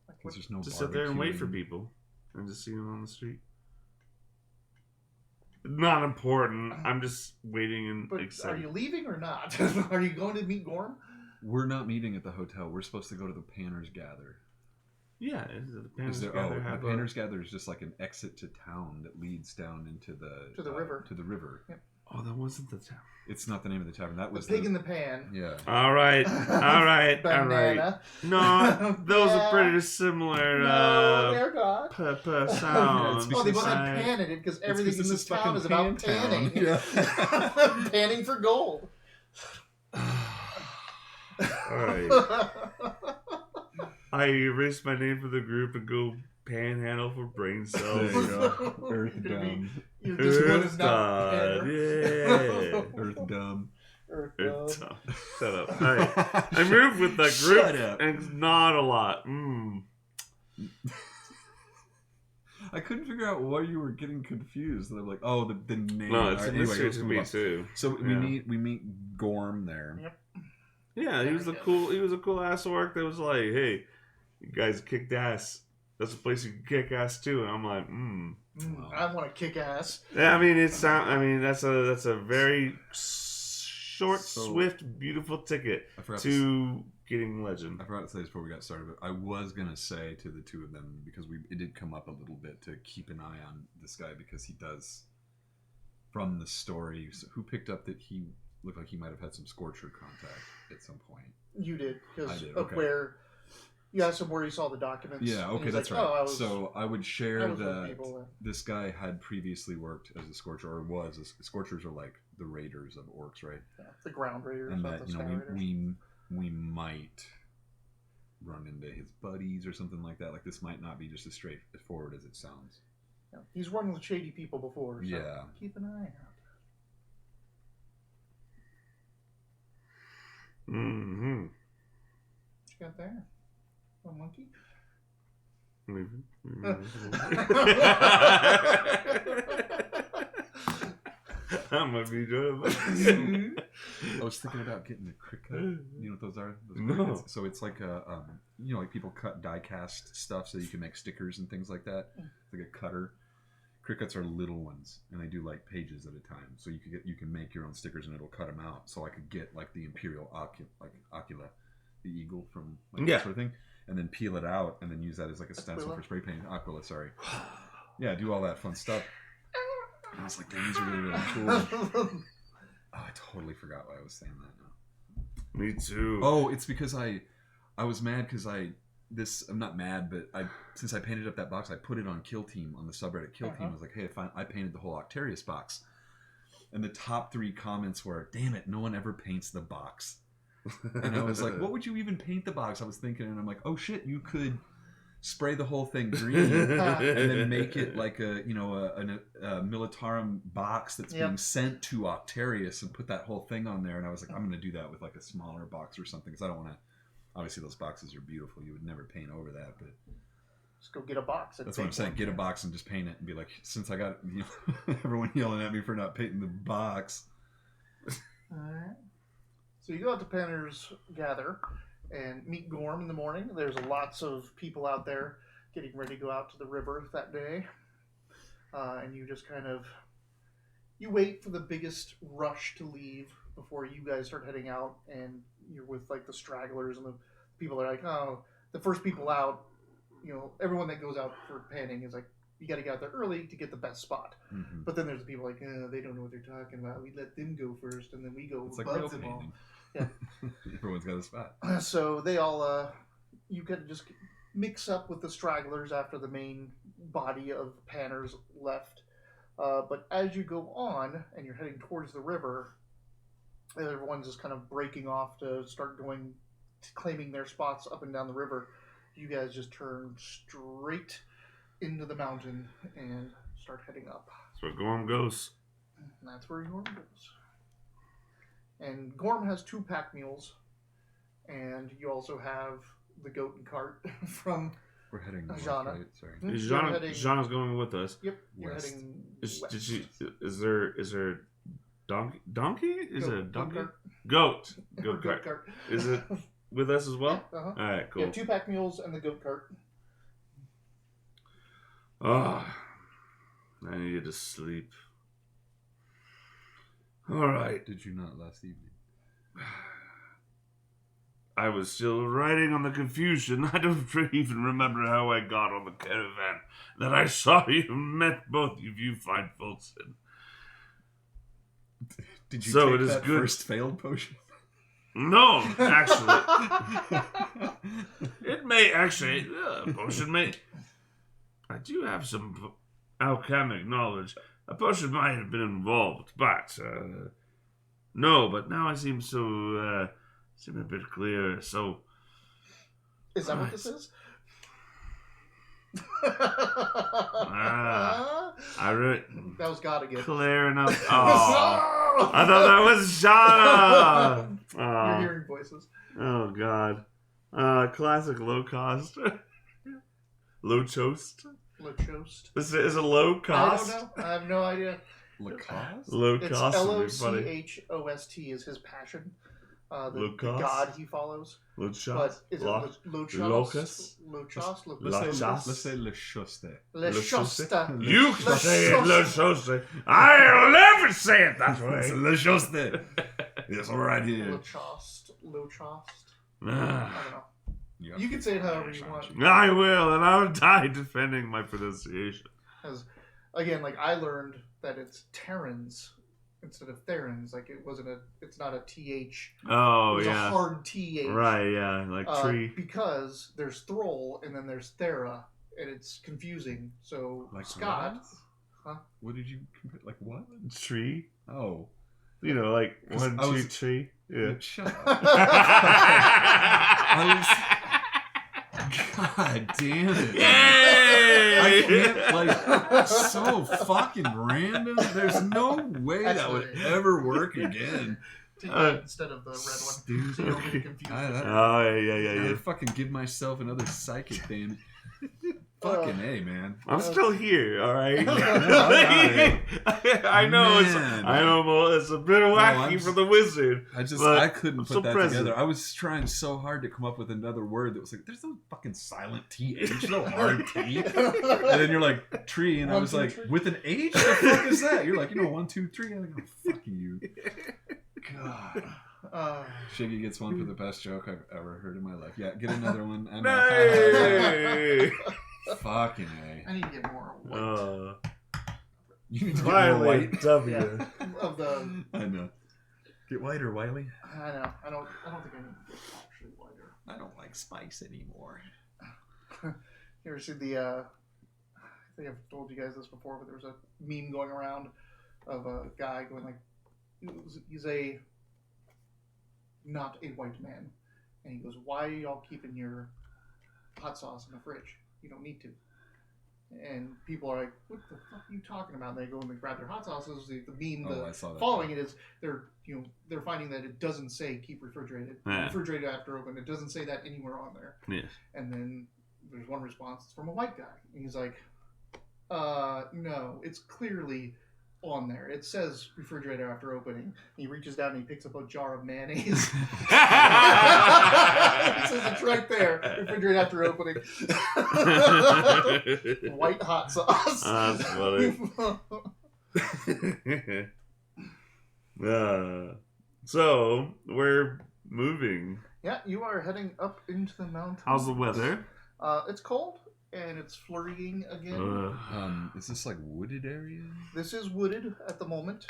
Because there's no. Just sit there and wait for people, and just see them on the street. Not important. I'm just waiting and But excited. are you leaving or not? Are you going to meet Gorm? We're not meeting at the hotel. We're supposed to go to the Panner's Gather. Yeah, the Panner's Gather. The Panner's Gather is just like an exit to town that leads down into the river. To the river. Yep. Oh, that wasn't the tavern. It's not the name of the tavern. That was the pig in the pan. Yeah. All right. Banana. No, those are pretty similar. No, they're not. Sounds. Oh, they both have pan in it because everything in this town is about panning. Yeah. Panning for gold. Alright. I erase my name from the group and go panhandle for brain cells. There you go. Earthdawn. Earthdawn. Yeah. Earthdawn. Earthdawn. Shut up. Alright. I move with the group and nod a lot. I couldn't figure out why you were getting confused. And I'm like, oh, the name. No, it's a mystery to me too. So we meet Gorm there. Yep. Yeah, he was a cool ass orc that was like, hey, you guys kicked ass. That's a place you can kick ass too. And I'm like, I want to kick ass. Yeah, I mean, that's a very short, swift, beautiful ticket to getting legend. I forgot to say this before we got started, but I was gonna say to the two of them, because it did come up a little bit, to keep an eye on this guy, because he does, from the story, who picked up that he looked like he might have had some Scorcher contact at some point. You did, because okay. Where you asked him where he saw the documents. Yeah, okay, that's like, right. So I would share that people. This guy had previously worked as a Scorcher, or was. Scorchers are like the raiders of orcs, right? Yeah, the ground raiders. And that, we might run into his buddies or something like that. Like, this might not be just as straightforward as it sounds. Yeah, he's run with shady people before, so yeah. Keep an eye out. Mm-hmm. What you got there? A monkey? I'm gonna be doing. I was thinking about getting a cricket. You know what those are? No. So it's like a, like people cut die cast stuff so you can make stickers and things like that. It's like a cutter. Crickets are little ones, and they do like pages at a time. So you can make your own stickers, and it'll cut them out. So I could get like the Imperial Ocula, the eagle from that sort of thing, and then peel it out, and then use that as like a stencil for spray painting. Aquila, sorry. Yeah, do all that fun stuff. And I was like, damn, these are really, really cool. Oh, I totally forgot why I was saying that now. Me too. Oh, it's because I was mad because I'm not mad, but since I painted up that box, I put it on Kill Team, on the subreddit Kill Team. I was like, hey, I painted the whole Octarius box. And the top 3 comments were, damn it, no one ever paints the box. And I was like, what would you even paint the box? I was thinking, and I'm like, oh shit, you could spray the whole thing green and then make it like a Militarum box that's being sent to Octarius and put that whole thing on there. And I was like, I'm going to do that with like a smaller box or something, because I don't want to. Obviously, those boxes are beautiful. You would never paint over that, but just go get a box. That's what I'm saying. Get a box and just paint it, and be like, since I got everyone yelling at me for not painting the box. All right. So you go out to Panner's Gather and meet Gorm in the morning. There's lots of people out there getting ready to go out to the river that day. And you just kind of you wait for the biggest rush to leave before you guys start heading out, and you're with like the stragglers and the people are like, oh, the first people out. Everyone that goes out for panning is like, you got to get out there early to get the best spot. Mm-hmm. But then there's the people like, they don't know what they're talking about. We let them go first, and then we go above them all. Yeah, everyone's got a spot. So they all, you can just mix up with the stragglers after the main body of panners left. But as you go on and you're heading towards the river, everyone's just kind of breaking off to start claiming their spots up and down the river. You guys just turn straight into the mountain and start heading up. That's where Gorm goes. And that's where Gorm goes. And Gorm has 2 pack mules, and you also have the goat and cart from We're heading north, Jana. right? Sorry. Jana's going with us. Yep, you're West. heading Is west. there donkey? Is it a donkey? Goat Cart. Is it with us as well? Yeah, uh-huh. All right, cool. Yeah, 2 pack mules and the goat cart. Oh, I needed to sleep. All right. Did you not last evening? I was still riding on the confusion. I don't even remember how I got on the caravan that I saw you met both of you fine folks in. Did you So take it is that good. first failed potion? No, actually. It may actually. Potion may. I do have some alchemic knowledge. A potion might have been involved, but. No, but now I seem so. Seem a bit clearer, so. Is that what this is? That was God again. Clear enough. Oh, I thought that was Shana. You're hearing voices. Oh God. Classic low cost. Low chost. Lacoste. Is it low cost? I don't know. I have no idea. Lacoste? Low It's cost would be funny. Lochost is his passion. The Lacoste? god he follows. Low But chost. is it Locust? Lochost? Let's say Le Choste. Lechosta. You say it, Le Choste. I'll never say it that It's way. Le Choste. Yes, all right here. Lochost. I Ah, don't know. You can say it however you want. I will, and I'll die defending my pronunciation. Because, again, like I learned that it's Terrans instead of Therans. Like it's not a TH. Oh, It was yeah. a hard TH. Right, yeah, like tree. Because there's Thrall and then there's Thera, and it's confusing. So Like Scott, what? What did you compare? Like what? Tree? Oh. You know, like 'Cause 1, I 2, was- tree. Yeah. Shut up. I God damn it. Yay! I can't, like, so fucking random. There's no way that would ever work again. Take that instead of the red one, so you don't get confused. Oh, yeah. I'd fucking give myself another psychic, damn it. Fucking A, man. I'm still here, all right. I I know Man. it's a bit wacky I'm- for the wizard. I couldn't I'm put so that present. together. I was trying so hard to come up with another word that was like, there's no fucking silent TH, no hard T. And then you're like, tree, and I was like, with an H? The fuck is that? You're like, 1, 2, 3. I'm like, oh, fuck you. God. Shiggy gets one for the best joke I've ever heard in my life. Yeah, get another one. And Nay! fucking A. I need to get more white You need to get more Finally, white. W. of the. I know. Get whiter, Wiley. I know. I don't think I need to get actually whiter. I don't like spice anymore. You ever see the? I think I've told you guys this before, but there was a meme going around of a guy going like, he's not a white man, and he goes, "Why are y'all keeping your hot sauce in the fridge? You don't need to." And people are like, "What the fuck are you talking about?" And they go and they grab their hot sauces. The meme, I saw that. following it is they're finding that it doesn't say keep refrigerated, refrigerated after open. It doesn't say that anywhere on there. Yes. And then there's one response it's from a white guy, and he's like, "No, it's clearly on there. It says refrigerator after opening." He reaches down and he picks up a jar of mayonnaise. It says it's right there. Refrigerator after opening. White hot sauce. That's funny. So we're moving. Yeah, you are heading up into the mountains. How's the weather? It's cold and it's flurrying again. Is this like wooded area? This is wooded at the moment.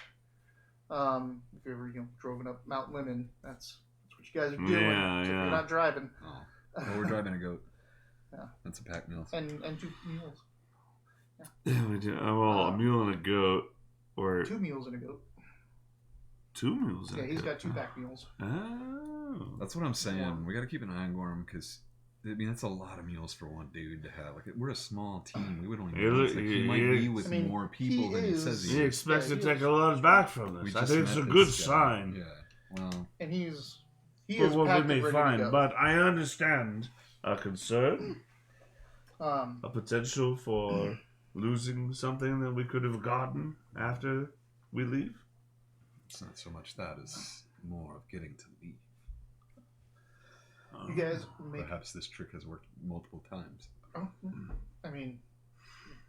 If you ever driven up Mount Lemon, that's what you guys are doing. Yeah, so yeah. You're not driving. Oh, well, we're driving a goat. Yeah, that's a pack meal. And 2 meals. Yeah, we do. Well, a mule and a goat, or 2 meals and a goat. 2 mules. Yeah, he's got 2 pack meals. Oh, that's what I'm saying. We got to keep an eye on Gorham because. I mean, that's a lot of meals for one dude to have. Like, we're a small team. We would only. He might be with more people than he says he is. He expects to take a lot back from this. I think it's a good sign. Yeah. Well, and he is what we may find, but I understand a concern, a potential for losing something that we could have gotten after we leave. It's not so much that; it's more of getting to leave. You guys perhaps this trick has worked multiple times. Oh, I mean,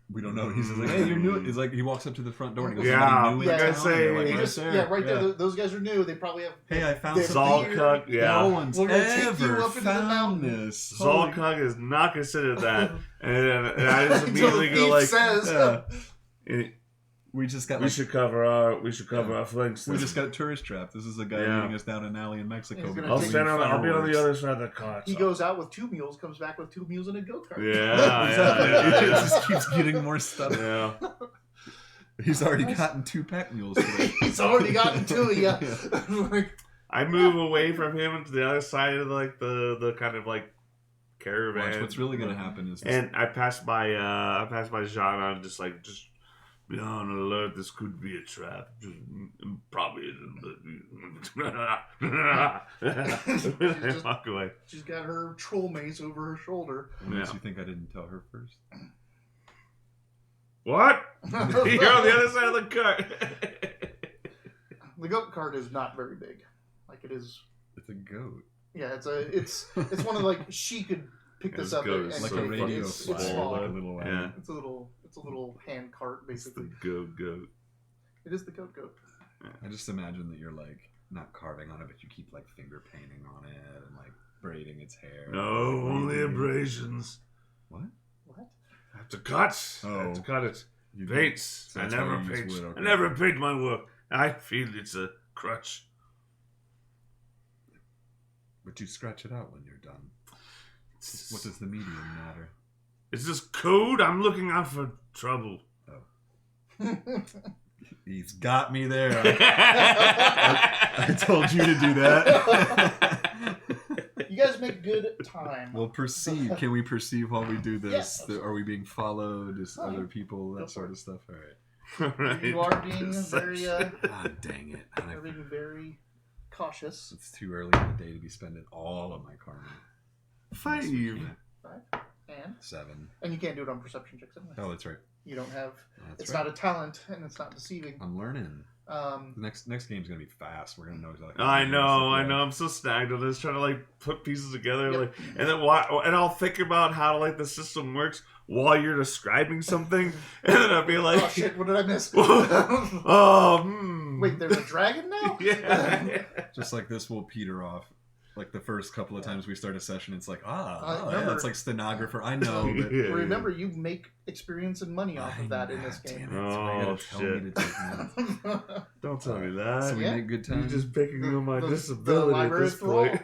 we don't know. He's just like, hey, you're new. He's like, he walks up to the front door and he goes, yeah, new like I say, right there. Those guys are new. They probably have. Hey, I found Zalkuk. Yeah, no one's ever found this. Zalkuk is not considered that, and I just immediately go like, we just got. We should cover our flanks. We just got tourist trapped. This is a guy leading us down an alley in Mexico. I'll be on the other side of the cart. He goes out with 2 meals, comes back with 2 meals and a go kart. Yeah, It just keeps getting more stuff. Yeah. He's already gotten 2 pack mules today. He's already gotten 2. Yeah. I move away from him to the other side of like the kind of like caravan. Watch, what's really gonna happen is, and I pass by Jean and just be on alert. This could be a trap. Probably isn't. Walk away. She's got her troll mace over her shoulder. Unless you think I didn't tell her first. What? You're on the other side of the cart. The goat cart is not very big. Like it is. It's a goat. Yeah, it's one of she could pick this up and like a radio. It's small. Like a little wagon. Yeah. It's a little hand cart basically. It's the goat. It is the goat. I just imagine that you're like not carving on it, but you keep like finger painting on it and like braiding its hair. No, only abrasions. What? I have to cut. Oh. I have to cut it. Paints. So I that's how never you use paint. wood, okay. I never paint my work. I feel it's a crutch. But you scratch it out when you're done. What does the medium matter? Is this code? I'm looking out for trouble. Oh. He's got me there. I told you to do that. You guys make good time. Well, perceive. Can we perceive while we do this? Yes. Are we being followed? Is other people, that sort of stuff? All right. Right. You are being very God dang it. you're being very cautious. It's too early in the day to be spending all of my karma. 5. 5 and 7. you can't do it on perception checks anyway. Oh, that's right. You don't have. That's It's right. not a talent, and it's not deceiving. I'm learning. The next game's gonna be fast. We're gonna know exactly. I know. I'm so snagged on this, trying to put pieces together, and then and I'll think about how the system works while you're describing something, and then I'll be like, oh shit! What did I miss? Wait, there's a dragon now? Yeah. Just like this will peter off. Like the first couple of times we start a session, it's like, remember, it's like stenographer. I know, but remember, you make experience and money off of that in this game. Oh, shit. Don't tell me that. So we make good time. You're just picking on my disability at this point.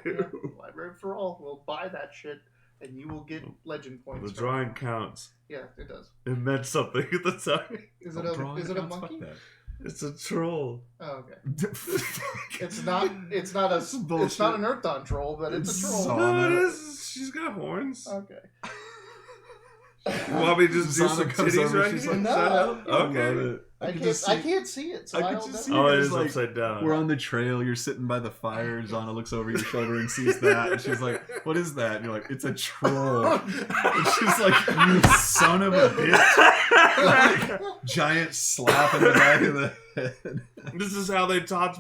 Library for All will buy that shit, and you will get legend points. The drawing counts. Yeah, it does. It meant something at the time. Is it a monkey? It's a troll. Oh, okay. It's not an Earthdawn troll, but it's a troll. No, it is. She's got horns. Okay. You want me to just do Zana some comes titties over, right she's here? like, no. Okay. I can't see it, so I I could don't just know. see it is like, upside down. We're on the trail. You're sitting by the fire. Zana looks over your shoulder and sees that, and she's like, "What is that?" And you're like, "It's a troll." And she's like, "You son of a bitch!" Giant slap in the back of the head. This is how they taught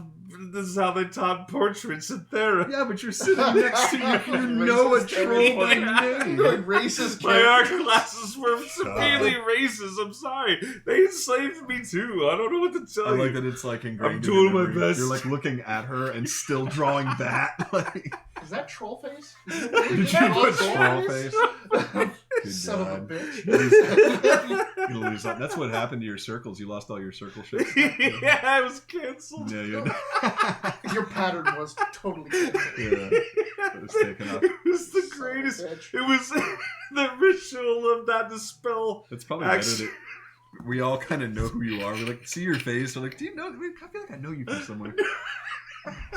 this is how they taught portraits in therapy. Yeah, but you're sitting next to you know a troll by name. Like racist. My art classes were severely racist. I'm sorry. They enslaved me too. I don't know what to tell you. I like that it's like ingrained. I'm doing my memory. best. You're like looking at her and still drawing that. Like, is that troll face? did you put troll face? Good Son of a God. bitch. You're gonna lose that. That's what happened to your circles. You lost all your circle shit. Yeah, I was canceled. Yeah, you're Your pattern was totally canceled. yeah. It was taken off. It was the Son of a greatest. bitch. It was the ritual of that dispel. It's probably better that we all kind of know who you are. We like see your face. We're like, do you know? I feel like I know you from somewhere.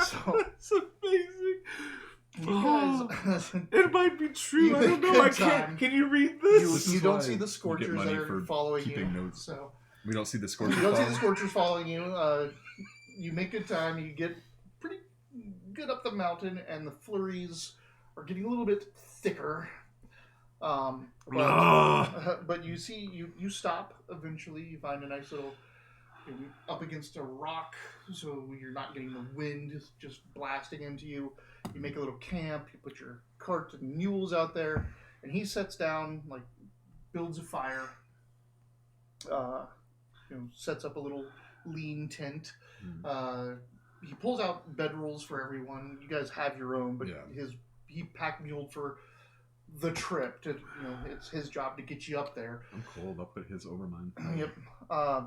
So It's amazing. you guys, It might be true. You I don't make know. I good can't. time. Can you read this? This you is don't why see the you get scorchers money that are for following keeping you. notes. So We don't see the scorchers. you don't see the follow. scorchers following you. You make good time. You get pretty good up the mountain, and the flurries are getting a little bit thicker. But you see, you stop eventually. You find a nice little up against a rock, so you're not getting the wind just blasting into you. You make a little camp. You put your cart and mules out there, and he sets down, like builds a fire. Sets up a little lean tent. He pulls out bedrolls for everyone. You guys have your own, but Yeah. he pack muled for the trip. To it's his job to get you up there. I'm cold. I'll put his over mine. Yep.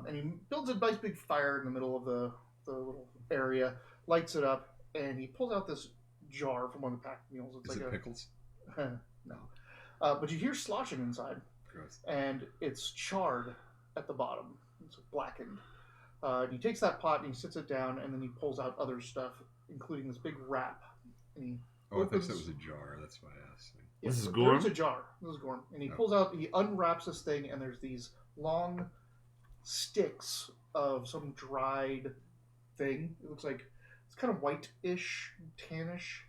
And he builds a nice big fire in the middle of the little area, lights it up, and he pulls out this jar from one of the pack mules. It's Is like it pickles? no. But you hear sloshing inside, Gross. and it's charred at the bottom. It's blackened. And he takes that pot and he sits it down, and then he pulls out other stuff, including this big wrap. And he Oh, I thought opens- that was a jar. That's why I asked. This is there's Gorm? a jar. This is Gorm. And he Oh. pulls out, he unwraps this thing, and there's these long sticks of some dried thing. It looks like it's kind of white-ish, tannish,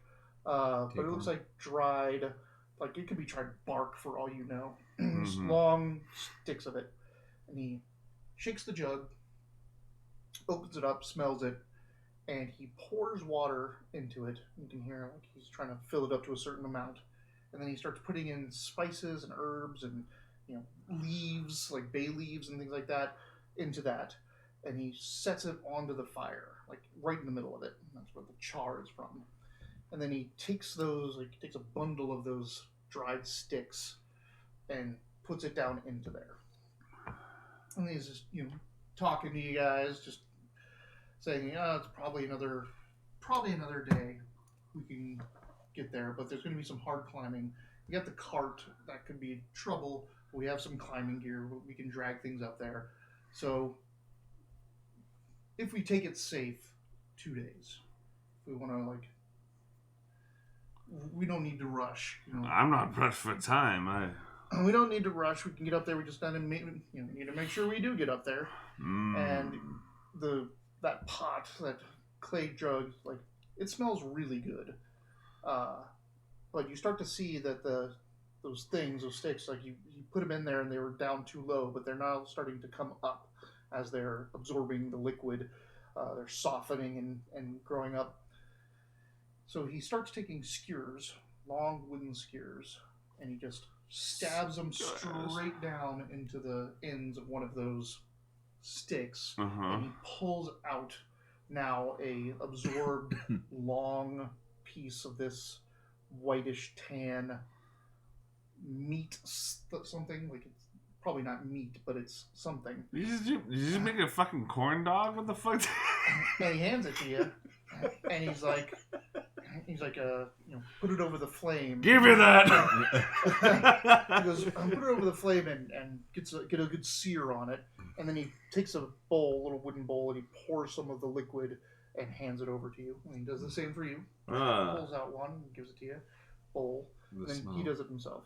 but it looks like dried, like it could be dried bark for all you know. Just Mhm. long sticks of it. And he shakes the jug, opens it up, smells it, and he pours water into it. You can hear like he's trying to fill it up to a certain amount. And then he starts putting in spices and herbs and leaves, like bay leaves and things like that, into that. And he sets it onto the fire, like right in the middle of it. And that's where the char is from. And then he takes those, like he takes a bundle of those dried sticks and puts it down into there. And he's just, talking to you guys, just saying, it's probably another day we can get there, but there's going to be some hard climbing. You got the cart, that could be trouble. We have some climbing gear, we can drag things up there. So if we take it safe, 2 days. If we want to, we don't need to rush. I'm not pressed for time. We don't need to rush. We can get up there. We just need to make sure we do get up there. And that pot, that clay jug, it smells really good. But you start to see that those sticks, you put them in there and they were down too low, but they're now starting to come up as they're absorbing the liquid. They're softening and growing up. So he starts taking skewers, long wooden skewers, and he just stabs them straight down into the ends of one of those sticks, and he pulls out now a absorbed long piece of this whitish tan meat something. Like, it's probably not meat, but it's something. You just make a fucking corn dog? What the fuck? And he hands it to you, and he's like, put it over the flame. Give me that. He goes, put it over the flame and get a good sear on it. And then he takes a little wooden bowl, and he pours some of the liquid and hands it over to you. And he does the same for you. Pulls out one and gives it to you, bowl. And then he does it himself.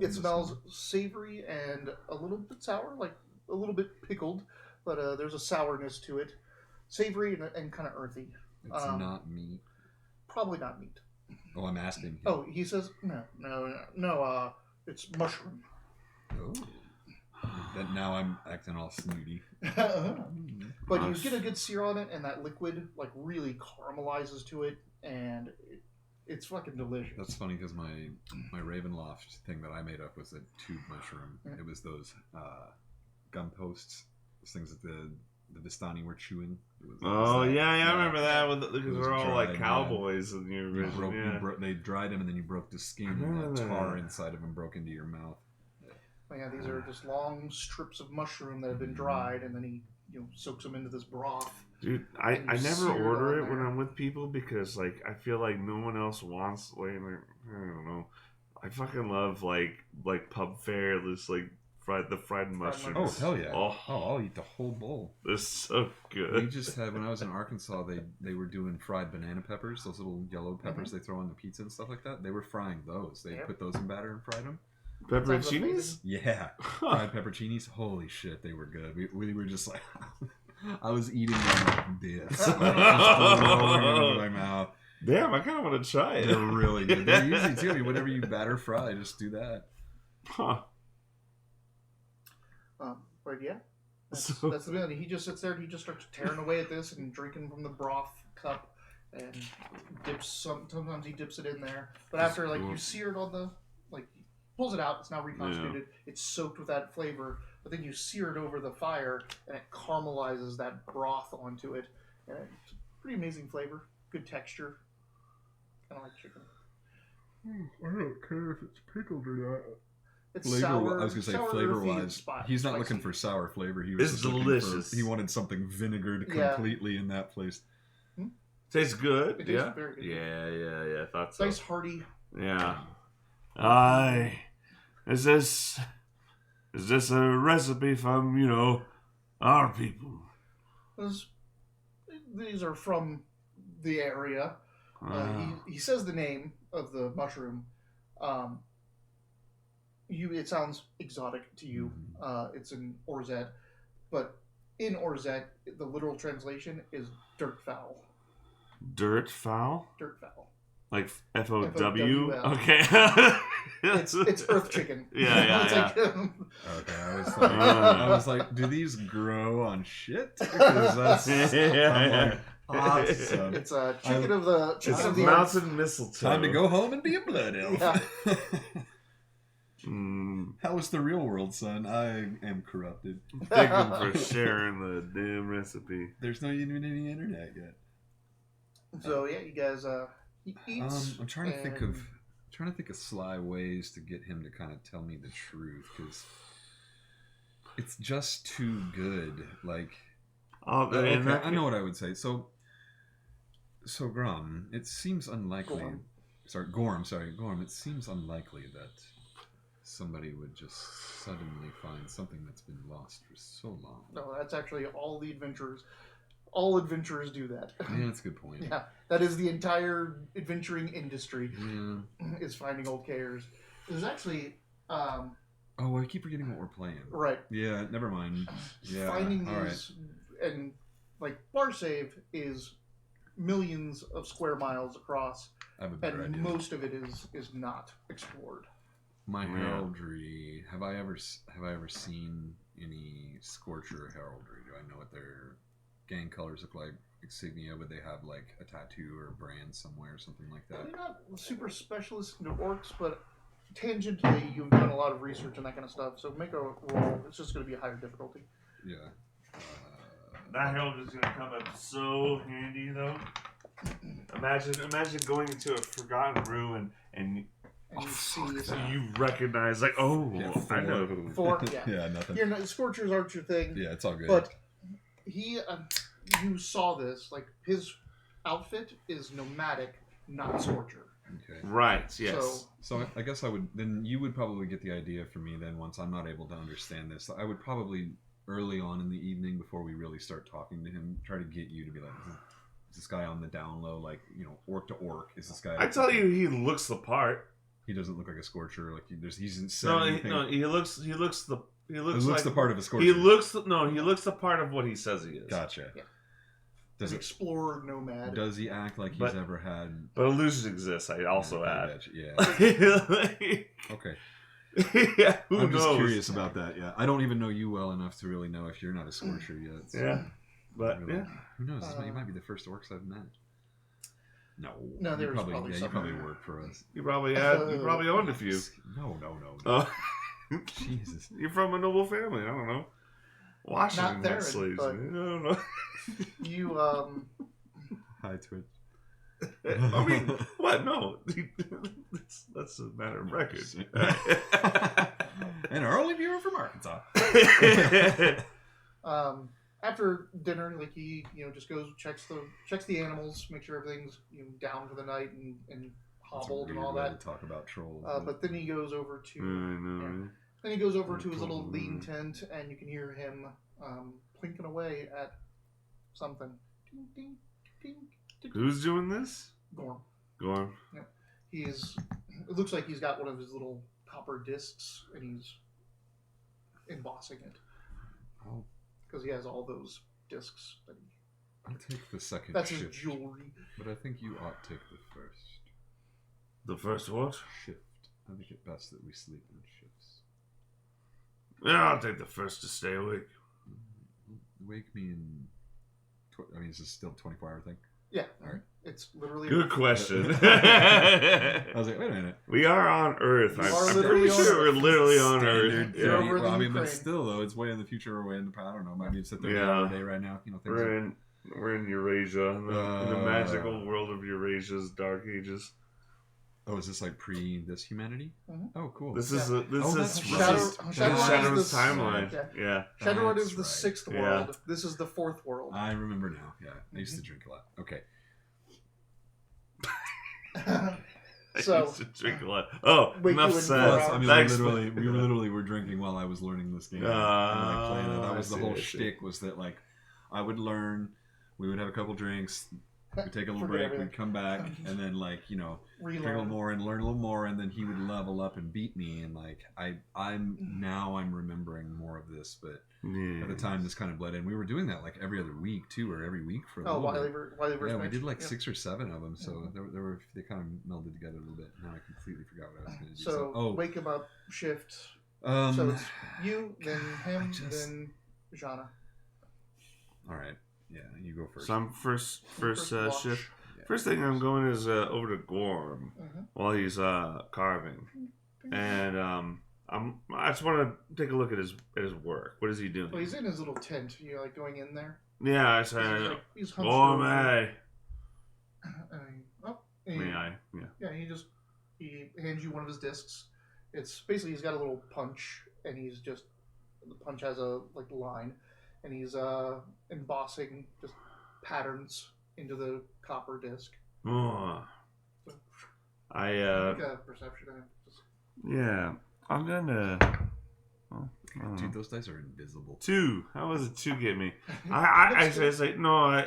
It smells savory and a little bit sour, like a little bit pickled, but there's a sourness to it. Savory and kind of earthy. It's not meat. Probably not meat. Oh, I'm asking. Oh, he says, no, it's mushroom. Oh. That now I'm acting all snooty. But you get a good sear on it, and that liquid like really caramelizes to it, and it's fucking delicious. That's funny because my Ravenloft thing that I made up was a tube mushroom. Yeah. It was those gun posts, those things that the Vistani were chewing. I remember that because they're all like cowboys in the original. They dried them and then you broke the skin and the tar inside of them broke into your mouth. Oh, yeah, these are just long strips of mushroom that have been dried, and then he soaks them into this broth. Dude, I never order it when I'm with people because like I feel like no one else wants I don't know. I fucking love like pub fare, this like fried mushrooms. Oh hell yeah! Oh, I'll eat the whole bowl. They're so good. We just had, when I was in Arkansas, they were doing fried banana peppers, those little yellow peppers they throw on the pizza and stuff like that. They were frying those. They put those in batter and fried them. Pepperoncinis? Yeah, fried pepperoncinis. Holy shit, they were good. We were just like, I was eating them like this, just rolling into my mouth. Damn, I kind of want to try it. They're really good. They're easy too. I mean, whatever you batter fry, just do that. Huh. But yeah, that's the minute. He just sits there and he just starts tearing away at this and drinking from the broth cup and sometimes he dips it in there. But after like you sear it on the pulls it out, it's now reconstituted. Yeah. It's soaked with that flavor, but then you sear it over the fire and it caramelizes that broth onto it. And it's a pretty amazing flavor, good texture. Kind of like chicken. I don't care if it's pickled or not. It's sour. I was gonna say flavor-wise, he's not looking for sour flavor. He was delicious. He wanted something vinegared completely in that place. Tastes good. It tastes very good. Yeah. I thought so. Nice hearty. Yeah. Is this a recipe from our people? These are from the area. He says the name of the mushroom. It sounds exotic to you. It's in Orzet, but in Orzet, the literal translation is dirt fowl. Dirt fowl? Dirt fowl. Like FOW? FOWL. Okay. it's earth chicken. Yeah. Okay, I was like, do these grow on shit? Because that's I'm like, awesome. It's a chicken of the mountain mistletoe. Time to go home and be a blood elf. Yeah. How is the real world, son? I am corrupted. Thank him for sharing the damn recipe. There's not even any internet yet. So yeah, you guys he eats. I'm trying to think of sly ways to get him to kind of tell me the truth, because it's just too good. Like, I know what I would say. So Gorm, it seems unlikely. Gorm. It seems unlikely that somebody would just suddenly find something that's been lost for so long. No, that's actually all the adventurers. All adventurers do that. Yeah, that's a good point. Yeah, that is the entire adventuring industry. Yeah. Is finding old cares. There's actually. I keep forgetting what we're playing. Right. Yeah, never mind. Yeah. Finding these and like Barsave is millions of square miles across, I have a better idea. Most of it is not explored. My heraldry. Have I ever seen any Scorcher heraldry? Do I know what their gang colors look like? Insignia? Would they have like a tattoo or a brand somewhere or something like that? They're not super specialists into orcs, but tangentially you've done a lot of research and that kind of stuff. So make a roll. It's just going to be a higher difficulty. Yeah. That herald is going to come up so handy, though. Imagine going into a forgotten ruin and you see you recognize, like, I know. 4, Yeah, nothing. Scorchers aren't your thing. Yeah, it's all good. But he, you saw this, like, his outfit is nomadic, not Scorcher. Okay. Right, yes. So I guess you would probably get the idea from me then once I'm not able to understand this. I would probably, early on in the evening before we really start talking to him, try to get you to be like, is this guy on the down low, like, orc to orc? Is this guy... I tell you, he looks the part. He doesn't look like a Scorcher. Like he hasn't said anything. No, he looks like the part of a Scorcher. He looks the part of what he says he is. Gotcha. Yeah. Does an explorer nomad. Does he act like he's ever had? But illusions exist. I also add. Okay. Yeah. I'm just curious about that. Yeah, I don't even know you well enough to really know if you're not a Scorcher yet. So. Yeah. But Really. yeah, Who knows? You might be the first orcs I've met. No, there was probably you some. probably work for us. you probably owned a few. No. Oh, Jesus. you're from a noble family. I don't know. Washington Not had slaves. but Man. I don't know. You Hi, Twitch. I mean, what? No, that's a matter of record. And our only viewer from Arkansas. After dinner, like he just goes checks the animals, make sure everything's down for the night and hobbled and all that. To talk about trolls. But then he goes over to his little lean tent, and you can hear him plinking away at something. Ding, ding, ding, ding. Who's doing this? Gorm. Yeah. It looks like he's got one of his little copper discs, and he's embossing it. Oh. Because he has all those discs. I'll take the second That's shift. his jewelry. But I think you ought to take the first. The first what? Shift. I think it best that we sleep in shifts. Yeah, I'll take the first to stay awake. Wake me in... is this still a 24-hour thing? Yeah. All right. It's literally... Good question. I was like, wait a minute. We are on Earth. I'm literally pretty sure we're literally on Earth. You're over the Ukraine. but still, though, it's way in the future or way in the past. I don't know. Maybe it's a 30-hour day right now. We're in Eurasia, in the magical world of Eurasia's dark ages. Oh, is this like this humanity? Mm-hmm. Oh, cool. This is Shadowrun's timeline. Yeah. Shadowrun is the 6th world. Yeah. This is the 4th world. I remember now. Yeah, I used to drink a lot. Okay. I used to drink a lot. Oh, enough said. We literally were drinking while I was learning this game. That was the whole shtick. Was that like I would learn, we would have a couple drinks. We'd take a little break, we'd come back, and then drink a little more and learn a little more, and then he would level up and beat me. And I'm remembering more of this, but at the time this kind of bled in. We were doing that like every other week too, or every week for a little bit. While they were we did like 6 or 7 of them, so they kind of melded together a little bit. Now I completely forgot what I was going to do. So wake him up, shift. So it's you, then him, then Jana. All right. Yeah, you go first. So I'm first shift. Yeah. First thing I'm going is over to Gorm while he's carving, and I just want to take a look at his work. What is he doing? Well, he's in his little tent. You like going in there? Yeah, I said, he's Gorm, hey. Yeah, he hands you one of his discs. It's basically he's got a little punch, and the punch has a line. And he's embossing just patterns into the copper disc. Oh. Make a perception. Yeah, I'm gonna. Dude, those dice are invisible. 2. How was it 2 get me? I say no.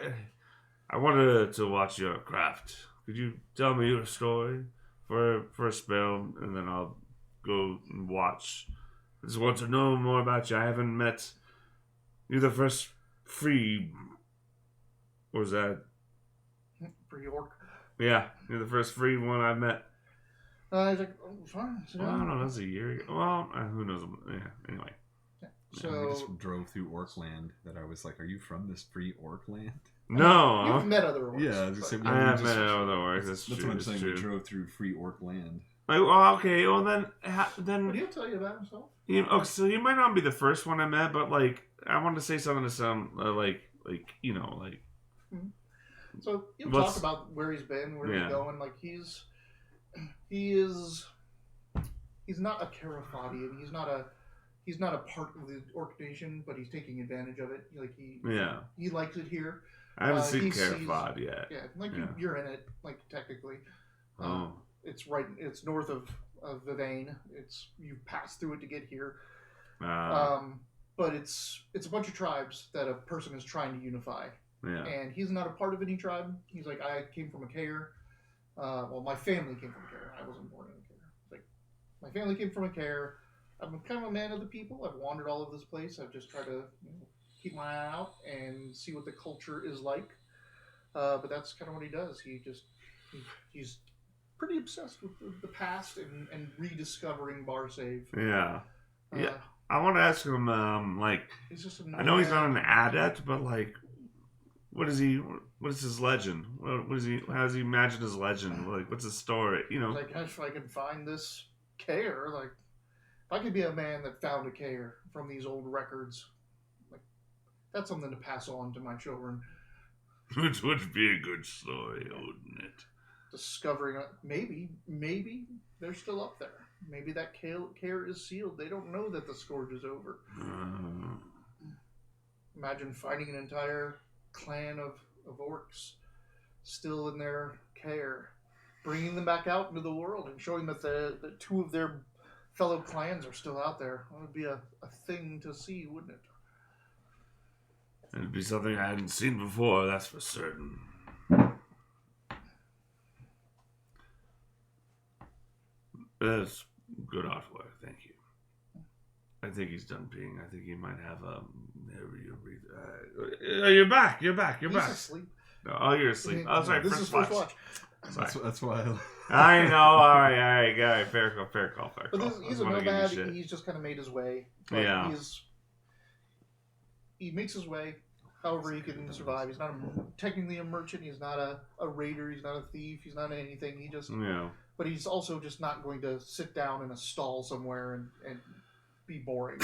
I wanted to watch your craft. Could you tell me your story for a spell, and then I'll go and watch. I just want to know more about you. I haven't met. You're the first free... What was that? Free orc? Yeah, you're the first free one I've met. He's like, fine. Well, I don't know, that's a year ago. Well, who knows? Yeah, anyway. Yeah. So we just drove through Orkland that I was like, are you from this free Orkland? No. You've met other orcs. Yeah, I was gonna say, I have met other orcs. That's what I'm saying. We drove through free Orkland. Like, well, okay, well then... What did he tell you about himself? So you might not be the first one I met, but I wanted to say something to some So he'll talk about where he's been, where he's going. Like he's not a Carafati, and he's not a part of the Orc Nation, but he's taking advantage of it. He likes it here. I haven't seen Carafat yet. Yeah, you're in it, technically. It's north of Vivane. You pass through it to get here. But it's a bunch of tribes that a person is trying to unify. Yeah. And he's not a part of any tribe. He's like, I came from a Care. My family came from a Care. I wasn't born in a Care. Like, my family came from a Care. I'm kind of a man of the people. I've wandered all over this place. I've just tried to keep my eye out and see what the culture is like. But that's kind of what he does. He's pretty obsessed with the past and rediscovering Barsave. Yeah. I want to ask him, I know he's not an adept, but What is he? What is his legend? What is he? How does he imagine his legend? Like, what's his story? You know, like if I can find this care, like if I could be a man that found a care from these old records, like that's something to pass on to my children. which would be a good story, wouldn't it? Discovering maybe they're still up there. Maybe that care is sealed. They don't know that the scourge is over. Imagine finding an entire clan of orcs still in their care, bringing them back out into the world and showing that the two of their fellow clans are still out there. That would be a thing to see, wouldn't it? It'd be something I hadn't seen before, that's for certain. That's good artwork, thank you. I think he's done peeing. I think he might have you're back. You're back. He's asleep. Oh, you're asleep. Oh, sorry. This is first watch. That's why. I know. All right. Fair call. But he's a nomad. He's just kind of made his way. Yeah. He makes his way. However, he can survive. He's not technically a merchant. He's not a raider. He's not a thief. He's not anything. He just. Yeah. But he's also just not going to sit down in a stall somewhere and be boring.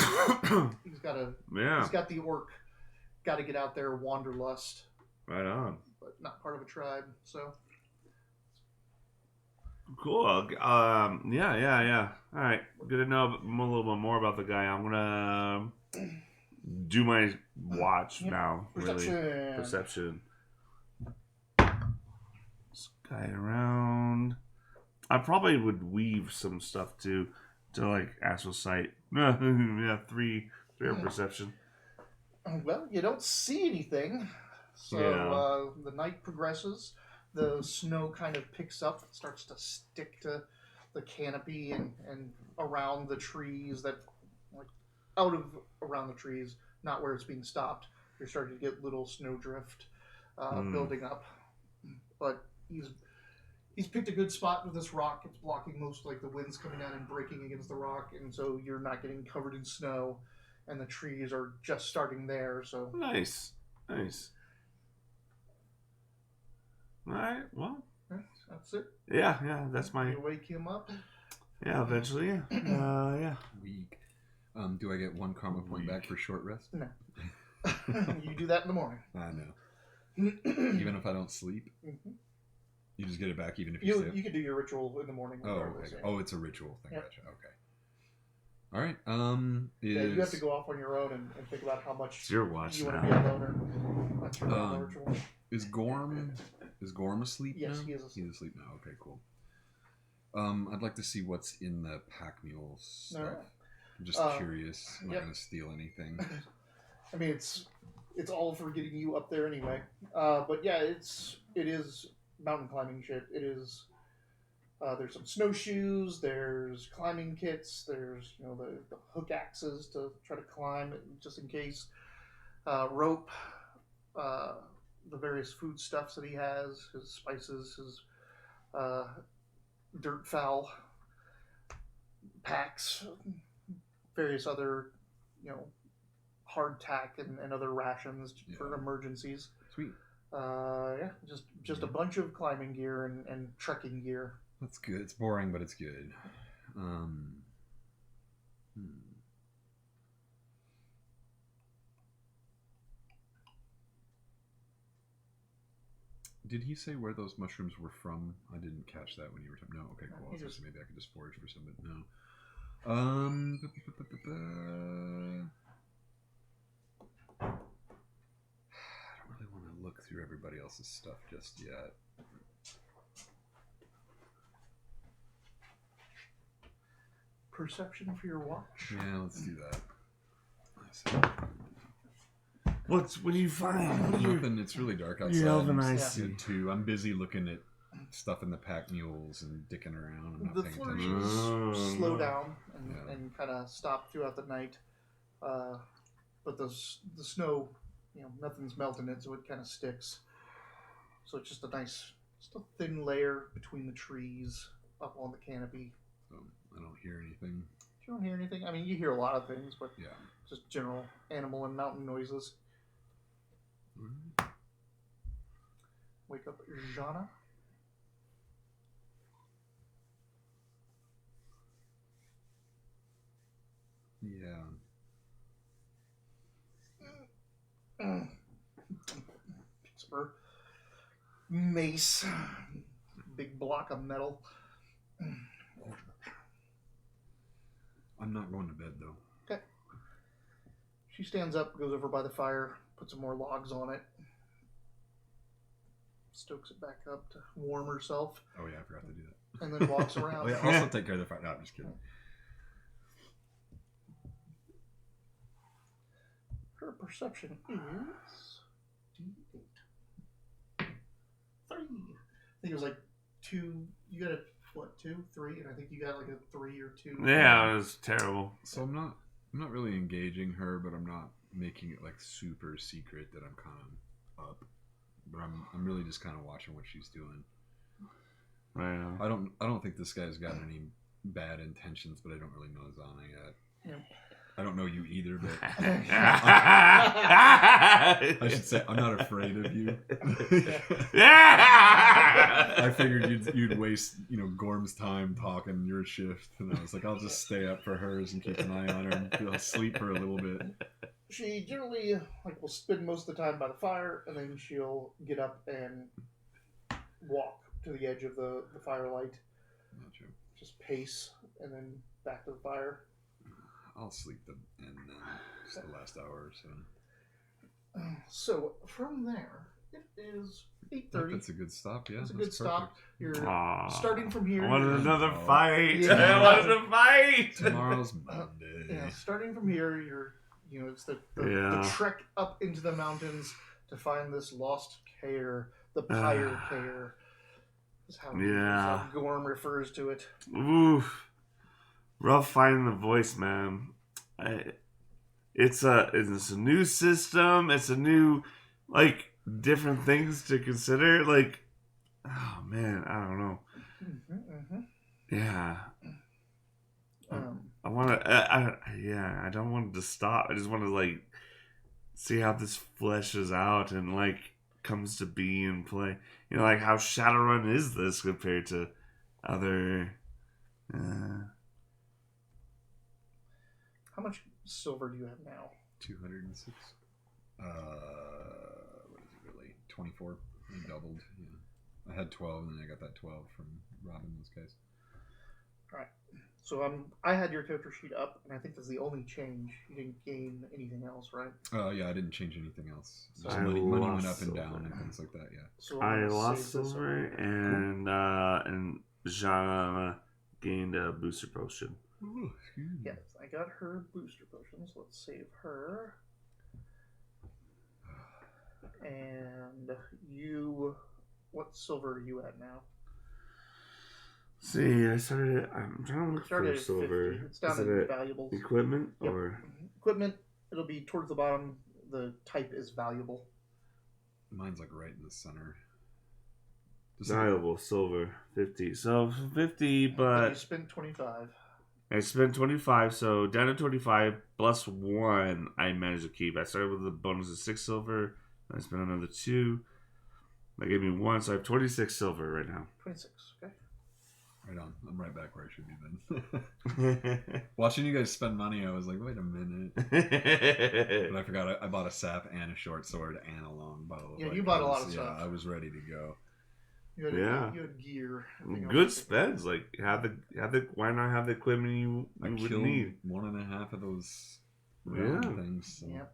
He's got to. Yeah. He's got the orc. Got to get out there, wanderlust. Right on. But not part of a tribe, so. Cool. Yeah. All right. Good to know a little bit more about the guy. I'm gonna do my watch now. Perception. Sky around. I probably would weave some stuff to like astral sight. Yeah, three of perception. Well, you don't see anything, so the night progresses. The snow kind of picks up, starts to stick to the canopy and around the trees around the trees, not where it's being stopped. You're starting to get little snowdrift building up, but he's picked a good spot with this rock. It's blocking most the wind's coming down and breaking against the rock, and so you're not getting covered in snow, and the trees are just starting there. So nice. All right, well, that's it. Yeah, that's my. You wake him up. Yeah, eventually. Yeah. Weak. Do I get one karma point back for short rest? No. You do that in the morning. I know. Even if I don't sleep, you just get it back. Even if you sleep. You can do your ritual in the morning. Oh, okay. Oh, it's a ritual thing. Yep. Gotcha. Okay. All right. You have to go off on your own and think about how much it's your watch you now. want to be alone. That's your ritual. Is Gorm asleep yes, now? He is asleep. He's asleep now. Okay, cool. I'd like to see what's in the pack mule stuff. All right. I'm just curious. I'm not going to steal anything. I mean, it's all for getting you up there anyway. But yeah, it is mountain climbing shit. It is. There's some snowshoes. There's climbing kits. There's the hook axes to try to climb just in case. Rope. The various foodstuffs that he has, his spices, his dirt fowl packs, various other, hardtack and other rations for emergencies. Sweet. Just a bunch of climbing gear and trekking gear. That's good. It's boring, but it's good. Did he say where those mushrooms were from? I didn't catch that when you were talking. No, okay, cool. Maybe I could just forage for some, but no. I don't really want to look through everybody else's stuff just yet. Perception for your watch? Yeah, let's do that. What do you find? Nothing. It's really dark outside. You're elven, I see. Too. I'm busy looking at stuff in the pack mules and dicking around. I'm not the paying flourishes attention. slow down and kind of stop throughout the night. But the snow, nothing's melting it, so it kind of sticks. So it's just a thin layer between the trees up on the canopy. I don't hear anything. You don't hear anything? I mean, you hear a lot of things, but yeah, just general animal and mountain noises. Wake up Jana. Yeah. Piece of her mace. Big block of metal. I'm not going to bed, though. Okay. She stands up, goes over by the fire, puts some more logs on it, stokes it back up to warm herself. Oh, yeah, I forgot to do that. And then walks around. Oh, yeah, also take care of the fire. No, I'm just kidding. Her perception is D8. 3. I think it was like 2. You got a, what, 2, 3? And I think you got like a 3 or 2. Yeah, it was terrible. So I'm not really engaging her, but I'm not making it like super secret that I'm kind of up. But I'm really just kind of watching what she's doing. Yeah. I don't think this guy's got any bad intentions, but I don't really know Zana yet. Yeah. I don't know you either, but I I should say I'm not afraid of you. Yeah. I figured you'd waste Gorm's time talking your shift, and I was like, I'll just stay up for hers and keep an eye on her and I'll sleep for a little bit. She generally will spend most of the time by the fire, and then she'll get up and walk to the edge of the firelight. Gotcha. Just pace, and then back to the fire. I'll sleep in just the last hour or so. So from there, it is 8:30. That's a good stop. Yeah, it's a good stop. You're starting from here. I wanted another fight. Yeah. I wanted to fight. Tomorrow's Monday. Yeah, starting from here, it's the trek up into the mountains to find this lost care, the Pyre care. Is how Gorm refers to it. Oof. Rough finding the voice, man. It's a new system. It's a new, different things to consider. Oh man, I don't know. Yeah. I want to. I don't want it to stop. I just want to see how this fleshes out and comes to be and play. How Shadowrun is this compared to other. How much silver do you have now? 206. What is it really? 24. I doubled. Yeah. I had 12, and then I got that 12 from robbing those guys. All right. So I had your character sheet up, and I think that's the only change. You didn't gain anything else, right? Yeah, I didn't change anything else. So money went up and down and things like that. Yeah. So I lost silver, and Jana gained a booster potion. Ooh, yes, I got her booster potions. Let's save her. And you, what silver are you at now? See, I'm trying to look for at silver. 50. It's down in valuables. Equipment Yep. or equipment? It'll be towards the bottom. The type is valuable. Mine's right in the center. Valuable silver 50. So 50, but you spent 25. I spent 25, so down to 25 plus 1 I managed to keep. I started with a bonus of 6 silver, and I spent another 2. That gave me 1, so I have 26 silver right now. 26, okay. Right on. I'm right back where I should be then. Watching you guys spend money, I was like, wait a minute. But I forgot I bought a sap and a short sword and a long bow. Yeah, you bought a lot of stuff. Yeah, I was ready to go. You had gear. Good spends. Have the why not have the equipment you would need? 1.5 of those things. So. Yep.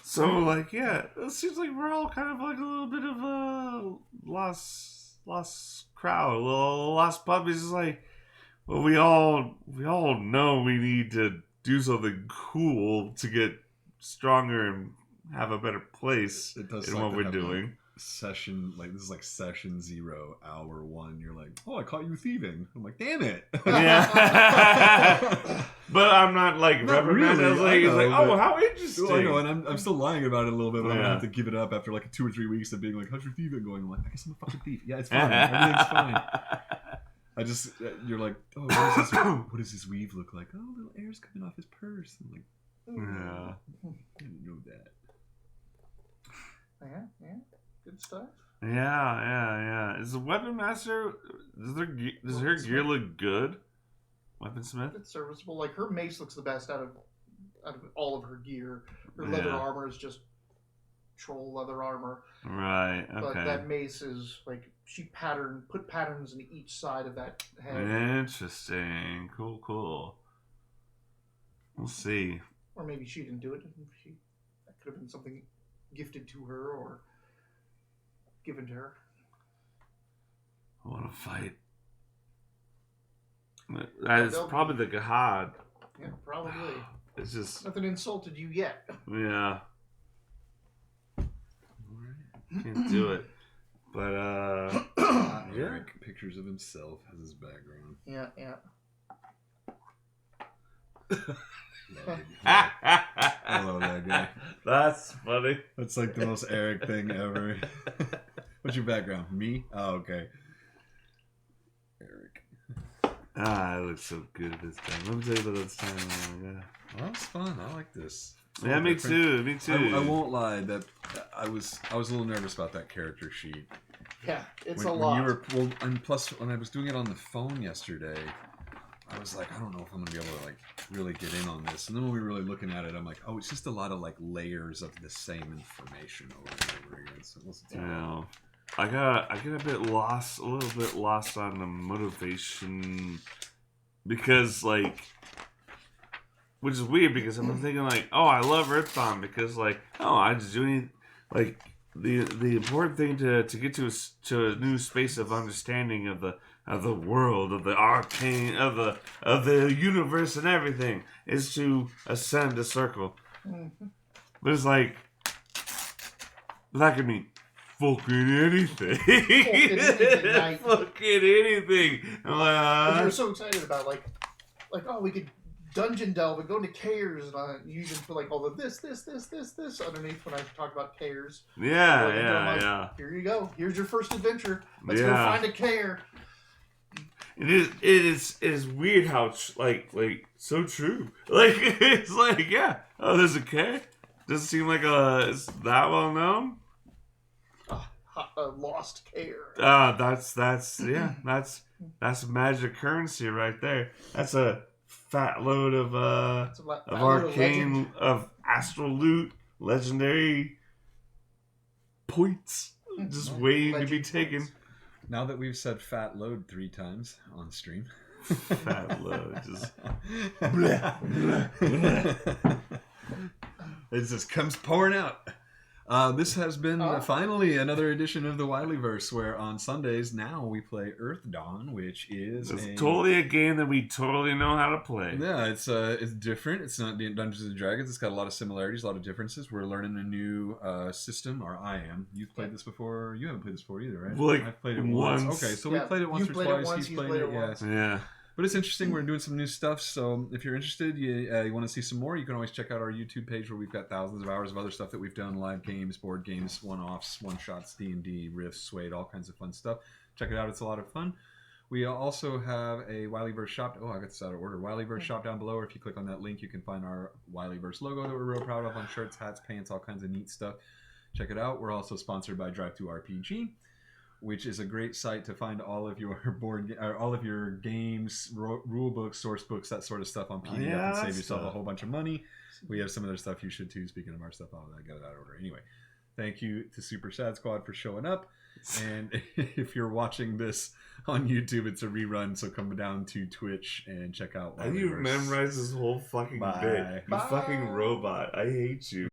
So it seems like we're all kind of a little bit of a lost crowd, little lost puppies. It's well, we all know we need to do something cool to get stronger and have a better place in what we're doing. Session this is session 0, hour 1. You're oh, I caught you thieving. I'm damn it. Yeah. But I'm not reprimanding. Really, I was oh, how interesting. Well, I know, and I'm still lying about it a little bit, but I'm gonna have to give it up after 2 or 3 weeks of being how's your thieving going? I'm I guess I'm a fucking thief. Yeah, it's fine. Everything's fine. I just, you're oh, what does his weave look like? Oh, little air's coming off his purse. I'm yeah. I didn't know that. Yeah. Good stuff. Yeah. Is the Weapon Master... Does her gear look good? Weaponsmith? It's serviceable. Like, her mace looks the best out of all of her gear. Her leather armor is just troll leather armor. Right, okay. But that mace is, like, she put patterns in each side of that head. Interesting. Cool. We'll see. Or maybe she didn't do it. That could have been something gifted to her or given to her. I want to fight. That's probably the Gahad. Yeah, probably. It's just... Nothing insulted you yet. Yeah. Can't do it. But, Eric, pictures of himself as his background. Yeah. I love that guy. That's funny. That's like the most Eric thing ever. What's your background? Me? Oh, okay. Eric. I look so good at this time. Let me tell you about this time. Yeah. Well, that was fun. I like this. Yeah, me too. I won't lie. That I was a little nervous about that character sheet. Yeah, it's a lot. And plus, when I was doing it on the phone yesterday, I was like, I don't know if I'm gonna be able to like really get in on this. And then when we were really looking at it, I'm like, oh, it's just a lot of like layers of the same information over and over again. So it wasn't too bad. I get a little bit lost on the motivation because like, which is weird because I'm thinking like, oh, I love Earthdawn because like, oh, I just do any like the important thing to get to a new space of understanding of the world, of the arcane, of the universe and everything is to ascend a circle. Mm-hmm. But it's like that could mean fucking anything. Fucking anything. You're so excited about like oh, we could dungeon delve and go into cares and you even put like all the this underneath when I talk about cares. Yeah. Here you go. Here's your first adventure. Let's go find a care. It is weird how like so true. Like it's like oh, there's a care. Doesn't seem like it's that well known. Lost care. That's magic currency right there. That's a fat load of arcane of astral loot, legendary points, just waiting to be taken. Now that we've said fat load 3 times on stream, fat load just it just comes pouring out. This has been finally another edition of the Wilyverse, where on Sundays now we play Earthdawn, which is totally a game that we totally know how to play. Yeah, it's different. It's not Dungeons and Dragons. It's got a lot of similarities, a lot of differences. We're learning a new system, or I am. You've played this before. You haven't played this before either, right? Well, like I've played it once. Okay, so we played it once or twice. He's played it once. Yeah. But it's interesting. We're doing some new stuff. So if you're interested, you want to see some more, you can always check out our YouTube page where we've got thousands of hours of other stuff that we've done: live games, board games, one-offs, one-shots, D&D, riffs, Suede, all kinds of fun stuff. Check it out. It's a lot of fun. We also have a Wilyverse shop. Oh, I got this out of order. Wilyverse shop down below. Or if you click on that link, you can find our Wilyverse logo that we're real proud of on shirts, hats, pants, all kinds of neat stuff. Check it out. We're also sponsored by Drive2RPG, which is a great site to find all of your all of your games, rule books, source books, that sort of stuff on PDF and save yourself a whole bunch of money. We have some other stuff you should too. Speaking of our stuff, I got it out of order. Anyway, thank you to Super Sad Squad for showing up. And if you're watching this on YouTube, it's a rerun, so come down to Twitch and check out. How do you memorize this whole fucking bit? You fucking robot. I hate you.